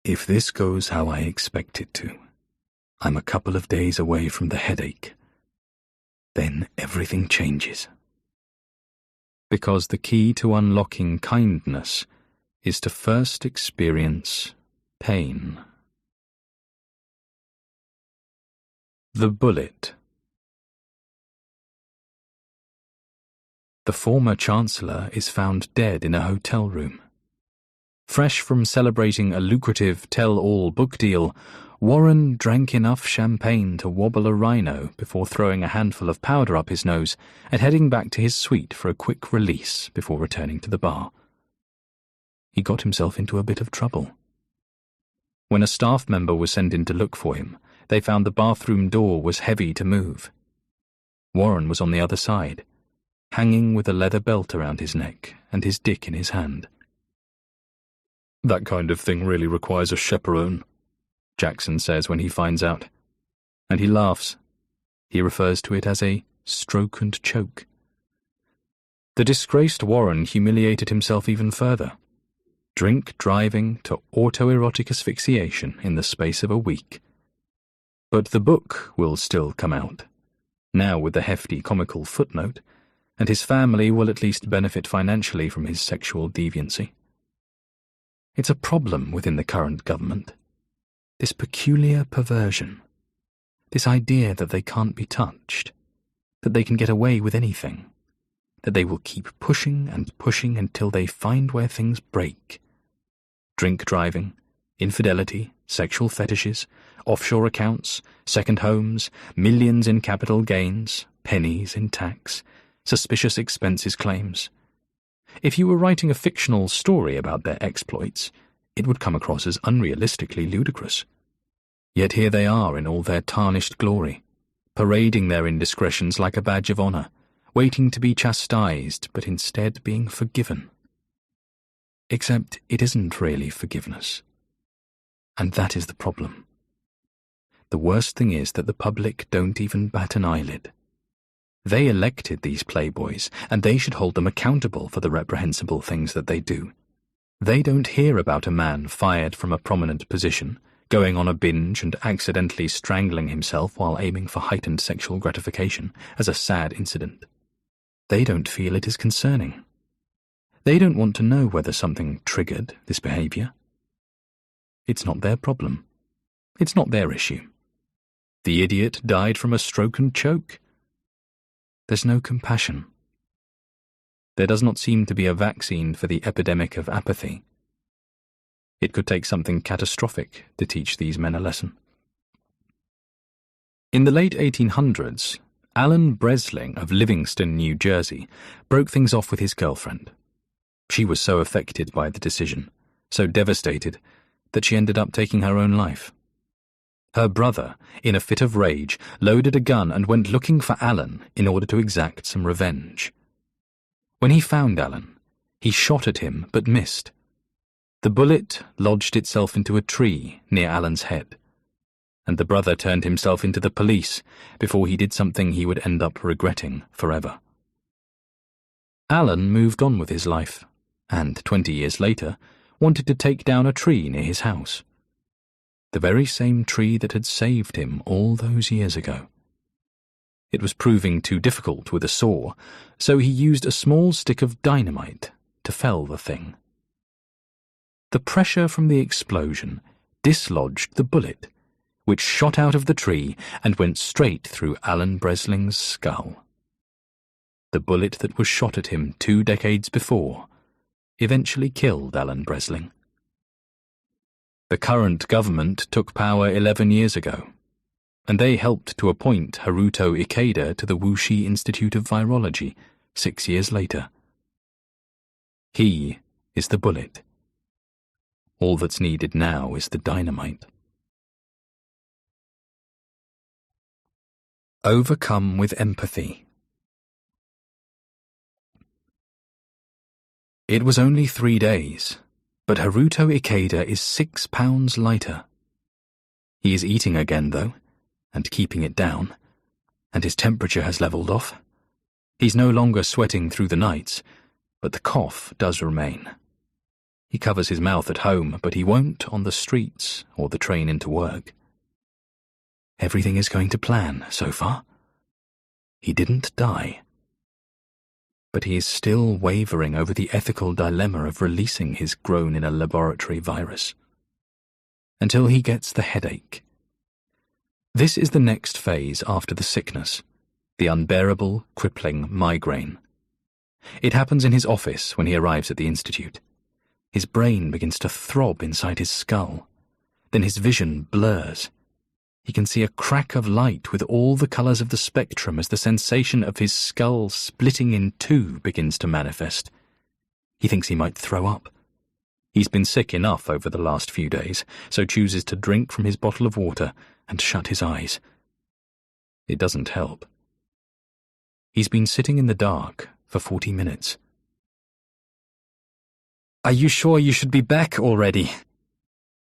"If this goes how I expect it to, I'm a couple of days away from the headache. Then everything changes." Because the key to unlocking kindness is to first experience pain. The Bullet. The former Chancellor is found dead in a hotel room. Fresh from celebrating a lucrative tell-all book deal, Warren drank enough champagne to wobble a rhino before throwing a handful of powder up his nose and heading back to his suite for a quick release before returning to the bar. He got himself into a bit of trouble. When a staff member was sent in to look for him, they found the bathroom door was heavy to move. Warren was on the other side, hanging with a leather belt around his neck and his dick in his hand. "That kind of thing really requires a chaperone," Jackson says when he finds out. And he laughs. He refers to it as a stroke and choke. The disgraced Warren humiliated himself even further. Drink driving to autoerotic asphyxiation in the space of a week. But the book will still come out, now with a hefty comical footnote, and his family will at least benefit financially from his sexual deviancy. It's a problem within the current government. This peculiar perversion. This idea that they can't be touched. That they can get away with anything. That they will keep pushing and pushing until they find where things break. Drink driving, infidelity, sexual fetishes, offshore accounts, second homes, millions in capital gains, pennies in tax, suspicious expenses claims. If you were writing a fictional story about their exploits, it would come across as unrealistically ludicrous. Yet here they are in all their tarnished glory, parading their indiscretions like a badge of honor, waiting to be chastised, but instead being forgiven. Except it isn't really forgiveness. And that is the problem. The worst thing is that the public don't even bat an eyelid. They elected these playboys, and they should hold them accountable for the reprehensible things that they do. They don't hear about a man fired from a prominent position, going on a binge and accidentally strangling himself while aiming for heightened sexual gratification as a sad incident. They don't feel it is concerning. They don't want to know whether something triggered this behavior. It's not their problem. It's not their issue. The idiot died from a stroke and choke. There's no compassion. There does not seem to be a vaccine for the epidemic of apathy. It could take something catastrophic to teach these men a lesson. In the late 1800s, Alan Bresling of Livingston, New Jersey, broke things off with his girlfriend. She was so affected by the decision, so devastated, that she ended up taking her own life. Her brother, in a fit of rage, loaded a gun and went looking for Alan in order to exact some revenge. When he found Alan, he shot at him but missed. The bullet lodged itself into a tree near Alan's head, and the brother turned himself into the police before he did something he would end up regretting forever. Alan moved on with his life, and 20 years later wanted to take down a tree near his house. The very same tree that had saved him all those years ago. It was proving too difficult with a saw, so he used a small stick of dynamite to fell the thing. The pressure from the explosion dislodged the bullet, which shot out of the tree and went straight through Alan Bresling's skull. The bullet that was shot at him 2 decades before eventually killed Alan Bresling. The current government took power 11 years ago, and they helped to appoint Haruto Ikeda to the Wuxi Institute of Virology 6 years later. He is the bullet. All that's needed now is the dynamite. Overcome with empathy. It was only 3 days, but Haruto Ikeda is 6 pounds lighter. He is eating again, though, and keeping it down, and his temperature has levelled off. He's no longer sweating through the nights, but the cough does remain. He covers his mouth at home, but he won't on the streets or the train into work. Everything is going to plan so far. He didn't die. But he is still wavering over the ethical dilemma of releasing his grown-in-a-laboratory virus. Until he gets the headache. This is the next phase after the sickness, the unbearable, crippling migraine. It happens in his office when he arrives at the institute. His brain begins to throb inside his skull. Then his vision blurs. He can see a crack of light with all the colours of the spectrum as the sensation of his skull splitting in two begins to manifest. He thinks he might throw up. He's been sick enough over the last few days, so chooses to drink from his bottle of water and shut his eyes. It doesn't help. He's been sitting in the dark for 40 minutes. Are you sure you should be back already?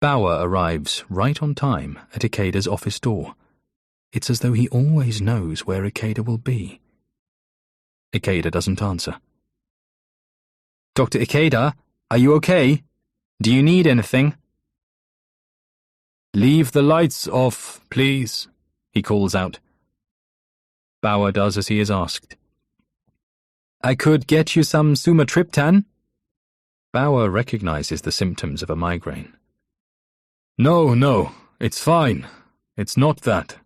Bauer arrives right on time at Ikeda's office door. It's as though he always knows where Ikeda will be. Ikeda doesn't answer. Dr. Ikeda, are you okay? Do you need anything? Leave the lights off, please, he calls out. Bauer does as he is asked. I could get you some sumatriptan. Bauer recognizes the symptoms of a migraine. No, it's fine. It's not that.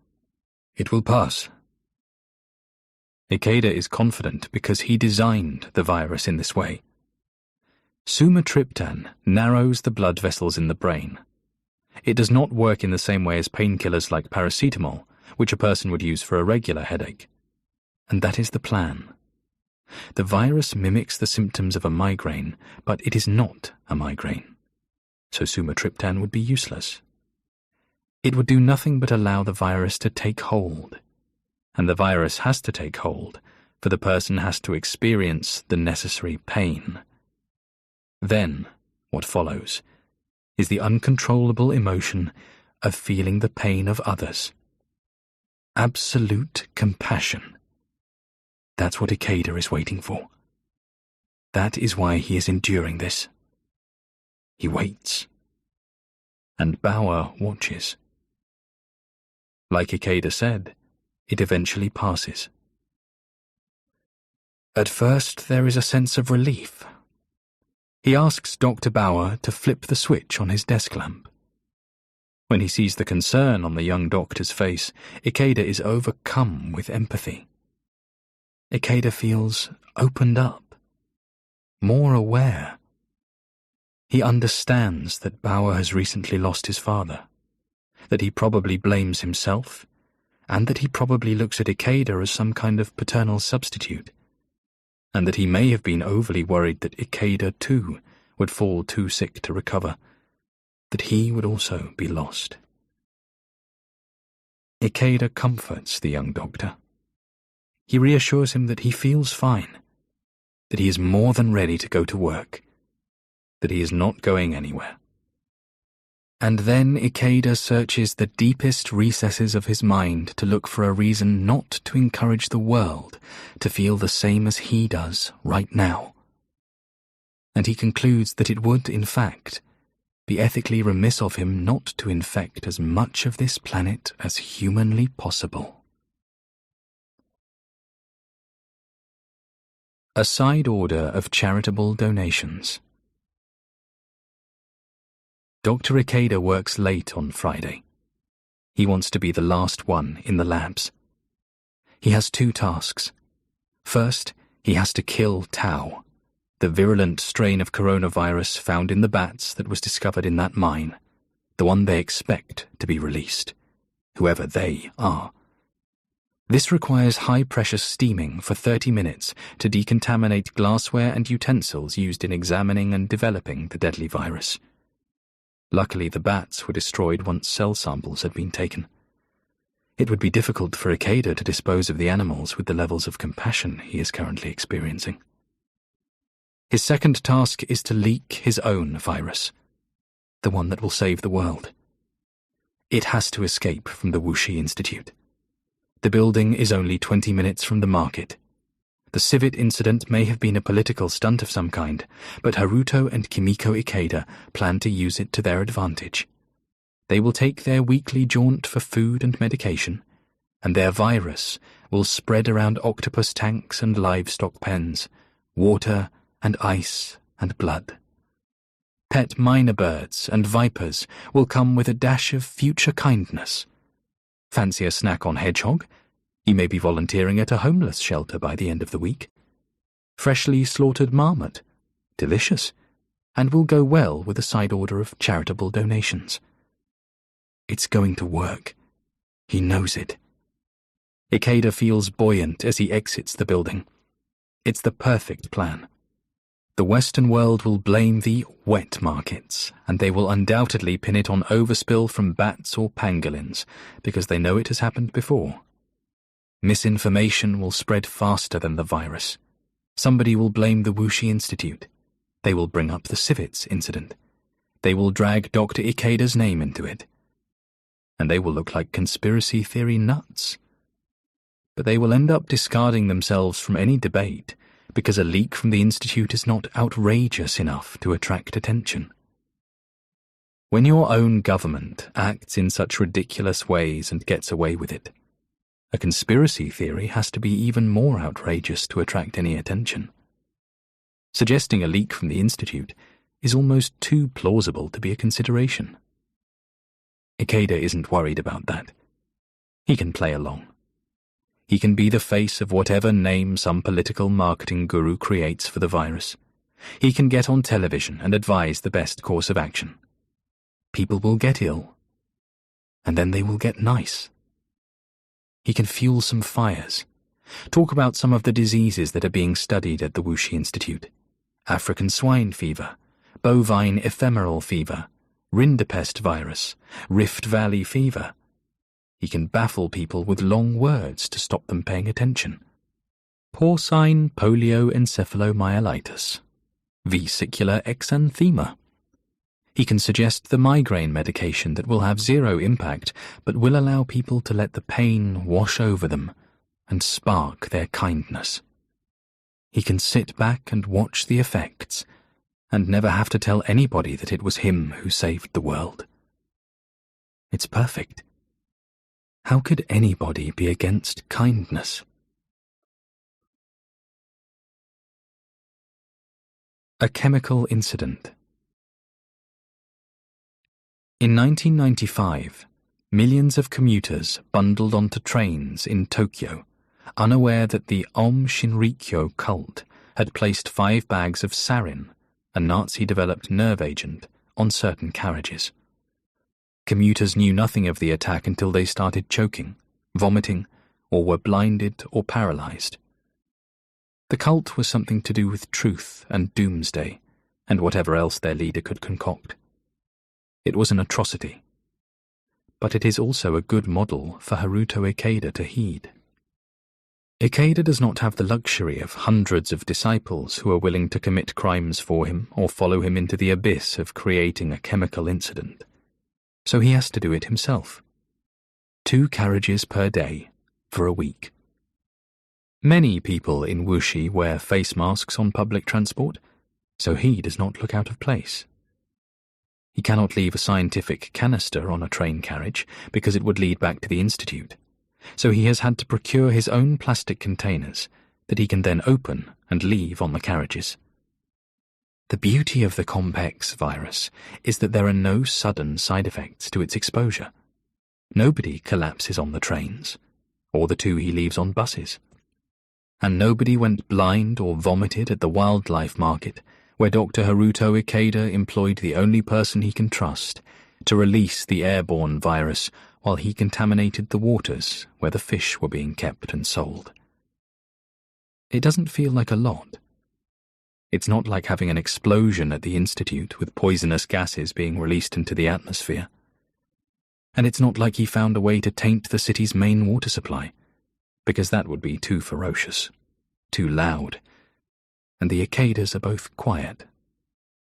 It will pass. Ikeda is confident because he designed the virus in this way. Sumatriptan narrows the blood vessels in the brain. It does not work in the same way as painkillers like paracetamol, which a person would use for a regular headache. And that is the plan. The virus mimics the symptoms of a migraine, but it is not a migraine. So sumatriptan would be useless. It would do nothing but allow the virus to take hold. And the virus has to take hold, for the person has to experience the necessary pain. Then, what follows, is the uncontrollable emotion of feeling the pain of others. Absolute compassion. That's what Ikeda is waiting for. That is why he is enduring this. He waits. And Bauer watches. Like Ikeda said, it eventually passes. At first, there is a sense of relief. He asks Dr. Bauer to flip the switch on his desk lamp. When he sees the concern on the young doctor's face, Ikeda is overcome with empathy. Ikeda feels opened up, more aware. He understands that Bauer has recently lost his father, that he probably blames himself, and that he probably looks at Ikeda as some kind of paternal substitute, and that he may have been overly worried that Ikeda, too, would fall too sick to recover, that he would also be lost. Ikeda comforts the young doctor. He reassures him that he feels fine, that he is more than ready to go to work, that he is not going anywhere. And then Ikeda searches the deepest recesses of his mind to look for a reason not to encourage the world to feel the same as he does right now. And he concludes that it would, in fact, be ethically remiss of him not to infect as much of this planet as humanly possible. A side order of charitable donations. Dr. Ikeda works late on Friday. He wants to be the last one in the labs. He has 2 tasks. First, he has to kill Tau, the virulent strain of coronavirus found in the bats that was discovered in that mine, the one they expect to be released, whoever they are. This requires high-pressure steaming for 30 minutes to decontaminate glassware and utensils used in examining and developing the deadly virus. Luckily, the bats were destroyed once cell samples had been taken. It would be difficult for Ikeda to dispose of the animals with the levels of compassion he is currently experiencing. His second task is to leak his own virus, the one that will save the world. It has to escape from the Wuxi Institute. The building is only 20 minutes from the market. The civet incident may have been a political stunt of some kind, but Haruto and Kimiko Ikeda plan to use it to their advantage. They will take their weekly jaunt for food and medication, and their virus will spread around octopus tanks and livestock pens, water and ice and blood. Pet myna birds and vipers will come with a dash of future kindness. Fancy a snack on hedgehog? You may be volunteering at a homeless shelter by the end of the week. Freshly slaughtered marmot, delicious, and will go well with a side order of charitable donations. It's going to work. He knows it. Ikeda feels buoyant as he exits the building. It's the perfect plan. The Western world will blame the wet markets, and they will undoubtedly pin it on overspill from bats or pangolins, because they know it has happened before. Misinformation will spread faster than the virus. Somebody will blame the Wuxi Institute. They will bring up the Civets incident. They will drag Dr. Ikeda's name into it. And they will look like conspiracy theory nuts. But they will end up discarding themselves from any debate because a leak from the Institute is not outrageous enough to attract attention. When your own government acts in such ridiculous ways and gets away with it, a conspiracy theory has to be even more outrageous to attract any attention. Suggesting a leak from the Institute is almost too plausible to be a consideration. Ikeda isn't worried about that. He can play along. He can be the face of whatever name some political marketing guru creates for the virus. He can get on television and advise the best course of action. People will get ill, and then they will get nice. He can fuel some fires, talk about some of the diseases that are being studied at the Wuxi Institute: African swine fever, bovine ephemeral fever, rinderpest virus, Rift Valley fever. He can baffle people with long words to stop them paying attention. Porcine polioencephalomyelitis, vesicular exanthema. He can suggest the migraine medication that will have zero impact but will allow people to let the pain wash over them and spark their kindness. He can sit back and watch the effects and never have to tell anybody that it was him who saved the world. It's perfect. How could anybody be against kindness? A chemical incident. In 1995, millions of commuters bundled onto trains in Tokyo, unaware that the Aum Shinrikyo cult had placed 5 bags of sarin, a Nazi-developed nerve agent, on certain carriages. Commuters knew nothing of the attack until they started choking, vomiting, or were blinded or paralyzed. The cult was something to do with truth and doomsday, and whatever else their leader could concoct. It was an atrocity. But it is also a good model for Haruto Ikeda to heed. Ikeda does not have the luxury of hundreds of disciples who are willing to commit crimes for him or follow him into the abyss of creating a chemical incident. So he has to do it himself. 2 carriages per day, for a week. Many people in Wuxi wear face masks on public transport, so he does not look out of place. He cannot leave a scientific canister on a train carriage because it would lead back to the Institute, so he has had to procure his own plastic containers that he can then open and leave on the carriages. The beauty of the Compex virus is that there are no sudden side effects to its exposure. Nobody collapses on the trains, or the 2 he leaves on buses. And nobody went blind or vomited at the wildlife market, where Dr. Haruto Ikeda employed the only person he can trust to release the airborne virus while he contaminated the waters where the fish were being kept and sold. It doesn't feel like a lot. It's not like having an explosion at the Institute with poisonous gases being released into the atmosphere. And it's not like he found a way to taint the city's main water supply, because that would be too ferocious, too loud. And the Ikedas are both quiet,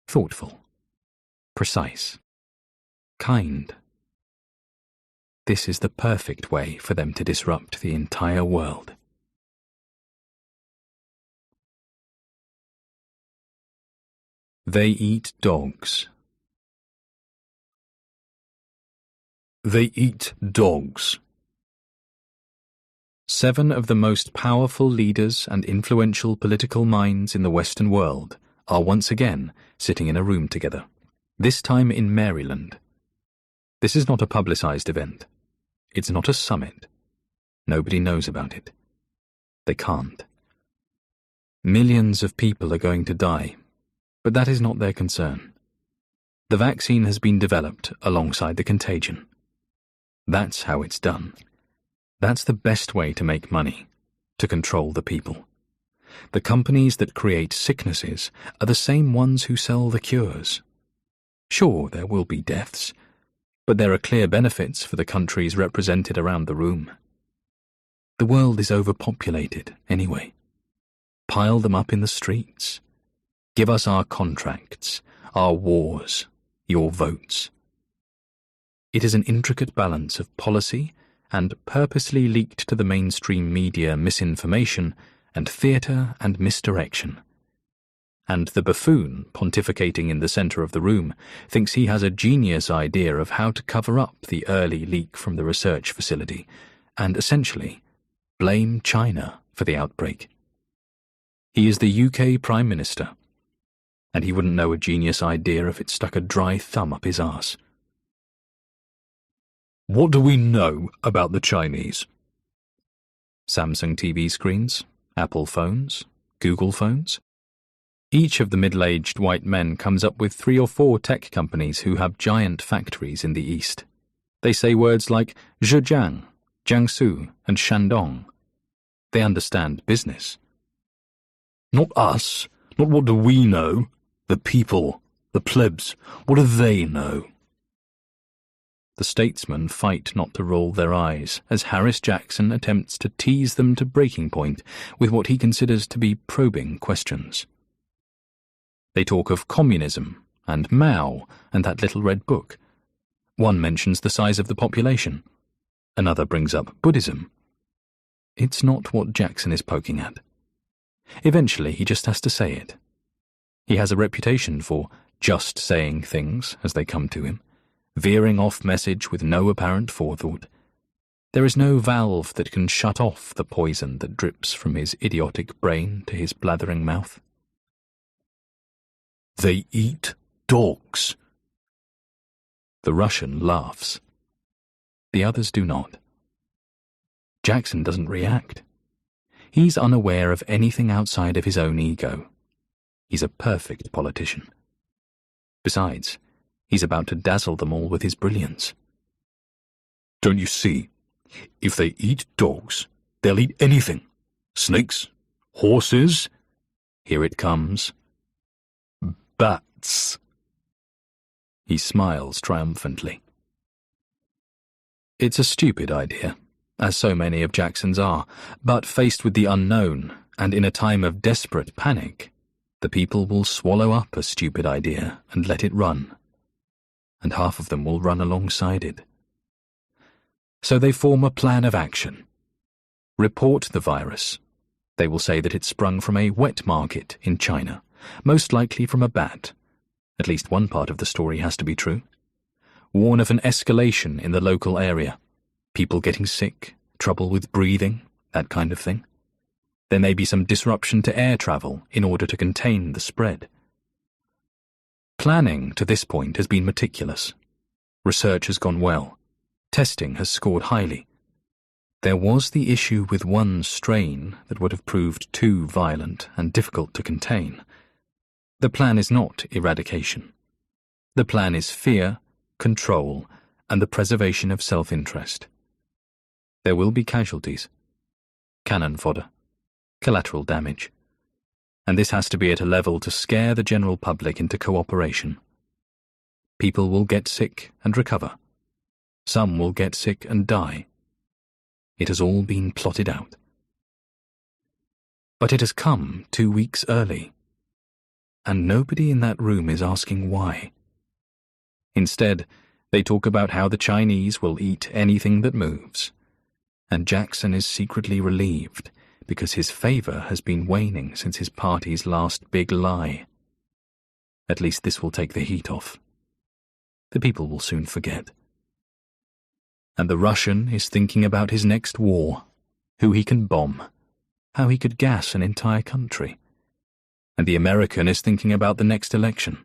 thoughtful, precise, kind. This is the perfect way for them to disrupt the entire world. They eat dogs. They eat dogs. 7 of the most powerful leaders and influential political minds in the Western world are once again sitting in a room together, this time in Maryland. This is not a publicized event. It's not a summit. Nobody knows about it. They can't. Millions of people are going to die, but that is not their concern. The vaccine has been developed alongside the contagion. That's how it's done. That's the best way to make money, to control the people. The companies that create sicknesses are the same ones who sell the cures. Sure, there will be deaths, but there are clear benefits for the countries represented around the room. The world is overpopulated, anyway. Pile them up in the streets. Give us our contracts, our wars, your votes. It is an intricate balance of policy and purposely leaked to the mainstream media misinformation and theatre and misdirection. And the buffoon pontificating in the centre of the room thinks he has a genius idea of how to cover up the early leak from the research facility and essentially blame China for the outbreak. He is the UK Prime Minister, and he wouldn't know a genius idea if it stuck a dry thumb up his arse. What do we know about the Chinese? Samsung TV screens, Apple phones, Google phones. Each of the middle-aged white men comes up with 3 or 4 tech companies who have giant factories in the east. They say words like Zhejiang, Jiangsu, and Shandong. They understand business. Not us. Not what do we know. The people, the plebs, what do they know? The statesmen fight not to roll their eyes as Harris Jackson attempts to tease them to breaking point with what he considers to be probing questions. They talk of communism and Mao and that little red book. One mentions the size of the population. Another brings up Buddhism. It's not what Jackson is poking at. Eventually he just has to say it. He has a reputation for just saying things as they come to him, veering off message with no apparent forethought. There is no valve that can shut off the poison that drips from his idiotic brain to his blathering mouth. They eat dogs. The Russian laughs. The others do not. Jackson doesn't react. He's unaware of anything outside of his own ego. He's a perfect politician. Besides, he's about to dazzle them all with his brilliance. Don't you see? If they eat dogs, they'll eat anything. Snakes, horses. Here it comes. Bats. He smiles triumphantly. It's a stupid idea, as so many of Jackson's are, but faced with the unknown, and in a time of desperate panic, the people will swallow up a stupid idea and let it run, and half of them will run alongside it. So they form a plan of action. Report the virus. They will say that it sprung from a wet market in China, most likely from a bat. At least one part of the story has to be true. Warn of an escalation in the local area. People getting sick, trouble with breathing, that kind of thing. There may be some disruption to air travel in order to contain the spread. Planning to this point has been meticulous. Research has gone well. Testing has scored highly. There was the issue with one strain that would have proved too violent and difficult to contain. The plan is not eradication. The plan is fear, control, and the preservation of self-interest. There will be casualties, cannon fodder, collateral damage, and this has to be at a level to scare the general public into cooperation. People will get sick and recover. Some will get sick and die. It has all been plotted out. But it has come 2 weeks early, and nobody in that room is asking why. Instead, they talk about how the Chinese will eat anything that moves, and Jackson is secretly relieved because his favour has been waning since his party's last big lie. At least this will take the heat off. The people will soon forget. And the Russian is thinking about his next war, who he can bomb, how he could gas an entire country. And the American is thinking about the next election.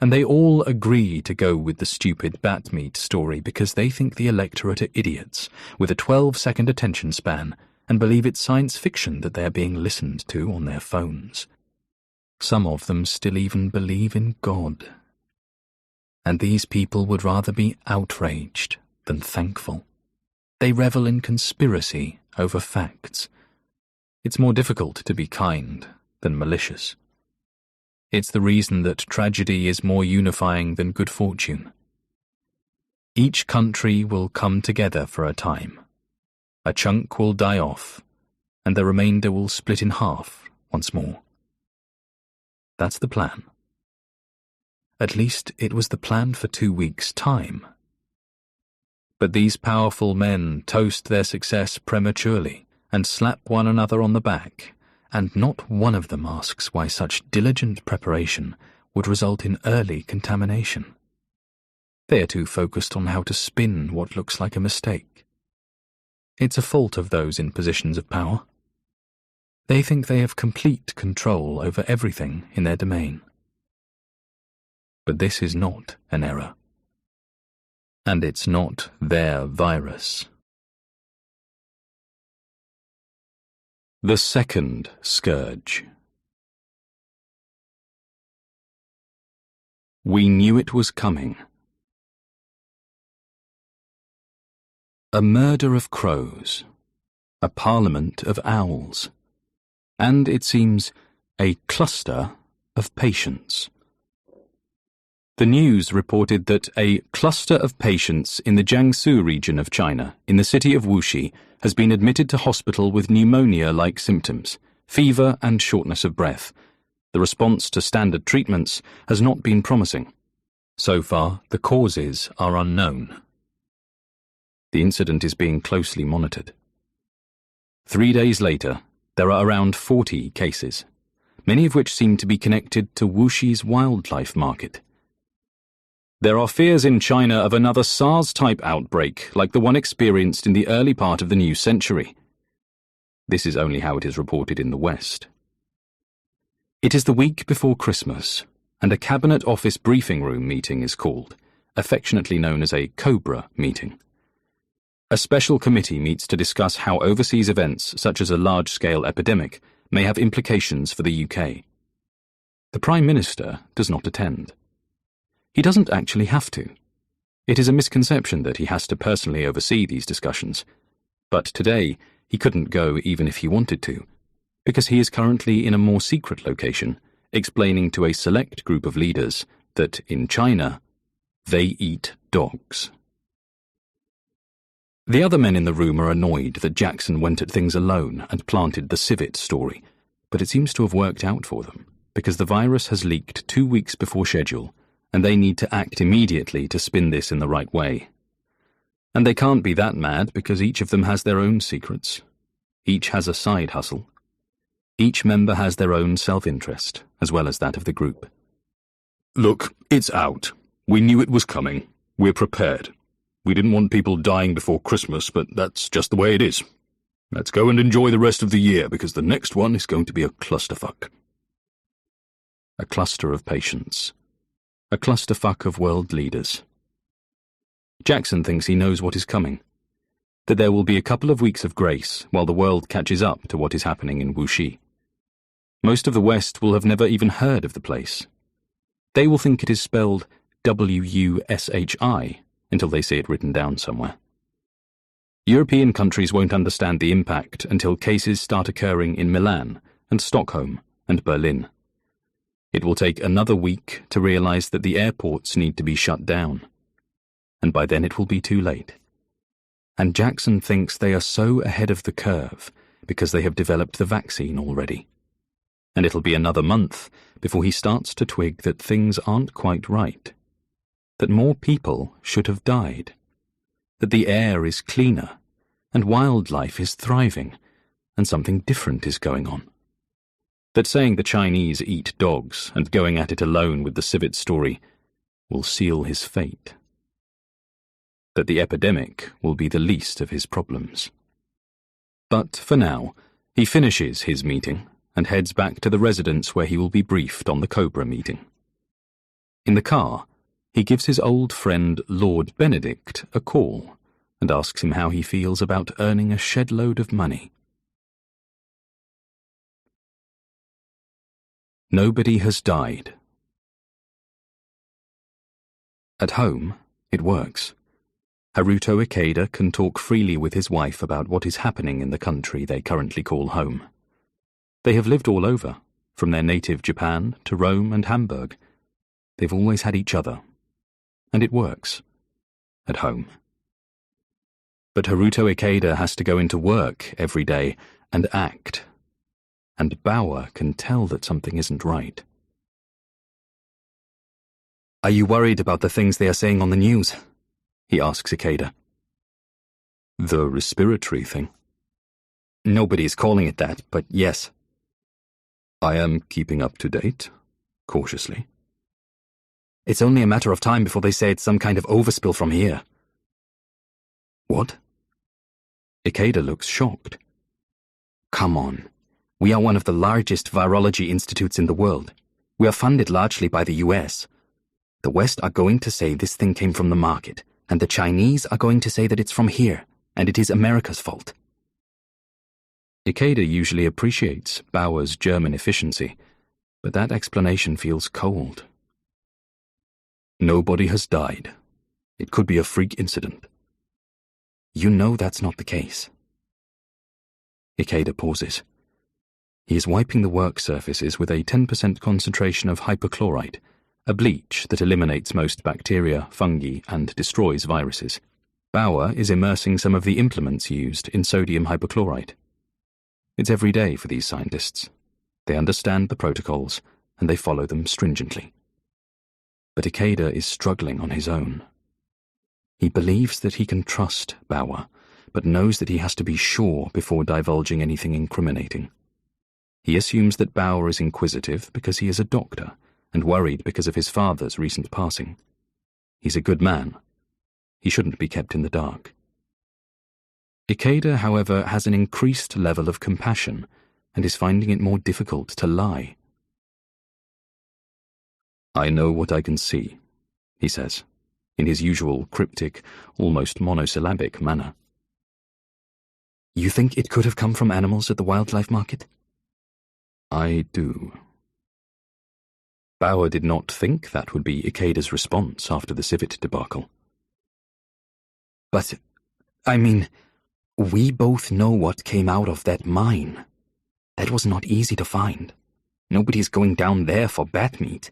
And they all agree to go with the stupid bat meat story because they think the electorate are idiots with a 12-second attention span and believe it's science fiction that they are being listened to on their phones. Some of them still even believe in God. And these people would rather be outraged than thankful. They revel in conspiracy over facts. It's more difficult to be kind than malicious. It's the reason that tragedy is more unifying than good fortune. Each country will come together for a time. A chunk will die off, and the remainder will split in half once more. That's the plan. At least it was the plan for 2 weeks' time. But these powerful men toast their success prematurely and slap one another on the back, and not one of them asks why such diligent preparation would result in early contamination. They are too focused on how to spin what looks like a mistake. It's a fault of those in positions of power. They think they have complete control over everything in their domain. But this is not an error. And it's not their virus. The second scourge. We knew it was coming. A murder of crows, a parliament of owls, and, it seems, a cluster of patients. The news reported that a cluster of patients in the Jiangsu region of China, in the city of Wuxi, has been admitted to hospital with pneumonia-like symptoms, fever and shortness of breath. The response to standard treatments has not been promising. So far, the causes are unknown. The incident is being closely monitored. 3 days later, there are around 40 cases, many of which seem to be connected to Wuxi's wildlife market. There are fears in China of another SARS-type outbreak like the one experienced in the early part of the new century. This is only how it is reported in the West. It is the week before Christmas, and a Cabinet Office briefing room meeting is called, affectionately known as a Cobra meeting. A special committee meets to discuss how overseas events such as a large-scale epidemic may have implications for the UK. The Prime Minister does not attend. He doesn't actually have to. It is a misconception that he has to personally oversee these discussions, but today he couldn't go even if he wanted to, because he is currently in a more secret location, explaining to a select group of leaders that in China, they eat dogs. The other men in the room are annoyed that Jackson went at things alone and planted the civet story, but it seems to have worked out for them, because the virus has leaked 2 weeks before schedule, and they need to act immediately to spin this in the right way. And they can't be that mad because each of them has their own secrets. Each has a side hustle. Each member has their own self-interest, as well as that of the group. Look, it's out. We knew it was coming. We're prepared. We didn't want people dying before Christmas, but that's just the way it is. Let's go and enjoy the rest of the year, because the next one is going to be a clusterfuck. A cluster of patients. A clusterfuck of world leaders. Jackson thinks he knows what is coming. That there will be a couple of weeks of grace while the world catches up to what is happening in Wuxi. Most of the West will have never even heard of the place. They will think it is spelled W-U-S-H-I until they see it written down somewhere. European countries won't understand the impact until cases start occurring in Milan and Stockholm and Berlin. It will take another week to realize that the airports need to be shut down. And by then it will be too late. And Jackson thinks they are so ahead of the curve because they have developed the vaccine already. And it'll be another month before he starts to twig that things aren't quite right. That more people should have died. That the air is cleaner, and wildlife is thriving, and something different is going on. That saying the Chinese eat dogs and going at it alone with the civet story will seal his fate. That the epidemic will be the least of his problems. But for now, he finishes his meeting and heads back to the residence where he will be briefed on the Cobra meeting. In the car, he gives his old friend Lord Benedict a call and asks him how he feels about earning a shed-load of money. Nobody has died. At home, it works. Haruto Ikeda can talk freely with his wife about what is happening in the country they currently call home. They have lived all over, from their native Japan to Rome and Hamburg. They've always had each other. And it works. At home. But Haruto Ikeda has to go into work every day and act. And Bauer can tell that something isn't right. "Are you worried about the things they are saying on the news?" he asks Ikeda. "The respiratory thing?" "Nobody's calling it that, but yes." "I am keeping up to date, cautiously." "It's only a matter of time before they say it's some kind of overspill from here." "What?" Ikeda looks shocked. "Come on. We are one of the largest virology institutes in the world. We are funded largely by the US. The West are going to say this thing came from the market, and the Chinese are going to say that it's from here, and it is America's fault." Ikeda usually appreciates Bauer's German efficiency, but that explanation feels cold. "Nobody has died. It could be a freak incident." "You know that's not the case." Ikeda pauses. He is wiping the work surfaces with a 10% concentration of hypochlorite, a bleach that eliminates most bacteria, fungi, and destroys viruses. Bauer is immersing some of the implements used in sodium hypochlorite. It's every day for these scientists. They understand the protocols, and they follow them stringently. But Ikeda is struggling on his own. He believes that he can trust Bauer, but knows that he has to be sure before divulging anything incriminating. He assumes that Bauer is inquisitive because he is a doctor, and worried because of his father's recent passing. He's a good man. He shouldn't be kept in the dark. Ikeda, however, has an increased level of compassion and is finding it more difficult to lie. "I know what I can see," he says, in his usual cryptic, almost monosyllabic manner. "You think it could have come from animals at the wildlife market?" "I do." Bauer did not think that would be Ikeda's response after the civet debacle. "But, I mean, we both know what came out of that mine. That was not easy to find. Nobody's going down there for bat meat.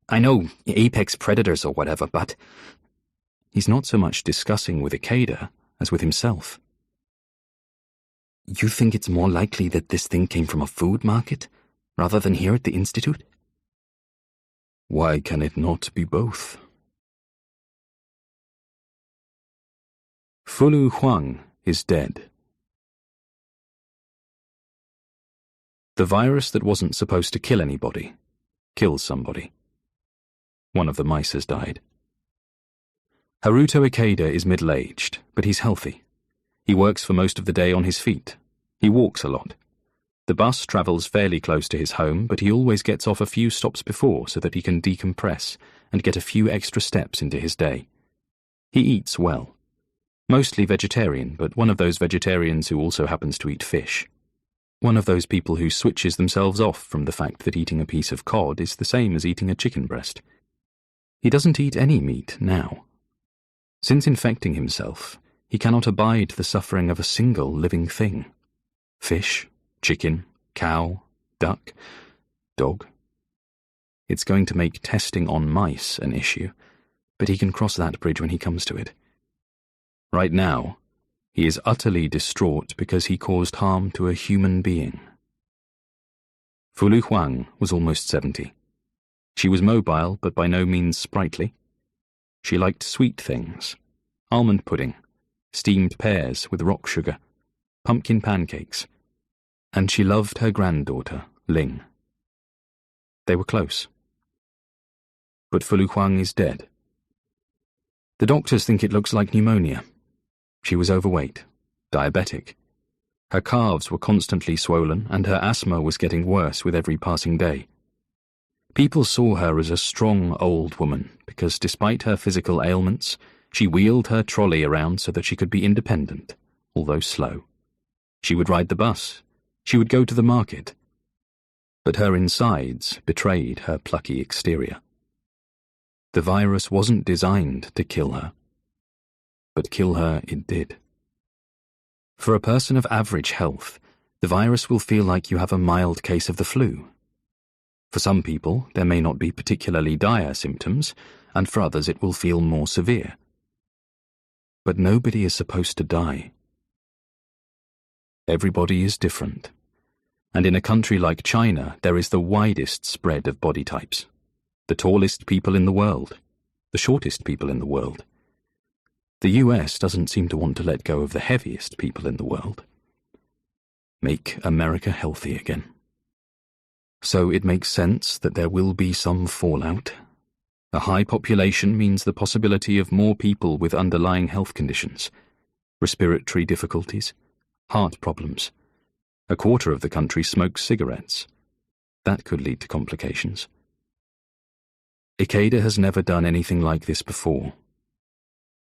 I know, apex predators or whatever, but..." He's not so much discussing with Ikeda as with himself. "You think it's more likely that this thing came from a food market, rather than here at the Institute?" "Why can it not be both?" Fulu Huang is dead. The virus that wasn't supposed to kill anybody kills somebody. One of the mice has died. Haruto Ikeda is middle-aged, but he's healthy. He works for most of the day on his feet. He walks a lot. The bus travels fairly close to his home, but he always gets off a few stops before so that he can decompress and get a few extra steps into his day. He eats well. Mostly vegetarian, but one of those vegetarians who also happens to eat fish. One of those people who switches themselves off from the fact that eating a piece of cod is the same as eating a chicken breast. He doesn't eat any meat now. Since infecting himself, he cannot abide the suffering of a single living thing. Fish, chicken, cow, duck, dog. It's going to make testing on mice an issue, but he can cross that bridge when he comes to it. Right now, he is utterly distraught because he caused harm to a human being. Fulu Huang was almost 70. She was mobile, but by no means sprightly. She liked sweet things, almond pudding, steamed pears with rock sugar, pumpkin pancakes, and she loved her granddaughter, Ling. They were close. But Fulu Huang is dead. The doctors think it looks like pneumonia. She was overweight, diabetic. Her calves were constantly swollen, and her asthma was getting worse with every passing day. People saw her as a strong old woman because, despite her physical ailments, she wheeled her trolley around so that she could be independent, although slow. She would ride the bus. She would go to the market. But her insides betrayed her plucky exterior. The virus wasn't designed to kill her. But kill her it did. For a person of average health, The virus will feel like you have a mild case of the flu. For some people, there may not be particularly dire symptoms, and for others it will feel more severe. But nobody is supposed to die. Everybody is different, and in a country like China there is the widest spread of body types. The tallest people in the world, the shortest people in the world. The US doesn't seem to want to let go of the heaviest people in the world. Make America healthy again. So it makes sense that there will be some fallout. A high population means the possibility of more people with underlying health conditions, respiratory difficulties, heart problems. A quarter of the country smokes cigarettes. That could lead to complications. Ikeda has never done anything like this before.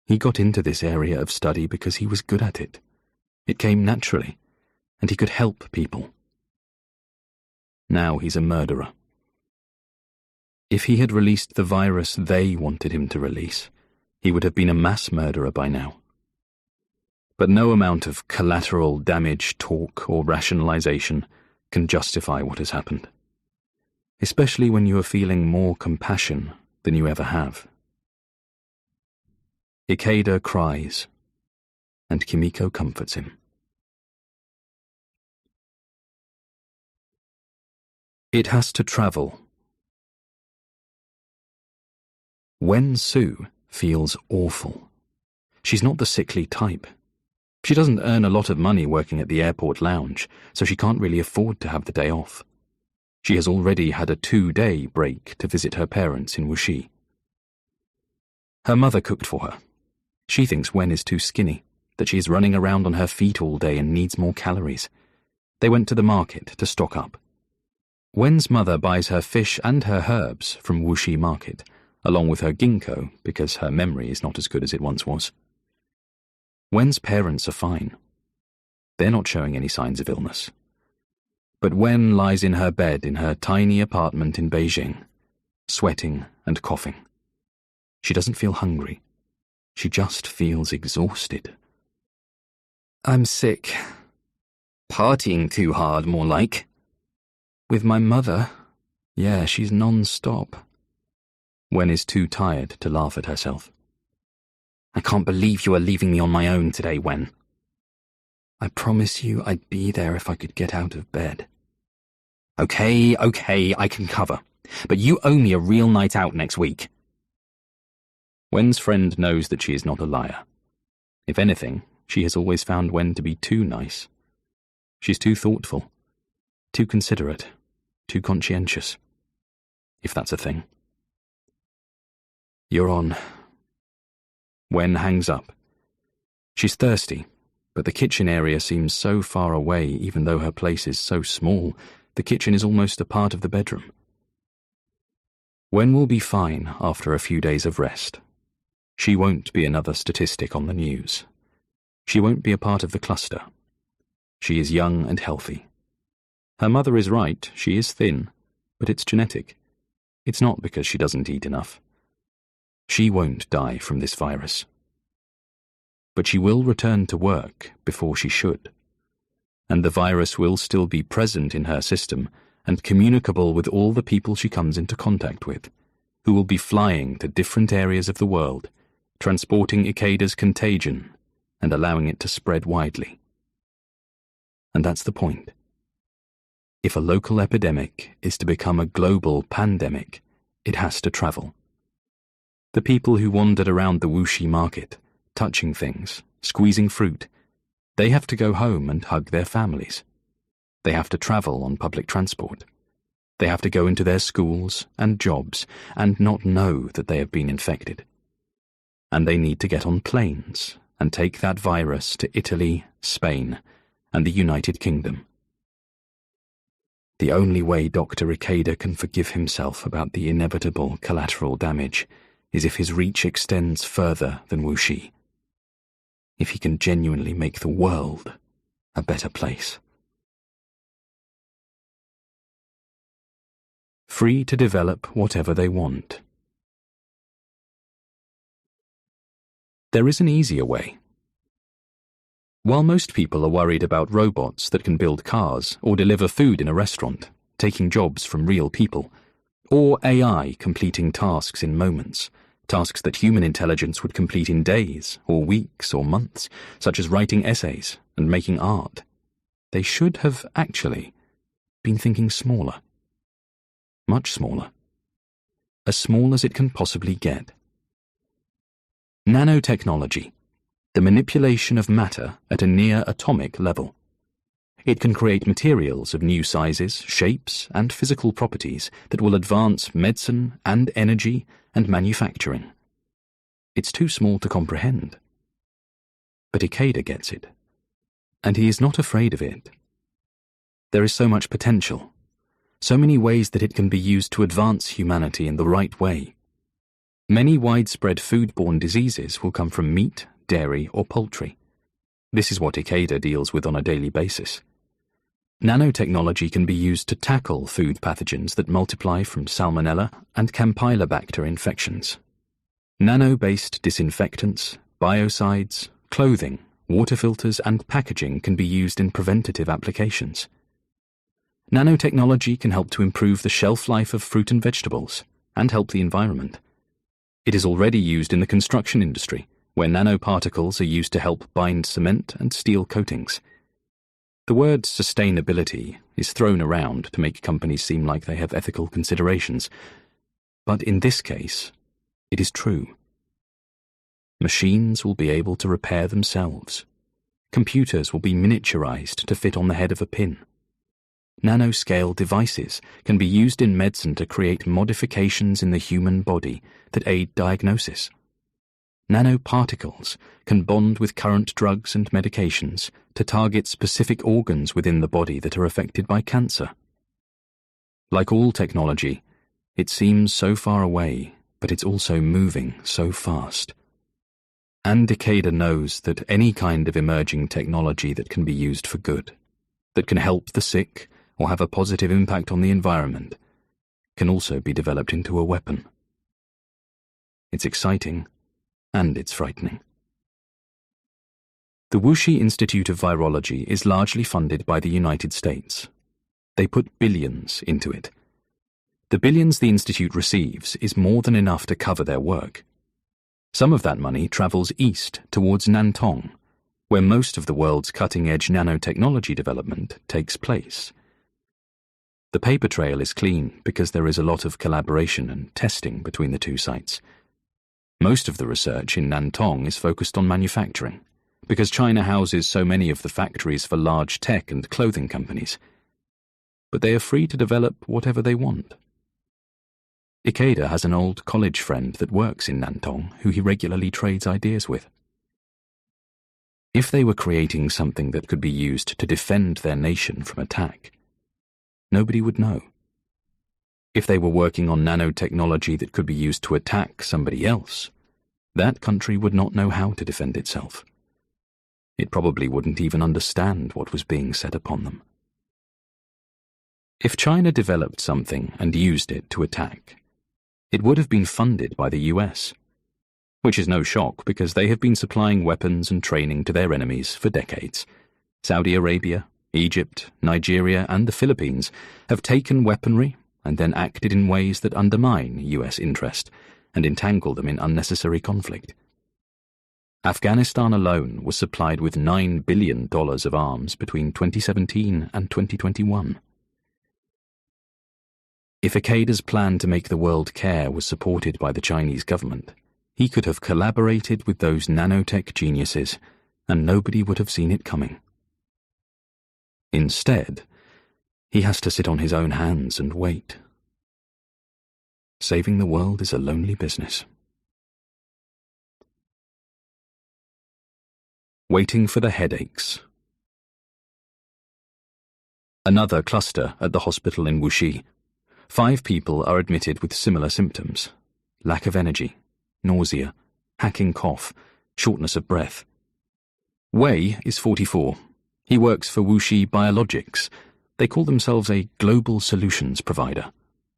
He got into this area of study because he was good at it. It came naturally, and he could help people. Now he's a murderer. If he had released the virus they wanted him to release, he would have been a mass murderer by now. But no amount of collateral damage talk or rationalization can justify what has happened, especially when you are feeling more compassion than you ever have. Ikeda cries, and Kimiko comforts him. It has to travel. Wen Su feels awful. She's not the sickly type. She doesn't earn a lot of money working at the airport lounge, so she can't really afford to have the day off. She has already had a 2-day break to visit her parents in Wuxi. Her mother cooked for her. She thinks Wen is too skinny, that she is running around on her feet all day and needs more calories. They went to the market to stock up. Wen's mother buys her fish and her herbs from Wuxi Market, along with her ginkgo because her memory is not as good as it once was. Wen's parents are fine. They're not showing any signs of illness. But Wen lies in her bed in her tiny apartment in Beijing, sweating and coughing. She doesn't feel hungry. She just feels exhausted. I'm sick. Partying too hard, more like. With my mother, yeah, she's non-stop. Wen is too tired to laugh at herself. I can't believe you are leaving me on my own today, Wen. I promise you I'd be there if I could get out of bed. Okay, I can cover. But you owe me a real night out next week. Wen's friend knows that she is not a liar. If anything, she has always found Wen to be too nice. She's too thoughtful, too considerate, too conscientious. If that's a thing. You're on. Wen hangs up. She's thirsty, but the kitchen area seems so far away even though her place is so small, the kitchen is almost a part of the bedroom. Wen will be fine after a few days of rest. She won't be another statistic on the news. She won't be a part of the cluster. She is young and healthy. Her mother is right, she is thin, but it's genetic. It's not because she doesn't eat enough. She won't die from this virus. But she will return to work before she should. And the virus will still be present in her system and communicable with all the people she comes into contact with, who will be flying to different areas of the world, transporting Ikeda's contagion and allowing it to spread widely. And that's the point. If a local epidemic is to become a global pandemic, it has to travel. The people who wandered around the Wuxi market, touching things, squeezing fruit, they have to go home and hug their families. They have to travel on public transport. They have to go into their schools and jobs and not know that they have been infected. And they need to get on planes and take that virus to Italy, Spain, and the United Kingdom. The only way Dr. Ikeda can forgive himself about the inevitable collateral damage is if his reach extends further than Wuxi. If he can genuinely make the world a better place. Free to develop whatever they want. There is an easier way. While most people are worried about robots that can build cars or deliver food in a restaurant, taking jobs from real people, or AI completing tasks in moments, tasks that human intelligence would complete in days or weeks or months, such as writing essays and making art, they should have actually been thinking smaller. Much smaller. As small as it can possibly get. Nanotechnology. The manipulation of matter at a near-atomic level. It can create materials of new sizes, shapes, and physical properties that will advance medicine and energy and manufacturing. It's too small to comprehend. But Ikeda gets it, and he is not afraid of it. There is so much potential, so many ways that it can be used to advance humanity in the right way. Many widespread foodborne diseases will come from meat, dairy, or poultry. This is what Ikeda deals with on a daily basis. Nanotechnology can be used to tackle food pathogens that multiply from Salmonella and Campylobacter infections. Nano-based disinfectants, biocides, clothing, water filters, and packaging can be used in preventative applications. Nanotechnology can help to improve the shelf life of fruit and vegetables, and help the environment. It is already used in the construction industry, where nanoparticles are used to help bind cement and steel coatings. The word sustainability is thrown around to make companies seem like they have ethical considerations, but in this case, it is true. Machines will be able to repair themselves. Computers will be miniaturized to fit on the head of a pin. Nanoscale devices can be used in medicine to create modifications in the human body that aid diagnosis. Nanoparticles can bond with current drugs and medications to target specific organs within the body that are affected by cancer. Like all technology, it seems so far away, but it's also moving so fast. And Ikeda knows that any kind of emerging technology that can be used for good, that can help the sick or have a positive impact on the environment, can also be developed into a weapon. It's exciting, and it's frightening. The Wuxi Institute of Virology is largely funded by the United States. They put billions into it. The billions the institute receives is more than enough to cover their work. Some of that money travels east towards Nantong, where most of the world's cutting-edge nanotechnology development takes place. The paper trail is clean because there is a lot of collaboration and testing between the two sites. Most of the research in Nantong is focused on manufacturing, because China houses so many of the factories for large tech and clothing companies. But they are free to develop whatever they want. Ikeda has an old college friend that works in Nantong who he regularly trades ideas with. If they were creating something that could be used to defend their nation from attack, nobody would know. If they were working on nanotechnology that could be used to attack somebody else, that country would not know how to defend itself. It probably wouldn't even understand what was being set upon them. If China developed something and used it to attack, it would have been funded by the US, which is no shock because they have been supplying weapons and training to their enemies for decades. Saudi Arabia, Egypt, Nigeria, and the Philippines have taken weaponry and then acted in ways that undermine US interest and entangle them in unnecessary conflict. Afghanistan alone was supplied with $9 billion of arms between 2017 and 2021. If Ikeda's plan to make the world care was supported by the Chinese government, he could have collaborated with those nanotech geniuses, and nobody would have seen it coming. Instead, he has to sit on his own hands and wait. Saving the world is a lonely business. Waiting for the headaches. Another cluster at the hospital in Wuxi. 5 people are admitted with similar symptoms: lack of energy, nausea, hacking cough, shortness of breath. Wei is 44. He works for Wuxi Biologics. They call themselves a global solutions provider,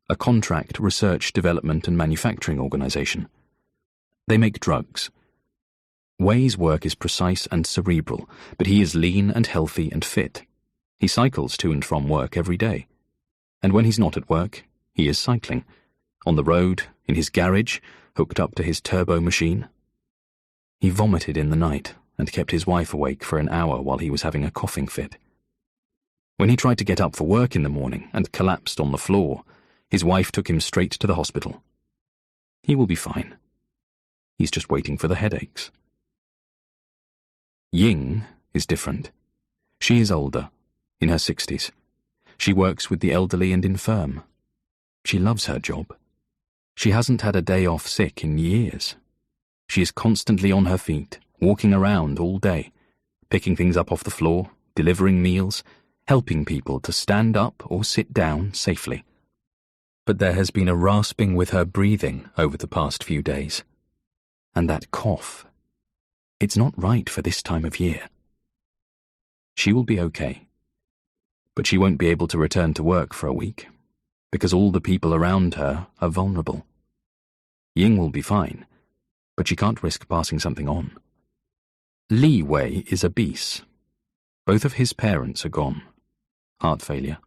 a contract research, development and manufacturing organization. They make drugs. Wei's work is precise and cerebral, but he is lean and healthy and fit. He cycles to and from work every day. And when he's not at work, he is cycling. On the road, in his garage, hooked up to his turbo machine. He vomited in the night and kept his wife awake for an hour while he was having a coughing fit. When he tried to get up for work in the morning and collapsed on the floor, his wife took him straight to the hospital. He will be fine. He's just waiting for the headaches. Ying is different. She is older, in her 60s. She works with the elderly and infirm. She loves her job. She hasn't had a day off sick in years. She is constantly on her feet, walking around all day, picking things up off the floor, delivering meals, helping people to stand up or sit down safely. But there has been a rasping with her breathing over the past few days. And that cough. It's not right for this time of year. She will be okay. But she won't be able to return to work for a week, because all the people around her are vulnerable. Ying will be fine, but she can't risk passing something on. Li Wei is obese. Both of his parents are gone. Heart failure.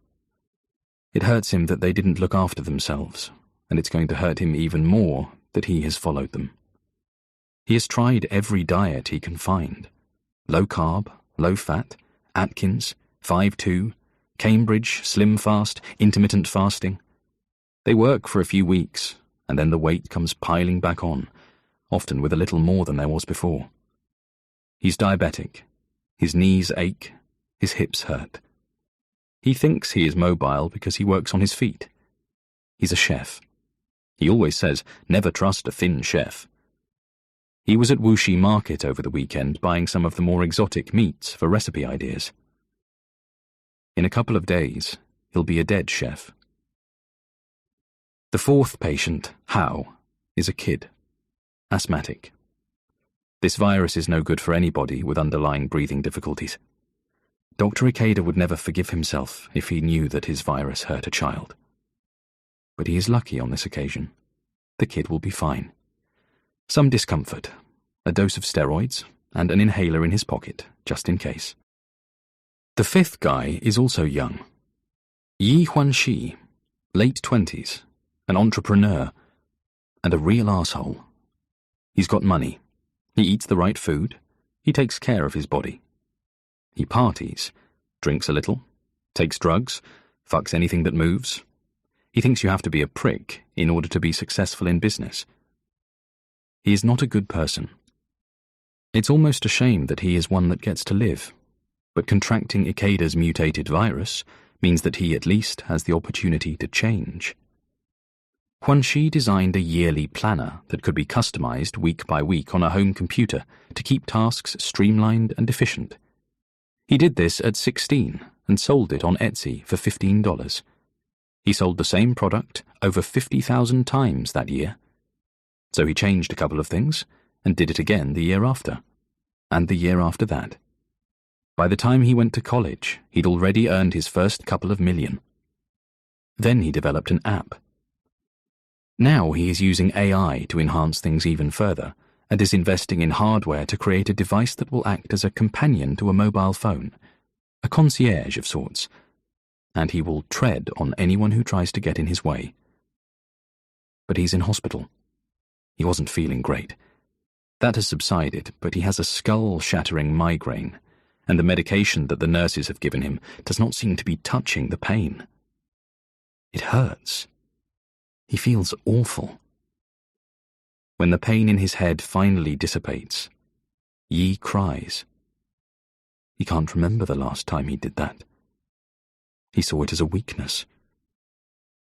It hurts him that they didn't look after themselves, and it's going to hurt him even more that he has followed them. He has tried every diet he can find. Low carb, low fat, Atkins, 5-2, Cambridge, slim fast, intermittent fasting. They work for a few weeks, and then the weight comes piling back on, often with a little more than there was before. He's diabetic. His knees ache. His hips hurt. He thinks he is mobile because he works on his feet. He's a chef. He always says, never trust a thin chef. He was at Wuxi Market over the weekend buying some of the more exotic meats for recipe ideas. In a couple of days, he'll be a dead chef. The fourth patient, Hao, is a kid. Asthmatic. This virus is no good for anybody with underlying breathing difficulties. Dr. Ikeda would never forgive himself if he knew that his virus hurt a child. But he is lucky on this occasion. The kid will be fine. Some discomfort, a dose of steroids, and an inhaler in his pocket, just in case. The fifth guy is also young. Yi Huanxi, late 20s, an entrepreneur, and a real arsehole. He's got money. He eats the right food. He takes care of his body. He parties, drinks a little, takes drugs, fucks anything that moves. He thinks you have to be a prick in order to be successful in business. He is not a good person. It's almost a shame that he is one that gets to live, but contracting Ikeda's mutated virus means that he at least has the opportunity to change. Huanxi designed a yearly planner that could be customized week by week on a home computer to keep tasks streamlined and efficient. He did this at 16 and sold it on Etsy for $15. He sold the same product over 50,000 times that year. So he changed a couple of things and did it again the year after, and the year after that. By the time he went to college, he'd already earned his first couple of million. Then he developed an app. Now he is using AI to enhance things even further and is investing in hardware to create a device that will act as a companion to a mobile phone, a concierge of sorts, and he will tread on anyone who tries to get in his way. But he's in hospital. He wasn't feeling great. That has subsided, but he has a skull-shattering migraine, and the medication that the nurses have given him does not seem to be touching the pain. It hurts. He feels awful. When the pain in his head finally dissipates, Yi cries. He can't remember the last time he did that. He saw it as a weakness.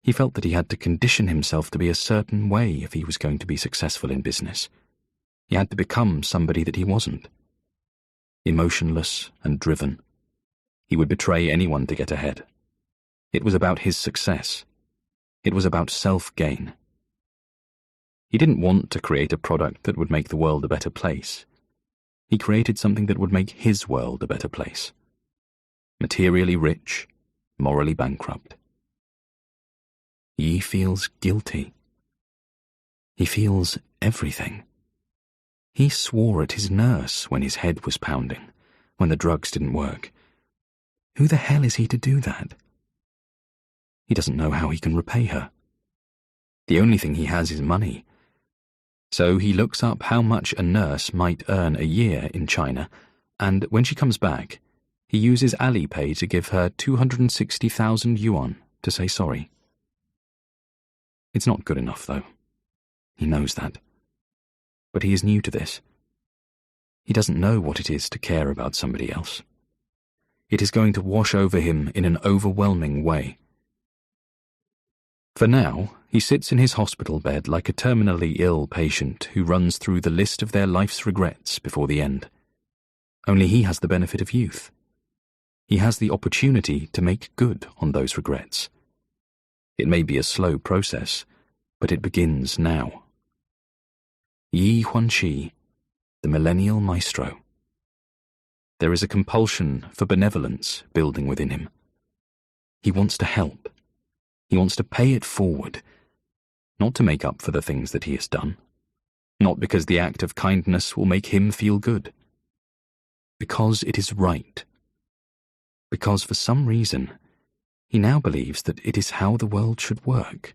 He felt that he had to condition himself to be a certain way if he was going to be successful in business. He had to become somebody that he wasn't. Emotionless and driven. He would betray anyone to get ahead. It was about his success. It was about self-gain. He didn't want to create a product that would make the world a better place. He created something that would make his world a better place. Materially rich, morally bankrupt. Yi feels guilty. He feels everything. He swore at his nurse when his head was pounding, when the drugs didn't work. Who the hell is he to do that? He doesn't know how he can repay her. The only thing he has is money. So he looks up how much a nurse might earn a year in China, and when she comes back, he uses Alipay to give her 260,000 yuan to say sorry. It's not good enough, though. He knows that. But he is new to this. He doesn't know what it is to care about somebody else. It is going to wash over him in an overwhelming way. For now, he sits in his hospital bed like a terminally ill patient who runs through the list of their life's regrets before the end. Only he has the benefit of youth. He has the opportunity to make good on those regrets. It may be a slow process, but it begins now. Yi Huanqi, the millennial maestro. There is a compulsion for benevolence building within him. He wants to help. He wants to pay it forward, not to make up for the things that he has done, not because the act of kindness will make him feel good, because it is right, because for some reason he now believes that it is how the world should work.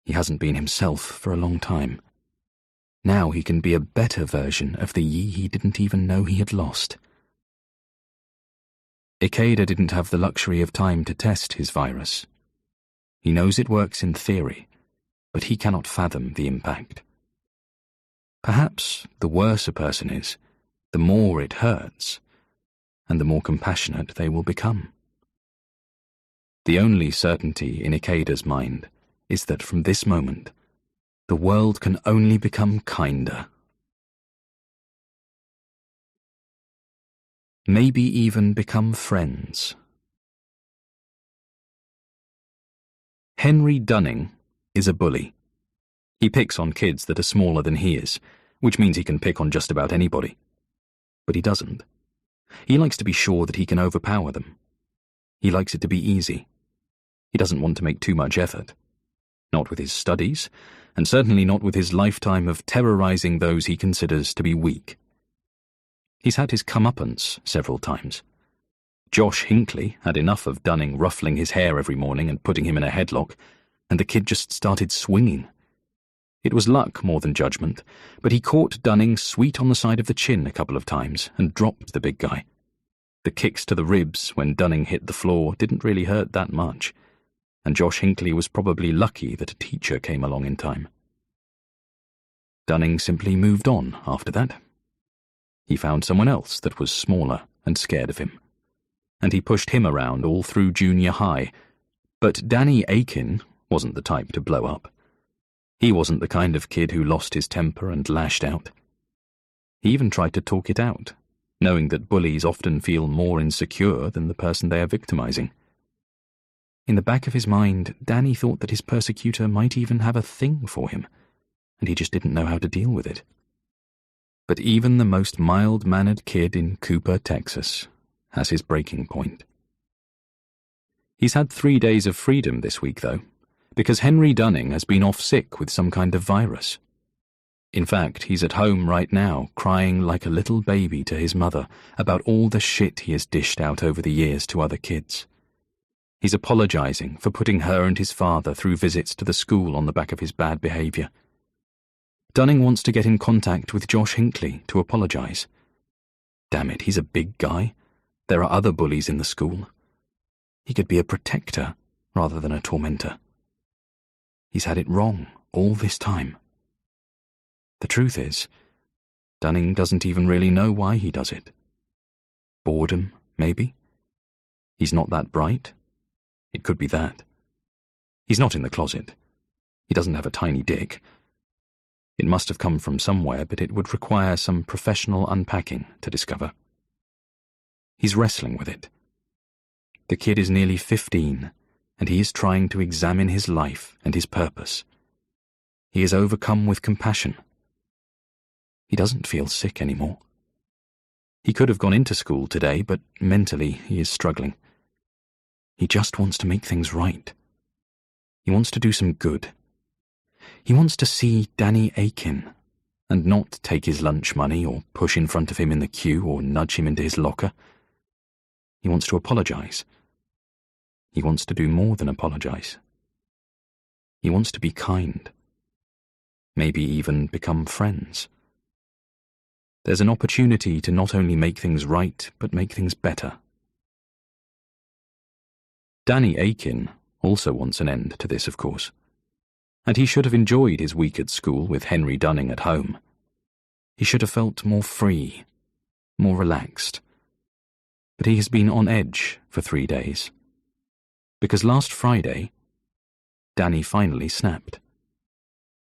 He hasn't been himself for a long time. Now he can be a better version of the Yi he didn't even know he had lost. Ikeda didn't have the luxury of time to test his virus. He knows it works in theory, but he cannot fathom the impact. Perhaps the worse a person is, the more it hurts, and the more compassionate they will become. The only certainty in Ikeda's mind is that from this moment, the world can only become kinder. Maybe even become friends. Henry Dunning is a bully. He picks on kids that are smaller than he is, which means he can pick on just about anybody. But he doesn't. He likes to be sure that he can overpower them. He likes it to be easy. He doesn't want to make too much effort. Not with his studies, and certainly not with his lifetime of terrorizing those he considers to be weak. He's had his comeuppance several times. Josh Hinckley had enough of Dunning ruffling his hair every morning and putting him in a headlock, and the kid just started swinging. It was luck more than judgment, but he caught Dunning sweet on the side of the chin a couple of times and dropped the big guy. The kicks to the ribs when Dunning hit the floor didn't really hurt that much, and Josh Hinckley was probably lucky that a teacher came along in time. Dunning simply moved on after that. He found someone else that was smaller and scared of him, and he pushed him around all through junior high, but Danny Aiken wasn't the type to blow up. He wasn't the kind of kid who lost his temper and lashed out. He even tried to talk it out, knowing that bullies often feel more insecure than the person they are victimizing. In the back of his mind, Danny thought that his persecutor might even have a thing for him, and he just didn't know how to deal with it. But even the most mild-mannered kid in Cooper, Texas, has his breaking point. He's had 3 days of freedom this week, though, because Henry Dunning has been off sick with some kind of virus. In fact, he's at home right now, crying like a little baby to his mother about all the shit he has dished out over the years to other kids. He's apologizing for putting her and his father through visits to the school on the back of his bad behavior. Dunning wants to get in contact with Josh Hinckley to apologize. Damn it, he's a big guy. There are other bullies in the school. He could be a protector rather than a tormentor. He's had it wrong all this time. The truth is, Dunning doesn't even really know why he does it. Boredom, maybe? He's not that bright? It could be that. He's not in the closet. He doesn't have a tiny dick. It must have come from somewhere, but it would require some professional unpacking to discover. He's wrestling with it. The kid is nearly 15, and he is trying to examine his life and his purpose. He is overcome with compassion. He doesn't feel sick anymore. He could have gone into school today, but mentally he is struggling. He just wants to make things right. He wants to do some good. He wants to see Danny Aiken, and not take his lunch money or push in front of him in the queue or nudge him into his locker. He wants to apologize. He wants to do more than apologize. He wants to be kind. Maybe even become friends. There's an opportunity to not only make things right, but make things better. Danny Aiken also wants an end to this, of course. And he should have enjoyed his week at school with Henry Dunning at home. He should have felt more free, more relaxed. But he has been on edge for 3 days. Because last Friday, Danny finally snapped.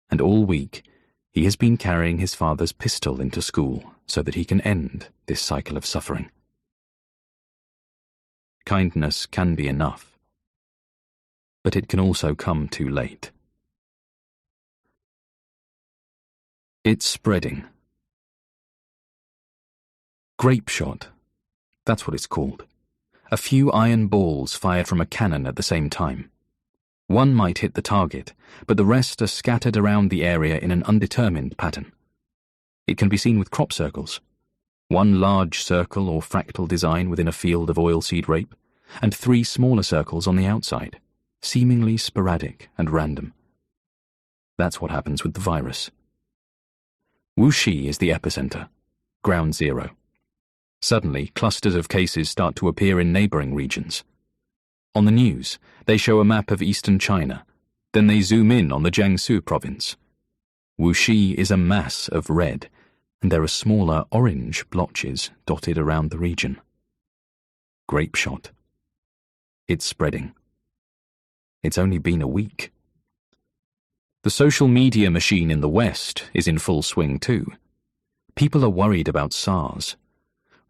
And all week, he has been carrying his father's pistol into school so that he can end this cycle of suffering. Kindness can be enough, but it can also come too late. It's spreading. Grape shot, that's what it's called. A few iron balls fired from a cannon at the same time. One might hit the target, but the rest are scattered around the area in an undetermined pattern. It can be seen with crop circles. One large circle or fractal design within a field of oilseed rape, and 3 smaller circles on the outside, seemingly sporadic and random. That's what happens with the virus. Wuxi is the epicenter, ground zero. Suddenly, clusters of cases start to appear in neighboring regions. On the news, they show a map of eastern China, then they zoom in on the Jiangsu province. Wuxi is a mass of red, and there are smaller orange blotches dotted around the region. Grape shot. It's spreading. It's only been a week. The social media machine in the West is in full swing too. People are worried about SARS.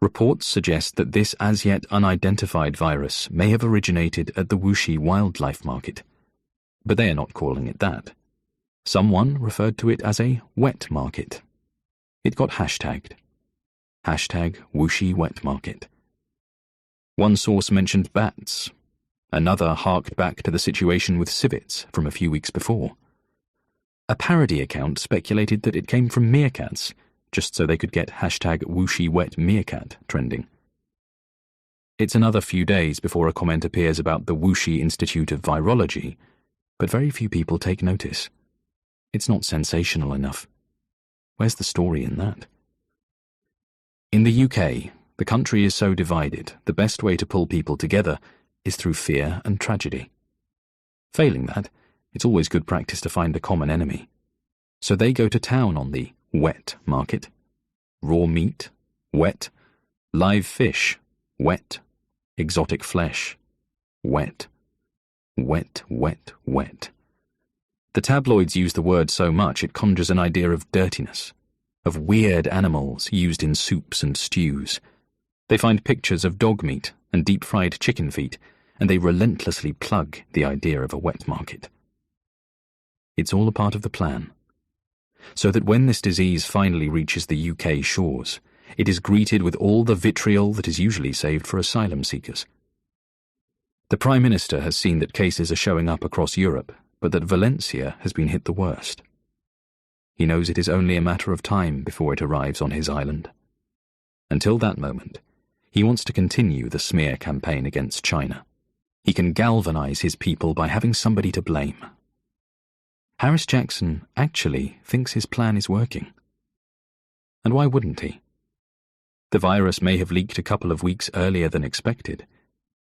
Reports suggest that this as yet unidentified virus may have originated at the Wuxi wildlife market. But they are not calling it that. Someone referred to it as a wet market. It got hashtagged. Hashtag Wuxi wet market. One source mentioned bats. Another harked back to the situation with civets from a few weeks before. A parody account speculated that it came from meerkats, just so they could get hashtag Wuxi wet meerkat trending. It's another few days before a comment appears about the Wuxi Institute of Virology, but very few people take notice. It's not sensational enough. Where's the story in that? In the UK, the country is so divided, the best way to pull people together is through fear and tragedy. Failing that, it's always good practice to find a common enemy. So they go to town on the wet market. Raw meat, wet. Live fish, wet. Exotic flesh, wet. Wet, wet, wet. The tabloids use the word so much it conjures an idea of dirtiness, of weird animals used in soups and stews. They find pictures of dog meat and deep-fried chicken feet, and they relentlessly plug the idea of a wet market. It's all a part of the plan. So that when this disease finally reaches the UK shores, it is greeted with all the vitriol that is usually saved for asylum seekers. The Prime Minister has seen that cases are showing up across Europe, but that Valencia has been hit the worst. He knows it is only a matter of time before it arrives on his island. Until that moment, he wants to continue the smear campaign against China. He can galvanize his people by having somebody to blame. Harris Jackson actually thinks his plan is working. And why wouldn't he? The virus may have leaked a couple of weeks earlier than expected,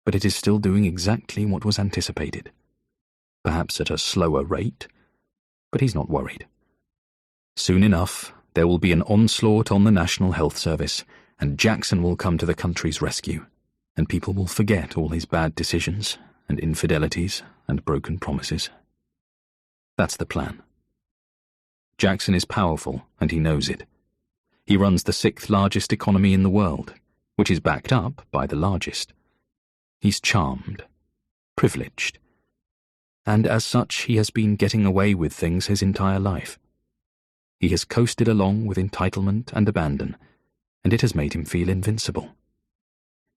but it is still doing exactly what was anticipated. Perhaps at a slower rate, but he's not worried. Soon enough, there will be an onslaught on the National Health Service, and Jackson will come to the country's rescue, and people will forget all his bad decisions and infidelities and broken promises. That's the plan. Jackson is powerful, and he knows it. He runs the 6th largest economy in the world, which is backed up by the largest. He's charmed, privileged, and as such he has been getting away with things his entire life. He has coasted along with entitlement and abandon, and it has made him feel invincible.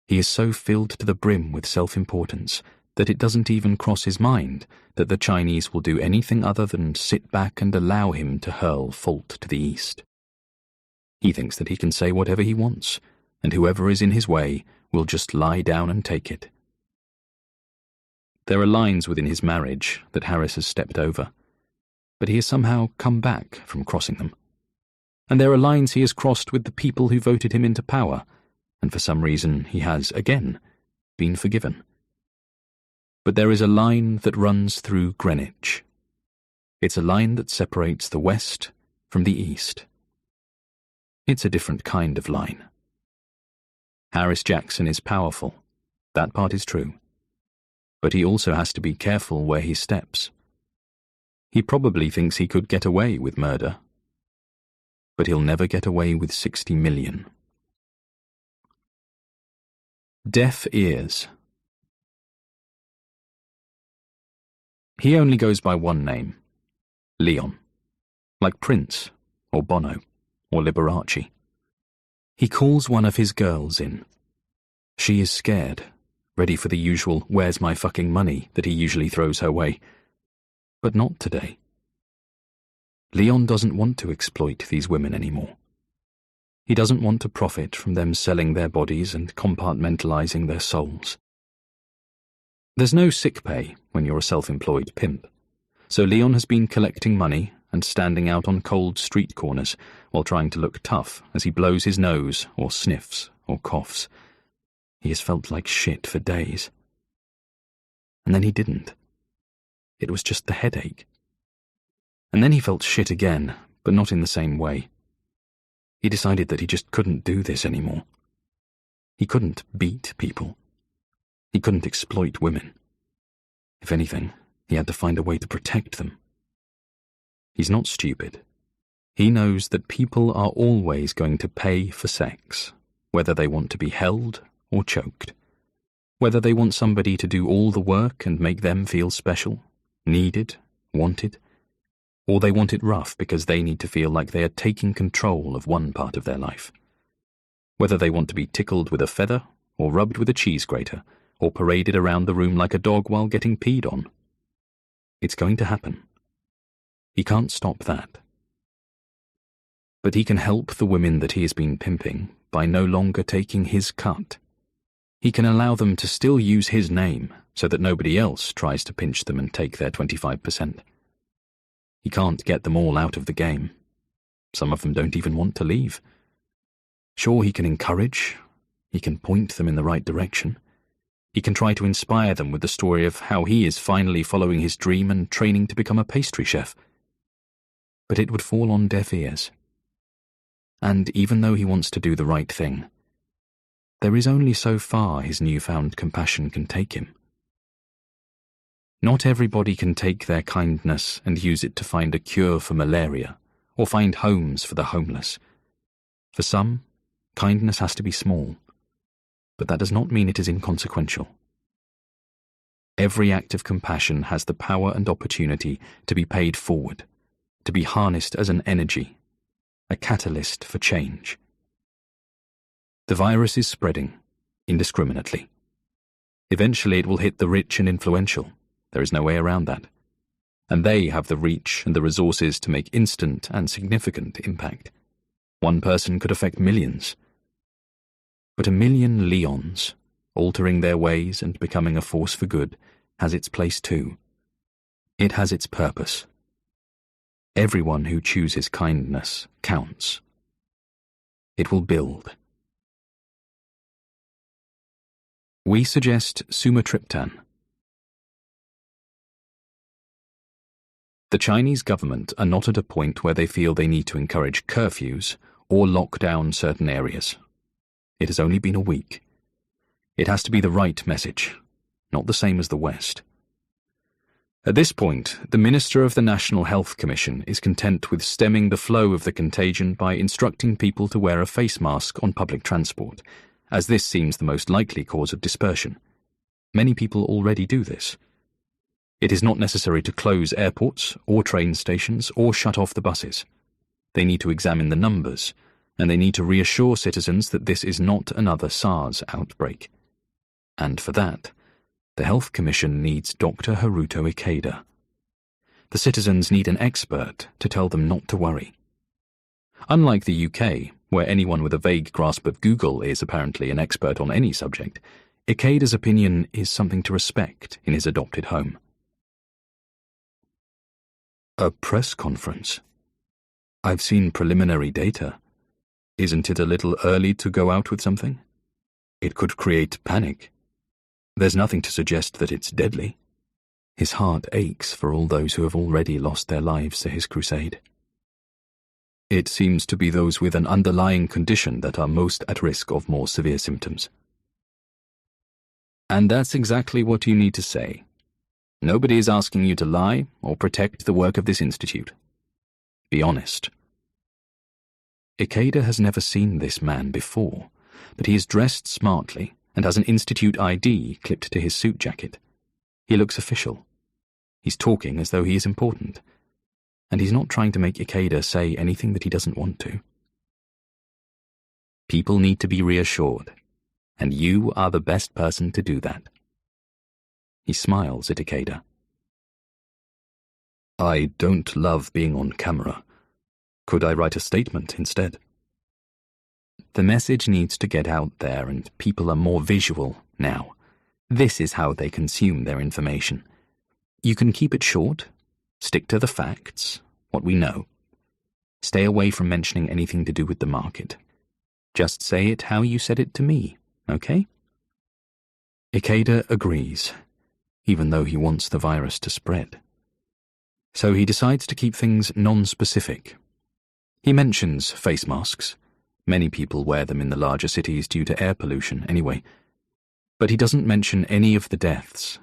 He is so filled to the brim with self-importance that it doesn't even cross his mind that the Chinese will do anything other than sit back and allow him to hurl fault to the East. He thinks that he can say whatever he wants, and whoever is in his way will just lie down and take it. There are lines within his marriage that Harris has stepped over, but he has somehow come back from crossing them. And there are lines he has crossed with the people who voted him into power, and for some reason he has, again, been forgiven. But there is a line that runs through Greenwich. It's a line that separates the West from the East. It's a different kind of line. Harris Jackson is powerful, that part is true. But he also has to be careful where he steps. He probably thinks he could get away with murder, but he'll never get away with 60 million. Deaf ears. He only goes by one name, Leon, like Prince, or Bono, or Liberace. He calls one of his girls in. She is scared, ready for the usual "where's my fucking money" that he usually throws her way. But not today. Leon doesn't want to exploit these women anymore. He doesn't want to profit from them selling their bodies and compartmentalizing their souls. There's no sick pay when you're a self-employed pimp, so Leon has been collecting money and standing out on cold street corners while trying to look tough as he blows his nose or sniffs or coughs. He has felt like shit for days. And then he didn't. It was just the headache. And then he felt shit again, but not in the same way. He decided that he just couldn't do this anymore. He couldn't beat people. He couldn't exploit women. If anything, he had to find a way to protect them. He's not stupid. He knows that people are always going to pay for sex, whether they want to be held or choked, whether they want somebody to do all the work and make them feel special, needed, wanted, or they want it rough because they need to feel like they are taking control of one part of their life. Whether they want to be tickled with a feather, or rubbed with a cheese grater, or paraded around the room like a dog while getting peed on. It's going to happen. He can't stop that. But he can help the women that he has been pimping by no longer taking his cut. He can allow them to still use his name so that nobody else tries to pinch them and take their 25%. He can't get them all out of the game. Some of them don't even want to leave. Sure, he can encourage. He can point them in the right direction. He can try to inspire them with the story of how he is finally following his dream and training to become a pastry chef. But it would fall on deaf ears. And even though he wants to do the right thing, there is only so far his newfound compassion can take him. Not everybody can take their kindness and use it to find a cure for malaria or find homes for the homeless. For some, kindness has to be small, but that does not mean it is inconsequential. Every act of compassion has the power and opportunity to be paid forward, to be harnessed as an energy, a catalyst for change. The virus is spreading, indiscriminately. Eventually it will hit the rich and influential. There is no way around that. And they have the reach and the resources to make instant and significant impact. One person could affect millions. But a million Leons, altering their ways and becoming a force for good, has its place too. It has its purpose. Everyone who chooses kindness counts. It will build. We suggest sumatriptan. The Chinese government are not at a point where they feel they need to encourage curfews or lock down certain areas. It has only been a week. It has to be the right message, not the same as the West. At this point, the Minister of the National Health Commission is content with stemming the flow of the contagion by instructing people to wear a face mask on public transport, as this seems the most likely cause of dispersion. Many people already do this. It is not necessary to close airports or train stations or shut off the buses. They need to examine the numbers, and they need to reassure citizens that this is not another SARS outbreak. And for that, the Health Commission needs Dr. Haruto Ikeda. The citizens need an expert to tell them not to worry. Unlike the UK, Where anyone with a vague grasp of Google is apparently an expert on any subject, Ikeda's opinion is something to respect in his adopted home. A press conference? I've seen preliminary data. Isn't it a little early to go out with something? It could create panic. There's nothing to suggest that it's deadly. His heart aches for all those who have already lost their lives to his crusade. It seems to be those with an underlying condition that are most at risk of more severe symptoms. And that's exactly what you need to say. Nobody is asking you to lie or protect the work of this institute. Be honest. Ikeda has never seen this man before, but he is dressed smartly and has an institute ID clipped to his suit jacket. He looks official. He's talking as though he is important, and he's not trying to make Ikeda say anything that he doesn't want to. People need to be reassured, and you are the best person to do that. He smiles at Ikeda. I don't love being on camera. Could I write a statement instead? The message needs to get out there, and people are more visual now. This is how they consume their information. You can keep it short, stick to the facts, what we know. Stay away from mentioning anything to do with the market. Just say it how you said it to me, okay? Ikeda agrees, even though he wants the virus to spread. So he decides to keep things non-specific. He mentions face masks. Many people wear them in the larger cities due to air pollution anyway. But he doesn't mention any of the deaths,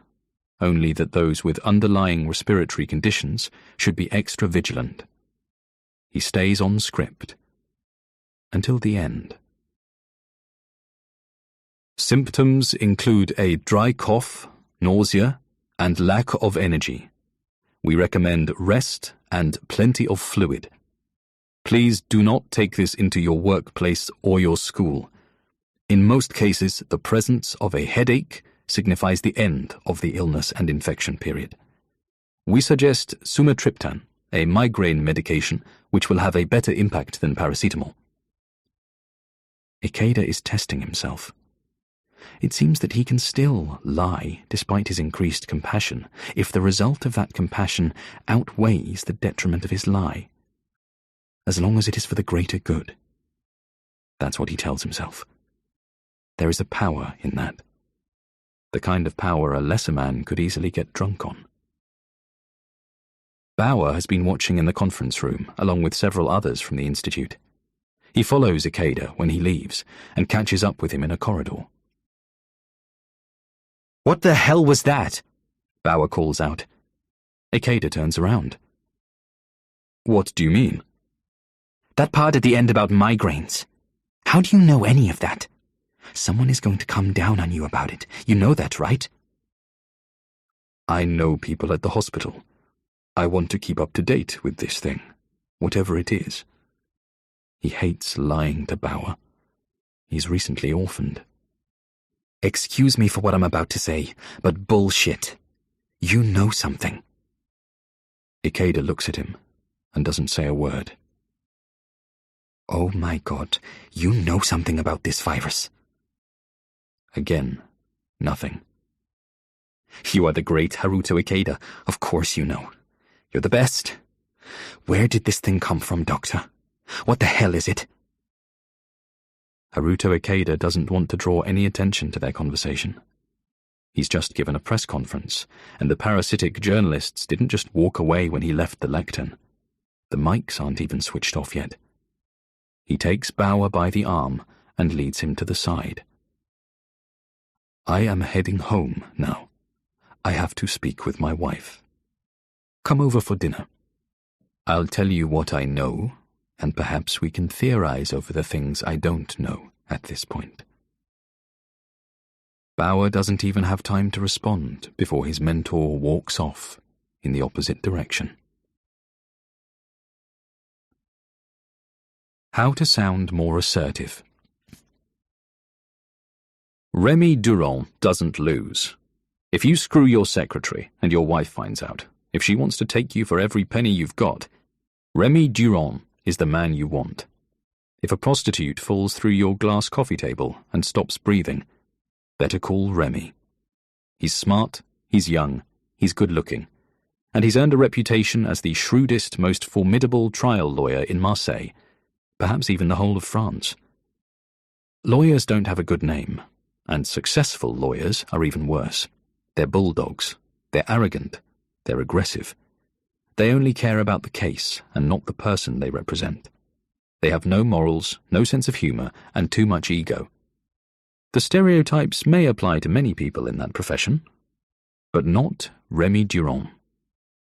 only that those with underlying respiratory conditions should be extra vigilant. He stays on script until the end. Symptoms include a dry cough, nausea, and lack of energy. We recommend rest and plenty of fluid. Please do not take this into your workplace or your school. In most cases, the presence of a headache signifies the end of the illness and infection period. We suggest sumatriptan, a migraine medication which will have a better impact than paracetamol. Ikeda is testing himself. It seems that he can still lie despite his increased compassion if the result of that compassion outweighs the detriment of his lie, as long as it is for the greater good. That's what he tells himself. There is a power in that. The kind of power a lesser man could easily get drunk on. Bauer has been watching in the conference room, along with several others from the institute. He follows Ikeda when he leaves, and catches up with him in a corridor. What the hell was that? Bauer calls out. Ikeda turns around. What do you mean? That part at the end about migraines. How do you know any of that? Someone is going to come down on you about it. You know that, right? I know people at the hospital. I want to keep up to date with this thing, whatever it is. He hates lying to Bauer. He's recently orphaned. Excuse me for what I'm about to say, but bullshit. You know something. Ikeda looks at him and doesn't say a word. Oh my God, you know something about this virus. Again, nothing. You are the great Haruto Ikeda. Of course you know. You're the best. Where did this thing come from, Doctor? What the hell is it? Haruto Ikeda doesn't want to draw any attention to their conversation. He's just given a press conference, and the parasitic journalists didn't just walk away when he left the lectern. The mics aren't even switched off yet. He takes Bauer by the arm and leads him to the side. I am heading home now. I have to speak with my wife. Come over for dinner. I'll tell you what I know, and perhaps we can theorize over the things I don't know at this point. Bauer doesn't even have time to respond before his mentor walks off in the opposite direction. How to sound more assertive. Remy Durand doesn't lose. If you screw your secretary and your wife finds out, if she wants to take you for every penny you've got, Remy Durand is the man you want. If a prostitute falls through your glass coffee table and stops breathing, better call Remy. He's smart, he's young, he's good-looking, and he's earned a reputation as the shrewdest, most formidable trial lawyer in Marseille, perhaps even the whole of France. Lawyers don't have a good name, and successful lawyers are even worse. They're bulldogs, they're arrogant, they're aggressive. They only care about the case and not the person they represent. They have no morals, no sense of humour, and too much ego. The stereotypes may apply to many people in that profession, but not Remy Durand.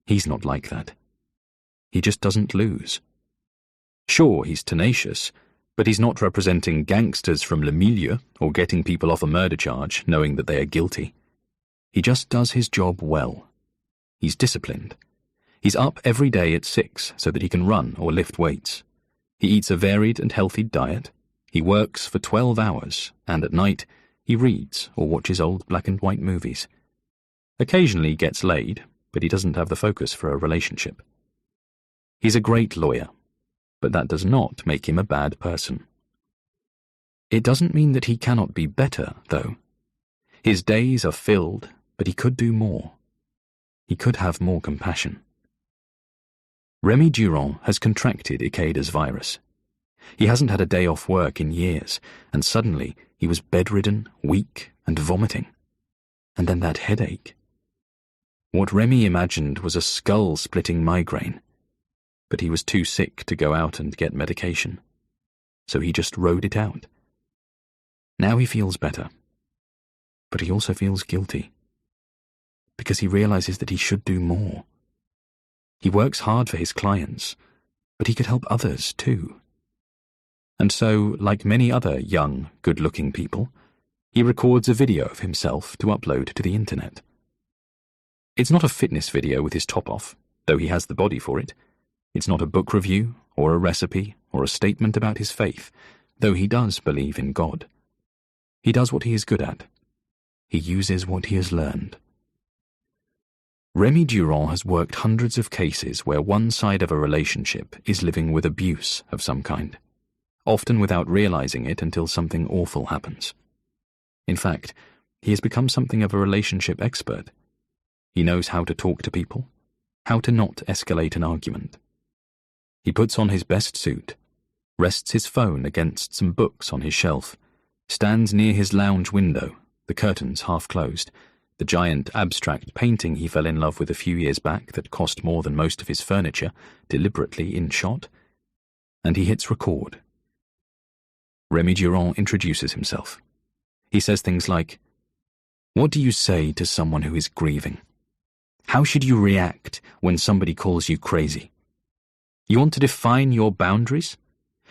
He's not like that. He just doesn't lose. Sure, he's tenacious, but he's not representing gangsters from Le Milieu or getting people off a murder charge knowing that they are guilty. He just does his job well. He's disciplined. He's up every day at 6 so that he can run or lift weights. He eats a varied and healthy diet. He works for 12 hours, and at night he reads or watches old black and white movies. Occasionally he gets laid, but he doesn't have the focus for a relationship. He's a great lawyer, but that does not make him a bad person. It doesn't mean that he cannot be better, though. His days are filled, but he could do more. He could have more compassion. Remy Durand has contracted Ikeda's virus. He hasn't had a day off work in years, and suddenly he was bedridden, weak, and vomiting. And then that headache. What Remy imagined was a skull-splitting migraine, but he was too sick to go out and get medication, so he just rode it out. Now he feels better, but he also feels guilty, because he realizes that he should do more. He works hard for his clients, but he could help others too. And so, like many other young, good-looking people, he records a video of himself to upload to the internet. It's not a fitness video with his top off, though he has the body for it. It's not a book review, or a recipe, or a statement about his faith, though he does believe in God. He does what he is good at. He uses what he has learned. Remy Durand has worked hundreds of cases where one side of a relationship is living with abuse of some kind, often without realizing it until something awful happens. In fact, he has become something of a relationship expert. He knows how to talk to people, how to not escalate an argument. He puts on his best suit, rests his phone against some books on his shelf, stands near his lounge window, the curtains half closed, the giant abstract painting he fell in love with a few years back that cost more than most of his furniture, deliberately in shot, and he hits record. Remy Durand introduces himself. He says things like, "What do you say to someone who is grieving? How should you react when somebody calls you crazy? You want to define your boundaries?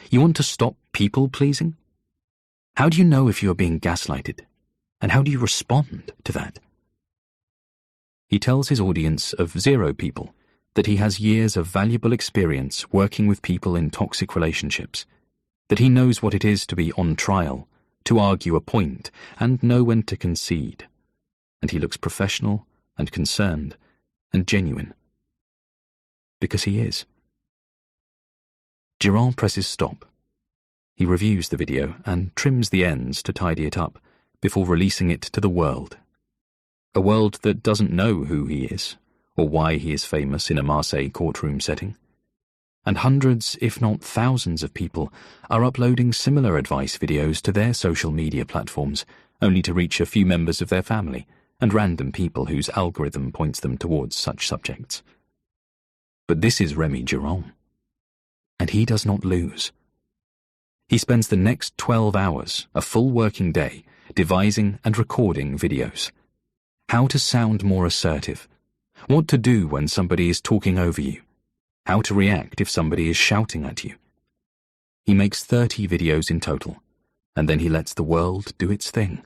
You want to stop people-pleasing? How do you know if you are being gaslighted? And how do you respond to that?" He tells his audience of 0 people that he has years of valuable experience working with people in toxic relationships, that he knows what it is to be on trial, to argue a point, and know when to concede. And he looks professional and concerned and genuine. Because he is. Durand presses stop. He reviews the video and trims the ends to tidy it up before releasing it to the world. A world that doesn't know who he is, or why he is famous in a Marseille courtroom setting. And hundreds, if not thousands of people are uploading similar advice videos to their social media platforms, only to reach a few members of their family and random people whose algorithm points them towards such subjects. But this is Remy Durand, and he does not lose. He spends the next 12 hours, a full working day, devising and recording videos. How to sound more assertive, what to do when somebody is talking over you, how to react if somebody is shouting at you. He makes 30 videos in total, and then he lets the world do its thing.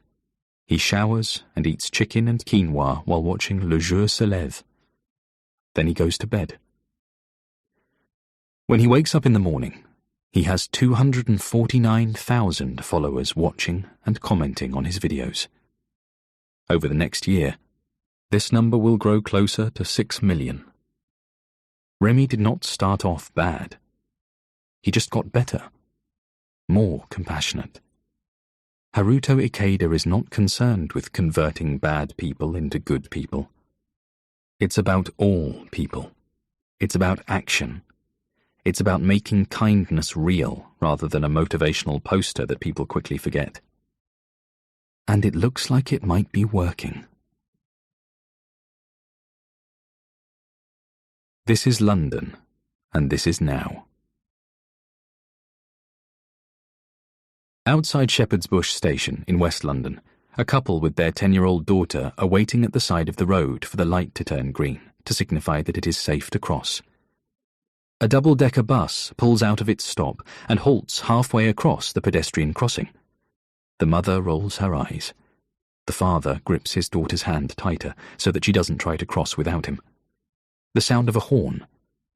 He showers and eats chicken and quinoa while watching Le Jour se lève. Then he goes to bed. When he wakes up in the morning, he has 249,000 followers watching and commenting on his videos. Over the next year, this number will grow closer to 6 million. Remy did not start off bad. He just got better. more compassionate. Haruto Ikeda is not concerned with converting bad people into good people. It's about all people. It's about action. It's about making kindness real rather than a motivational poster that people quickly forget. And it looks like it might be working. This is London, and this is now. Outside Shepherd's Bush station in West London, a couple with their 10-year-old daughter are waiting at the side of the road for the light to turn green to signify that it is safe to cross. A double-decker bus pulls out of its stop and halts halfway across the pedestrian crossing. The mother rolls her eyes. The father grips his daughter's hand tighter so that she doesn't try to cross without him. The sound of a horn,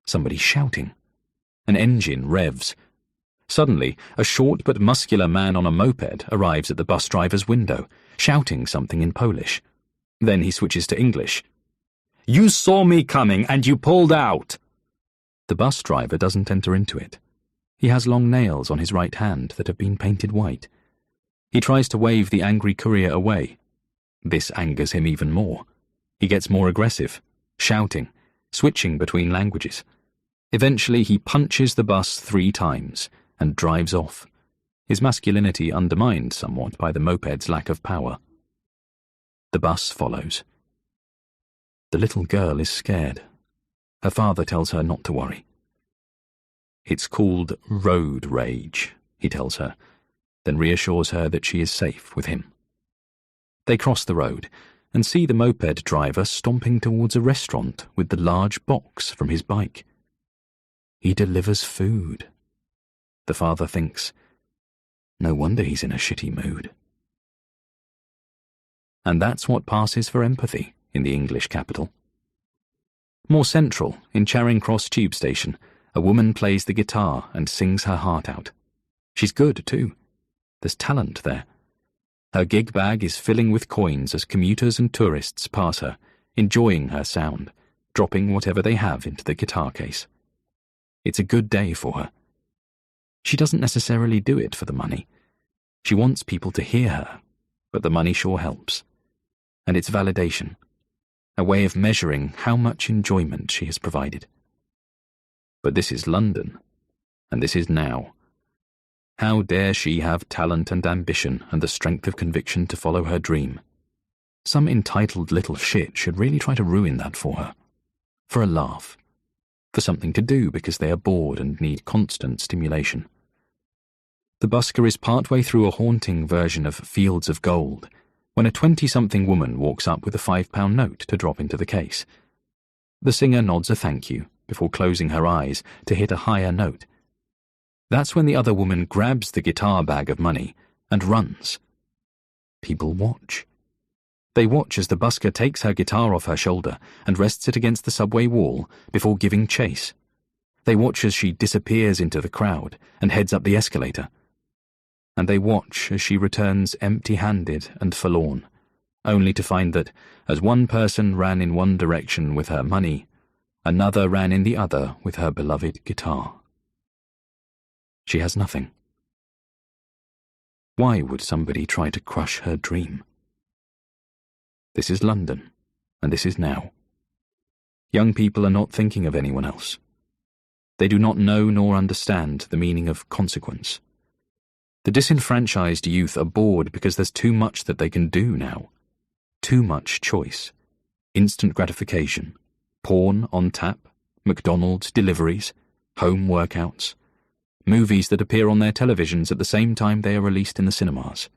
somebody shouting. An engine revs. Suddenly, a short but muscular man on a moped arrives at the bus driver's window, shouting something in Polish. Then he switches to English. "You saw me coming and you pulled out!" The bus driver doesn't enter into it. He has long nails on his right hand that have been painted white. He tries to wave the angry courier away. This angers him even more. He gets more aggressive, shouting, switching between languages. Eventually he punches the bus 3 times and drives off, his masculinity undermined somewhat by the moped's lack of power. The bus follows. The little girl is scared. Her father tells her not to worry. "It's called road rage," he tells her, then reassures her that she is safe with him. They cross the road and see the moped driver stomping towards a restaurant with the large box from his bike. He delivers food. The father thinks, no wonder he's in a shitty mood. And that's what passes for empathy in the English capital. More central, in Charing Cross tube station, a woman plays the guitar and sings her heart out. She's good, too. There's talent there. Her gig bag is filling with coins as commuters and tourists pass her, enjoying her sound, dropping whatever they have into the guitar case. It's a good day for her. She doesn't necessarily do it for the money. She wants people to hear her, but the money sure helps. And it's validation, a way of measuring how much enjoyment she has provided. But this is London, and this is now. How dare she have talent and ambition and the strength of conviction to follow her dream? Some entitled little shit should really try to ruin that for her. For a laugh. For something to do because they are bored and need constant stimulation. The busker is partway through a haunting version of Fields of Gold when a 20-something woman walks up with a £5 note to drop into the case. The singer nods a thank you before closing her eyes to hit a higher note. That's when the other woman grabs the guitar bag of money and runs. People watch. They watch as the busker takes her guitar off her shoulder and rests it against the subway wall before giving chase. They watch as she disappears into the crowd and heads up the escalator. And they watch as she returns empty-handed and forlorn, only to find that, as one person ran in one direction with her money, another ran in the other with her beloved guitar. She has nothing. Why would somebody try to crush her dream? This is London, and this is now. Young people are not thinking of anyone else. They do not know nor understand the meaning of consequence. The disenfranchised youth are bored because there's too much that they can do now. Too much choice. Instant gratification. Porn on tap. McDonald's deliveries. Home workouts. Movies that appear on their televisions at the same time they are released in the cinemas.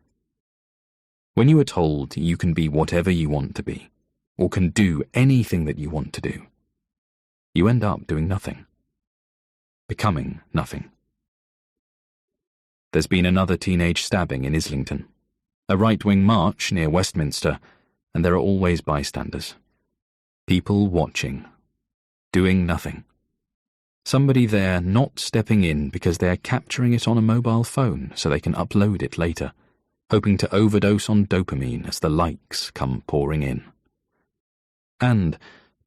When you are told you can be whatever you want to be, or can do anything that you want to do, you end up doing nothing. Becoming nothing. There's been another teenage stabbing in Islington, a right-wing march near Westminster, and there are always bystanders. People watching. Doing nothing. Somebody there not stepping in because they are capturing it on a mobile phone so they can upload it later, hoping to overdose on dopamine as the likes come pouring in. And,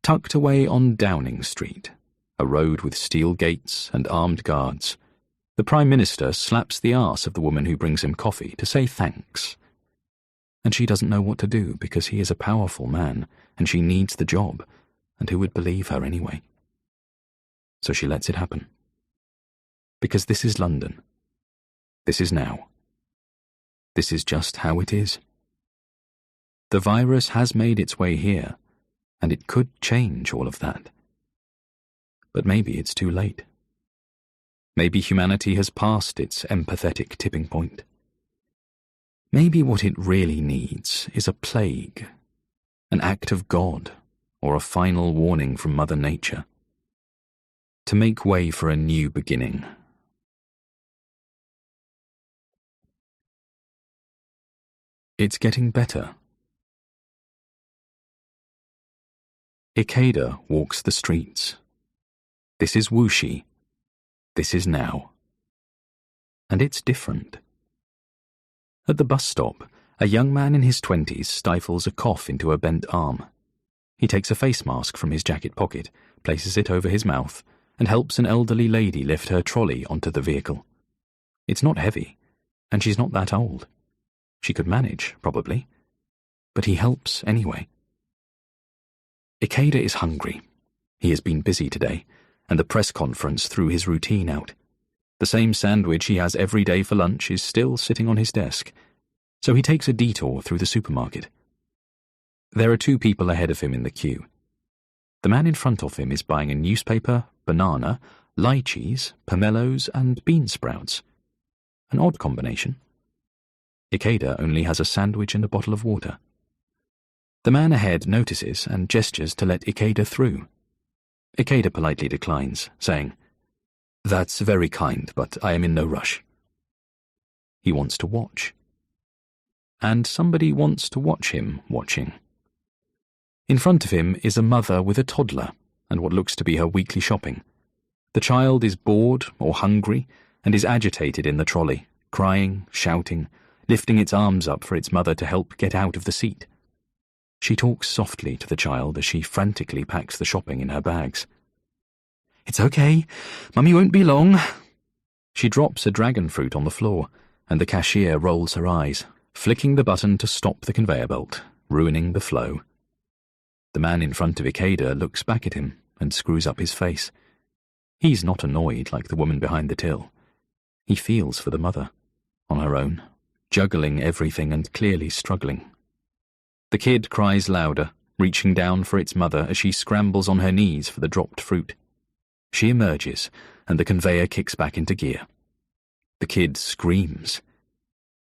tucked away on Downing Street, a road with steel gates and armed guards, The Prime Minister slaps the arse of the woman who brings him coffee to say thanks. And she doesn't know what to do because he is a powerful man and she needs the job, and who would believe her anyway? So she lets it happen. Because this is London. This is now. This is just how it is. The virus has made its way here, and it could change all of that. But maybe it's too late. Maybe humanity has passed its empathetic tipping point. Maybe what it really needs is a plague, an act of God, or a final warning from Mother Nature, to make way for a new beginning. It's getting better. Ikeda walks the streets. This is Wuxi. This is now. And it's different. At the bus stop, a young man in his 20s stifles a cough into a bent arm. He takes a face mask from his jacket pocket, places it over his mouth, and helps an elderly lady lift her trolley onto the vehicle. It's not heavy, and she's not that old. She could manage, probably, but he helps anyway. Ikeda is hungry. He has been busy today, and the press conference threw his routine out. The same sandwich he has every day for lunch is still sitting on his desk, so he takes a detour through the supermarket. There are 2 people ahead of him in the queue. The man in front of him is buying a newspaper, banana, lychees, pomelos, and bean sprouts. An odd combination. Ikeda only has a sandwich and a bottle of water. The man ahead notices and gestures to let Ikeda through. Ikeda politely declines, saying, "That's very kind, but I am in no rush." He wants to watch. And somebody wants to watch him watching. In front of him is a mother with a toddler and what looks to be her weekly shopping. The child is bored or hungry and is agitated in the trolley, crying, shouting, lifting its arms up for its mother to help get out of the seat. She talks softly to the child as she frantically packs the shopping in her bags. "It's okay. Mummy won't be long." She drops a dragon fruit on the floor, and the cashier rolls her eyes, flicking the button to stop the conveyor belt, ruining the flow. The man in front of Ikeda looks back at him and screws up his face. He's not annoyed like the woman behind the till. He feels for the mother, on her own, juggling everything and clearly struggling. The kid cries louder, reaching down for its mother as she scrambles on her knees for the dropped fruit. She emerges, and the conveyor kicks back into gear. The kid screams.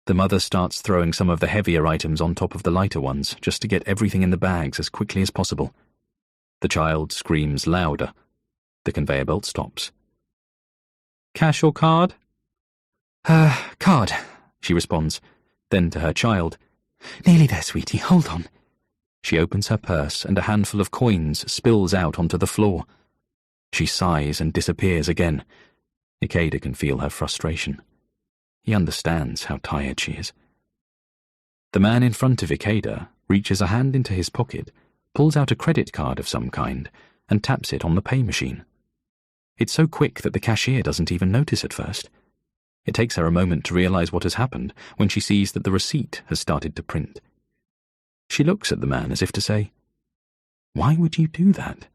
The mother starts throwing some of the heavier items on top of the lighter ones, just to get everything in the bags as quickly as possible. The child screams louder. The conveyor belt stops. "Cash or card?" Card," she responds. Then to her child, "Nearly there, sweetie, hold on." She opens her purse and a handful of coins spills out onto the floor. She sighs and disappears again. Ikeda can feel her frustration. He understands how tired she is. The man in front of Ikeda reaches a hand into his pocket, pulls out a credit card of some kind, and taps it on the pay machine. It's so quick that the cashier doesn't even notice at first. It takes her a moment to realize what has happened when she sees that the receipt has started to print. She looks at the man as if to say, "Why would you do that?"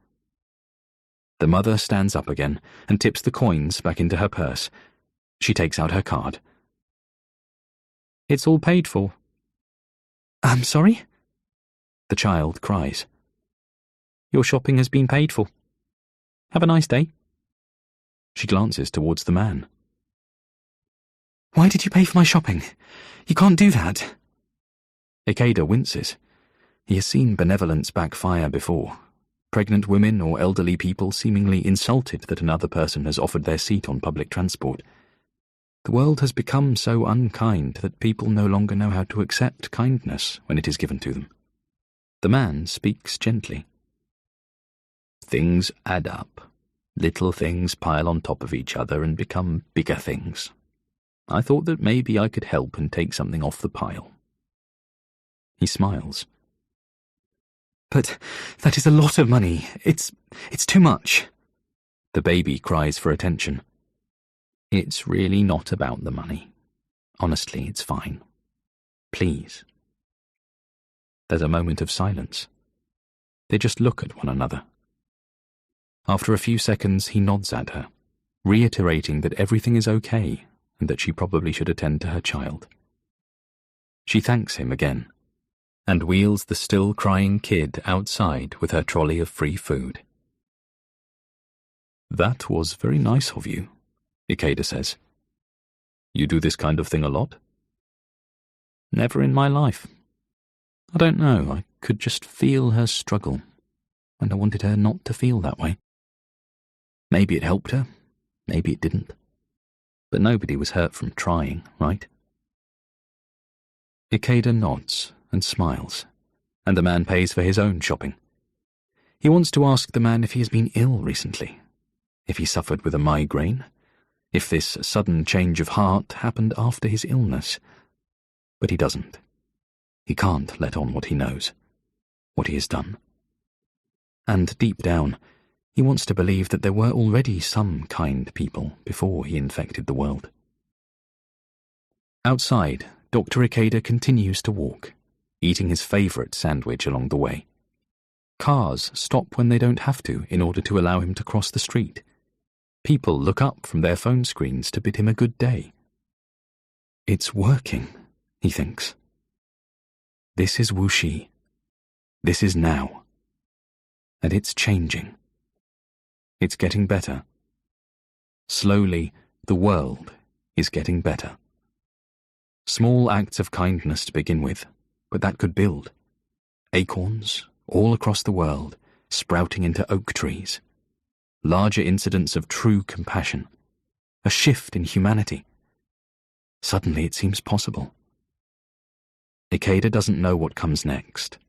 The mother stands up again and tips the coins back into her purse. She takes out her card. "It's all paid for." "I'm sorry?" The child cries. "Your shopping has been paid for. Have a nice day." She glances towards the man. "Why did you pay for my shopping? You can't do that." Ikeda winces. He has seen benevolence backfire before. Pregnant women or elderly people seemingly insulted that another person has offered their seat on public transport. The world has become so unkind that people no longer know how to accept kindness when it is given to them. The man speaks gently. "Things add up. Little things pile on top of each other and become bigger things. I thought that maybe I could help and take something off the pile." He smiles. "But that is a lot of money. It's too much." The baby cries for attention. It's really not about the money. Honestly, it's fine. Please. There's a moment of silence. They just look at one another. After a few seconds, he nods at her, reiterating that everything is okay and that she probably should attend to her child. She thanks him again and wheels the still crying kid outside with her trolley of free food. That was very nice of you, Ikeda says. You do this kind of thing a lot? Never in my life. I don't know, I could just feel her struggle, and I wanted her not to feel that way. Maybe it helped her, maybe it didn't. But nobody was hurt from trying, right? Ikeda nods and smiles, and the man pays for his own shopping. He wants to ask the man if he has been ill recently, if he suffered with a migraine, if this sudden change of heart happened after his illness. But he doesn't. He can't let on what he knows, what he has done. And deep down, he wants to believe that there were already some kind people before he infected the world. Outside, Dr. Ikeda continues to walk, eating his favourite sandwich along the way. Cars stop when they don't have to in order to allow him to cross the street. People look up from their phone screens to bid him a good day. It's working, he thinks. This is Wuxi. This is now. And it's changing. It's getting better. Slowly, the world is getting better. Small acts of kindness to begin with, but that could build. Acorns, all across the world, sprouting into oak trees. Larger incidents of true compassion. A shift in humanity. Suddenly it seems possible. Ikeda doesn't know what comes next,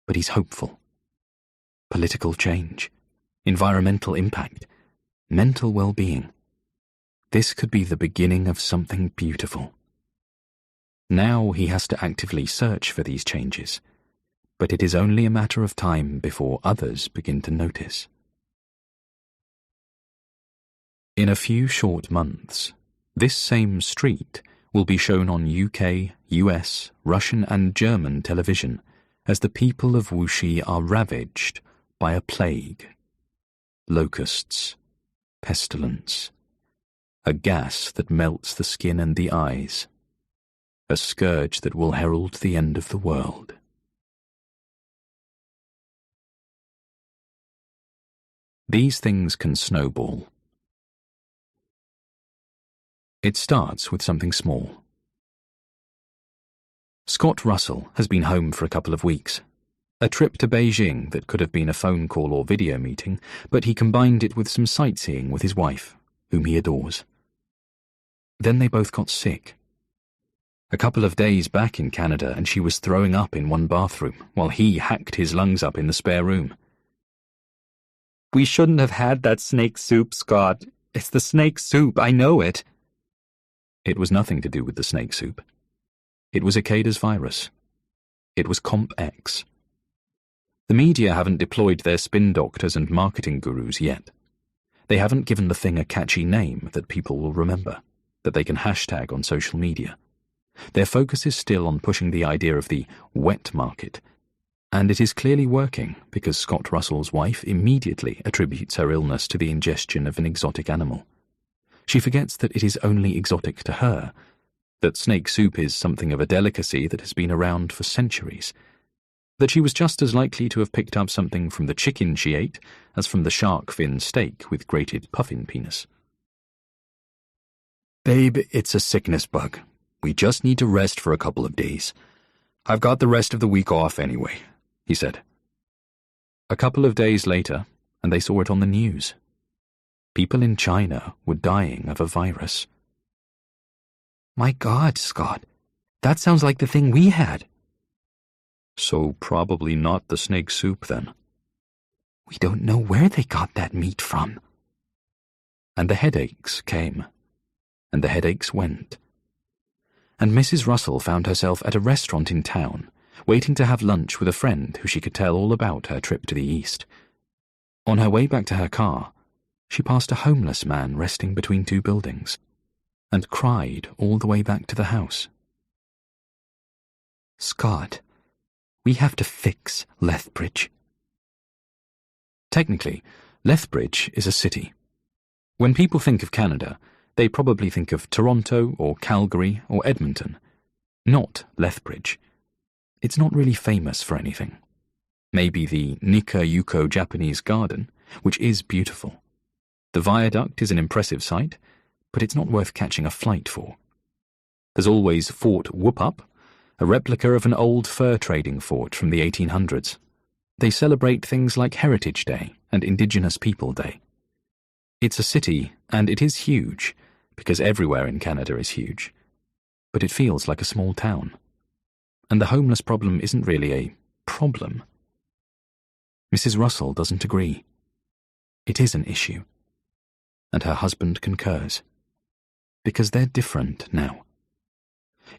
but he's hopeful. Political change, environmental impact, mental well-being. This could be the beginning of something beautiful. Now he has to actively search for these changes, but it is only a matter of time before others begin to notice. In a few short months, this same street will be shown on UK, US, Russian and German television as the people of Wuxi are ravaged by a plague. Locusts, pestilence, a gas that melts the skin and the eyes, a scourge that will herald the end of the world. These things can snowball. It starts with something small. Scott Russell has been home for a couple of weeks. A trip to Beijing that could have been a phone call or video meeting, but he combined it with some sightseeing with his wife, whom he adores. Then they both got sick. A couple of days back in Canada and she was throwing up in one bathroom while he hacked his lungs up in the spare room. We shouldn't have had that snake soup, Scott. It's the snake soup, I know it. It was nothing to do with the snake soup. It was Ikeda's virus. It was Comp X. The media haven't deployed their spin doctors and marketing gurus yet. They haven't given the thing a catchy name that people will remember, that they can hashtag on social media. Their focus is still on pushing the idea of the wet market, and it is clearly working because Scott Russell's wife immediately attributes her illness to the ingestion of an exotic animal. She forgets that it is only exotic to her, that snake soup is something of a delicacy that has been around for centuries, that she was just as likely to have picked up something from the chicken she ate as from the shark fin steak with grated puffin penis. Babe, it's a sickness bug. We just need to rest for a couple of days. I've got the rest of the week off anyway, he said. A couple of days later, and they saw it on the news. People in China were dying of a virus. My God, Scott, that sounds like the thing we had. So probably not the snake soup then. We don't know where they got that meat from. And the headaches came, and the headaches went. And Mrs. Russell found herself at a restaurant in town, waiting to have lunch with a friend who she could tell all about her trip to the East. On her way back to her car, she passed a homeless man resting between two buildings. and cried all the way back to the house. Scott, we have to fix Lethbridge. Technically, Lethbridge is a city. When people think of Canada, they probably think of Toronto or Calgary or Edmonton, not Lethbridge. It's not really famous for anything. Maybe the Nika-Yuko Japanese Garden, which is beautiful. The viaduct is an impressive sight, but it's not worth catching a flight for. There's always Fort Whoop-Up, a replica of an old fur trading fort from the 1800s. They celebrate things like Heritage Day and Indigenous People Day. It's a city, and it is huge, because everywhere in Canada is huge. But it feels like a small town. And the homeless problem isn't really a problem. Mrs. Russell doesn't agree. It is an issue. And her husband concurs. Because they're different now.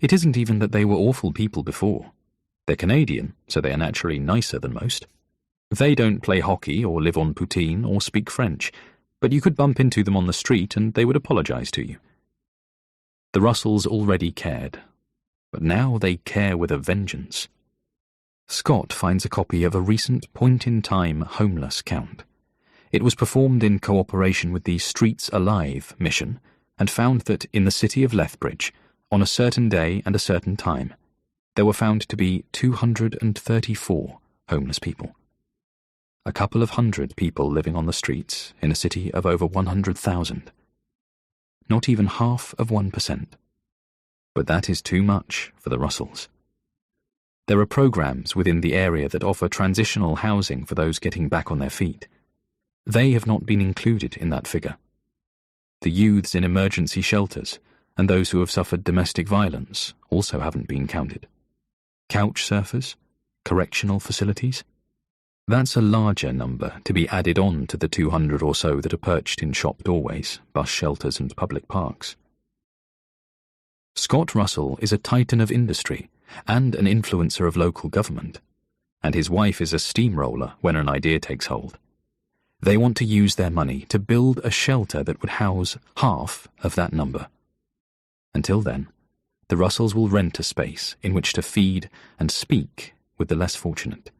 It isn't even that they were awful people before. They're Canadian, so they are naturally nicer than most. They don't play hockey or live on poutine or speak French, but you could bump into them on the street and they would apologize to you. The Russells already cared, but now they care with a vengeance. Scott finds a copy of a recent point-in-time homeless count. It was performed in cooperation with the Streets Alive mission and found that in the city of Lethbridge, on a certain day and a certain time, there were found to be 234 homeless people. A couple of hundred people living on the streets in a city of over 100,000. Not even half of 1%. But that is too much for the Russells. There are programs within the area that offer transitional housing for those getting back on their feet. They have not been included in that figure. The youths in emergency shelters and those who have suffered domestic violence also haven't been counted. Couch surfers, correctional facilities. That's a larger number to be added on to the 200 or so that are perched in shop doorways, bus shelters and public parks. Scott Russell is a titan of industry and an influencer of local government, and his wife is a steamroller when an idea takes hold. They want to use their money to build a shelter that would house half of that number. Until then, the Russells will rent a space in which to feed and speak with the less fortunate.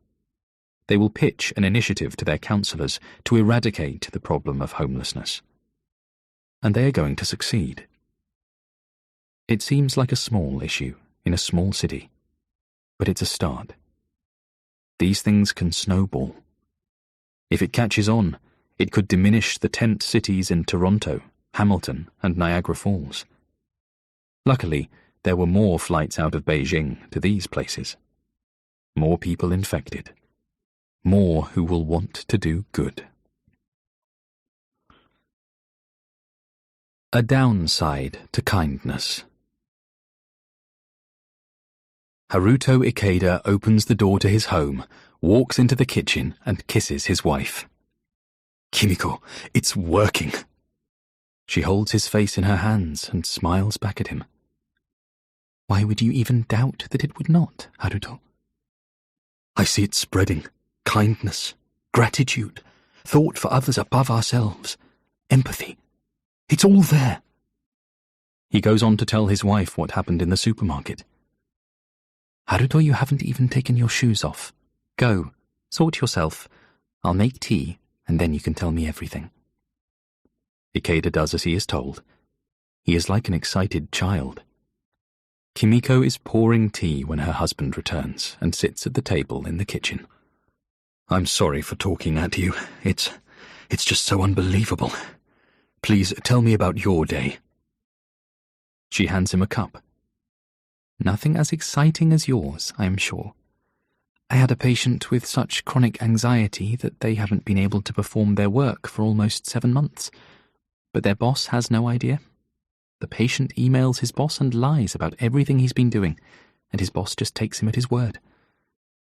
They will pitch an initiative to their councillors to eradicate the problem of homelessness. And they are going to succeed. It seems like a small issue in a small city, but it's a start. These things can snowball. If it catches on, it could diminish the tent cities in Toronto, Hamilton, and Niagara Falls. Luckily, there were more flights out of Beijing to these places. More people infected. More who will want to do good. A downside to kindness. Haruto Ikeda opens the door to his home, walks into the kitchen and kisses his wife. Kimiko, it's working. She holds his face in her hands and smiles back at him. Why would you even doubt that it would not, Haruto? I see it spreading. Kindness, gratitude, thought for others above ourselves, empathy. It's all there. He goes on to tell his wife what happened in the supermarket. Haruto, you haven't even taken your shoes off. Go, sort yourself. I'll make tea, and then you can tell me everything. Ikeda does as he is told. He is like an excited child. Kimiko is pouring tea when her husband returns and sits at the table in the kitchen. I'm sorry for talking at you. It's just so unbelievable. Please tell me about your day. She hands him a cup. Nothing as exciting as yours, I am sure. I had a patient with such chronic anxiety that they haven't been able to perform their work for almost 7 months. But their boss has no idea. The patient emails his boss and lies about everything he's been doing, and his boss just takes him at his word.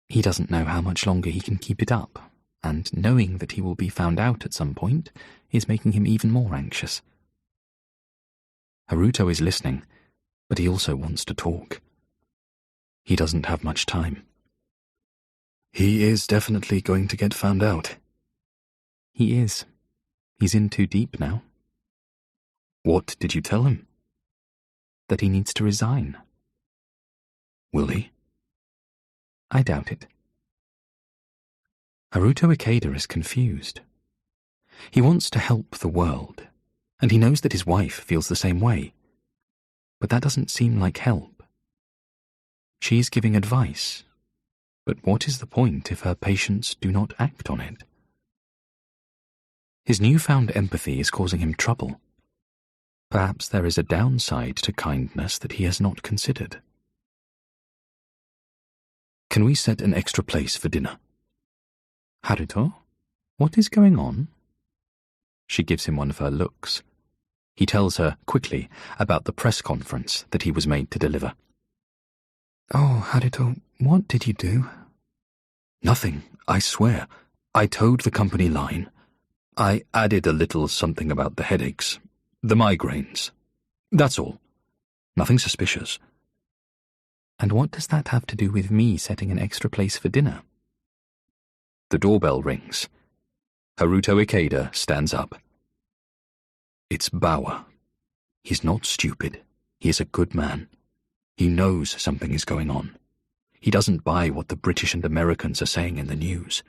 He doesn't know how much longer he can keep it up, and knowing that he will be found out at some point is making him even more anxious. Haruto is listening, but he also wants to talk. He doesn't have much time. He is definitely going to get found out. He is. He's in too deep now. What did you tell him? that he needs to resign. Will he? I doubt it. Haruto Ikeda is confused. He wants to help the world, and he knows that his wife feels the same way. But that doesn't seem like help. She is giving advice, but what is the point if her patients do not act on it? His newfound empathy is causing him trouble. Perhaps there is a downside to kindness that he has not considered. Can we set an extra place for dinner? Haruto, what is going on? She gives him one of her looks. He tells her, quickly, about the press conference that he was made to deliver. Oh, Haruto, what did you do? Nothing, I swear. I towed the company line. I added a little something about the headaches, the migraines. That's all. Nothing suspicious. And what does that have to do with me setting an extra place for dinner? The doorbell rings. Haruto Ikeda stands up. It's Bauer. He's not stupid. He is a good man. He knows something is going on. He doesn't buy what the British and Americans are saying in the news.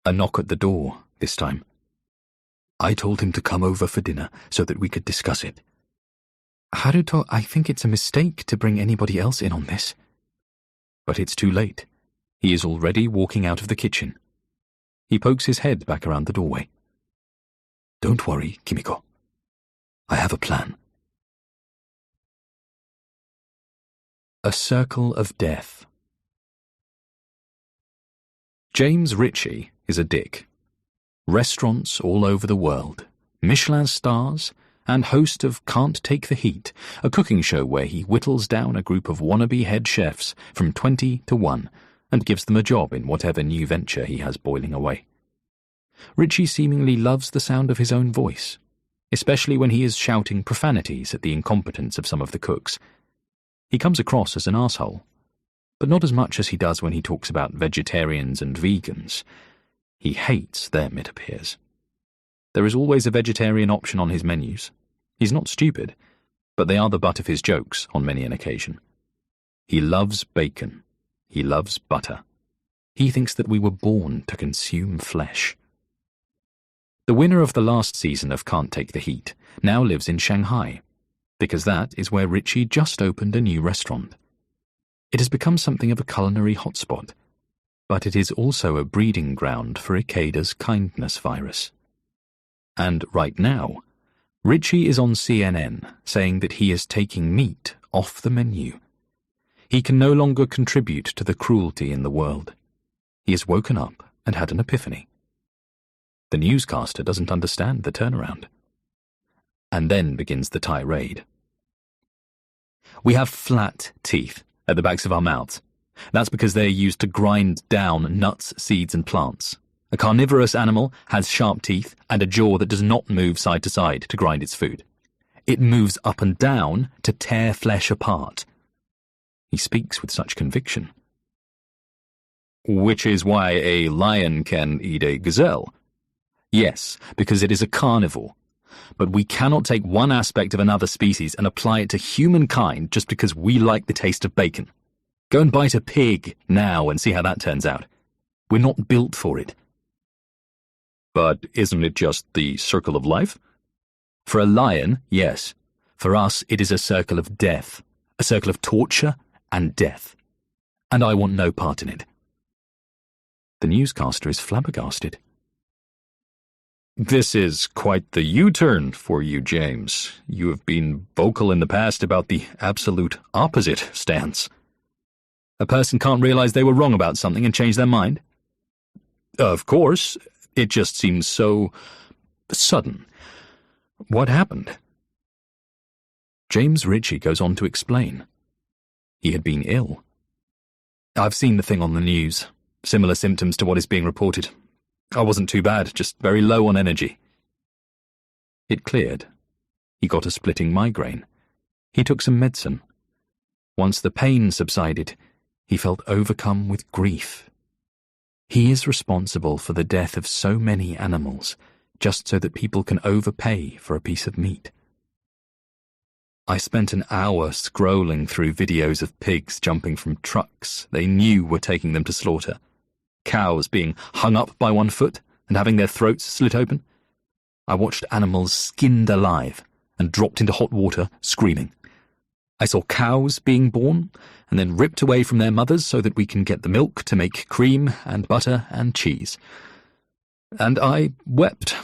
A knock at the door, this time. I told him to come over for dinner so that we could discuss it. Haruto, I think it's a mistake to bring anybody else in on this. But it's too late. He is already walking out of the kitchen. He pokes his head back around the doorway. Don't worry, Kimiko. I have a plan. A Circle of Death. James Ritchie is a dick. Restaurants all over the world, Michelin stars, and host of Can't Take the Heat, a cooking show where he whittles down a group of wannabe head chefs from 20 to 1 and gives them a job in whatever new venture he has boiling away. Ritchie seemingly loves the sound of his own voice, especially when he is shouting profanities at the incompetence of some of the cooks. He comes across as an arsehole, but not as much as he does when he talks about vegetarians and vegans. He hates them, it appears. There is always a vegetarian option on his menus. He's not stupid, but they are the butt of his jokes on many an occasion. He loves bacon. He loves butter. He thinks that we were born to consume flesh. The winner of the last season of Can't Take the Heat now lives in Shanghai, because that is where Ritchie just opened a new restaurant. It has become something of a culinary hotspot, but it is also a breeding ground for Ikeda's kindness virus. And right now, Ritchie is on CNN saying that he is taking meat off the menu. He can no longer contribute to the cruelty in the world. He has woken up and had an epiphany. The newscaster doesn't understand the turnaround. And then begins the tirade. We have flat teeth at the backs of our mouths. That's because they are used to grind down nuts, seeds, and plants. A carnivorous animal has sharp teeth and a jaw that does not move side to side to grind its food. It moves up and down to tear flesh apart. He speaks with such conviction. Which is why a lion can eat a gazelle. Yes, because it is a carnivore. But we cannot take one aspect of another species and apply it to humankind just because we like the taste of bacon. Go and bite a pig now and see how that turns out. We're not built for it. But isn't it just the circle of life? For a lion, yes. For us, it is a circle of death, a circle of torture and death. And I want no part in it. The newscaster is flabbergasted. This is quite the U-turn for you, James. You have been vocal in the past about the absolute opposite stance. A person can't realize they were wrong about something and change their mind? Of course. It just seems so sudden. What happened? James Ritchie goes on to explain. He had been ill. I've seen the thing on the news. Similar symptoms to what is being reported. I wasn't too bad, just very low on energy. It cleared. He got a splitting migraine. He took some medicine. Once the pain subsided, he felt overcome with grief. He is responsible for the death of so many animals, just so that people can overpay for a piece of meat. I spent an hour scrolling through videos of pigs jumping from trucks they knew were taking them to slaughter, cows being hung up by one foot and having their throats slit open. I watched animals skinned alive and dropped into hot water, screaming. I saw cows being born and then ripped away from their mothers so that we can get the milk to make cream and butter and cheese. And I wept.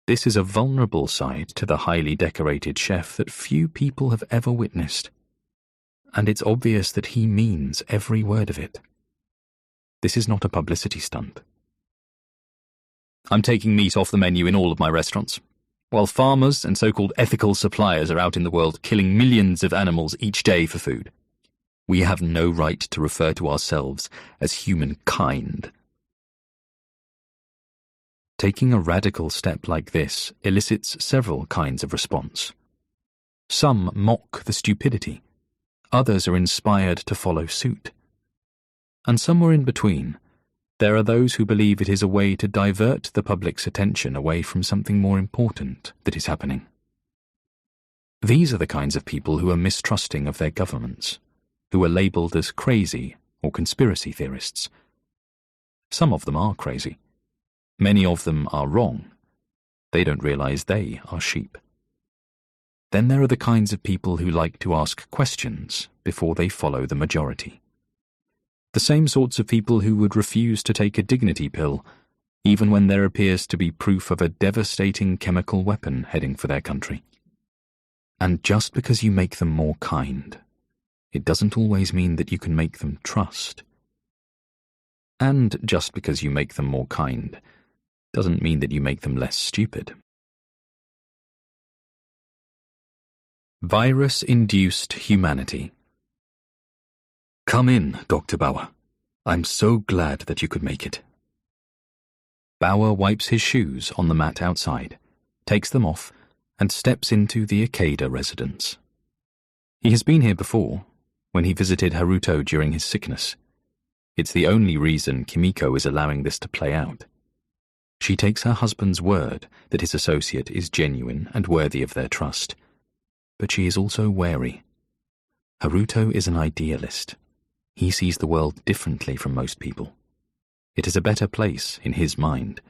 This is a vulnerable side to the highly decorated chef that few people have ever witnessed. And it's obvious that he means every word of it. This is not a publicity stunt. I'm taking meat off the menu in all of my restaurants. While farmers and so-called ethical suppliers are out in the world killing millions of animals each day for food, we have no right to refer to ourselves as humankind. Taking a radical step like this elicits several kinds of response. Some mock the stupidity, others are inspired to follow suit. And somewhere in between, there are those who believe it is a way to divert the public's attention away from something more important that is happening. These are the kinds of people who are mistrusting of their governments, who are labelled as crazy or conspiracy theorists. Some of them are crazy. Many of them are wrong. They don't realise they are sheep. Then there are the kinds of people who like to ask questions before they follow the majority. The same sorts of people who would refuse to take a dignity pill, even when there appears to be proof of a devastating chemical weapon heading for their country. And just because you make them more kind, it doesn't always mean that you can make them trust. And just because you make them more kind, doesn't mean that you make them less stupid. Virus-induced humanity. Come in, Dr. Bauer. I'm so glad that you could make it. Bauer wipes his shoes on the mat outside, takes them off, and steps into the Ikeda residence. He has been here before, when he visited Haruto during his sickness. It's the only reason Kimiko is allowing this to play out. She takes her husband's word that his associate is genuine and worthy of their trust, but she is also wary. Haruto is an idealist. He sees the world differently from most people. It is a better place in his mind.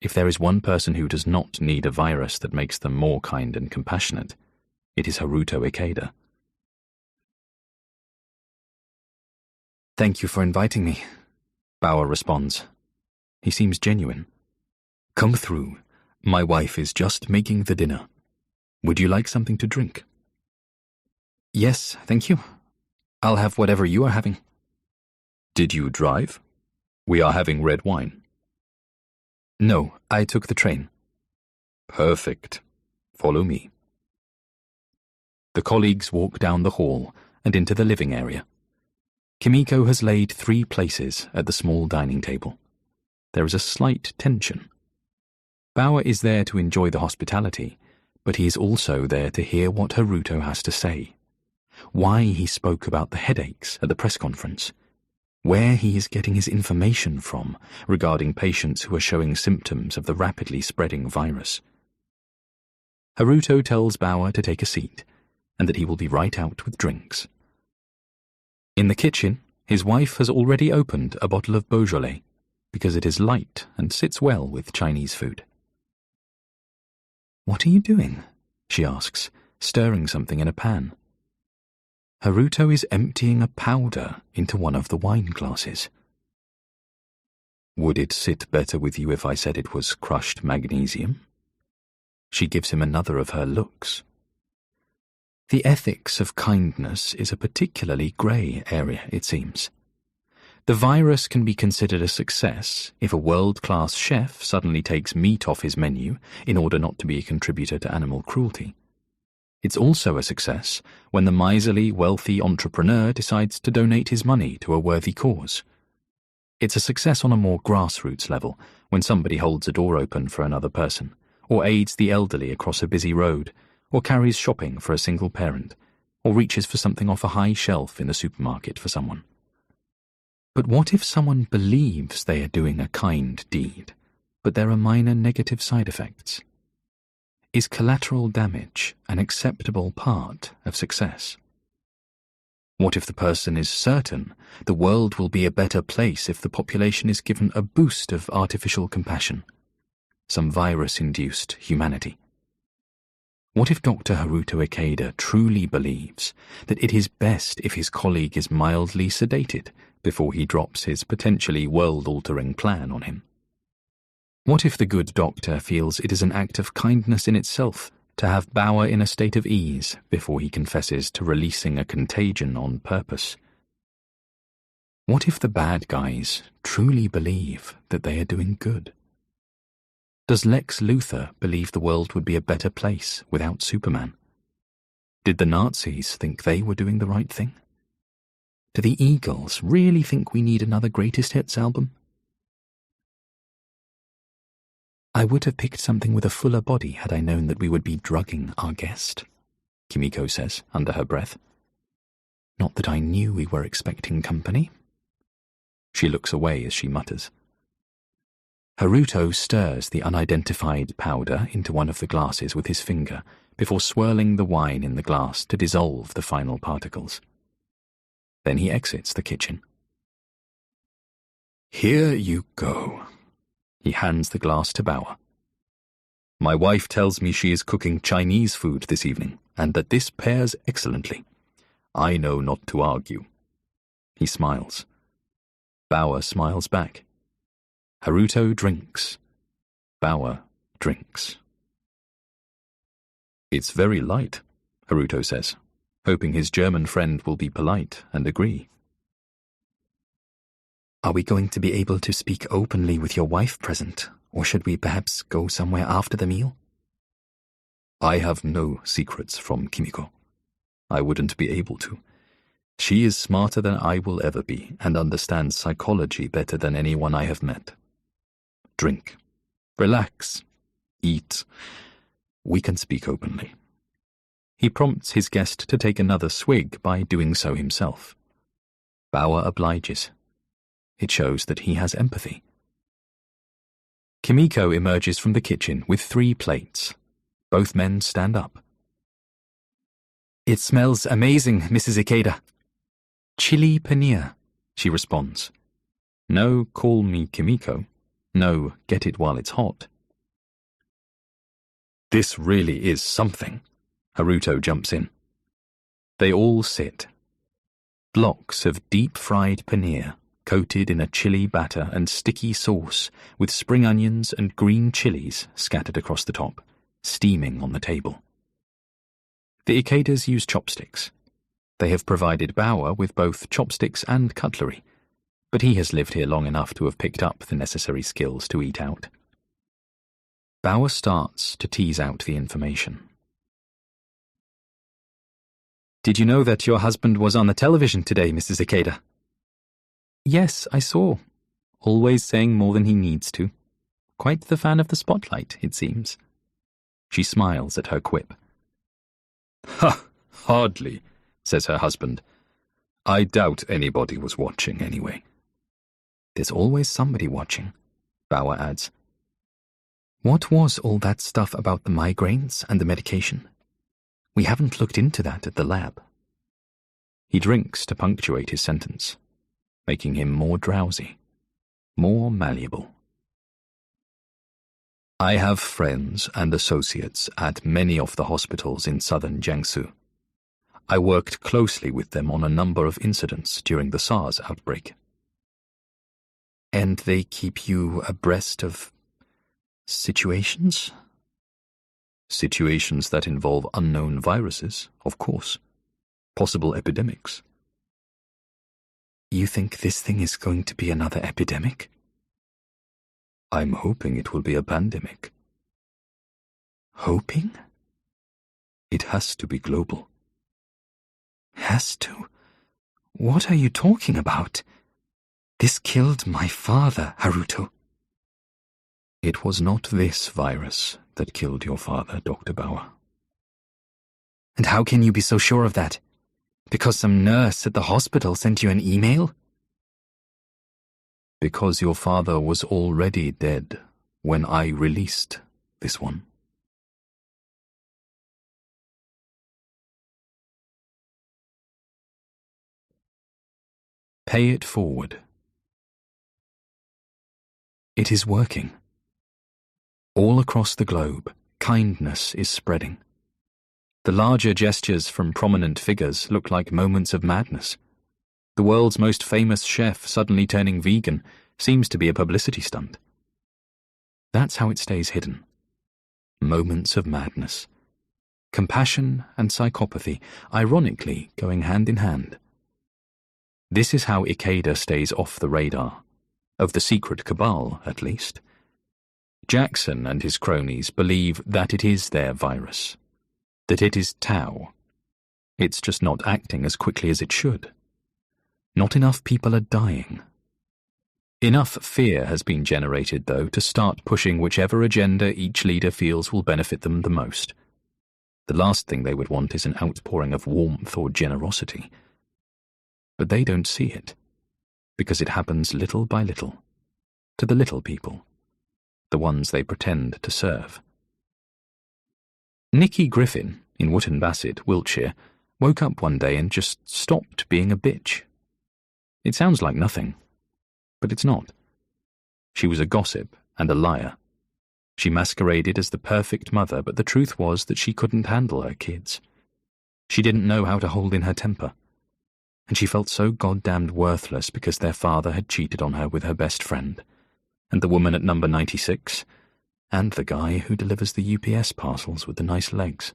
If there is one person who does not need a virus that makes them more kind and compassionate, it is Haruto Ikeda. Thank you for inviting me, Bauer responds. He seems genuine. Come through. My wife is just making the dinner. Would you like something to drink? Yes, thank you. I'll have whatever you are having. Did you drive? We are having red wine. No, I took the train. Perfect. Follow me. The colleagues walk down the hall and into the living area. Kimiko has laid 3 places at the small dining table. There is a slight tension. Bauer is there to enjoy the hospitality, but he is also there to hear what Haruto has to say. Why he spoke about the headaches at the press conference. Where he is getting his information from regarding patients who are showing symptoms of the rapidly spreading virus. Haruto tells Bauer to take a seat, and that he will be right out with drinks. In the kitchen, his wife has already opened a bottle of Beaujolais, because it is light and sits well with Chinese food. What are you doing? She asks, stirring something in a pan. Haruto is emptying a powder into one of the wine glasses. Would it sit better with you if I said it was crushed magnesium? She gives him another of her looks. The ethics of kindness is a particularly grey area, it seems. The virus can be considered a success if a world-class chef suddenly takes meat off his menu in order not to be a contributor to animal cruelty. It's also a success when the miserly, wealthy entrepreneur decides to donate his money to a worthy cause. It's a success on a more grassroots level when somebody holds a door open for another person, or aids the elderly across a busy road, or carries shopping for a single parent, or reaches for something off a high shelf in the supermarket for someone. But what if someone believes they are doing a kind deed, but there are minor negative side effects? Is collateral damage an acceptable part of success? What if the person is certain the world will be a better place if the population is given a boost of artificial compassion, some virus-induced humanity? What if Dr. Haruto Ikeda truly believes that it is best if his colleague is mildly sedated before he drops his potentially world-altering plan on him? What if the good doctor feels it is an act of kindness in itself to have Bauer in a state of ease before he confesses to releasing a contagion on purpose? What if the bad guys truly believe that they are doing good? Does Lex Luthor believe the world would be a better place without Superman? Did the Nazis think they were doing the right thing? Do the Eagles really think we need another greatest hits album? I would have picked something with a fuller body had I known that we would be drugging our guest, Kimiko says under her breath. Not that I knew we were expecting company. She looks away as she mutters. Haruto stirs the unidentified powder into one of the glasses with his finger before swirling the wine in the glass to dissolve the final particles. Then he exits the kitchen. Here you go. He hands the glass to Bauer. My wife tells me she is cooking Chinese food this evening, and that this pairs excellently. I know not to argue. He smiles. Bauer smiles back. Haruto drinks. Bauer drinks. It's very light, Haruto says, hoping his German friend will be polite and agree. Are we going to be able to speak openly with your wife present, or should we perhaps go somewhere after the meal? I have no secrets from Kimiko. I wouldn't be able to. She is smarter than I will ever be and understands psychology better than anyone I have met. Drink. Relax. Eat. We can speak openly. He prompts his guest to take another swig by doing so himself. Bauer obliges. It shows that he has empathy. Kimiko emerges from the kitchen with 3 plates. Both men stand up. It smells amazing, Mrs. Ikeda. Chili paneer, she responds. No, call me Kimiko. No, get it while it's hot. This really is something. Haruto jumps in. They all sit. Blocks of deep-fried paneer, coated in a chili batter and sticky sauce, with spring onions and green chilies scattered across the top, steaming on the table. The Ikedas use chopsticks. They have provided Bauer with both chopsticks and cutlery, but he has lived here long enough to have picked up the necessary skills to eat out. Bauer starts to tease out the information. Did you know that your husband was on the television today, Mrs. Ikeda? Yes, I saw. Always saying more than he needs to. Quite the fan of the spotlight, it seems. She smiles at her quip. Ha! Hardly, says her husband. I doubt anybody was watching anyway. There's always somebody watching, Bauer adds. What was all that stuff about the migraines and the medication? We haven't looked into that at the lab. He drinks to punctuate his sentence, making him more drowsy, more malleable. I have friends and associates at many of the hospitals in southern Jiangsu. I worked closely with them on a number of incidents during the SARS outbreak. And they keep you abreast of situations? Situations that involve unknown viruses, of course. Possible epidemics. You think this thing is going to be another epidemic? I'm hoping it will be a pandemic. Hoping? It has to be global. Has to? What are you talking about? This killed my father, Haruto. It was not this virus that killed your father, Dr. Bauer. And how can you be so sure of that? Because some nurse at the hospital sent you an email? Because your father was already dead when I released this one. Pay it forward. It is working. All across the globe, kindness is spreading. The larger gestures from prominent figures look like moments of madness. The world's most famous chef suddenly turning vegan seems to be a publicity stunt. That's how it stays hidden. Moments of madness. Compassion and psychopathy, ironically going hand in hand. This is how Ikeda stays off the radar. Of the secret cabal, at least. Jackson and his cronies believe that it is their virus. That it is Tau. It's just not acting as quickly as it should. Not enough people are dying. Enough fear has been generated, though, to start pushing whichever agenda each leader feels will benefit them the most. The last thing they would want is an outpouring of warmth or generosity. But they don't see it, because it happens little by little, to the little people, the ones they pretend to serve. Nicky Griffin, in Wootton Bassett, Wiltshire, woke up one day and just stopped being a bitch. It sounds like nothing, but it's not. She was a gossip and a liar. She masqueraded as the perfect mother, but the truth was that she couldn't handle her kids. She didn't know how to hold in her temper. And she felt so goddamned worthless because their father had cheated on her with her best friend, and the woman at number 96, and the guy who delivers the UPS parcels with the nice legs.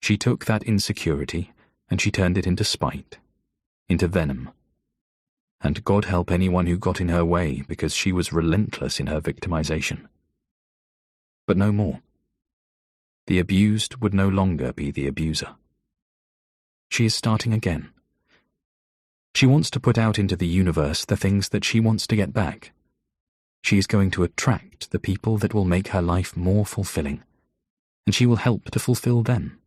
She took that insecurity and she turned it into spite, into venom. And God help anyone who got in her way, because she was relentless in her victimization. But no more. The abused would no longer be the abuser. She is starting again. She wants to put out into the universe the things that she wants to get back. She is going to attract the people that will make her life more fulfilling, and she will help to fulfill them.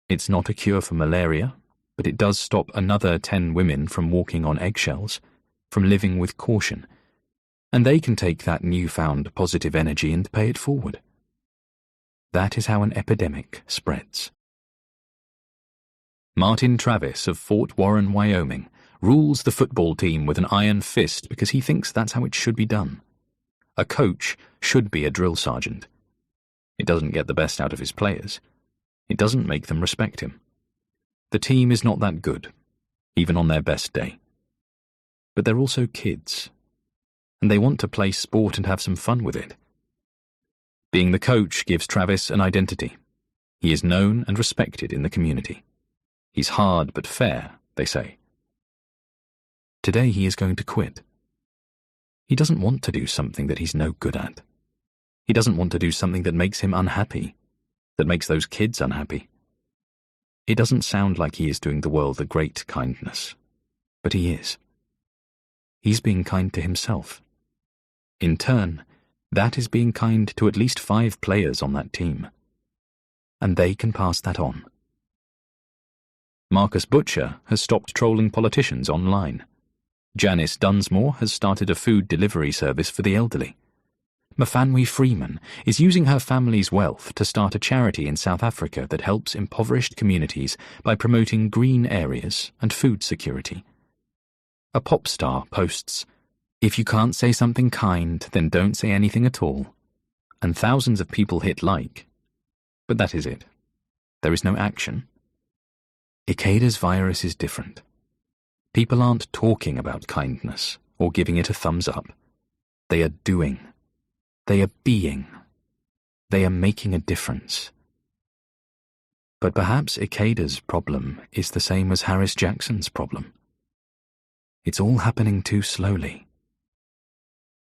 It's not a cure for malaria, but it does stop another 10 women from walking on eggshells, from living with caution, and they can take that newfound positive energy and pay it forward. That is how an epidemic spreads. Martin Travis of Fort Warren, Wyoming, rules the football team with an iron fist because he thinks that's how it should be done. A coach should be a drill sergeant. It doesn't get the best out of his players. It doesn't make them respect him. The team is not that good, even on their best day. But they're also kids, and they want to play sport and have some fun with it. Being the coach gives Travis an identity. He is known and respected in the community. He's hard but fair, they say. Today he is going to quit. He doesn't want to do something that he's no good at. He doesn't want to do something that makes him unhappy, that makes those kids unhappy. It doesn't sound like he is doing the world a great kindness, but he is. He's being kind to himself. In turn, that is being kind to at least 5 players on that team. And they can pass that on. Marcus Butcher has stopped trolling politicians online. Janice Dunsmore has started a food delivery service for the elderly. Mafanwi Freeman is using her family's wealth to start a charity in South Africa that helps impoverished communities by promoting green areas and food security. A pop star posts, "If you can't say something kind, then don't say anything at all." And thousands of people hit like. But that is it. There is no action. Ikeda's virus is different. People aren't talking about kindness or giving it a thumbs up. They are doing. They are being. They are making a difference. But perhaps Ikeda's problem is the same as Harris Jackson's problem. It's all happening too slowly.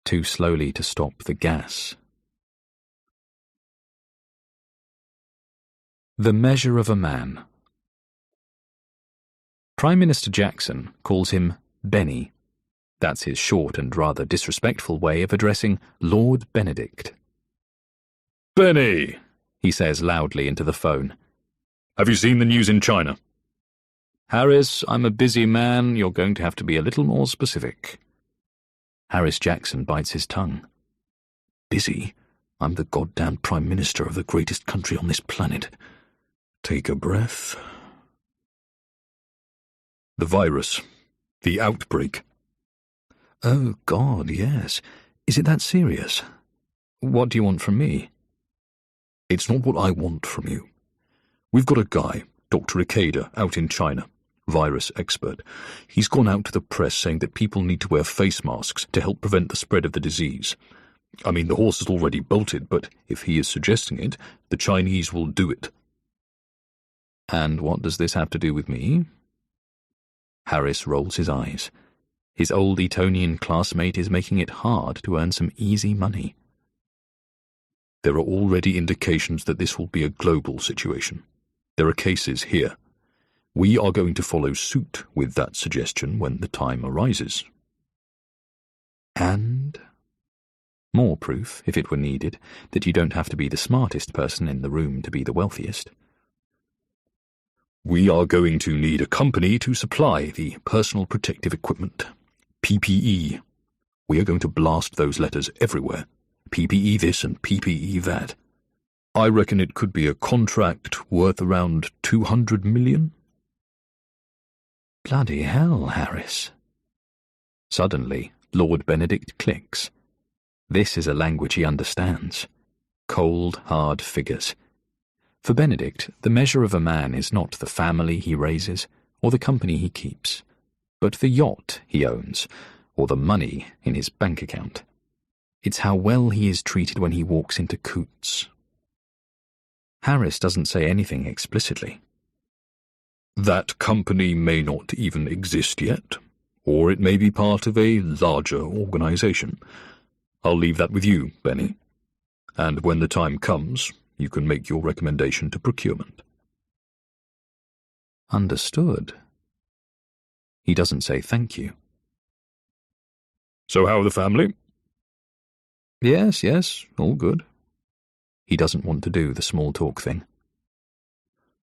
Too slowly to stop the gas. The Measure of a Man. Prime Minister Jackson calls him Benny. That's his short and rather disrespectful way of addressing Lord Benedict. "Benny," he says loudly into the phone. "Have you seen the news in China?" "Harris, I'm a busy man. You're going to have to be a little more specific." Harris Jackson bites his tongue. "Busy? I'm the goddamn Prime Minister of the greatest country on this planet. Take a breath." "The virus. The outbreak. Oh, God, yes. Is it that serious? What do you want from me? It's not what I want from you. We've got a guy, Dr. Ikeda, out in China, virus expert. He's gone out to the press saying that people need to wear face masks to help prevent the spread of the disease. I mean, the horse is already bolted, but if he is suggesting it, the Chinese will do it. And what does this have to do with me? Harris rolls his eyes. His old Etonian classmate is making it hard to earn some easy money. There are already indications that this will be a global situation. There are cases here. We are going to follow suit with that suggestion when the time arises. And more proof, if it were needed, that you don't have to be the smartest person in the room to be the wealthiest. We are going to need a company to supply the personal protective equipment, PPE. We are going to blast those letters everywhere, PPE this and PPE that. I reckon it could be a contract worth around 200 million. Bloody hell, Harris. Suddenly, Lord Benedict clicks. This is a language he understands. Cold, hard figures. For Benedict, the measure of a man is not the family he raises or the company he keeps, but the yacht he owns or the money in his bank account. It's how well he is treated when he walks into Coots. Harris doesn't say anything explicitly. That company may not even exist yet, or it may be part of a larger organization. I'll leave that with you, Benny. And when the time comes, you can make your recommendation to procurement. Understood. He doesn't say thank you. So how are the family? Yes, all good. He doesn't want to do the small talk thing.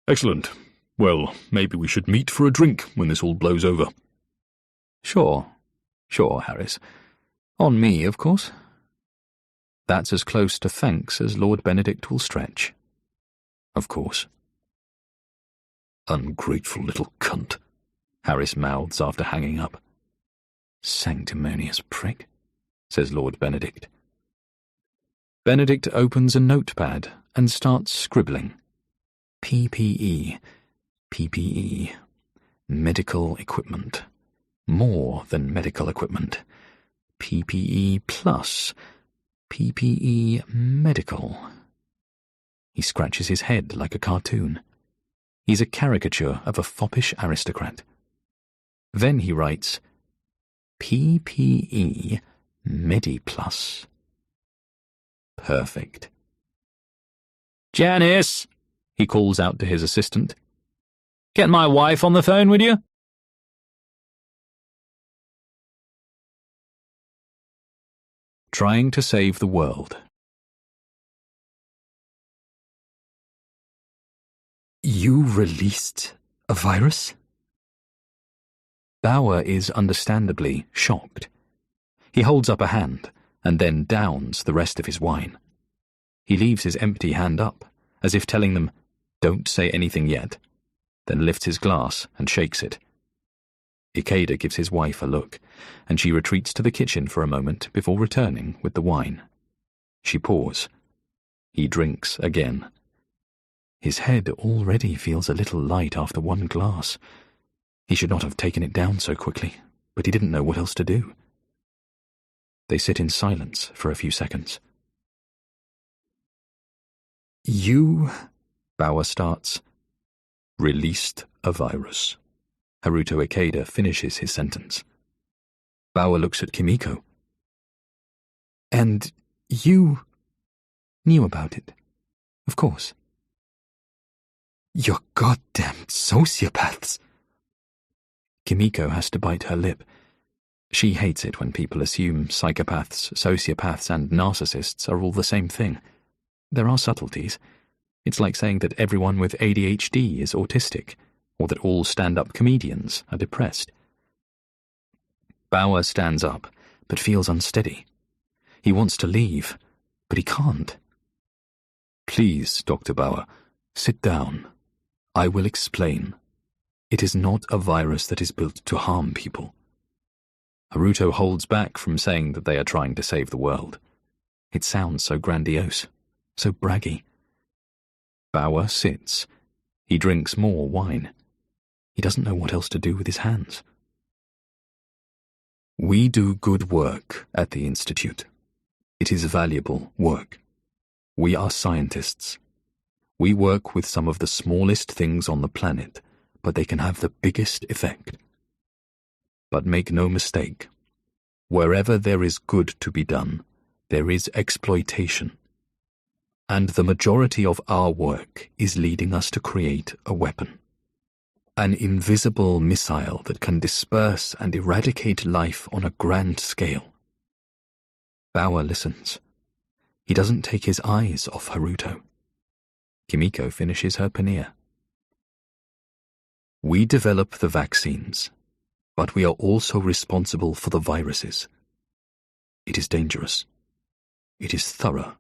Excellent. Well, maybe we should meet for a drink when this all blows over. Sure, Harris. On me, of course. That's as close to thanks as Lord Benedict will stretch. Of course. Ungrateful little cunt, Harris mouths after hanging up. Sanctimonious prick, says Lord Benedict. Benedict opens a notepad and starts scribbling. PPE, medical equipment, more than medical equipment, PPE plus, PPE medical. He scratches his head like a cartoon. He's a caricature of a foppish aristocrat. Then he writes, PPE Mediplus. Perfect. Janice, he calls out to his assistant. Get my wife on the phone, would you? Trying to save the world. You released a virus? Bauer is understandably shocked. He holds up a hand and then downs the rest of his wine. He leaves his empty hand up, as if telling them, "Don't say anything yet," then lifts his glass and shakes it. Ikeda gives his wife a look, and she retreats to the kitchen for a moment before returning with the wine. She pours. He drinks again. His head already feels a little light after one glass. He should not have taken it down so quickly, but he didn't know what else to do. They sit in silence for a few seconds. You, Bauer starts. Released a virus. Haruto Ikeda finishes his sentence. Bauer looks at Kimiko. And you knew about it, of course. You're goddamn sociopaths. Kimiko has to bite her lip. She hates it when people assume psychopaths, sociopaths, and narcissists are all the same thing. There are subtleties. It's like saying that everyone with ADHD is autistic, or that all stand-up comedians are depressed. Bauer stands up, but feels unsteady. He wants to leave, but he can't. Please, Dr. Bauer, sit down. I will explain. It is not a virus that is built to harm people. Haruto holds back from saying that they are trying to save the world. It sounds so grandiose, so braggy. Bauer sits. He drinks more wine. He doesn't know what else to do with his hands. We do good work at the Institute. It is valuable work. We are scientists. We work with some of the smallest things on the planet, but they can have the biggest effect. But make no mistake, wherever there is good to be done, there is exploitation. And the majority of our work is leading us to create a weapon. An invisible missile that can disperse and eradicate life on a grand scale. Bauer listens. He doesn't take his eyes off Haruto. Kimiko finishes her paneer. We develop the vaccines, but we are also responsible for the viruses. It is dangerous. It is thorough.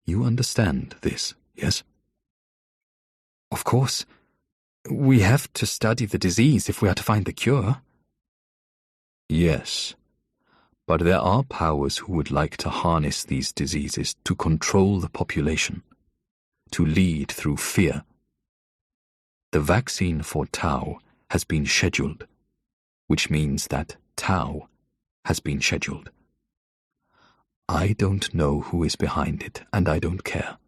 You understand this, yes? Of course. We have to study the disease if we are to find the cure. Yes, but there are powers who would like to harness these diseases to control the population, to lead through fear. The vaccine for Tau has been scheduled, which means that Tau has been scheduled. I don't know who is behind it, and I don't care.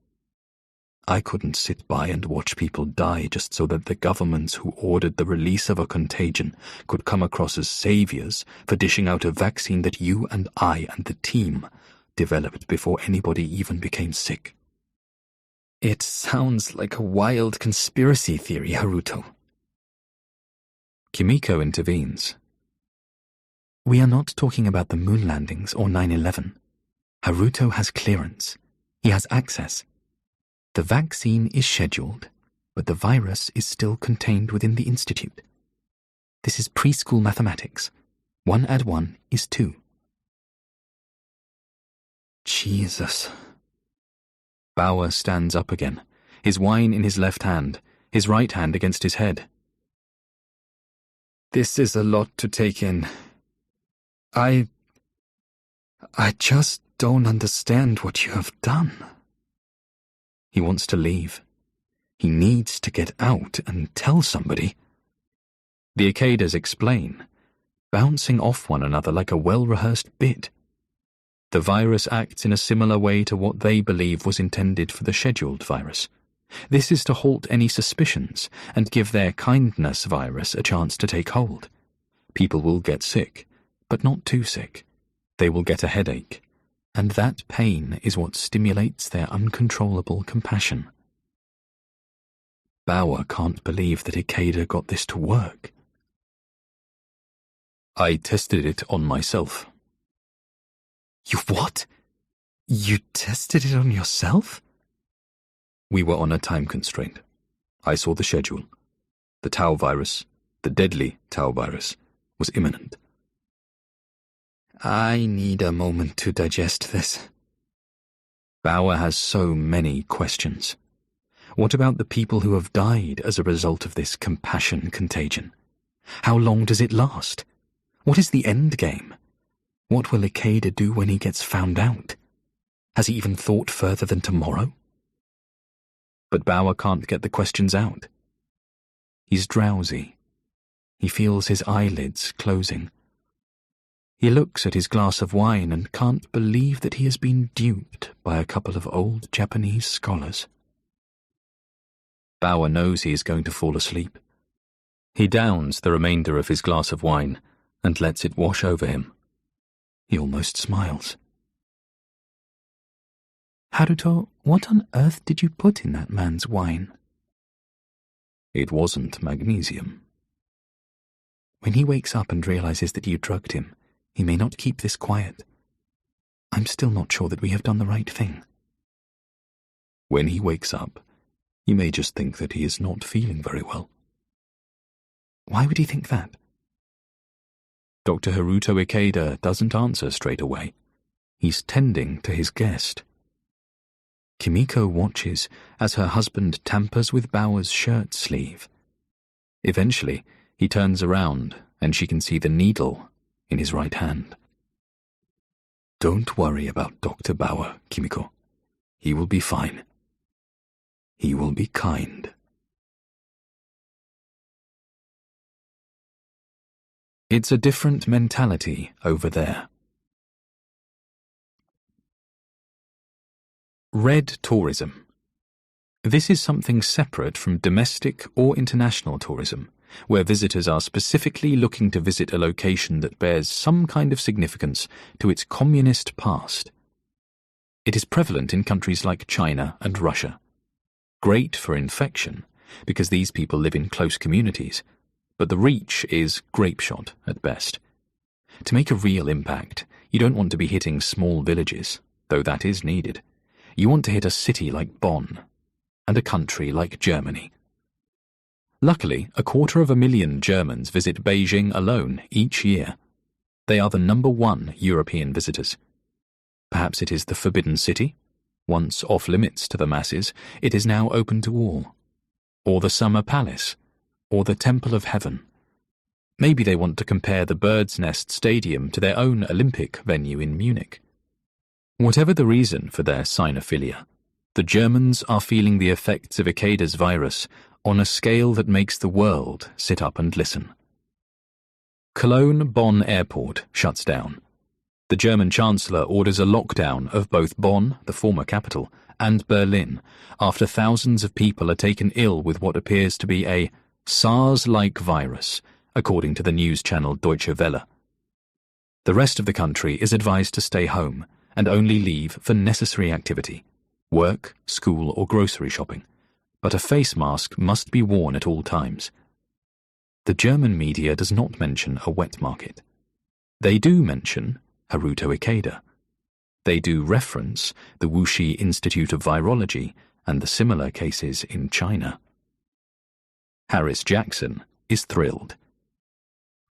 I couldn't sit by and watch people die just so that the governments who ordered the release of a contagion could come across as saviors for dishing out a vaccine that you and I and the team developed before anybody even became sick. It sounds like a wild conspiracy theory, Haruto. Kimiko intervenes. We are not talking about the moon landings or 9/11. Haruto has clearance. He has access. The vaccine is scheduled, but the virus is still contained within the Institute. This is preschool mathematics. 1 + 1 is 2. Jesus. Bauer stands up again, his wine in his left hand, his right hand against his head. This is a lot to take in. I just don't understand what you have done. He wants to leave. He needs to get out and tell somebody. The Ikedas explain, bouncing off one another like a well-rehearsed bit. The virus acts in a similar way to what they believe was intended for the scheduled virus. This is to halt any suspicions and give their kindness virus a chance to take hold. People will get sick, but not too sick. They will get a headache, and that pain is what stimulates their uncontrollable compassion. Bauer can't believe that Ikeda got this to work. I tested it on myself. You what? You tested it on yourself? We were on a time constraint. I saw the schedule. The Tau virus, the deadly Tau virus, was imminent. I need a moment to digest this. Bauer has so many questions. What about the people who have died as a result of this compassion contagion? How long does it last? What is the end game? What will Ikeda do when he gets found out? Has he even thought further than tomorrow? But Bauer can't get the questions out. He's drowsy. He feels his eyelids closing. He looks at his glass of wine and can't believe that he has been duped by a couple of old Japanese scholars. Bauer knows he is going to fall asleep. He downs the remainder of his glass of wine and lets it wash over him. He almost smiles. Haruto, what on earth did you put in that man's wine? It wasn't magnesium. When he wakes up and realizes that you drugged him, he may not keep this quiet. I'm still not sure that we have done the right thing. When he wakes up, he may just think that he is not feeling very well. Why would he think that? Dr. Haruto Ikeda doesn't answer straight away. He's tending to his guest. Kimiko watches as her husband tampers with Bauer's shirt sleeve. Eventually, he turns around and she can see the needle in his right hand. Don't worry about Dr. Bauer, Kimiko. He will be fine. He will be kind. It's a different mentality over there. Red tourism. This is something separate from domestic or international tourism, where visitors are specifically looking to visit a location that bears some kind of significance to its communist past. It is prevalent in countries like China and Russia. Great for infection, because these people live in close communities, but the reach is grapeshot at best. To make a real impact, you don't want to be hitting small villages, though that is needed. You want to hit a city like Bonn, and a country like Germany. Luckily, 250,000 Germans visit Beijing alone each year. They are the #1 European visitors. Perhaps it is the Forbidden City. Once off-limits to the masses, it is now open to all. Or the Summer Palace, or the Temple of Heaven. Maybe they want to compare the Bird's Nest Stadium to their own Olympic venue in Munich. Whatever the reason for their sinophilia, the Germans are feeling the effects of Ikeda's virus on a scale that makes the world sit up and listen. Cologne-Bonn Airport shuts down. The German Chancellor orders a lockdown of both Bonn, the former capital, and Berlin after thousands of people are taken ill with what appears to be a SARS-like virus, according to the news channel Deutsche Welle. The rest of the country is advised to stay home and only leave for necessary activity, work, school, or grocery shopping, but a face mask must be worn at all times. The German media does not mention a wet market. They do mention Haruto Ikeda. They do reference the Wuxi Institute of Virology and the similar cases in China. Harris Jackson is thrilled.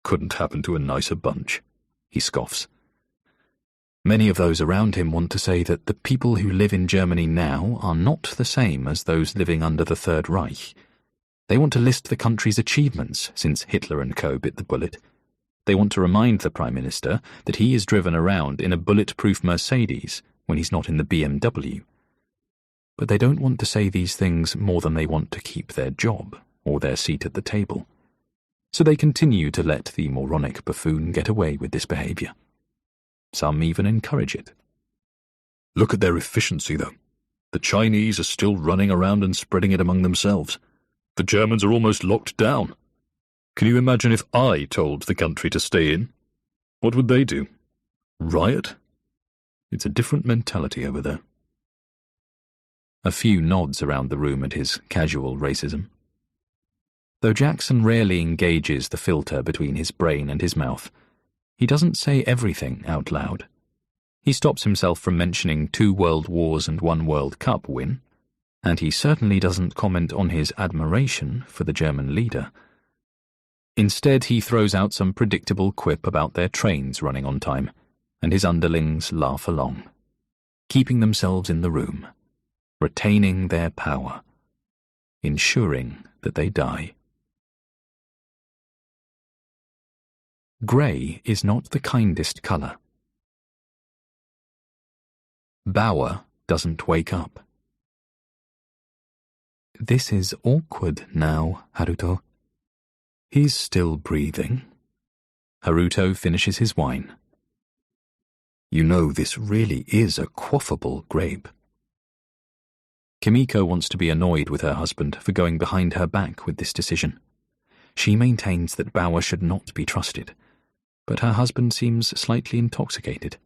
Couldn't happen to a nicer bunch, he scoffs. Many of those around him want to say that the people who live in Germany now are not the same as those living under the Third Reich. They want to list the country's achievements since Hitler and co. bit the bullet. They want to remind the Prime Minister that he is driven around in a bulletproof Mercedes when he's not in the BMW. But they don't want to say these things more than they want to keep their job or their seat at the table. So they continue to let the moronic buffoon get away with this behaviour. Some even encourage it. Look at their efficiency, though. The Chinese are still running around and spreading it among themselves. The Germans are almost locked down. Can you imagine if I told the country to stay in? What would they do? Riot? It's a different mentality over there. A few nods around the room at his casual racism. Though Jackson rarely engages the filter between his brain and his mouth, he doesn't say everything out loud. He stops himself from mentioning 2 World Wars and 1 World Cup win, and he certainly doesn't comment on his admiration for the German leader. Instead, he throws out some predictable quip about their trains running on time, and his underlings laugh along, keeping themselves in the room, retaining their power, ensuring that they die. Grey is not the kindest colour. Bauer doesn't wake up. This is awkward now, Haruto. He's still breathing. Haruto finishes his wine. You know, this really is a quaffable grape. Kimiko wants to be annoyed with her husband for going behind her back with this decision. She maintains that Bauer should not be trusted, but her husband seems slightly intoxicated.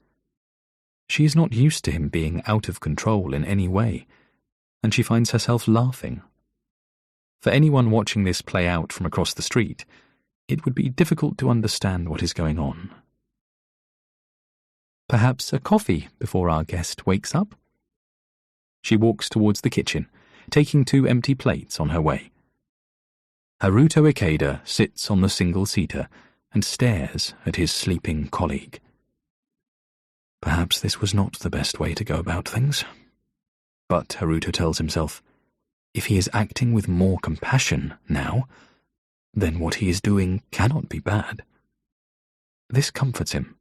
She is not used to him being out of control in any way, and she finds herself laughing. For anyone watching this play out from across the street, it would be difficult to understand what is going on. Perhaps a coffee before our guest wakes up? She walks towards the kitchen, taking 2 empty plates on her way. Haruto Ikeda sits on the single-seater and stares at his sleeping colleague. Perhaps this was not the best way to go about things. But Haruto tells himself, if he is acting with more compassion now, then what he is doing cannot be bad. This comforts him.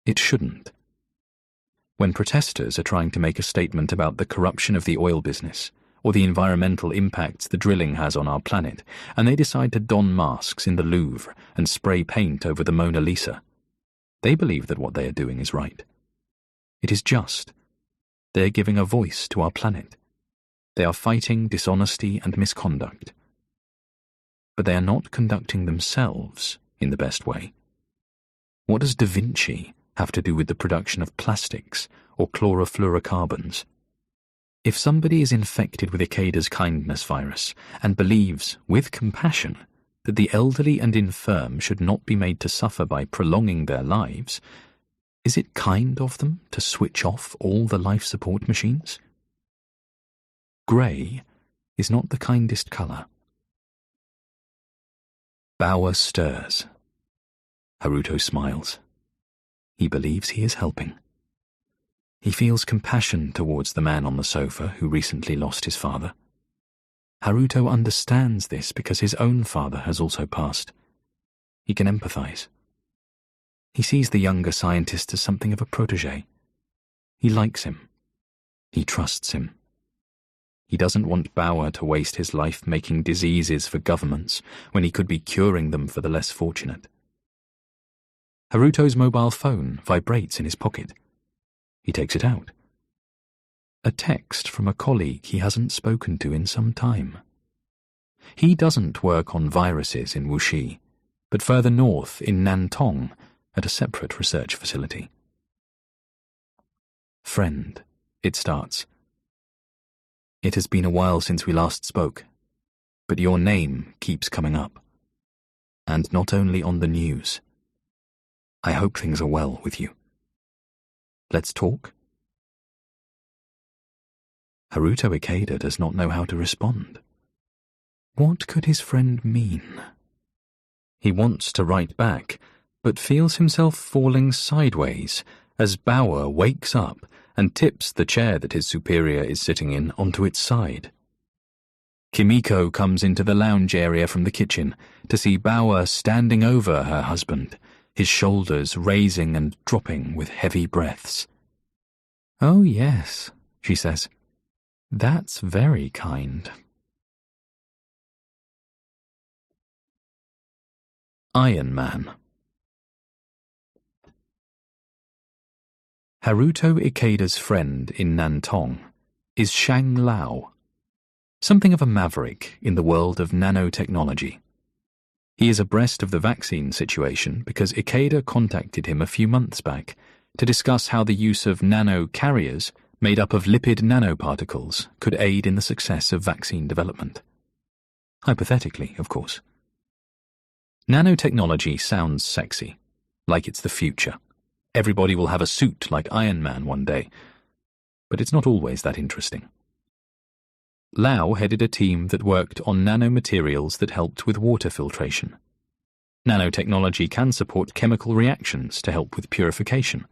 It shouldn't. When protesters are trying to make a statement about the corruption of the oil business, or the environmental impacts the drilling has on our planet, and they decide to don masks in the Louvre and spray paint over the Mona Lisa, they believe that what they are doing is right. It is just. They are giving a voice to our planet. They are fighting dishonesty and misconduct. But they are not conducting themselves in the best way. What does Da Vinci have to do with the production of plastics or chlorofluorocarbons? If somebody is infected with Ikeda's kindness virus and believes, with compassion, that the elderly and infirm should not be made to suffer by prolonging their lives, is it kind of them to switch off all the life support machines? Grey is not the kindest colour. Bauer stirs. Haruto smiles. He believes he is helping. He feels compassion towards the man on the sofa who recently lost his father. Haruto understands this because his own father has also passed. He can empathize. He sees the younger scientist as something of a protege. He likes him. He trusts him. He doesn't want Bauer to waste his life making diseases for governments when he could be curing them for the less fortunate. Haruto's mobile phone vibrates in his pocket. He takes it out. A text from a colleague he hasn't spoken to in some time. He doesn't work on viruses in Wuxi, but further north in Nantong at a separate research facility. Friend, it starts. It has been a while since we last spoke, but your name keeps coming up. And not only on the news. I hope things are well with you. Let's talk? Haruto Ikeda does not know how to respond. What could his friend mean? He wants to write back, but feels himself falling sideways as Bauer wakes up and tips the chair that his superior is sitting in onto its side. Kimiko comes into the lounge area from the kitchen to see Bauer standing over her husband, his shoulders raising and dropping with heavy breaths. "Oh yes," she says. "That's very kind." Iron Man. Haruto Ikeda's friend in Nantong is Shang Lao, something of a maverick in the world of nanotechnology. He is abreast of the vaccine situation because Ikeda contacted him a few months back to discuss how the use of nano-carriers made up of lipid nanoparticles could aid in the success of vaccine development. Hypothetically, of course. Nanotechnology sounds sexy, like it's the future. Everybody will have a suit like Iron Man one day. But it's not always that interesting. Lau headed a team that worked on nanomaterials that helped with water filtration. Nanotechnology can support chemical reactions to help with purification.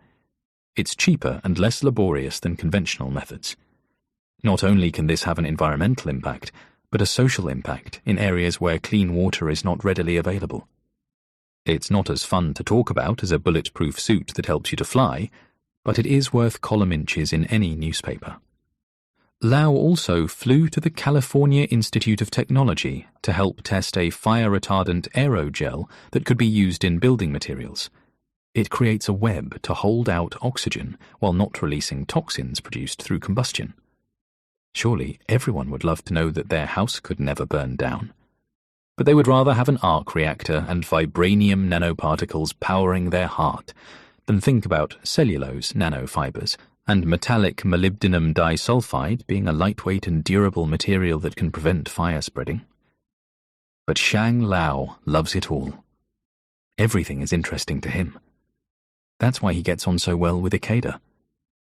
It's cheaper and less laborious than conventional methods. Not only can this have an environmental impact, but a social impact in areas where clean water is not readily available. It's not as fun to talk about as a bulletproof suit that helps you to fly, but it is worth column inches in any newspaper. Lau also flew to the California Institute of Technology to help test a fire-retardant aerogel that could be used in building materials. It creates a web to hold out oxygen while not releasing toxins produced through combustion. Surely everyone would love to know that their house could never burn down. But they would rather have an arc reactor and vibranium nanoparticles powering their heart than think about cellulose nanofibers and metallic molybdenum disulfide being a lightweight and durable material that can prevent fire spreading. But Shang Lao loves it all. Everything is interesting to him. That's why he gets on so well with Ikeda.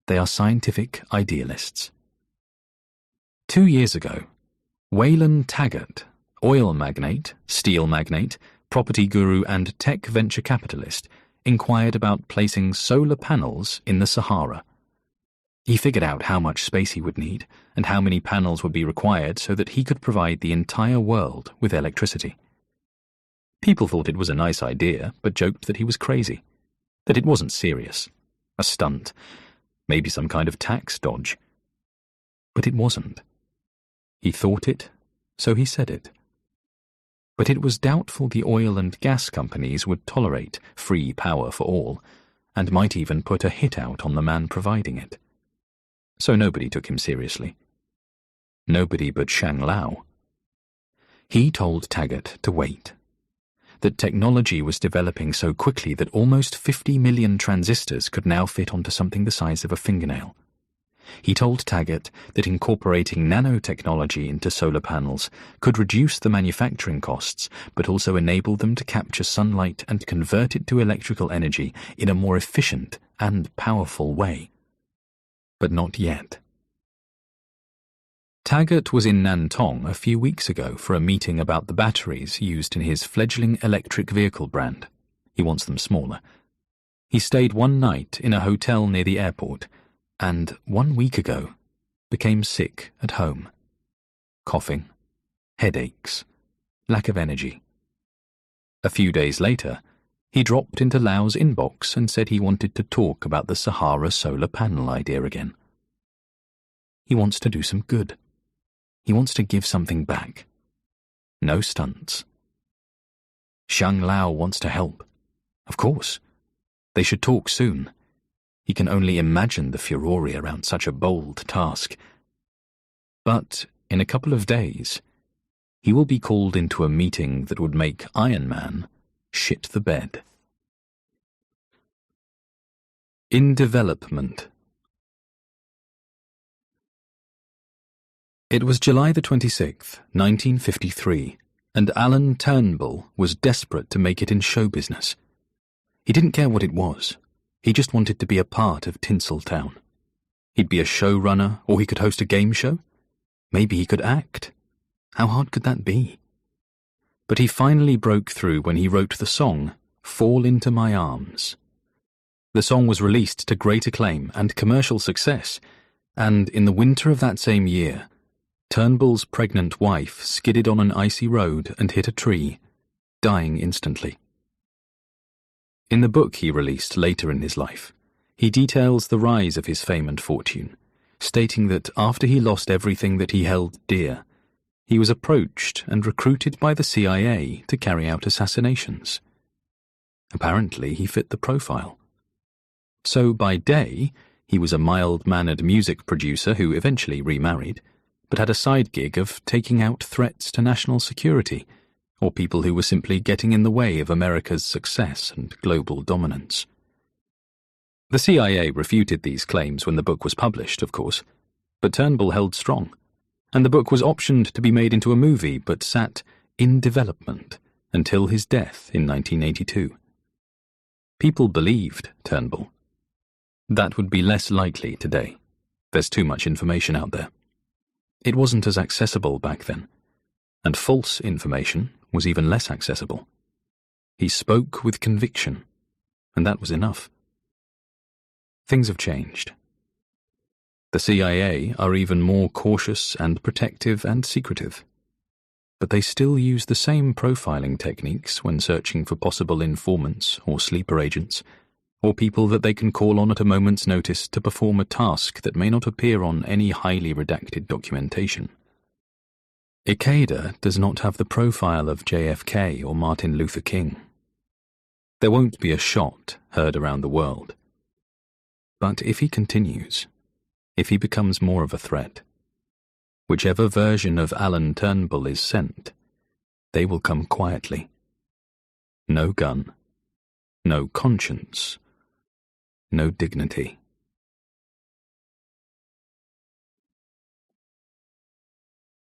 They are scientific idealists. 2 years ago, Wayland Taggart, oil magnate, steel magnate, property guru and tech venture capitalist, inquired about placing solar panels in the Sahara. He figured out how much space he would need and how many panels would be required so that he could provide the entire world with electricity. People thought it was a nice idea, but joked that he was crazy, that it wasn't serious, a stunt, maybe some kind of tax dodge. But it wasn't. He thought it, so he said it. But it was doubtful the oil and gas companies would tolerate free power for all, and might even put a hit out on the man providing it. So nobody took him seriously. Nobody but Shang Lao. He told Taggart to wait, that technology was developing so quickly that almost 50 million transistors could now fit onto something the size of a fingernail. He told Taggart that incorporating nanotechnology into solar panels could reduce the manufacturing costs, but also enable them to capture sunlight and convert it to electrical energy in a more efficient and powerful way. But not yet. Taggart was in Nantong a few weeks ago for a meeting about the batteries used in his fledgling electric vehicle brand. He wants them smaller. He stayed one night in a hotel near the airport, and 1 week ago became sick at home. Coughing, headaches, lack of energy. A few days later, he dropped into Lau's inbox and said he wanted to talk about the Sahara solar panel idea again. He wants to do some good. He wants to give something back. No stunts. Shang Lao wants to help. Of course. They should talk soon. He can only imagine the furore around such a bold task. But in a couple of days, he will be called into a meeting that would make Iron Man shit the bed. In development. It was July the 26th, 1953, and Alan Turnbull was desperate to make it in show business. He didn't care what it was. He just wanted to be a part of Tinseltown. He'd be a showrunner, or he could host a game show. Maybe he could act. How hard could that be? But he finally broke through when he wrote the song, Fall Into My Arms. The song was released to great acclaim and commercial success, and in the winter of that same year, Turnbull's pregnant wife skidded on an icy road and hit a tree, dying instantly. In the book he released later in his life, he details the rise of his fame and fortune, stating that after he lost everything that he held dear, he was approached and recruited by the CIA to carry out assassinations. Apparently he fit the profile. So by day, he was a mild-mannered music producer who eventually remarried, but had a side gig of taking out threats to national security, or people who were simply getting in the way of America's success and global dominance. The CIA refuted these claims when the book was published, of course, but Turnbull held strong, and the book was optioned to be made into a movie but sat in development until his death in 1982. People believed Turnbull. That would be less likely today. There's too much information out there. It wasn't as accessible back then, and false information was even less accessible. He spoke with conviction, and that was enough. Things have changed. The CIA are even more cautious and protective and secretive, but they still use the same profiling techniques when searching for possible informants or sleeper agents, or people that they can call on at a moment's notice to perform a task that may not appear on any highly redacted documentation. Ikeda does not have the profile of JFK or Martin Luther King. There won't be a shot heard around the world. But if he continues, if he becomes more of a threat, whichever version of Alan Turnbull is sent, they will come quietly. No gun, no conscience, no dignity.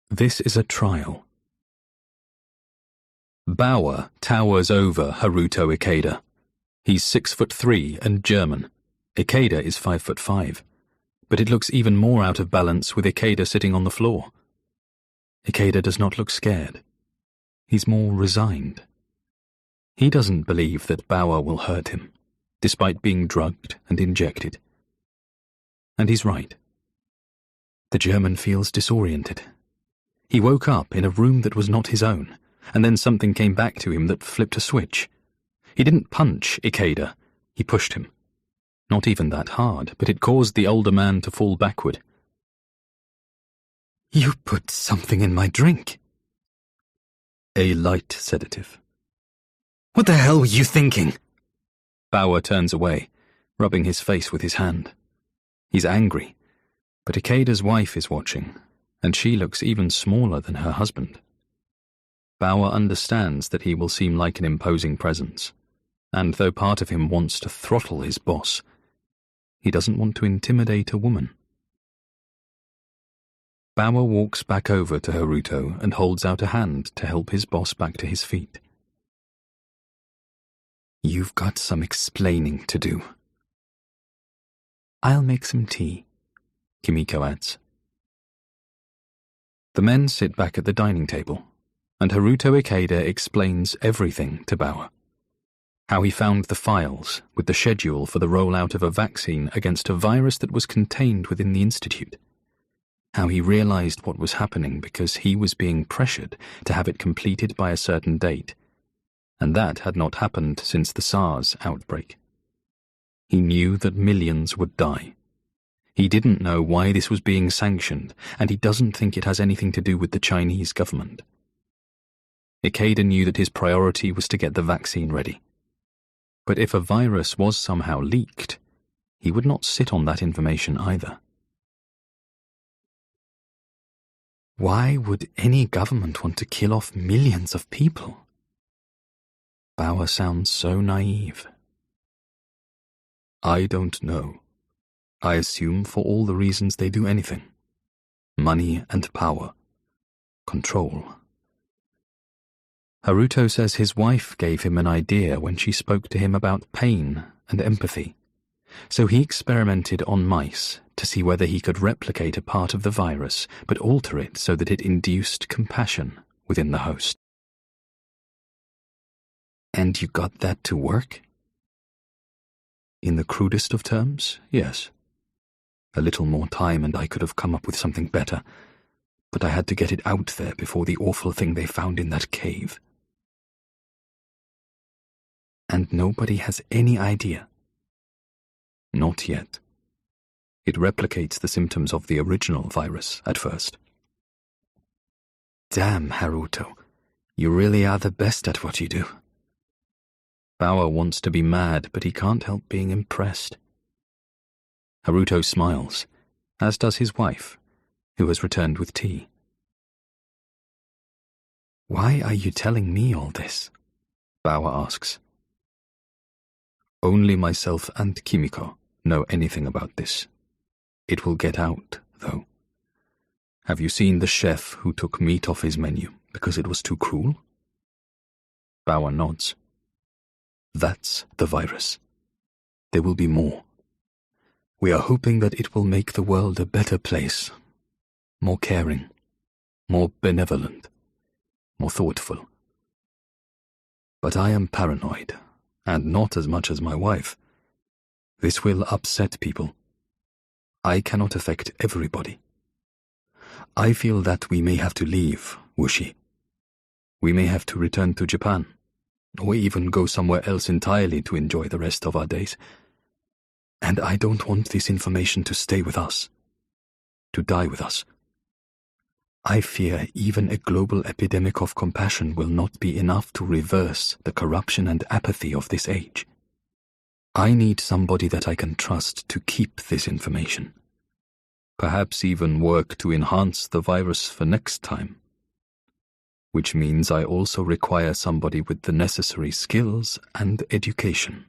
This is a trial. Bauer towers over Haruto Ikeda. He's 6'3" and German. Ikeda is 5'5", but it looks even more out of balance with Ikeda sitting on the floor. Ikeda does not look scared. He's more resigned. He doesn't believe that Bauer will hurt him, despite being drugged and injected. And he's right. The German feels disoriented. He woke up in a room that was not his own, and then something came back to him that flipped a switch. He didn't punch Ikeda, he pushed him. Not even that hard, but it caused the older man to fall backward. "You put something in my drink." "A light sedative." "What the hell were you thinking?" Bauer turns away, rubbing his face with his hand. He's angry, but Ikeda's wife is watching, and she looks even smaller than her husband. Bauer understands that he will seem like an imposing presence, and though part of him wants to throttle his boss, he doesn't want to intimidate a woman. Bauer walks back over to Haruto and holds out a hand to help his boss back to his feet. "You've got some explaining to do." "I'll make some tea," Kimiko adds. The men sit back at the dining table, and Haruto Ikeda explains everything to Bauer. How he found the files with the schedule for the rollout of a vaccine against a virus that was contained within the institute. How he realized what was happening because he was being pressured to have it completed by a certain date, and that had not happened since the SARS outbreak. He knew that millions would die. He didn't know why this was being sanctioned, and he doesn't think it has anything to do with the Chinese government. Ikeda knew that his priority was to get the vaccine ready. But if a virus was somehow leaked, he would not sit on that information either. Why would any government want to kill off millions of people? Bauer sounds so naive. I don't know. I assume for all the reasons they do anything. Money and power. Control. Haruto says his wife gave him an idea when she spoke to him about pain and empathy, so he experimented on mice to see whether he could replicate a part of the virus but alter it so that it induced compassion within the host. And you got that to work? In the crudest of terms, yes. A little more time and I could have come up with something better, but I had to get it out there before the awful thing they found in that cave. And nobody has any idea? Not yet. It replicates the symptoms of the original virus at first. Damn, Haruto. You really are the best at what you do. Bauer wants to be mad, but he can't help being impressed. Haruto smiles, as does his wife, who has returned with tea. Why are you telling me all this? Bauer asks. Only myself and Kimiko know anything about this. It will get out, though. Have you seen the chef who took meat off his menu because it was too cruel? Bauer nods. That's the virus. There will be more. We are hoping that it will make the world a better place. More caring. More benevolent. More thoughtful. But I am paranoid, and not as much as my wife. This will upset people. I cannot affect everybody. I feel that we may have to leave, Wushi. We may have to return to Japan, or even go somewhere else entirely to enjoy the rest of our days. And I don't want this information to stay with us, to die with us. I fear even a global epidemic of compassion will not be enough to reverse the corruption and apathy of this age. I need somebody that I can trust to keep this information. Perhaps even work to enhance the virus for next time. Which means I also require somebody with the necessary skills and education.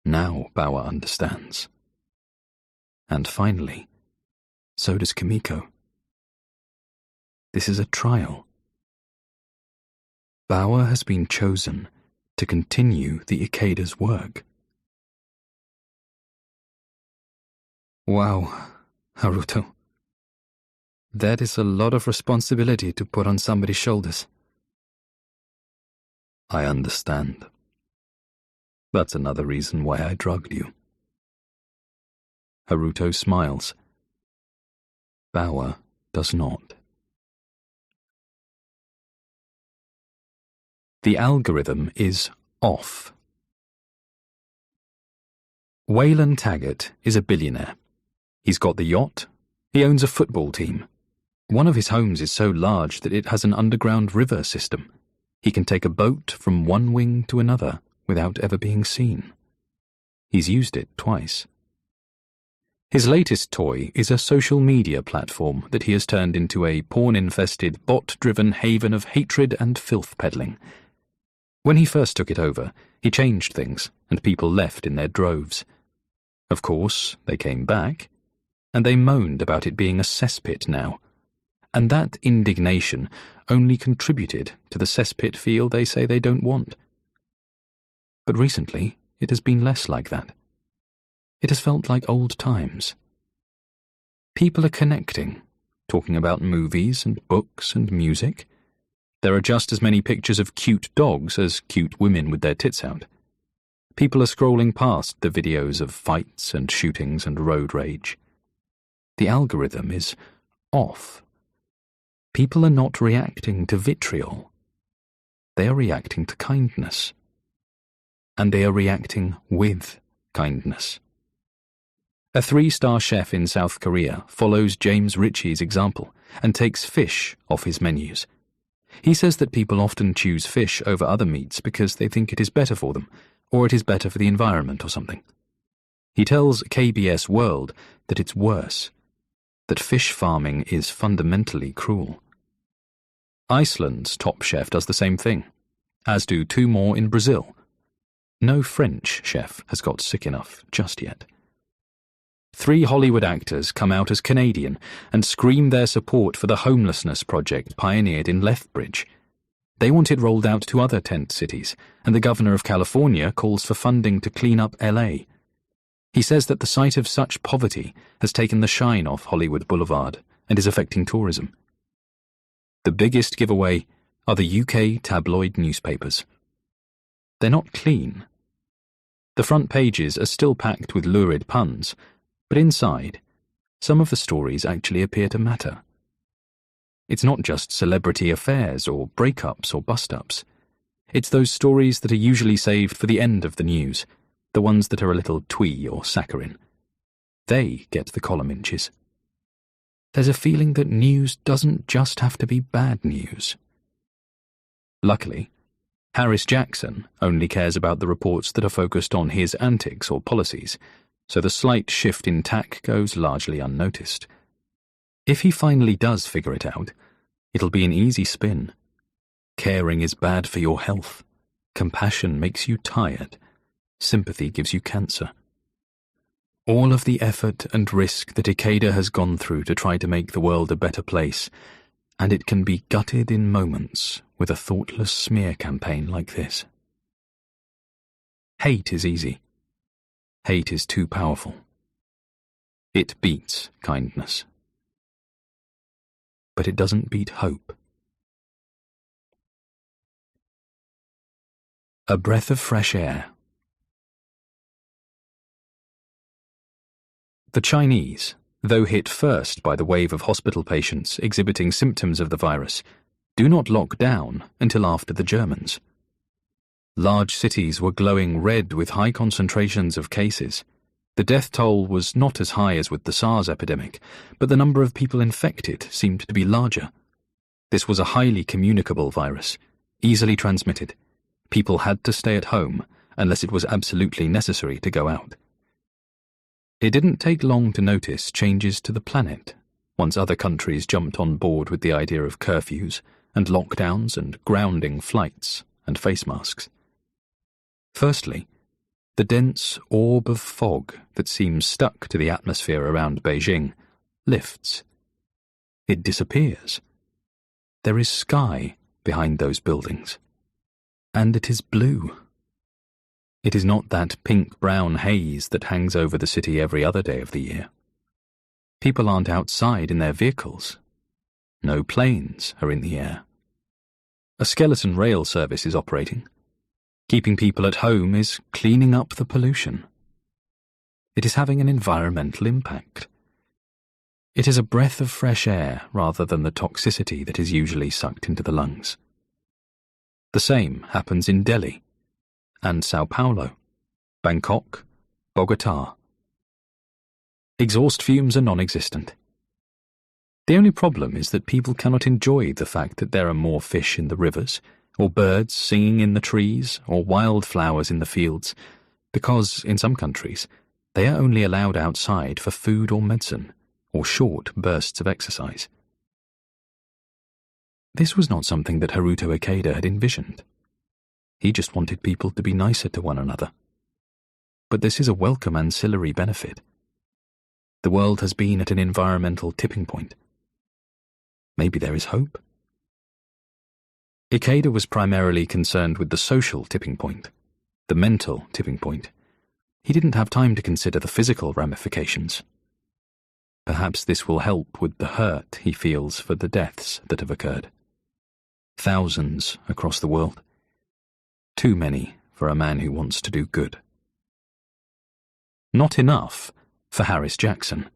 Now Bauer understands. And finally, so does Kimiko. This is a trial. Bauer has been chosen to continue the Ikeda's work. Wow, Haruto. That is a lot of responsibility to put on somebody's shoulders. I understand. That's another reason why I drugged you. Haruto smiles. Bauer does not. The algorithm is off. Wayland Taggart is a billionaire. He's got the yacht. He owns a football team. One of his homes is so large that it has an underground river system. He can take a boat from one wing to another without ever being seen. He's used it twice. His latest toy is a social media platform that he has turned into a porn-infested, bot-driven haven of hatred and filth peddling. When he first took it over, he changed things, and people left in their droves. Of course, they came back, and they moaned about it being a cesspit now. And that indignation only contributed to the cesspit feel they say they don't want. But recently, it has been less like that. It has felt like old times. People are connecting, talking about movies and books and music. There are just as many pictures of cute dogs as cute women with their tits out. People are scrolling past the videos of fights and shootings and road rage. The algorithm is off. People are not reacting to vitriol. They are reacting to kindness. And they are reacting with kindness. A 3-star chef in South Korea follows James Ritchie's example and takes fish off his menus. He says that people often choose fish over other meats because they think it is better for them, or it is better for the environment or something. He tells KBS World that it's worse, that fish farming is fundamentally cruel. Iceland's top chef does the same thing, as do 2 more in Brazil. No French chef has got sick enough just yet. 3 Hollywood actors come out as Canadian and scream their support for the homelessness project pioneered in Lethbridge. They want it rolled out to other tent cities, and the governor of California calls for funding to clean up LA. He says that the sight of such poverty has taken the shine off Hollywood Boulevard and is affecting tourism. The biggest giveaway are the UK tabloid newspapers. They're not clean. The front pages are still packed with lurid puns, but inside, some of the stories actually appear to matter. It's not just celebrity affairs or breakups or bust-ups. It's those stories that are usually saved for the end of the news, the ones that are a little twee or saccharine. They get the column inches. There's a feeling that news doesn't just have to be bad news. Luckily, Harris Jackson only cares about the reports that are focused on his antics or policies, so the slight shift in tack goes largely unnoticed. If he finally does figure it out, it'll be an easy spin. Caring is bad for your health. Compassion makes you tired. Sympathy gives you cancer. All of the effort and risk that Ikeda has gone through to try to make the world a better place, and it can be gutted in moments with a thoughtless smear campaign like this. Hate is easy. Hate is too powerful. It beats kindness. But it doesn't beat hope. A breath of fresh air. The Chinese, though hit first by the wave of hospital patients exhibiting symptoms of the virus, do not lock down until after the Germans. Large cities were glowing red with high concentrations of cases. The death toll was not as high as with the SARS epidemic, but the number of people infected seemed to be larger. This was a highly communicable virus, easily transmitted. People had to stay at home unless it was absolutely necessary to go out. It didn't take long to notice changes to the planet once other countries jumped on board with the idea of curfews and lockdowns and grounding flights and face masks. Firstly, the dense orb of fog that seems stuck to the atmosphere around Beijing lifts. It disappears. There is sky behind those buildings. And it is blue. It is not that pink-brown haze that hangs over the city every other day of the year. People aren't outside in their vehicles. No planes are in the air. A skeleton rail service is operating. Keeping people at home is cleaning up the pollution. It is having an environmental impact. It is a breath of fresh air rather than the toxicity that is usually sucked into the lungs. The same happens in Delhi, and Sao Paulo, Bangkok, Bogota. Exhaust fumes are non-existent. The only problem is that people cannot enjoy the fact that there are more fish in the rivers, or birds singing in the trees, or wildflowers in the fields, because, in some countries, they are only allowed outside for food or medicine, or short bursts of exercise. This was not something that Haruto Ikeda had envisioned. He just wanted people to be nicer to one another. But this is a welcome ancillary benefit. The world has been at an environmental tipping point. Maybe there is hope. Ikeda was primarily concerned with the social tipping point, the mental tipping point. He didn't have time to consider the physical ramifications. Perhaps this will help with the hurt he feels for the deaths that have occurred. Thousands across the world. Too many for a man who wants to do good. Not enough for Harris Jackson.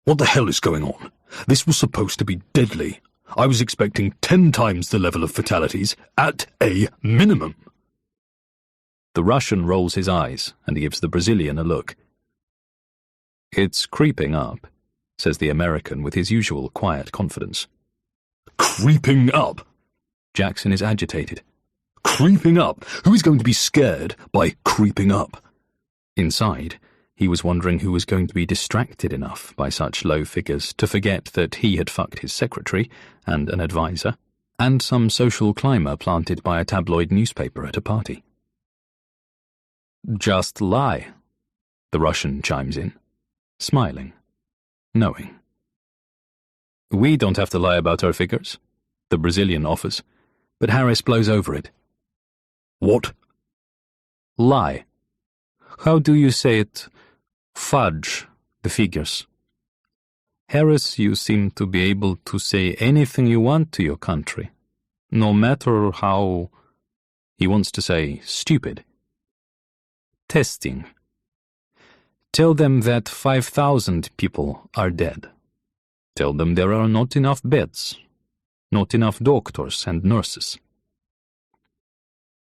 What the hell is going on? This was supposed to be deadly. I was expecting 10 times the level of fatalities at a minimum. The Russian rolls his eyes and gives the Brazilian a look. It's creeping up, says the American with his usual quiet confidence. Creeping up? Jackson is agitated. Creeping up? Who is going to be scared by creeping up? Inside, he was wondering who was going to be distracted enough by such low figures to forget that he had fucked his secretary and an advisor, and some social climber planted by a tabloid newspaper at a party. Just lie, the Russian chimes in, smiling, knowing. We don't have to lie about our figures, the Brazilian offers, but Harris blows over it. What? Lie. How do you say it? Fudge the figures. Harris, you seem to be able to say anything you want to your country, no matter how, he wants to say, stupid. Testing. Tell them that 5,000 people are dead. Tell them there are not enough beds, not enough doctors and nurses.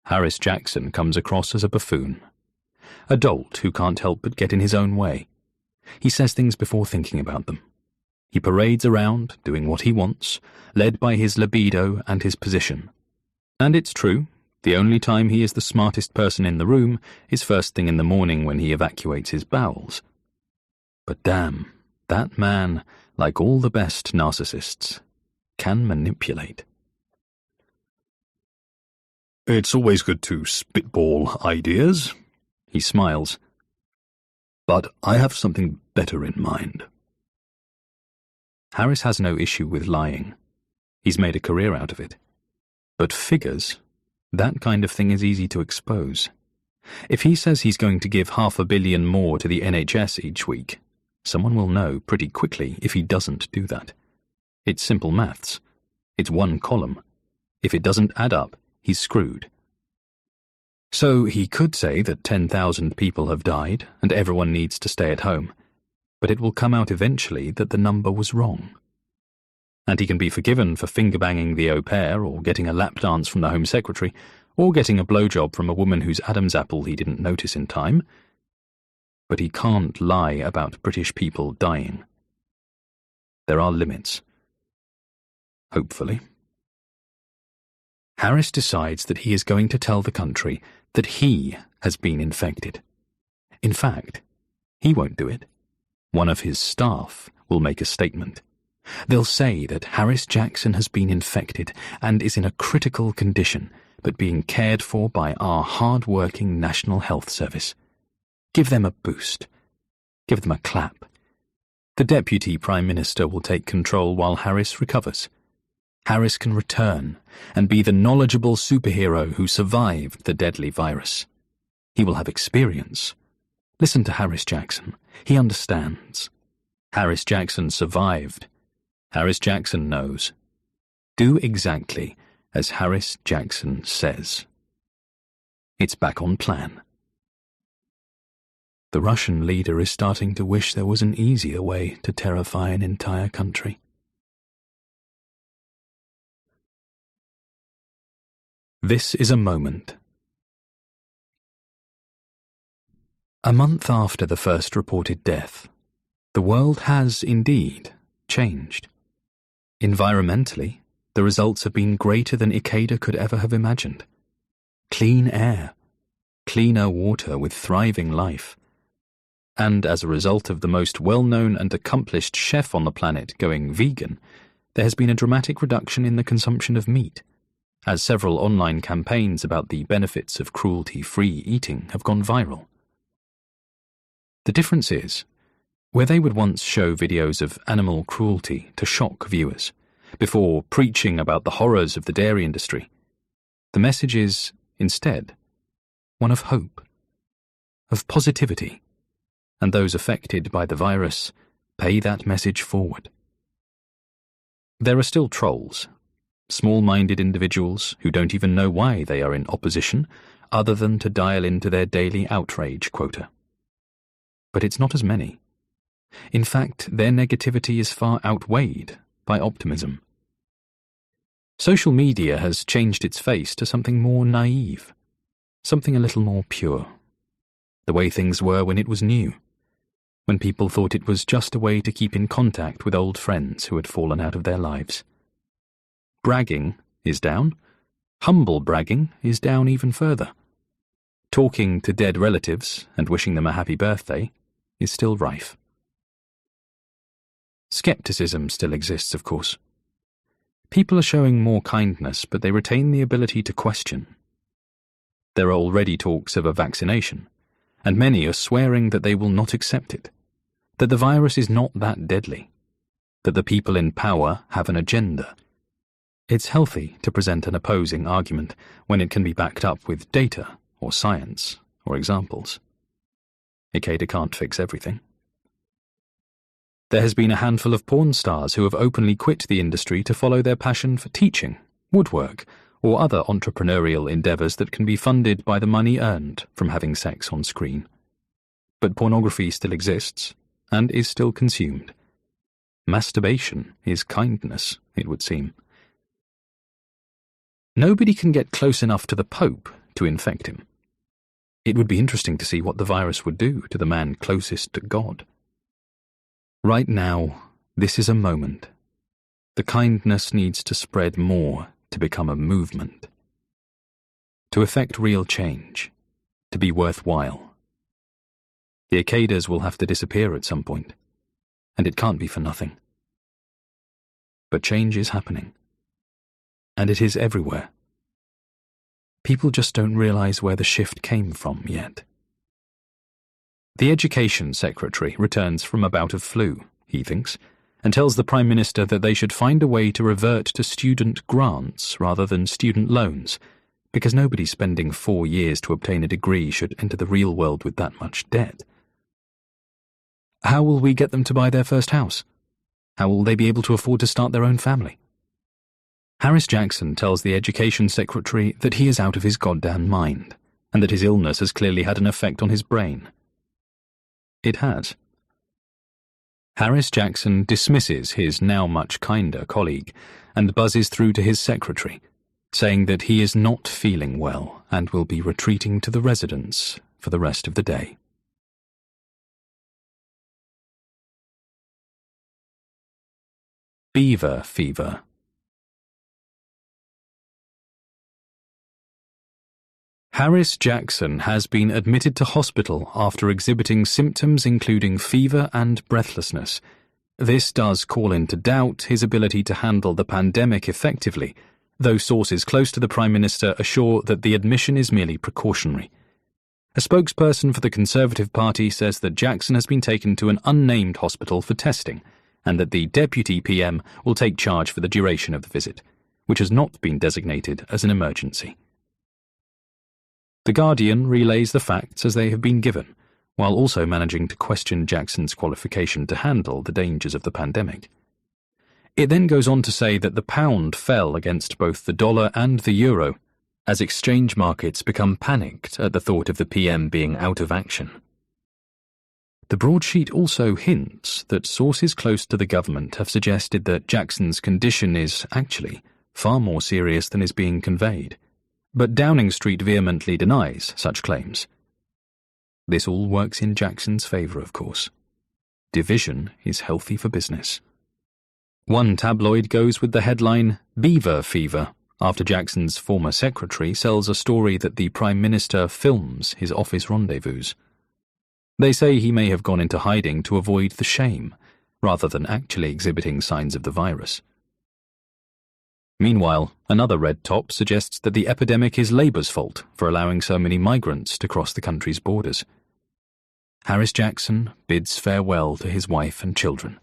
Harris Jackson comes across as a buffoon. A dolt who can't help but get in his own way. He says things before thinking about them. He parades around, doing what he wants, led by his libido and his position. And it's true, the only time he is the smartest person in the room is first thing in the morning when he evacuates his bowels. But damn, that man, like all the best narcissists, can manipulate. It's always good to spitball ideas. He smiles. But I have something better in mind. Harris has no issue with lying. He's made a career out of it. But figures, that kind of thing is easy to expose. If he says he's going to give 500 million more to the NHS each week, someone will know pretty quickly if he doesn't do that. It's simple maths. It's one column. If it doesn't add up, he's screwed. So he could say that 10,000 people have died and everyone needs to stay at home, but it will come out eventually that the number was wrong. And he can be forgiven for finger-banging the au pair or getting a lap dance from the Home Secretary or getting a blowjob from a woman whose Adam's apple he didn't notice in time. But he can't lie about British people dying. There are limits. Hopefully. Harris decides that he is going to tell the country that he has been infected. In fact, he won't do it. One of his staff will make a statement. They'll say that Harris Jackson has been infected and is in a critical condition, but being cared for by our hard-working National Health Service. Give them a boost. Give them a clap. The Deputy Prime Minister will take control while Harris recovers. Harris can return and be the knowledgeable superhero who survived the deadly virus. He will have experience. Listen to Harris Jackson. He understands. Harris Jackson survived. Harris Jackson knows. Do exactly as Harris Jackson says. It's back on plan. The Russian leader is starting to wish there was an easier way to terrify an entire country. This is a moment. A month after the first reported death, the world has indeed changed. Environmentally, the results have been greater than Ikeda could ever have imagined. Clean air, cleaner water with thriving life. And as a result of the most well-known and accomplished chef on the planet going vegan, there has been a dramatic reduction in the consumption of meat, as several online campaigns about the benefits of cruelty-free eating have gone viral. The difference is, where they would once show videos of animal cruelty to shock viewers, before preaching about the horrors of the dairy industry, the message is, instead, one of hope, of positivity, and those affected by the virus pay that message forward. There are still trolls, small-minded individuals who don't even know why they are in opposition other than to dial into their daily outrage quota. But it's not as many. In fact, their negativity is far outweighed by optimism. Social media has changed its face to something more naive, something a little more pure. The way things were when it was new, when people thought it was just a way to keep in contact with old friends who had fallen out of their lives. Bragging is down. Humble bragging is down even further. Talking to dead relatives and wishing them a happy birthday is still rife. Skepticism still exists, of course. People are showing more kindness, but they retain the ability to question. There are already talks of a vaccination, and many are swearing that they will not accept it, that the virus is not that deadly, that the people in power have an agenda. It's healthy to present an opposing argument when it can be backed up with data or science or examples. Ikeda can't fix everything. There has been a handful of porn stars who have openly quit the industry to follow their passion for teaching, woodwork, or other entrepreneurial endeavours that can be funded by the money earned from having sex on screen. But pornography still exists, and is still consumed. Masturbation is kindness, it would seem. Nobody can get close enough to the Pope to infect him. It would be interesting to see what the virus would do to the man closest to God. Right now, this is a moment. The kindness needs to spread more to become a movement. To effect real change. To be worthwhile. The Ikedas will have to disappear at some point, and it can't be for nothing. But change is happening. And it is everywhere. People just don't realize where the shift came from yet. The Education Secretary returns from a bout of flu, he thinks, and tells the Prime Minister that they should find a way to revert to student grants rather than student loans, because nobody spending 4 years to obtain a degree should enter the real world with that much debt. How will we get them to buy their first house? How will they be able to afford to start their own family? Harris Jackson tells the Education Secretary that he is out of his goddamn mind, and that his illness has clearly had an effect on his brain. It has. Harris Jackson dismisses his now much kinder colleague and buzzes through to his secretary, saying that he is not feeling well and will be retreating to the residence for the rest of the day. Beaver fever. Harris Jackson has been admitted to hospital after exhibiting symptoms including fever and breathlessness. This does call into doubt his ability to handle the pandemic effectively, though sources close to the Prime Minister assure that the admission is merely precautionary. A spokesperson for the Conservative Party says that Jackson has been taken to an unnamed hospital for testing, and that the Deputy PM will take charge for the duration of the visit, which has not been designated as an emergency. The Guardian relays the facts as they have been given, while also managing to question Jackson's qualification to handle the dangers of the pandemic. It then goes on to say that the pound fell against both the dollar and the euro, as exchange markets become panicked at the thought of the PM being out of action. The broadsheet also hints that sources close to the government have suggested that Jackson's condition is, actually, far more serious than is being conveyed, But Downing Street vehemently denies such claims. This all works in Jackson's favour, of course. Division is healthy for business. One tabloid goes with the headline, "Beaver Fever," after Jackson's former secretary sells a story that the Prime Minister films his office rendezvous. They say he may have gone into hiding to avoid the shame, rather than actually exhibiting signs of the virus. Meanwhile, another red top suggests that the epidemic is Labour's fault for allowing so many migrants to cross the country's borders. Harris Jackson bids farewell to his wife and children.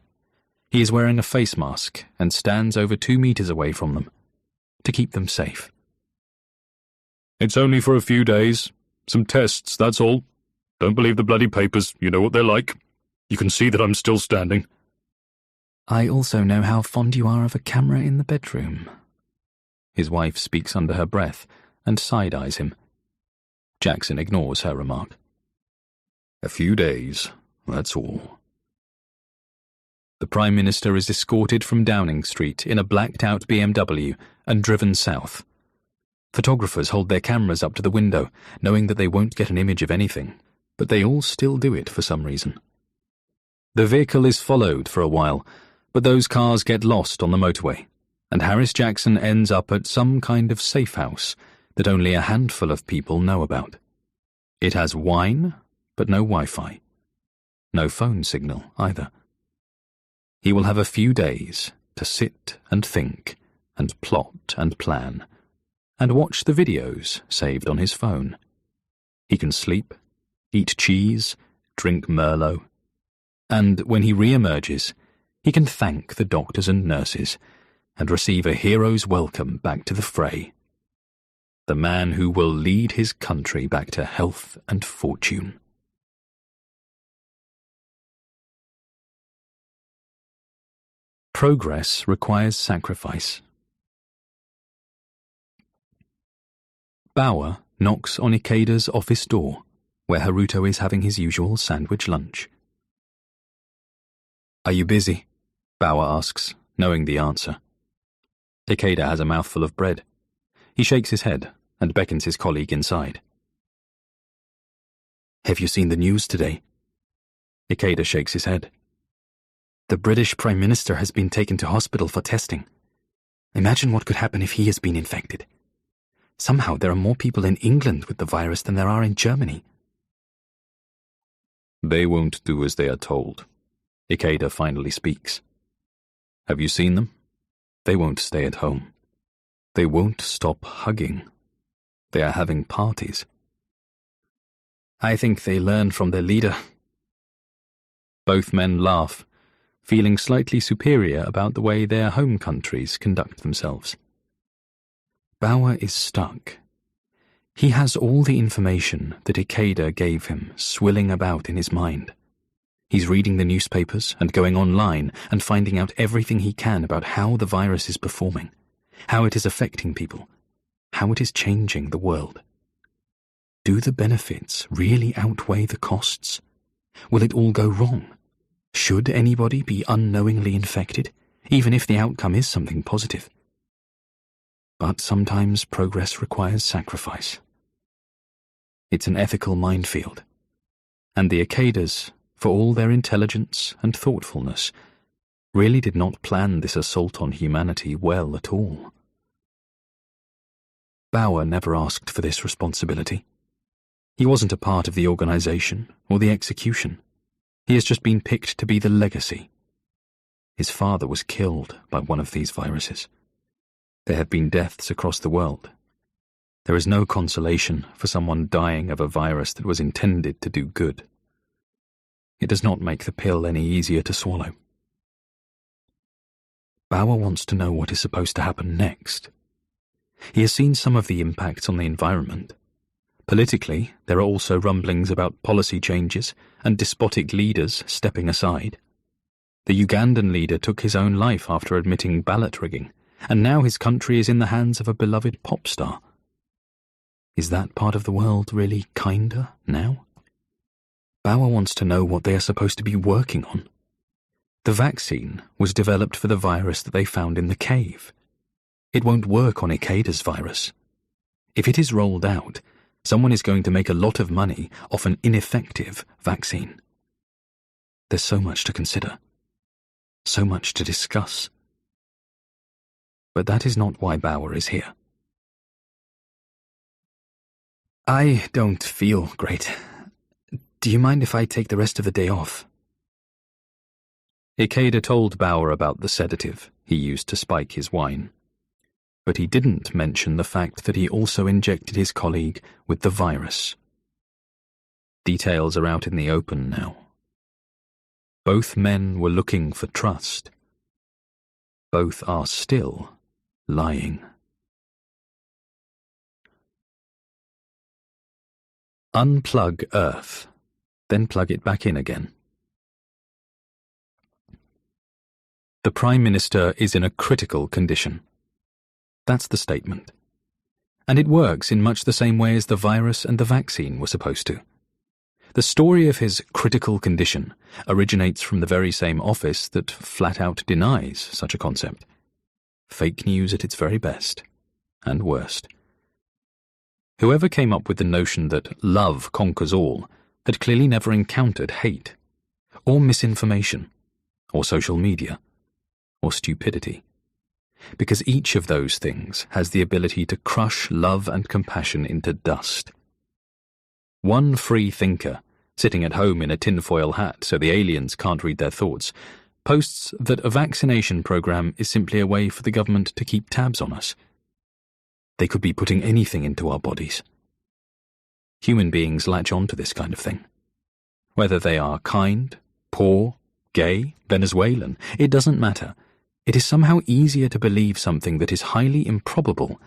He is wearing a face mask and stands over 2 meters away from them, to keep them safe. It's only for a few days. Some tests, that's all. Don't believe the bloody papers, you know what they're like. You can see that I'm still standing. I also know how fond you are of a camera in the bedroom. His wife speaks under her breath and side-eyes him. Jackson ignores her remark. A few days, that's all. The Prime Minister is escorted from Downing Street in a blacked-out BMW and driven south. Photographers hold their cameras up to the window, knowing that they won't get an image of anything, but they all still do it for some reason. The vehicle is followed for a while, but those cars get lost on the motorway, and Harris Jackson ends up at some kind of safe house that only a handful of people know about. It has wine, but no Wi-Fi. No phone signal either. He will have a few days to sit and think and plot and plan and watch the videos saved on his phone. He can sleep, eat cheese, drink Merlot, and when he re-emerges, he can thank the doctors and nurses and receive a hero's welcome back to the fray. The man who will lead his country back to health and fortune. Progress requires sacrifice. Bauer knocks on Ikeda's office door, where Haruto is having his usual sandwich lunch. Are you busy? Bauer asks, knowing the answer. Ikeda has a mouthful of bread. He shakes his head and beckons his colleague inside. Have you seen the news today? Ikeda shakes his head. The British Prime Minister has been taken to hospital for testing. Imagine what could happen if he has been infected. Somehow there are more people in England with the virus than there are in Germany. They won't do as they are told. Ikeda finally speaks. Have you seen them? They won't stay at home. They won't stop hugging. They are having parties. I think they learned from their leader. Both men laugh, feeling slightly superior about the way their home countries conduct themselves. Bauer is stuck. He has all the information that Ikeda gave him swilling about in his mind. He's reading the newspapers and going online and finding out everything he can about how the virus is performing, how it is affecting people, how it is changing the world. Do the benefits really outweigh the costs? Will it all go wrong? Should anybody be unknowingly infected, even if the outcome is something positive? But sometimes progress requires sacrifice. It's an ethical minefield, and the Ikedas, for all their intelligence and thoughtfulness, really did not plan this assault on humanity well at all. Bauer never asked for this responsibility. He wasn't a part of the organization or the execution. He has just been picked to be the legacy. His father was killed by one of these viruses. There have been deaths across the world. There is no consolation for someone dying of a virus that was intended to do good. It does not make the pill any easier to swallow. Bauer wants to know what is supposed to happen next. He has seen some of the impacts on the environment. Politically, there are also rumblings about policy changes and despotic leaders stepping aside. The Ugandan leader took his own life after admitting ballot rigging, and now his country is in the hands of a beloved pop star. Is that part of the world really kinder now? Bauer wants to know what they are supposed to be working on. The vaccine was developed for the virus that they found in the cave. It won't work on Ikeda's virus. If it is rolled out, someone is going to make a lot of money off an ineffective vaccine. There's so much to consider, so much to discuss. But that is not why Bauer is here. I don't feel great. Do you mind if I take the rest of the day off? Ikeda told Bauer about the sedative he used to spike his wine, but he didn't mention the fact that he also injected his colleague with the virus. Details are out in the open now. Both men were looking for trust. Both are still lying. Unplug Earth, then plug it back in again. The Prime Minister is in a critical condition. That's the statement. And it works in much the same way as the virus and the vaccine were supposed to. The story of his critical condition originates from the very same office that flat out denies such a concept. Fake news at its very best and worst. Whoever came up with the notion that love conquers all had clearly never encountered hate, or misinformation, or social media, or stupidity. Because each of those things has the ability to crush love and compassion into dust. One free thinker, sitting at home in a tinfoil hat so the aliens can't read their thoughts, posts that a vaccination program is simply a way for the government to keep tabs on us. They could be putting anything into our bodies. Human beings latch on to this kind of thing. Whether they are kind, poor, gay, Venezuelan, it doesn't matter. It is somehow easier to believe something that is highly improbable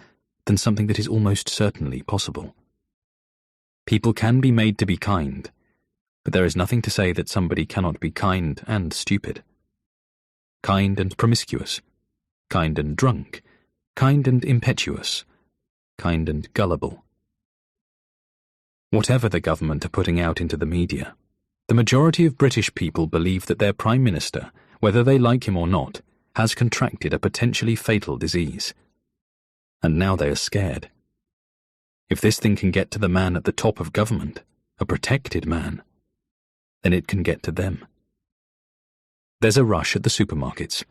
than something that is almost certainly possible. People can be made to be kind, but there is nothing to say that somebody cannot be kind and stupid. Kind and promiscuous, kind and drunk, kind and impetuous, kind and gullible. Whatever the government are putting out into the media, the majority of British people believe that their Prime Minister, whether they like him or not, has contracted a potentially fatal disease. And now they are scared. If this thing can get to the man at the top of government, a protected man, then it can get to them. There's a rush at the supermarkets.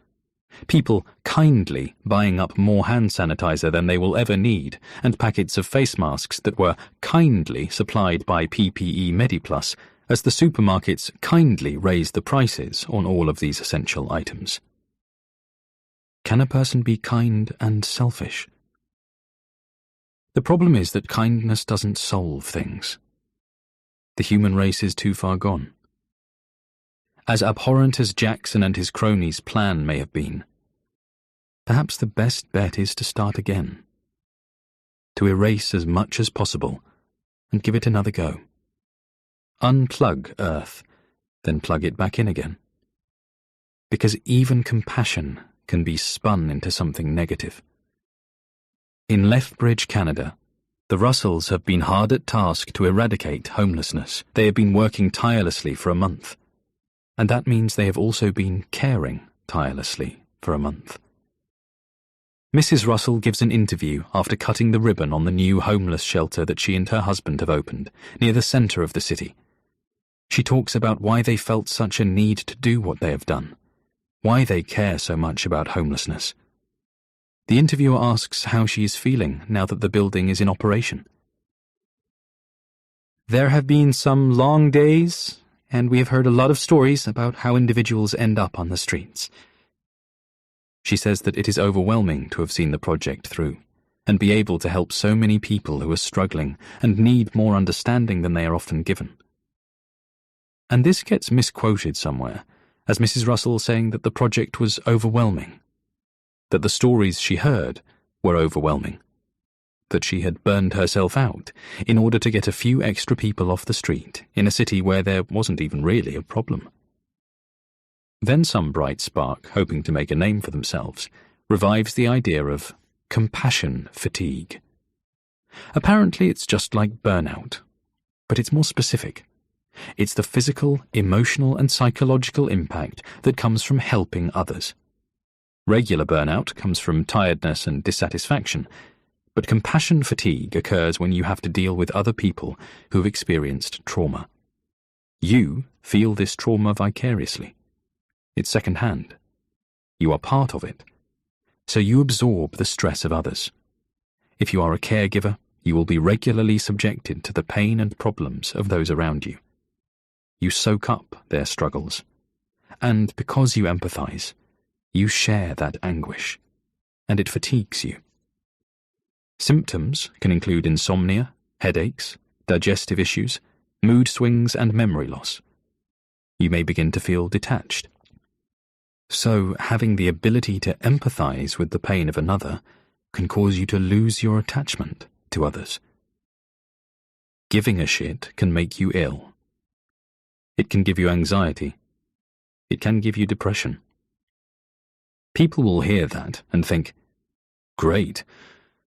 People kindly buying up more hand sanitizer than they will ever need, and packets of face masks that were kindly supplied by PPE MediPlus, as the supermarkets kindly raise the prices on all of these essential items. Can a person be kind and selfish? The problem is that kindness doesn't solve things. The human race is too far gone. As abhorrent as Jackson and his cronies' plan may have been, perhaps the best bet is to start again. To erase as much as possible and give it another go. Unplug Earth, then plug it back in again. Because even compassion can be spun into something negative. In Lethbridge, Canada, the Russells have been hard at task to eradicate homelessness. They have been working tirelessly for a month. And that means they have also been caring tirelessly for a month. Mrs. Russell gives an interview after cutting the ribbon on the new homeless shelter that she and her husband have opened, near the centre of the city. She talks about why they felt such a need to do what they have done, why they care so much about homelessness. The interviewer asks how she is feeling now that the building is in operation. There have been some long days, and we have heard a lot of stories about how individuals end up on the streets. She says that it is overwhelming to have seen the project through, and be able to help so many people who are struggling and need more understanding than they are often given. And this gets misquoted somewhere, as Mrs. Russell saying that the project was overwhelming, that the stories she heard were overwhelming, that she had burned herself out in order to get a few extra people off the street in a city where there wasn't even really a problem. Then some bright spark, hoping to make a name for themselves, revives the idea of compassion fatigue. Apparently it's just like burnout, but it's more specific. It's the physical, emotional and psychological impact that comes from helping others. Regular burnout comes from tiredness and dissatisfaction, But compassion fatigue occurs when you have to deal with other people who have experienced trauma. You feel this trauma vicariously. It's second-hand. You are part of it. So you absorb the stress of others. If you are a caregiver, you will be regularly subjected to the pain and problems of those around you. You soak up their struggles. And because you empathize, you share that anguish, and it fatigues you. Symptoms can include insomnia, headaches, digestive issues, mood swings, and memory loss. You may begin to feel detached. So, having the ability to empathize with the pain of another can cause you to lose your attachment to others. Giving a shit can make you ill. It can give you anxiety. It can give you depression. People will hear that and think, "Great,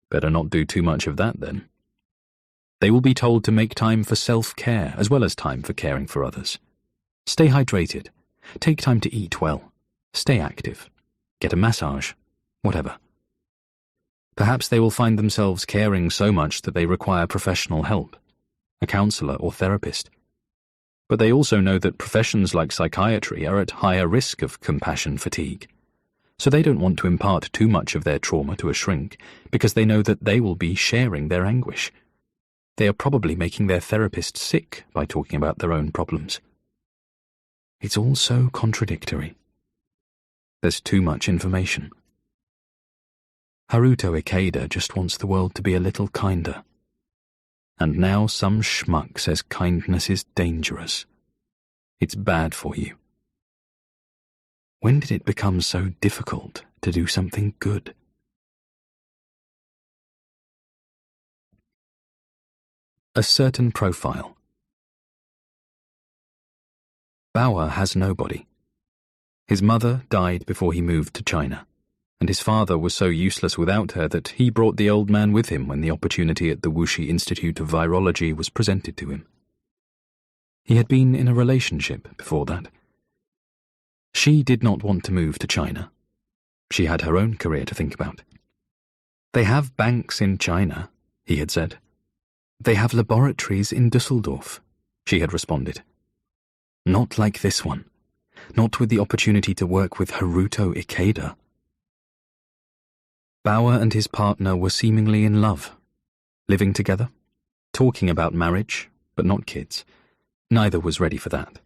better not do too much of that then." They will be told to make time for self-care as well as time for caring for others. Stay hydrated. Take time to eat well. Stay active. Get a massage. Whatever. Perhaps they will find themselves caring so much that they require professional help, a counselor or therapist. But they also know that professions like psychiatry are at higher risk of compassion fatigue. So they don't want to impart too much of their trauma to a shrink because they know that they will be sharing their anguish. They are probably making their therapist sick by talking about their own problems. It's all so contradictory. There's too much information. Haruto Ikeda just wants the world to be a little kinder. And now some schmuck says kindness is dangerous. It's bad for you. When did it become so difficult to do something good? A certain profile. Bauer has nobody. His mother died before he moved to China, and his father was so useless without her that he brought the old man with him when the opportunity at the Wuxi Institute of Virology was presented to him. He had been in a relationship before that. She did not want to move to China. She had her own career to think about. "They have banks in China," he had said. "They have laboratories in Dusseldorf," she had responded. "Not like this one. Not with the opportunity to work with Haruto Ikeda." Bauer and his partner were seemingly in love, living together, talking about marriage, but not kids. Neither was ready for that.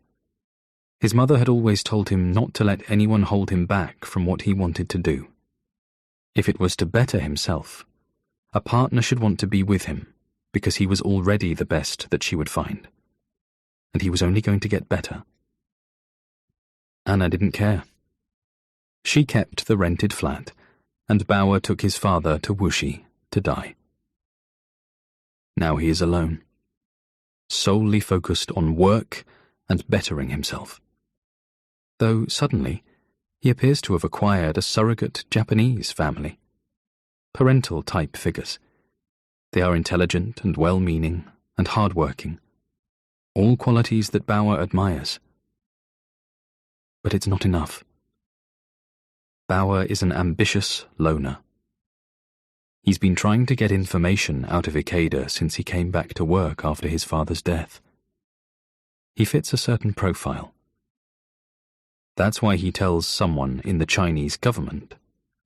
His mother had always told him not to let anyone hold him back from what he wanted to do. If it was to better himself, a partner should want to be with him, because he was already the best that she would find. And he was only going to get better. Anna didn't care. She kept the rented flat, and Bauer took his father to Wuxi to die. Now he is alone, solely focused on work and bettering himself. Though suddenly, he appears to have acquired a surrogate Japanese family. Parental-type figures. They are intelligent and well-meaning and hard-working, all qualities that Bauer admires. But it's not enough. Bauer is an ambitious loner. He's been trying to get information out of Ikeda since he came back to work after his father's death. He fits a certain profile. That's why he tells someone in the Chinese government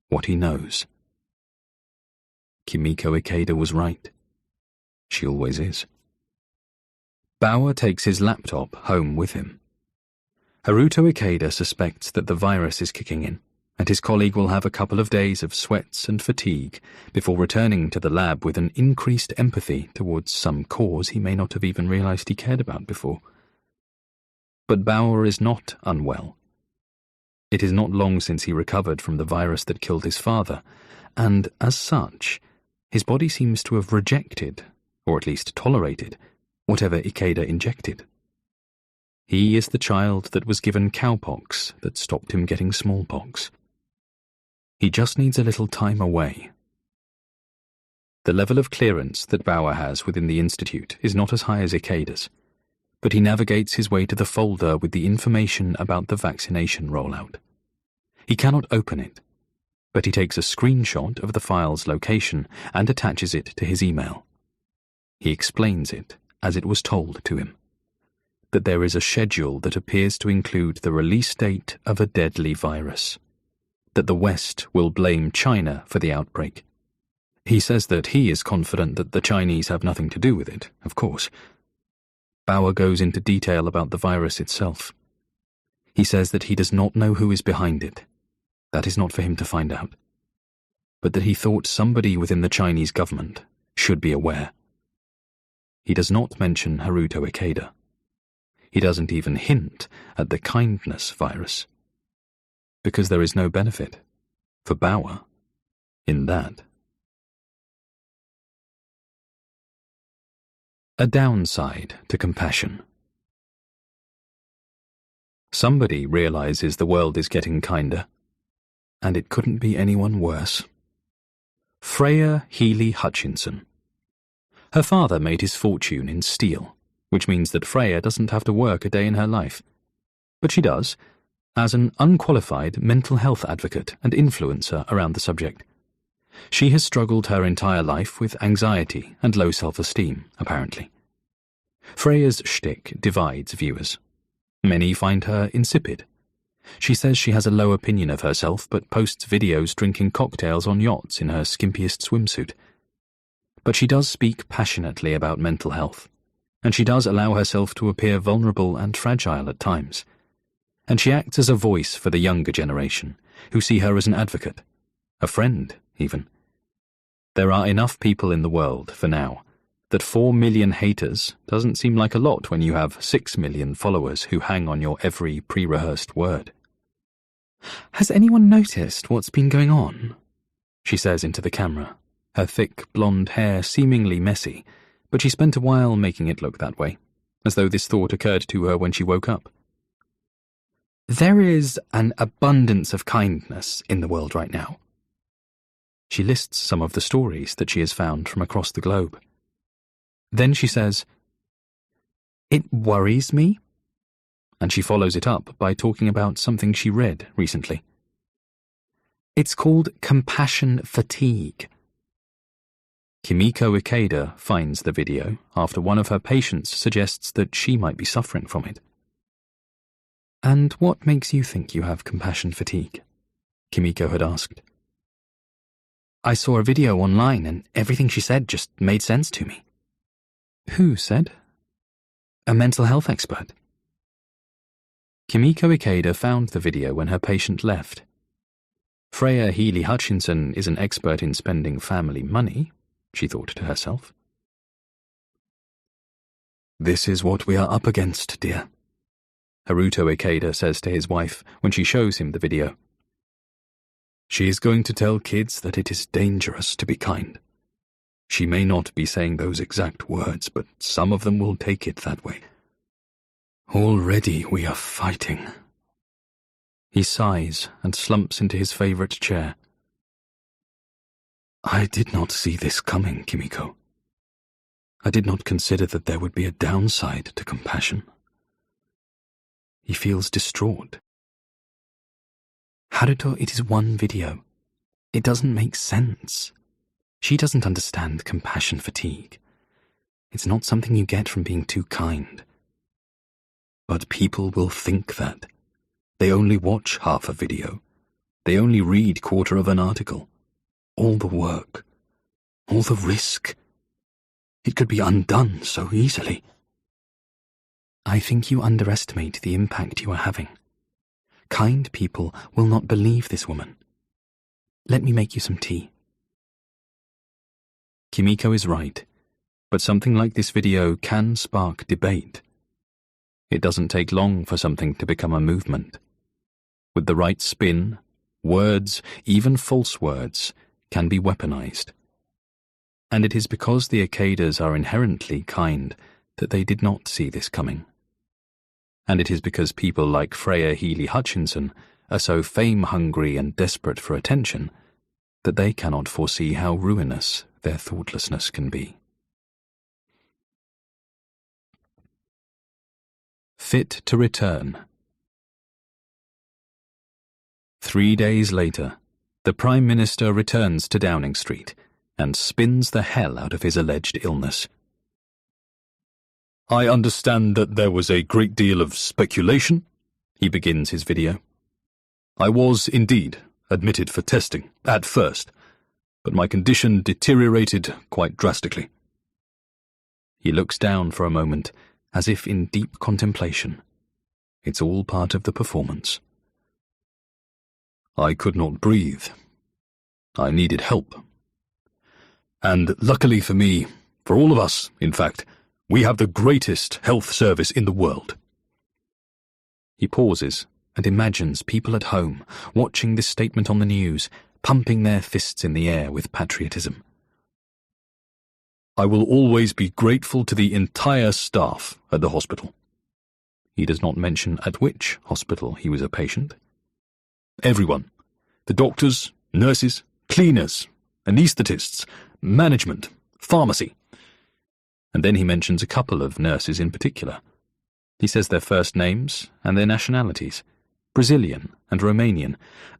what he knows. Kimiko Ikeda was right. She always is. Bauer takes his laptop home with him. Haruto Ikeda suspects that the virus is kicking in, and his colleague will have a couple of days of sweats and fatigue before returning to the lab with an increased empathy towards some cause he may not have even realized he cared about before. But Bauer is not unwell. It is not long since he recovered from the virus that killed his father, and as such, his body seems to have rejected, or at least tolerated, whatever Ikeda injected. He is the child that was given cowpox that stopped him getting smallpox. He just needs a little time away. The level of clearance that Bauer has within the Institute is not as high as Ikeda's, but he navigates his way to the folder with the information about the vaccination rollout. He cannot open it, but he takes a screenshot of the file's location and attaches it to his email. He explains it as it was told to him, that there is a schedule that appears to include the release date of a deadly virus, that the West will blame China for the outbreak. He says that he is confident that the Chinese have nothing to do with it, of course. Bauer goes into detail about the virus itself. He says that he does not know who is behind it. That is not for him to find out. But that he thought somebody within the Chinese government should be aware. He does not mention Haruto Ikeda. He doesn't even hint at the kindness virus. Because there is no benefit, for Bauer, in that. A downside to compassion. Somebody realizes the world is getting kinder, and it couldn't be anyone worse. Freya Healy Hutchinson. Her father made his fortune in steel, which means that Freya doesn't have to work a day in her life. But she does, as an unqualified mental health advocate and influencer around the subject. She has struggled her entire life with anxiety and low self-esteem, apparently. Freya's shtick divides viewers. Many find her insipid. She says she has a low opinion of herself but posts videos drinking cocktails on yachts in her skimpiest swimsuit. But she does speak passionately about mental health, and she does allow herself to appear vulnerable and fragile at times. And she acts as a voice for the younger generation, who see her as an advocate, a friend, even. There are enough people in the world, for now, that 4 million haters doesn't seem like a lot when you have 6 million followers who hang on your every pre-rehearsed word. "Has anyone noticed what's been going on?" she says into the camera, her thick blonde hair seemingly messy, but she spent a while making it look that way, as though this thought occurred to her when she woke up. "There is an abundance of kindness in the world right now." She lists some of the stories that she has found from across the globe. Then she says, "It worries me." And she follows it up by talking about something she read recently. "It's called compassion fatigue." Kimiko Ikeda finds the video after one of her patients suggests that she might be suffering from it. "And what makes you think you have compassion fatigue?" Kimiko had asked. "I saw a video online and everything she said just made sense to me." "Who said?" "A mental health expert." Kimiko Ikeda found the video when her patient left. Freya Healy Hutchinson is an expert in spending family money, she thought to herself. "This is what we are up against, dear," Haruto Ikeda says to his wife when she shows him the video. "She is going to tell kids that it is dangerous to be kind. She may not be saying those exact words, but some of them will take it that way. Already we are fighting." He sighs and slumps into his favorite chair. "I did not see this coming, Kimiko. I did not consider that there would be a downside to compassion." He feels distraught. "Haruto, it is one video. It doesn't make sense. She doesn't understand compassion fatigue. It's not something you get from being too kind." "But people will think that. They only watch half a video. They only read quarter of an article. All the work. All the risk. It could be undone so easily." "I think you underestimate the impact you are having. Kind people will not believe this woman. Let me make you some tea." Kimiko is right, but something like this video can spark debate. It doesn't take long for something to become a movement. With the right spin, words, even false words, can be weaponized. And it is because the Ikedas are inherently kind that they did not see this coming. And it is because people like Freya Healy Hutchinson are so fame-hungry and desperate for attention that they cannot foresee how ruinous their thoughtlessness can be. Fit to return. 3 days later, The Prime Minister returns to Downing Street and spins the hell out of his alleged illness. I understand that there was a great deal of speculation, he begins his video. I was, indeed, admitted for testing, at first, but my condition deteriorated quite drastically. He looks down for a moment, as if in deep contemplation. It's all part of the performance. I could not breathe. I needed help. And luckily for me, for all of us, in fact, we have the greatest health service in the world. He pauses and imagines people at home watching this statement on the news, pumping their fists in the air with patriotism. I will always be grateful to the entire staff at the hospital. He does not mention at which hospital he was a patient. Everyone. The doctors, nurses, cleaners, anaesthetists, management, pharmacy. And then he mentions a couple of nurses in particular. He says their first names and their nationalities, Brazilian and Romanian,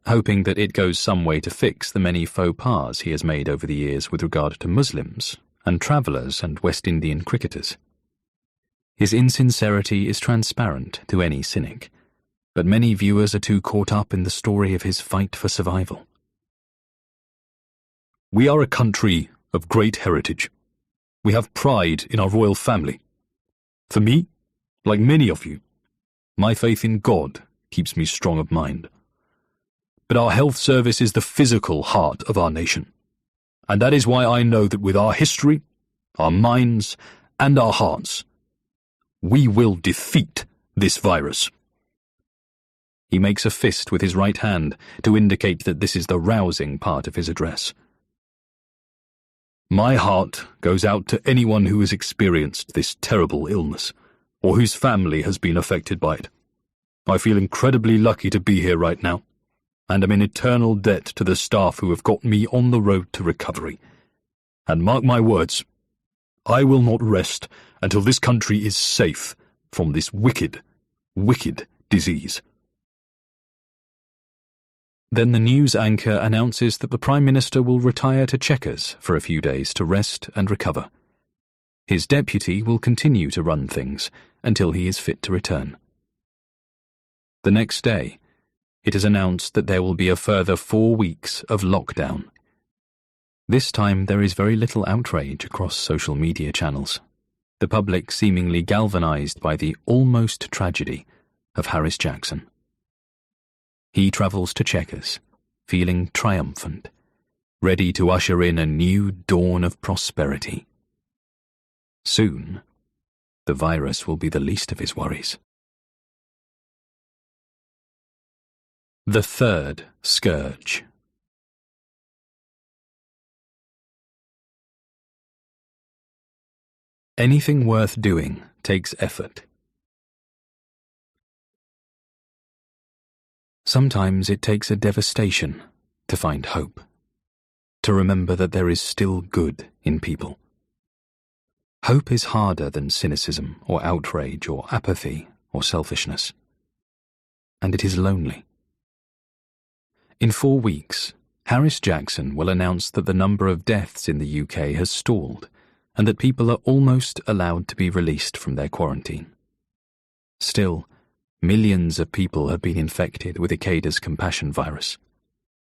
hoping that it goes some way to fix the many faux pas he has made over the years with regard to Muslims and travellers and West Indian cricketers. His insincerity is transparent to any cynic, but many viewers are too caught up in the story of his fight for survival. We are a country of great heritage. We have pride in our royal family. For me, like many of you, my faith in God keeps me strong of mind. But our health service is the physical heart of our nation, and that is why I know that with our history, our minds, and our hearts, we will defeat this virus. He makes a fist with his right hand to indicate that this is the rousing part of his address. My heart goes out to anyone who has experienced this terrible illness, or whose family has been affected by it. I feel incredibly lucky to be here right now, and am in eternal debt to the staff who have got me on the road to recovery. And mark my words, I will not rest until this country is safe from this wicked, wicked disease. Then the news anchor announces that the Prime Minister will retire to Chequers for a few days to rest and recover. His deputy will continue to run things until he is fit to return. The next day, it is announced that there will be a further 4 weeks of lockdown. This time there is very little outrage across social media channels, the public seemingly galvanized by the almost tragedy of Harris Jackson. He travels to Chequers, feeling triumphant, ready to usher in a new dawn of prosperity. Soon, the virus will be the least of his worries. The third scourge. Anything worth doing takes effort. Sometimes it takes a devastation to find hope, to remember that there is still good in people. Hope is harder than cynicism or outrage or apathy or selfishness. And it is lonely. In 4 weeks, Harris Jackson will announce that the number of deaths in the UK has stalled and that people are almost allowed to be released from their quarantine. Still, millions of people have been infected with Ikeda's compassion virus.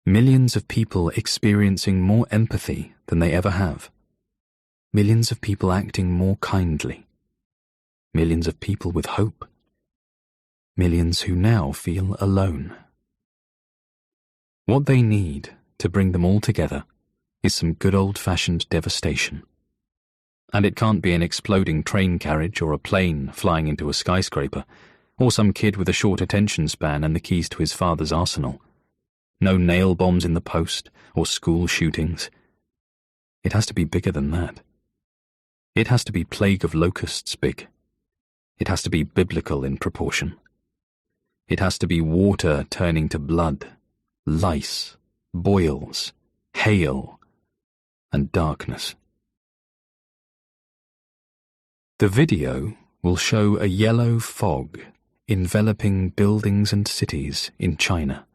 Millions of people experiencing more empathy than they ever have. Millions of people acting more kindly. Millions of people with hope. Millions who now feel alone. What they need to bring them all together is some good old-fashioned devastation. And it can't be an exploding train carriage or a plane flying into a skyscraper, or some kid with a short attention span and the keys to his father's arsenal. No nail bombs in the post or school shootings. It has to be bigger than that. It has to be plague of locusts big. It has to be biblical in proportion. It has to be water turning to blood, lice, boils, hail, and darkness. The video will show a yellow fog enveloping buildings and cities in China,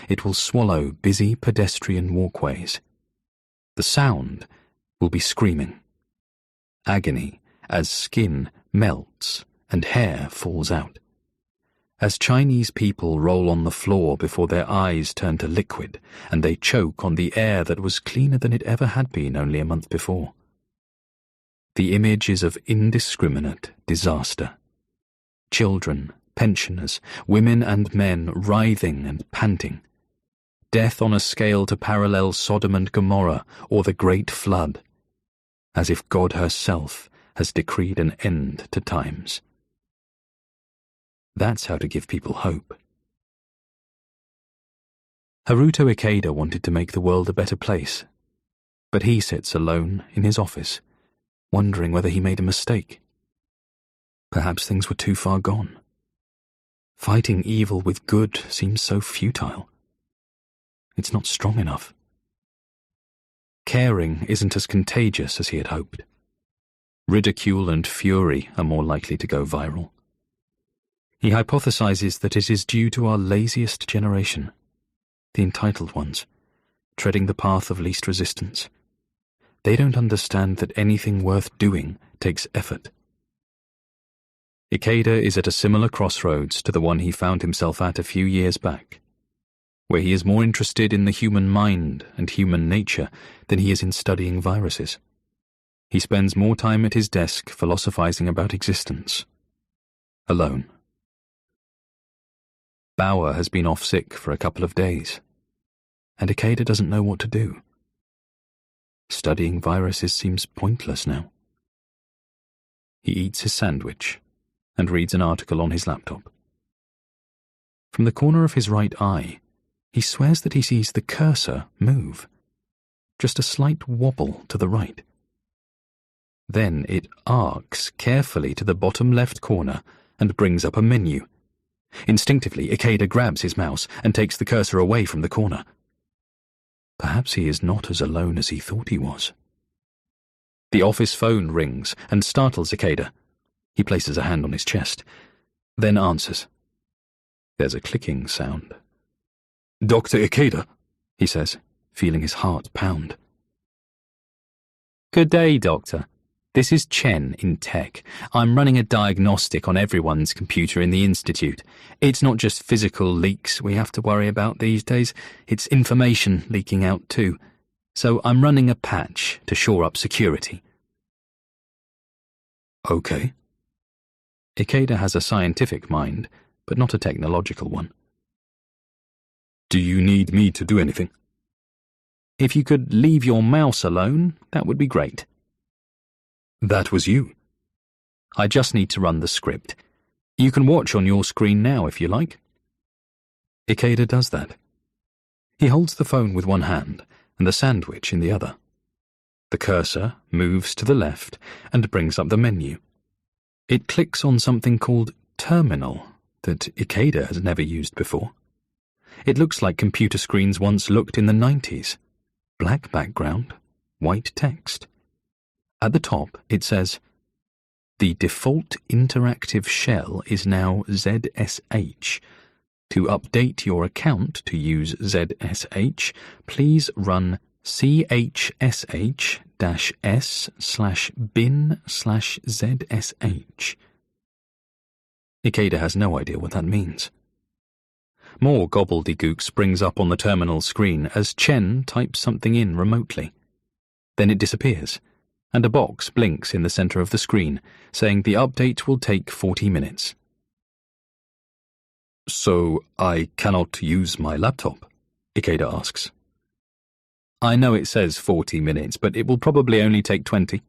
It will swallow busy pedestrian walkways. The sound will be screaming. Agony as skin melts and hair falls out. As Chinese people roll on the floor before their eyes turn to liquid and they choke on the air that was cleaner than it ever had been only a month before. The image is of indiscriminate disaster. Children, pensioners, women and men writhing and panting. Death on a scale to parallel Sodom and Gomorrah or the Great Flood, as if God herself has decreed an end to times. That's how to give people hope. Haruto Ikeda wanted to make the world a better place, but he sits alone in his office, wondering whether he made a mistake. Perhaps things were too far gone. Fighting evil with good seems so futile. It's not strong enough. Caring isn't as contagious as he had hoped. Ridicule and fury are more likely to go viral. He hypothesizes that it is due to our laziest generation, the entitled ones, treading the path of least resistance. They don't understand that anything worth doing takes effort. Ikeda is at a similar crossroads to the one he found himself at a few years back, where he is more interested in the human mind and human nature than he is in studying viruses. He spends more time at his desk philosophizing about existence, alone. Bauer has been off sick for a couple of days, and Ikeda doesn't know what to do. Studying viruses seems pointless now. He eats his sandwich and reads an article on his laptop. From the corner of his right eye, he swears that he sees the cursor move, just a slight wobble to the right. Then it arcs carefully to the bottom left corner and brings up a menu. Instinctively, Ikeda grabs his mouse and takes the cursor away from the corner. Perhaps he is not as alone as he thought he was. The office phone rings and startles Ikeda. He places a hand on his chest, then answers. There's a clicking sound. Dr. Ikeda, he says, feeling his heart pound. Good day, Doctor. This is Chen in tech. I'm running a diagnostic on everyone's computer in the Institute. It's not just physical leaks we have to worry about these days, it's information leaking out too. So I'm running a patch to shore up security. Okay. Ikeda has a scientific mind, but not a technological one. Do you need me to do anything? If you could leave your mouse alone, that would be great. That was you. I just need to run the script. You can watch on your screen now if you like. Ikeda does that. He holds the phone with one hand and the sandwich in the other. The cursor moves to the left and brings up the menu. It clicks on something called Terminal that Ikeda has never used before. It looks like computer screens once looked in the 90s. Black background, white text. At the top, it says, "The default interactive shell is now ZSH. To update your account to use ZSH, please run chs-s/bin/ZSH. Ikeda has no idea what that means. More gobbledygook springs up on the terminal screen as Chen types something in remotely. Then it disappears, and a box blinks in the center of the screen, saying the update will take 40 minutes. So I cannot use my laptop? Ikeda asks. I know it says 40 minutes, but it will probably only take 20.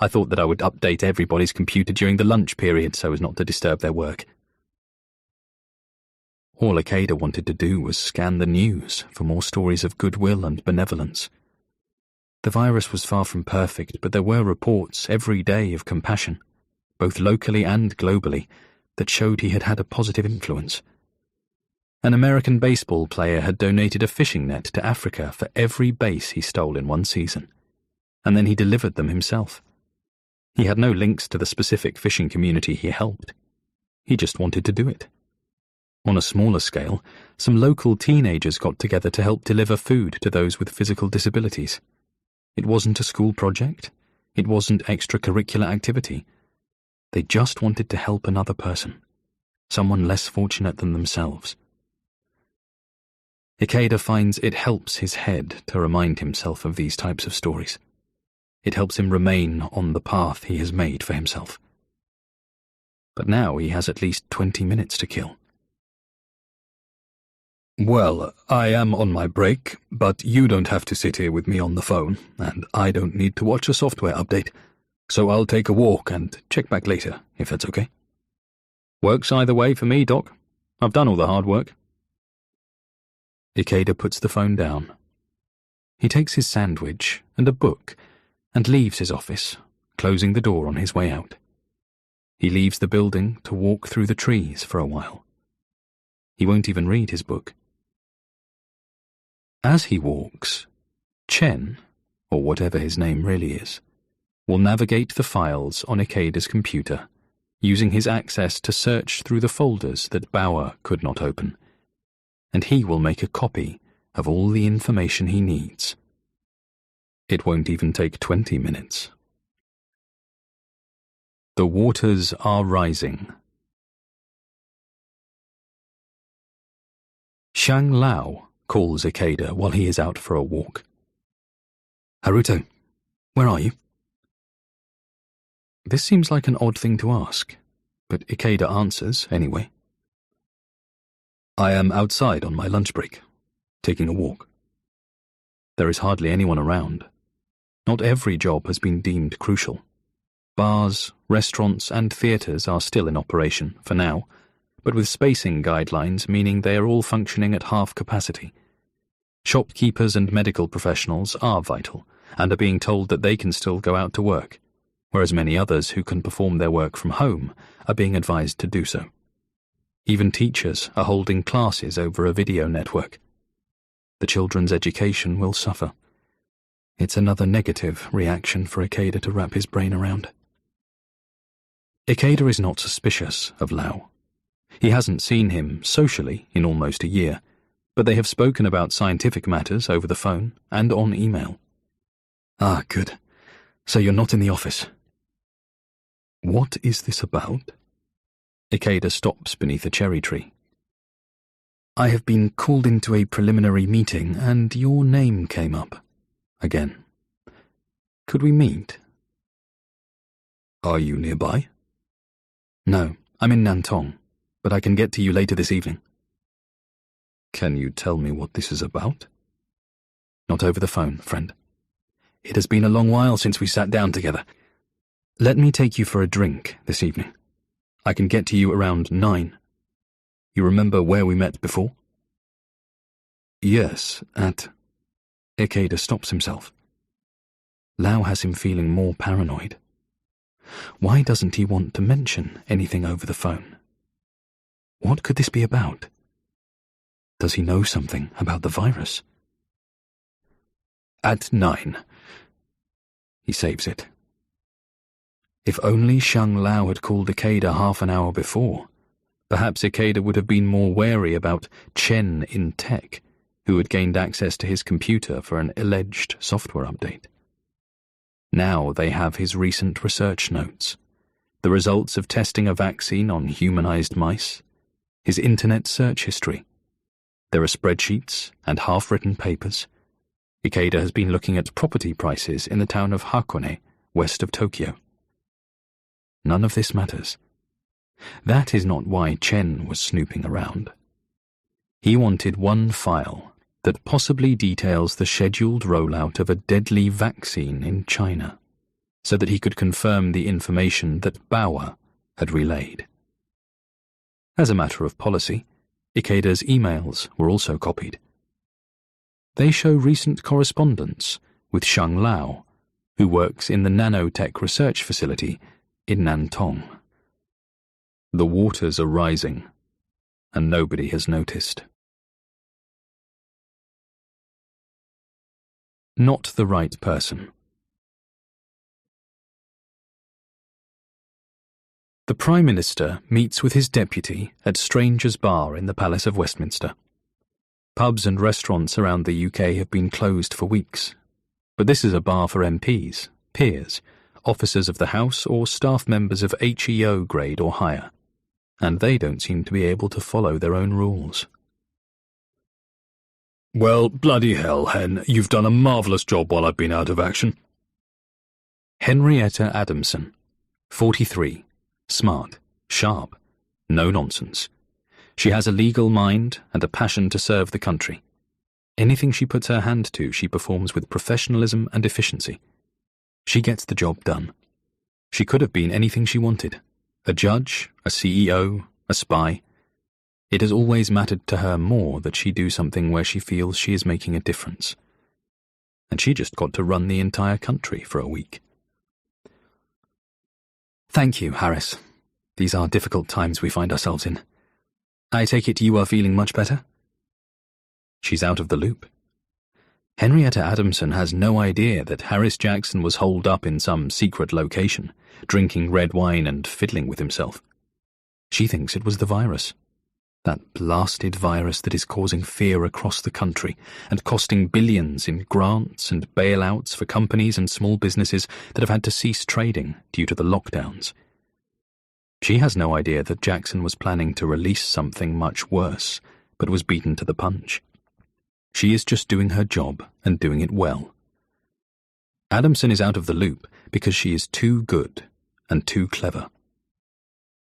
I thought that I would update everybody's computer during the lunch period so as not to disturb their work. All Ikeda wanted to do was scan the news for more stories of goodwill and benevolence. The virus was far from perfect, but there were reports every day of compassion, both locally and globally, that showed he had had a positive influence. An American baseball player had donated a fishing net to Africa for every base he stole in one season, and then he delivered them himself. He had no links to the specific fishing community he helped. He just wanted to do it. On a smaller scale, some local teenagers got together to help deliver food to those with physical disabilities. It wasn't a school project. It wasn't extracurricular activity. They just wanted to help another person, someone less fortunate than themselves. Ikeda finds it helps his head to remind himself of these types of stories. It helps him remain on the path he has made for himself. But now he has at least 20 minutes to kill. Well, I am on my break, but you don't have to sit here with me on the phone, and I don't need to watch a software update, so I'll take a walk and check back later, if that's okay. Works either way for me, Doc. I've done all the hard work. Ikeda puts the phone down. He takes his sandwich and a book and leaves his office, closing the door on his way out. He leaves the building to walk through the trees for a while. He won't even read his book. As he walks, Chen, or whatever his name really is, will navigate the files on Ikeda's computer, using his access to search through the folders that Bauer could not open, and he will make a copy of all the information he needs. It won't even take 20 minutes. The waters are rising. Shang Lao calls Ikeda while he is out for a walk. Haruto, where are you? This seems like an odd thing to ask, but Ikeda answers anyway. I am outside on my lunch break, taking a walk. There is hardly anyone around. Not every job has been deemed crucial. Bars, restaurants, and theatres are still in operation for now, but with spacing guidelines meaning they are all functioning at half capacity. Shopkeepers and medical professionals are vital and are being told that they can still go out to work, whereas many others who can perform their work from home are being advised to do so. Even teachers are holding classes over a video network. The children's education will suffer. It's another negative reaction for Ikeda to wrap his brain around. Ikeda is not suspicious of Lao. He hasn't seen him socially in almost a year, but they have spoken about scientific matters over the phone and on email. Ah, good. So you're not in the office. What is this about? Ikeda stops beneath a cherry tree. I have been called into a preliminary meeting and your name came up. Again. Could we meet? Are you nearby? No, I'm in Nantong, but I can get to you later this evening. Can you tell me what this is about? Not over the phone, friend. It has been a long while since we sat down together. Let me take you for a drink this evening. I can get to you around 9. You remember where we met before? Yes, at... Ikeda stops himself. Lao has him feeling more paranoid. Why doesn't he want to mention anything over the phone? What could this be about? Does he know something about the virus? At 9. He saves it. If only Shang Lao had called Ikeda half an hour before, perhaps Ikeda would have been more wary about Chen in tech, who had gained access to his computer for an alleged software update. Now they have his recent research notes, the results of testing a vaccine on humanized mice, his internet search history. There are spreadsheets and half-written papers. Ikeda has been looking at property prices in the town of Hakone, west of Tokyo. None of this matters. That is not why Chen was snooping around. He wanted one file that possibly details the scheduled rollout of a deadly vaccine in China, so that he could confirm the information that Bauer had relayed. As a matter of policy, Ikeda's emails were also copied. They show recent correspondence with Shang Lao, who works in the nanotech research facility in Nantong. The waters are rising, and nobody has noticed. Not the right person. The Prime Minister meets with his deputy at Stranger's Bar in the Palace of Westminster. Pubs and restaurants around the UK have been closed for weeks, but this is a bar for MPs, peers, officers of the House or staff members of HEO grade or higher, and they don't seem to be able to follow their own rules. Well, bloody hell, Hen, you've done a marvellous job while I've been out of action. Henrietta Adamson, 43, smart, sharp, no nonsense. She has a legal mind and a passion to serve the country. Anything she puts her hand to, she performs with professionalism and efficiency. She gets the job done. She could have been anything she wanted. A judge, a CEO, a spy. It has always mattered to her more that she do something where she feels she is making a difference. And she just got to run the entire country for a week. Thank you, Harris. These are difficult times we find ourselves in. I take it you are feeling much better? She's out of the loop. Henrietta Adamson has no idea that Harris Jackson was holed up in some secret location, drinking red wine and fiddling with himself. She thinks it was the virus. That blasted virus that is causing fear across the country and costing billions in grants and bailouts for companies and small businesses that have had to cease trading due to the lockdowns. She has no idea that Jackson was planning to release something much worse, but was beaten to the punch. She is just doing her job and doing it well. Adamson is out of the loop because she is too good and too clever.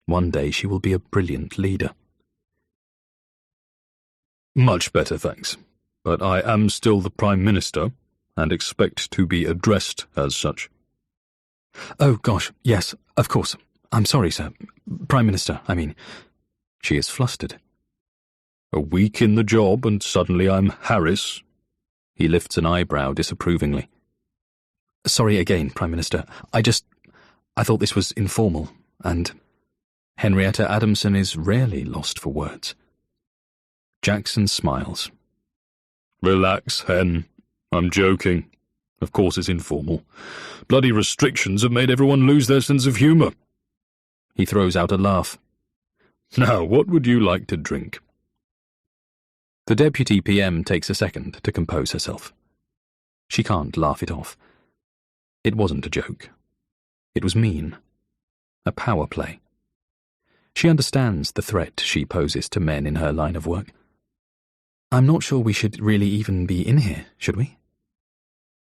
One day she will be a brilliant leader. Much better, thanks. But I am still the Prime Minister, and expect to be addressed as such. Oh, gosh, yes, of course. I'm sorry, sir. Prime Minister, I mean. She is flustered. A week in the job, and suddenly I'm Harris. He lifts an eyebrow disapprovingly. Sorry again, Prime Minister. I thought this was informal, and Henrietta Adamson is rarely lost for words. Jackson smiles. Relax, Hen. I'm joking. Of course it's informal. Bloody restrictions have made everyone lose their sense of humour. He throws out a laugh. Now, what would you like to drink? The Deputy PM takes a second to compose herself. She can't laugh it off. It wasn't a joke. It was mean. A power play. She understands the threat she poses to men in her line of work. I'm not sure we should really even be in here, should we?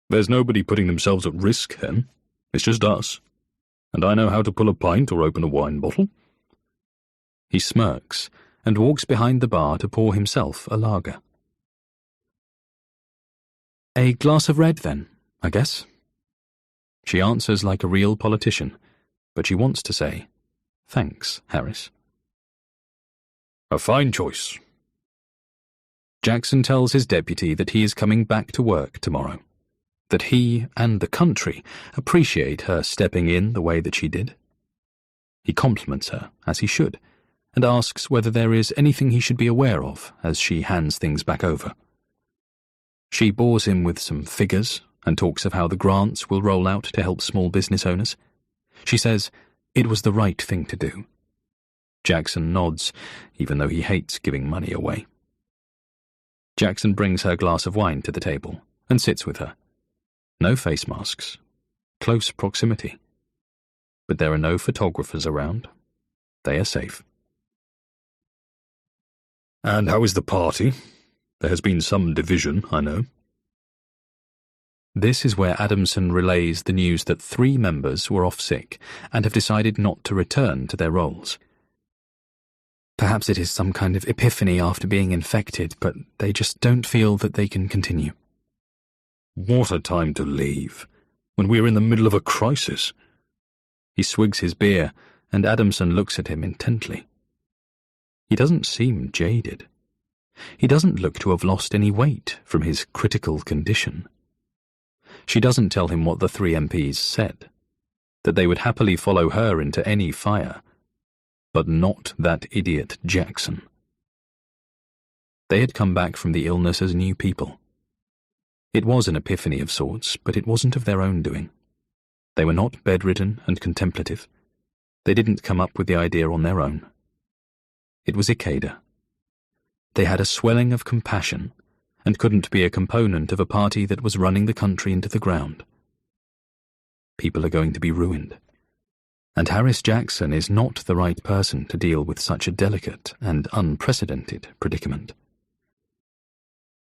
There's nobody putting themselves at risk, Hen. It's just us. And I know how to pull a pint or open a wine bottle. He smirks and walks behind the bar to pour himself a lager. A glass of red, then, I guess. She answers like a real politician, but she wants to say, thanks, Harris. A fine choice. Jackson tells his deputy that he is coming back to work tomorrow, that he and the country appreciate her stepping in the way that she did. He compliments her, as he should, and asks whether there is anything he should be aware of as she hands things back over. She bores him with some figures and talks of how the grants will roll out to help small business owners. She says it was the right thing to do. Jackson nods, even though he hates giving money away. Jackson brings her glass of wine to the table and sits with her. No face masks. Close proximity. But there are no photographers around. They are safe. And how is the party? There has been some division, I know. This is where Adamson relays the news that 3 members were off sick and have decided not to return to their roles. Perhaps it is some kind of epiphany after being infected, but they just don't feel that they can continue. What a time to leave, when we are in the middle of a crisis. He swigs his beer, and Adamson looks at him intently. He doesn't seem jaded. He doesn't look to have lost any weight from his critical condition. She doesn't tell him what the 3 MPs said, that they would happily follow her into any fire, but not that idiot Jackson. They had come back from the illness as new people. It was an epiphany of sorts, but it wasn't of their own doing. They were not bedridden and contemplative. They didn't come up with the idea on their own. It was Ikeda. They had a swelling of compassion and couldn't be a component of a party that was running the country into the ground. People are going to be ruined. And Harris Jackson is not the right person to deal with such a delicate and unprecedented predicament.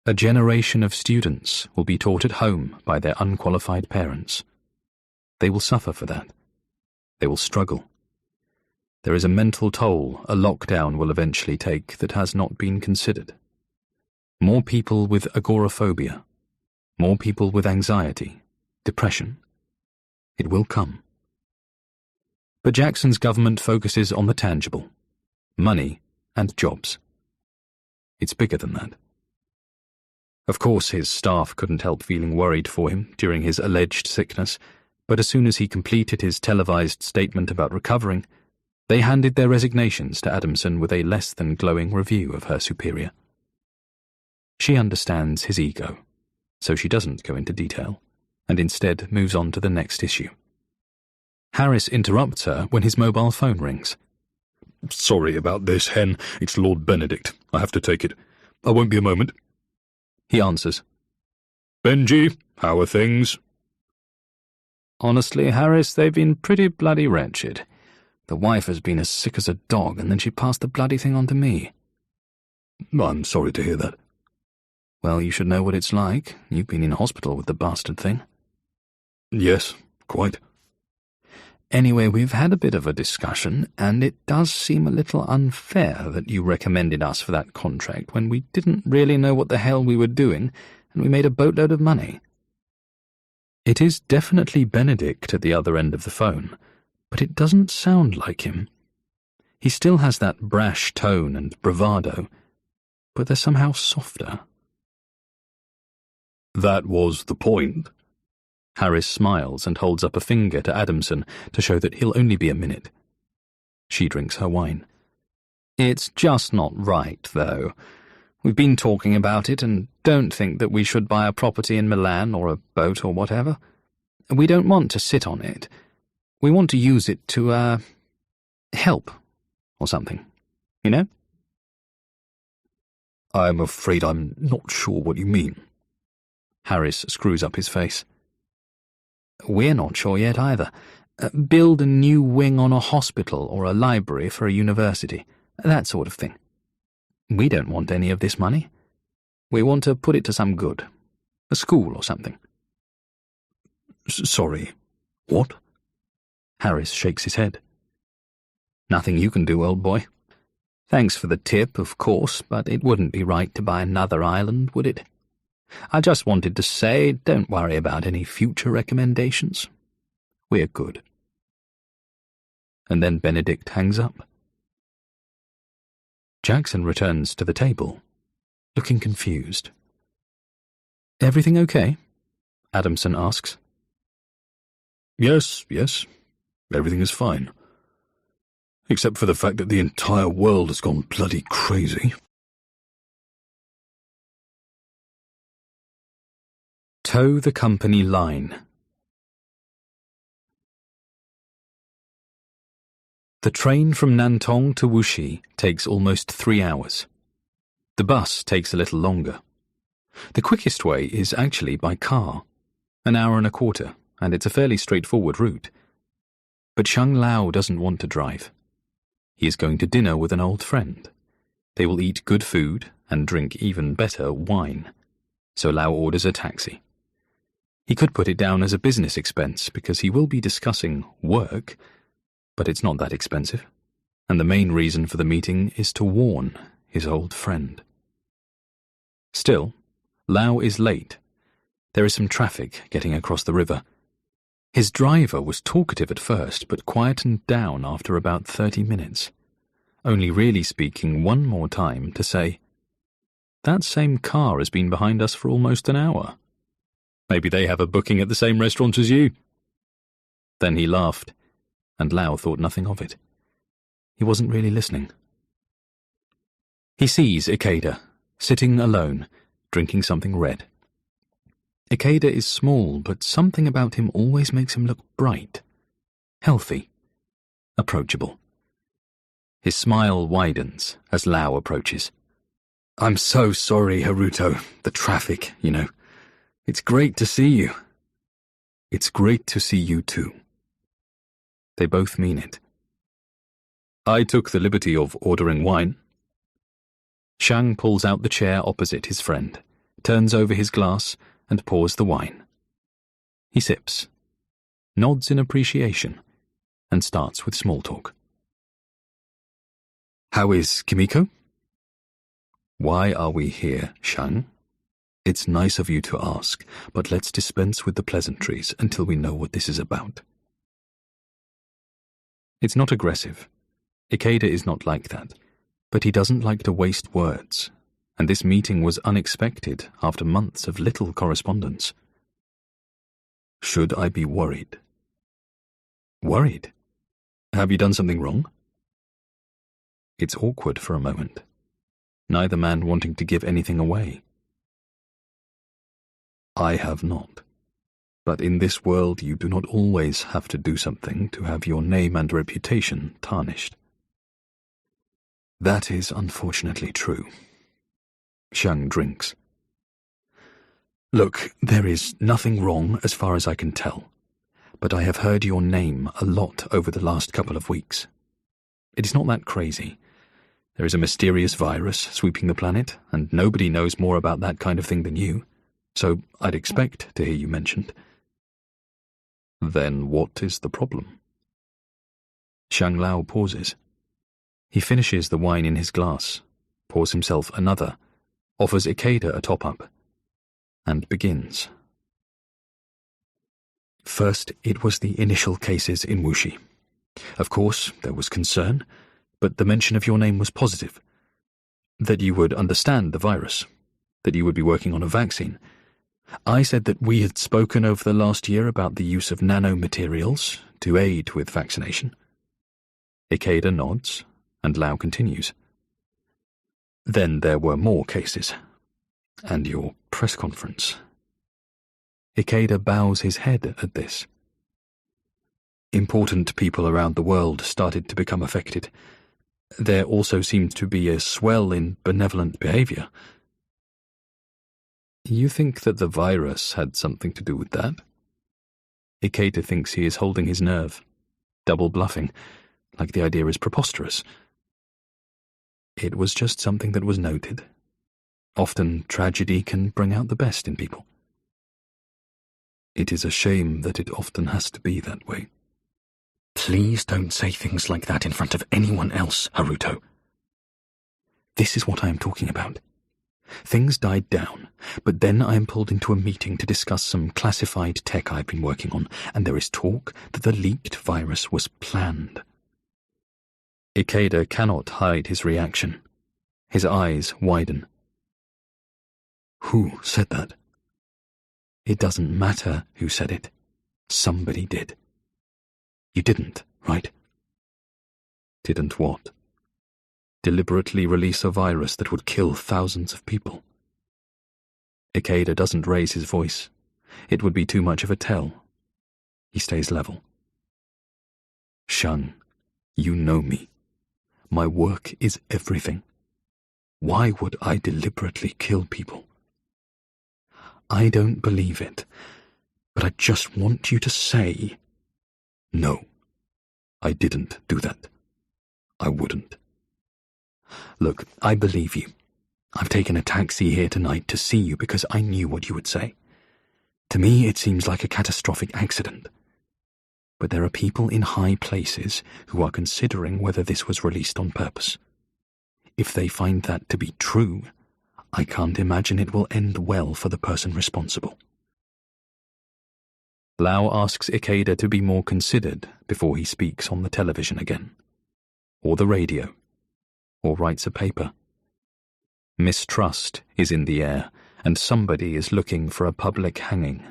A generation of students will be taught at home by their unqualified parents. They will suffer for that. They will struggle. There is a mental toll a lockdown will eventually take that has not been considered. More people with agoraphobia. More people with anxiety, depression. It will come. But Jackson's government focuses on the tangible, money and jobs. It's bigger than that. Of course, his staff couldn't help feeling worried for him during his alleged sickness, but as soon as he completed his televised statement about recovering, they handed their resignations to Adamson with a less than glowing review of her superior. She understands his ego, so she doesn't go into detail, and instead moves on to the next issue. Harris interrupts her when his mobile phone rings. "Sorry about this, Hen. It's Lord Benedict. I have to take it. I won't be a moment." He answers. "Benji, how are things?" "Honestly, Harris, they've been pretty bloody wretched. The wife has been as sick as a dog, and then she passed the bloody thing on to me." "I'm sorry to hear that." "Well, you should know what it's like. You've been in hospital with the bastard thing." "Yes, quite." "Anyway, we've had a bit of a discussion, and it does seem a little unfair that you recommended us for that contract when we didn't really know what the hell we were doing, and we made a boatload of money." It is definitely Benedict at the other end of the phone, but it doesn't sound like him. He still has that brash tone and bravado, but they're somehow softer. "That was the point." Harris smiles and holds up a finger to Adamson to show that he'll only be a minute. She drinks her wine. "It's just not right, though. We've been talking about it and don't think that we should buy a property in Milan or a boat or whatever. We don't want to sit on it. We want to use it to, help or something, you know?" "I'm afraid I'm not sure what you mean." Harris screws up his face. "We're not sure yet either. Build a new wing on a hospital or a library for a university, that sort of thing. We don't want any of this money. We want to put it to some good. A school or something." "Sorry, what?" Harris shakes his head. "Nothing you can do, old boy. Thanks for the tip, of course, but it wouldn't be right to buy another island, would it? I just wanted to say, don't worry about any future recommendations. We're good." And then Benedict hangs up. Jackson returns to the table, looking confused. "Everything okay?" Adamson asks. Yes, everything is fine. Except for the fact that the entire world has gone bloody crazy." Toe the company line. The train from Nantong to Wuxi takes almost 3 hours. The bus takes a little longer. The quickest way is actually by car, 1 hour and a quarter, and it's a fairly straightforward route. But Shang Lao doesn't want to drive. He is going to dinner with an old friend. They will eat good food and drink even better wine. So Lao orders a taxi. He could put it down as a business expense because he will be discussing work, but it's not that expensive, and the main reason for the meeting is to warn his old friend. Still, Lao is late. There is some traffic getting across the river. His driver was talkative at first, but quietened down after about 30 minutes, only really speaking one more time to say, "That same car has been behind us for almost an hour. Maybe they have a booking at the same restaurant as you." Then he laughed, and Lao thought nothing of it. He wasn't really listening. He sees Ikeda, sitting alone, drinking something red. Ikeda is small, but something about him always makes him look bright, healthy, approachable. His smile widens as Lau approaches. "I'm so sorry, Haruto. The traffic, you know. It's great to see you." "It's great to see you too." They both mean it. "I took the liberty of ordering wine." Shang pulls out the chair opposite his friend, turns over his glass, and pours the wine. He sips, nods in appreciation, and starts with small talk. "How is Kimiko?" "Why are we here, Shang? It's nice of you to ask, but let's dispense with the pleasantries until we know what this is about." It's not aggressive. Ikeda is not like that, but he doesn't like to waste words, and this meeting was unexpected after months of little correspondence. "Should I be worried?" "Worried? Have you done something wrong?" It's awkward for a moment, neither man wanting to give anything away. "I have not. But in this world you do not always have to do something to have your name and reputation tarnished." "That is unfortunately true." Shang drinks. "Look, there is nothing wrong as far as I can tell, but I have heard your name a lot over the last couple of weeks. It is not that crazy. There is a mysterious virus sweeping the planet, and nobody knows more about that kind of thing than you, so I'd expect to hear you mentioned." "Then what is the problem?" Shang Lao pauses. He finishes the wine in his glass, pours himself another, offers Ikeda a top-up, and begins. "First, it was the initial cases in Wuxi. Of course, there was concern, but the mention of your name was positive. That you would understand the virus, that you would be working on a vaccine. I said that we had spoken over the last year about the use of nanomaterials to aid with vaccination." Ikeda nods, and Lau continues. "Then there were more cases. And your press conference." Ikeda bows his head at this. "Important people around the world started to become affected. There also seemed to be a swell in benevolent behavior." "You think that the virus had something to do with that?" Ikeda thinks he is holding his nerve, double bluffing, like the idea is preposterous. "It was just something that was noted. Often tragedy can bring out the best in people." "It is a shame that it often has to be that way." "Please don't say things like that in front of anyone else, Haruto. This is what I am talking about. Things died down, but then I am pulled into a meeting to discuss some classified tech I've been working on, and there is talk that the leaked virus was planned." Ikeda cannot hide his reaction. His eyes widen. "Who said that?" "It doesn't matter who said it. Somebody did. You didn't, right?" "Didn't what?" "Deliberately release a virus that would kill thousands of people." Ikeda doesn't raise his voice. It would be too much of a tell. He stays level. "Shang, you know me. My work is everything. Why would I deliberately kill people?" "I don't believe it, but I just want you to say..." "No, I didn't do that. I wouldn't." "Look, I believe you. I've taken a taxi here tonight to see you because I knew what you would say. To me, it seems like a catastrophic accident. But there are people in high places who are considering whether this was released on purpose. If they find that to be true, I can't imagine it will end well for the person responsible." Lau asks Ikeda to be more considered before he speaks on the television again, or the radio, or writes a paper. Mistrust is in the air, and somebody is looking for a public hanging.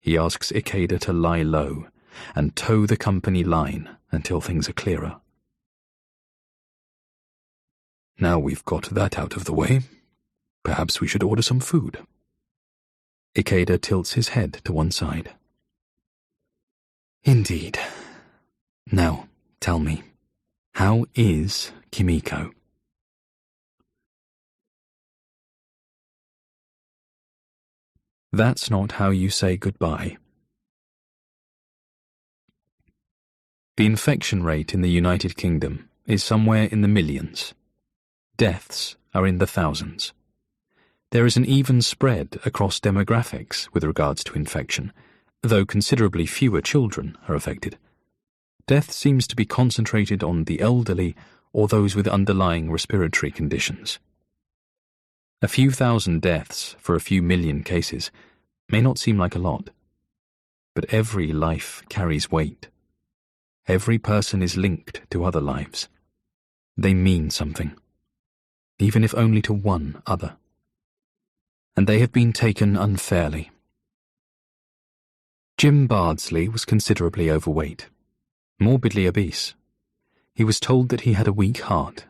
He asks Ikeda to lie low and toe the company line until things are clearer. "Now we've got that out of the way, perhaps we should order some food." Ikeda tilts his head to one side. "Indeed. Now, tell me, how is Kimiko? That's not how you say goodbye. The infection rate in the United Kingdom is somewhere in the millions. Deaths are in the thousands. There is an even spread across demographics with regards to infection, though considerably fewer children are affected. Death seems to be concentrated on the elderly or those with underlying respiratory conditions. A few thousand deaths for a few million cases may not seem like a lot, but every life carries weight. Every person is linked to other lives. They mean something, even if only to one other. And they have been taken unfairly. Jim Bardsley was considerably overweight, morbidly obese. He was told that he had a weak heart.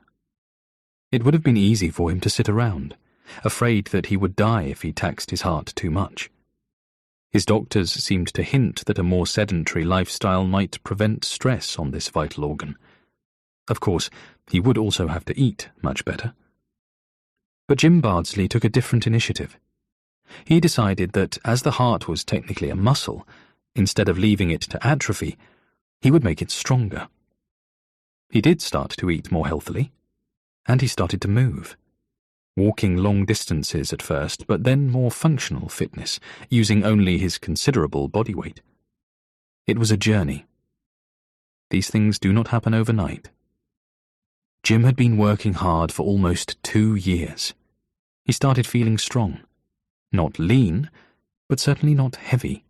It would have been easy for him to sit around, afraid that he would die if he taxed his heart too much. His doctors seemed to hint that a more sedentary lifestyle might prevent stress on this vital organ. Of course, he would also have to eat much better. But Jim Bardsley took a different initiative. He decided that as the heart was technically a muscle, instead of leaving it to atrophy, he would make it stronger. He did start to eat more healthily, and he started to move. Walking long distances at first, but then more functional fitness, using only his considerable body weight. It was a journey. These things do not happen overnight. Jim had been working hard for almost 2 years. He started feeling strong. Not lean, but certainly not heavy.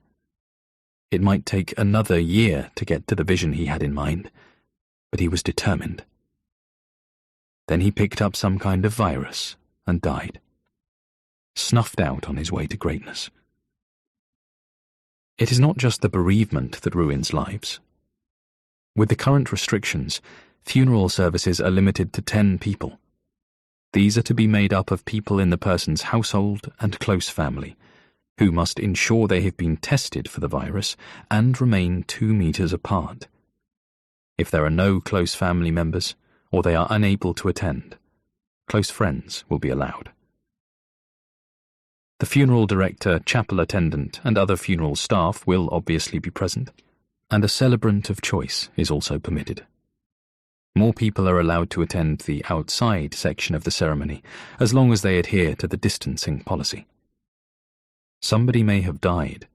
It might take another year to get to the vision he had in mind, but he was determined. Then he picked up some kind of virus and died, snuffed out on his way to greatness. It is not just the bereavement that ruins lives. With the current restrictions, funeral services are limited to 10 people. These are to be made up of people in the person's household and close family, who must ensure they have been tested for the virus and remain 2 meters apart. If there are no close family members, or they are unable to attend, close friends will be allowed. The funeral director, chapel attendant, and other funeral staff will obviously be present, and a celebrant of choice is also permitted. More people are allowed to attend the outside section of the ceremony, as long as they adhere to the distancing policy. Somebody may have died,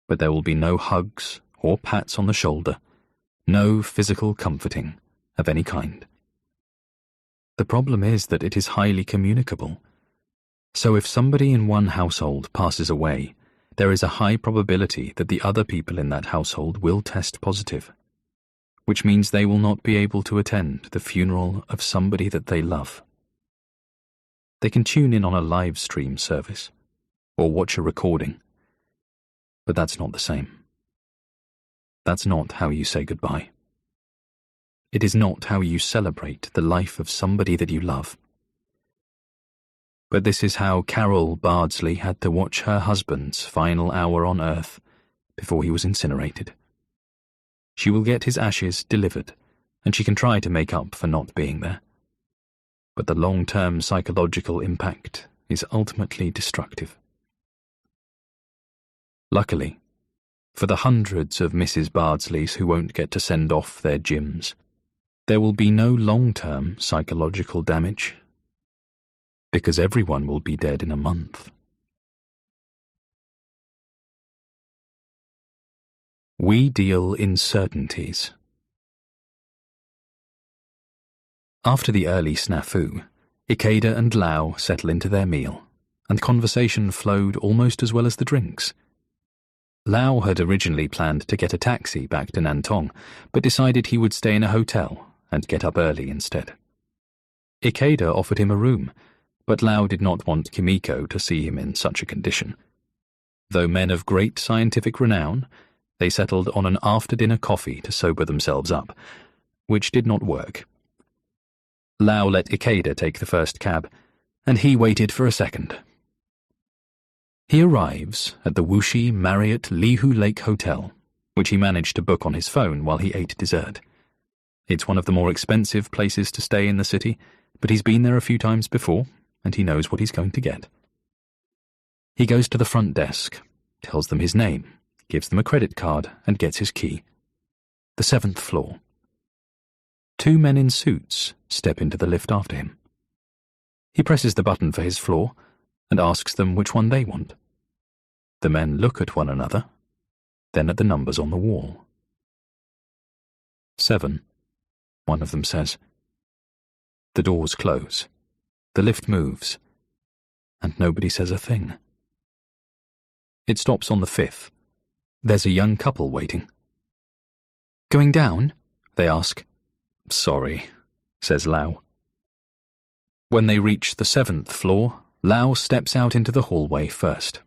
but there will be no hugs or pats on the shoulder, no physical comforting of any kind. The problem is that it is highly communicable. So if somebody in one household passes away, there is a high probability that the other people in that household will test positive, which means they will not be able to attend the funeral of somebody that they love. They can tune in on a live stream service, or watch a recording, but that's not the same. That's not how you say goodbye. It is not how you celebrate the life of somebody that you love. But this is how Carol Bardsley had to watch her husband's final hour on earth before he was incinerated. She will get his ashes delivered, and she can try to make up for not being there. But the long-term psychological impact is ultimately destructive. Luckily, for the hundreds of Mrs. Bardsleys who won't get to send off their Jims, there will be no long-term psychological damage, because everyone will be dead in a month. We deal in certainties. After the early snafu, Ikeda and Lau settle into their meal, and conversation flowed almost as well as the drinks. Lau had originally planned to get a taxi back to Nantong, but decided he would stay in a hotel and get up early instead. Ikeda offered him a room, but Lau did not want Kimiko to see him in such a condition. Though men of great scientific renown, they settled on an after-dinner coffee to sober themselves up, which did not work. Lau let Ikeda take the first cab, and he waited for a second. He arrives at the Wuxi Marriott Lihu Lake Hotel, which he managed to book on his phone while he ate dessert. It's one of the more expensive places to stay in the city, but he's been there a few times before, and he knows what he's going to get. He goes to the front desk, tells them his name, gives them a credit card, and gets his key. The 7th floor. 2 men in suits step into the lift after him. He presses the button for his floor and asks them which one they want. The men look at one another, then at the numbers on the wall. 7, one of them says. The doors close, the lift moves, and nobody says a thing. It stops on the 5th. There's a young couple waiting. Going down? They ask. Sorry, says Lau. When they reach the 7th floor, Lau steps out into the hallway first.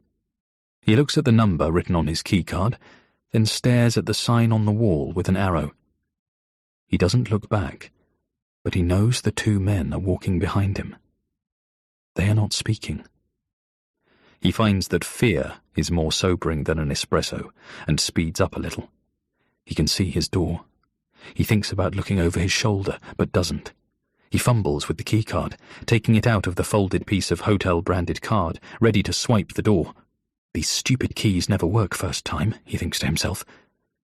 He looks at the number written on his keycard, then stares at the sign on the wall with an arrow. He doesn't look back, but he knows the 2 men are walking behind him. They are not speaking. He finds that fear is more sobering than an espresso, and speeds up a little. He can see his door. He thinks about looking over his shoulder, but doesn't. He fumbles with the keycard, taking it out of the folded piece of hotel-branded card, ready to swipe the door. These stupid keys never work first time, he thinks to himself.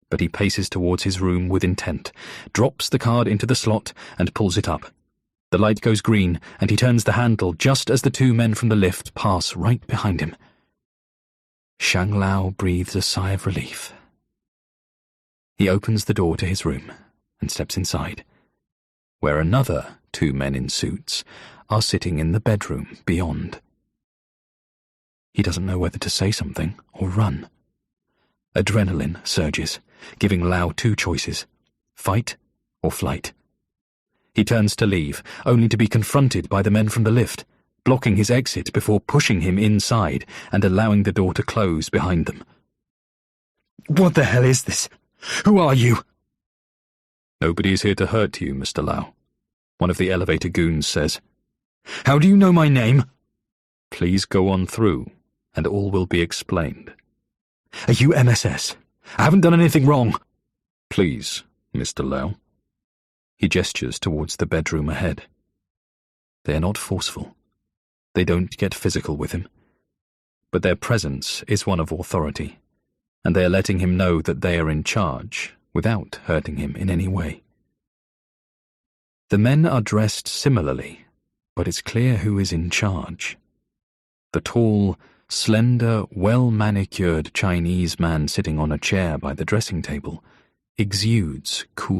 But he paces towards his room with intent, drops the card into the slot, and pulls it up. The light goes green, and he turns the handle just as the 2 men from the lift pass right behind him. Shang Lao breathes a sigh of relief. He opens the door to his room and steps inside, where another 2 men in suits are sitting in the bedroom beyond. He doesn't know whether to say something or run. Adrenaline surges, giving Lau 2 choices, fight or flight. He turns to leave, only to be confronted by the men from the lift, blocking his exit before pushing him inside and allowing the door to close behind them. What the hell is this? Who are you? Nobody is here to hurt you, Mr. Lau, one of the elevator goons says. How do you know my name? Please go on through, and all will be explained. Are you MSS? I haven't done anything wrong. Please, Mr. Lau. He gestures towards the bedroom ahead. They are not forceful. They don't get physical with him. But their presence is one of authority, and they are letting him know that they are in charge without hurting him in any way. The men are dressed similarly, but it's clear who is in charge. The tall, slender, well-manicured Chinese man sitting on a chair by the dressing table exudes cool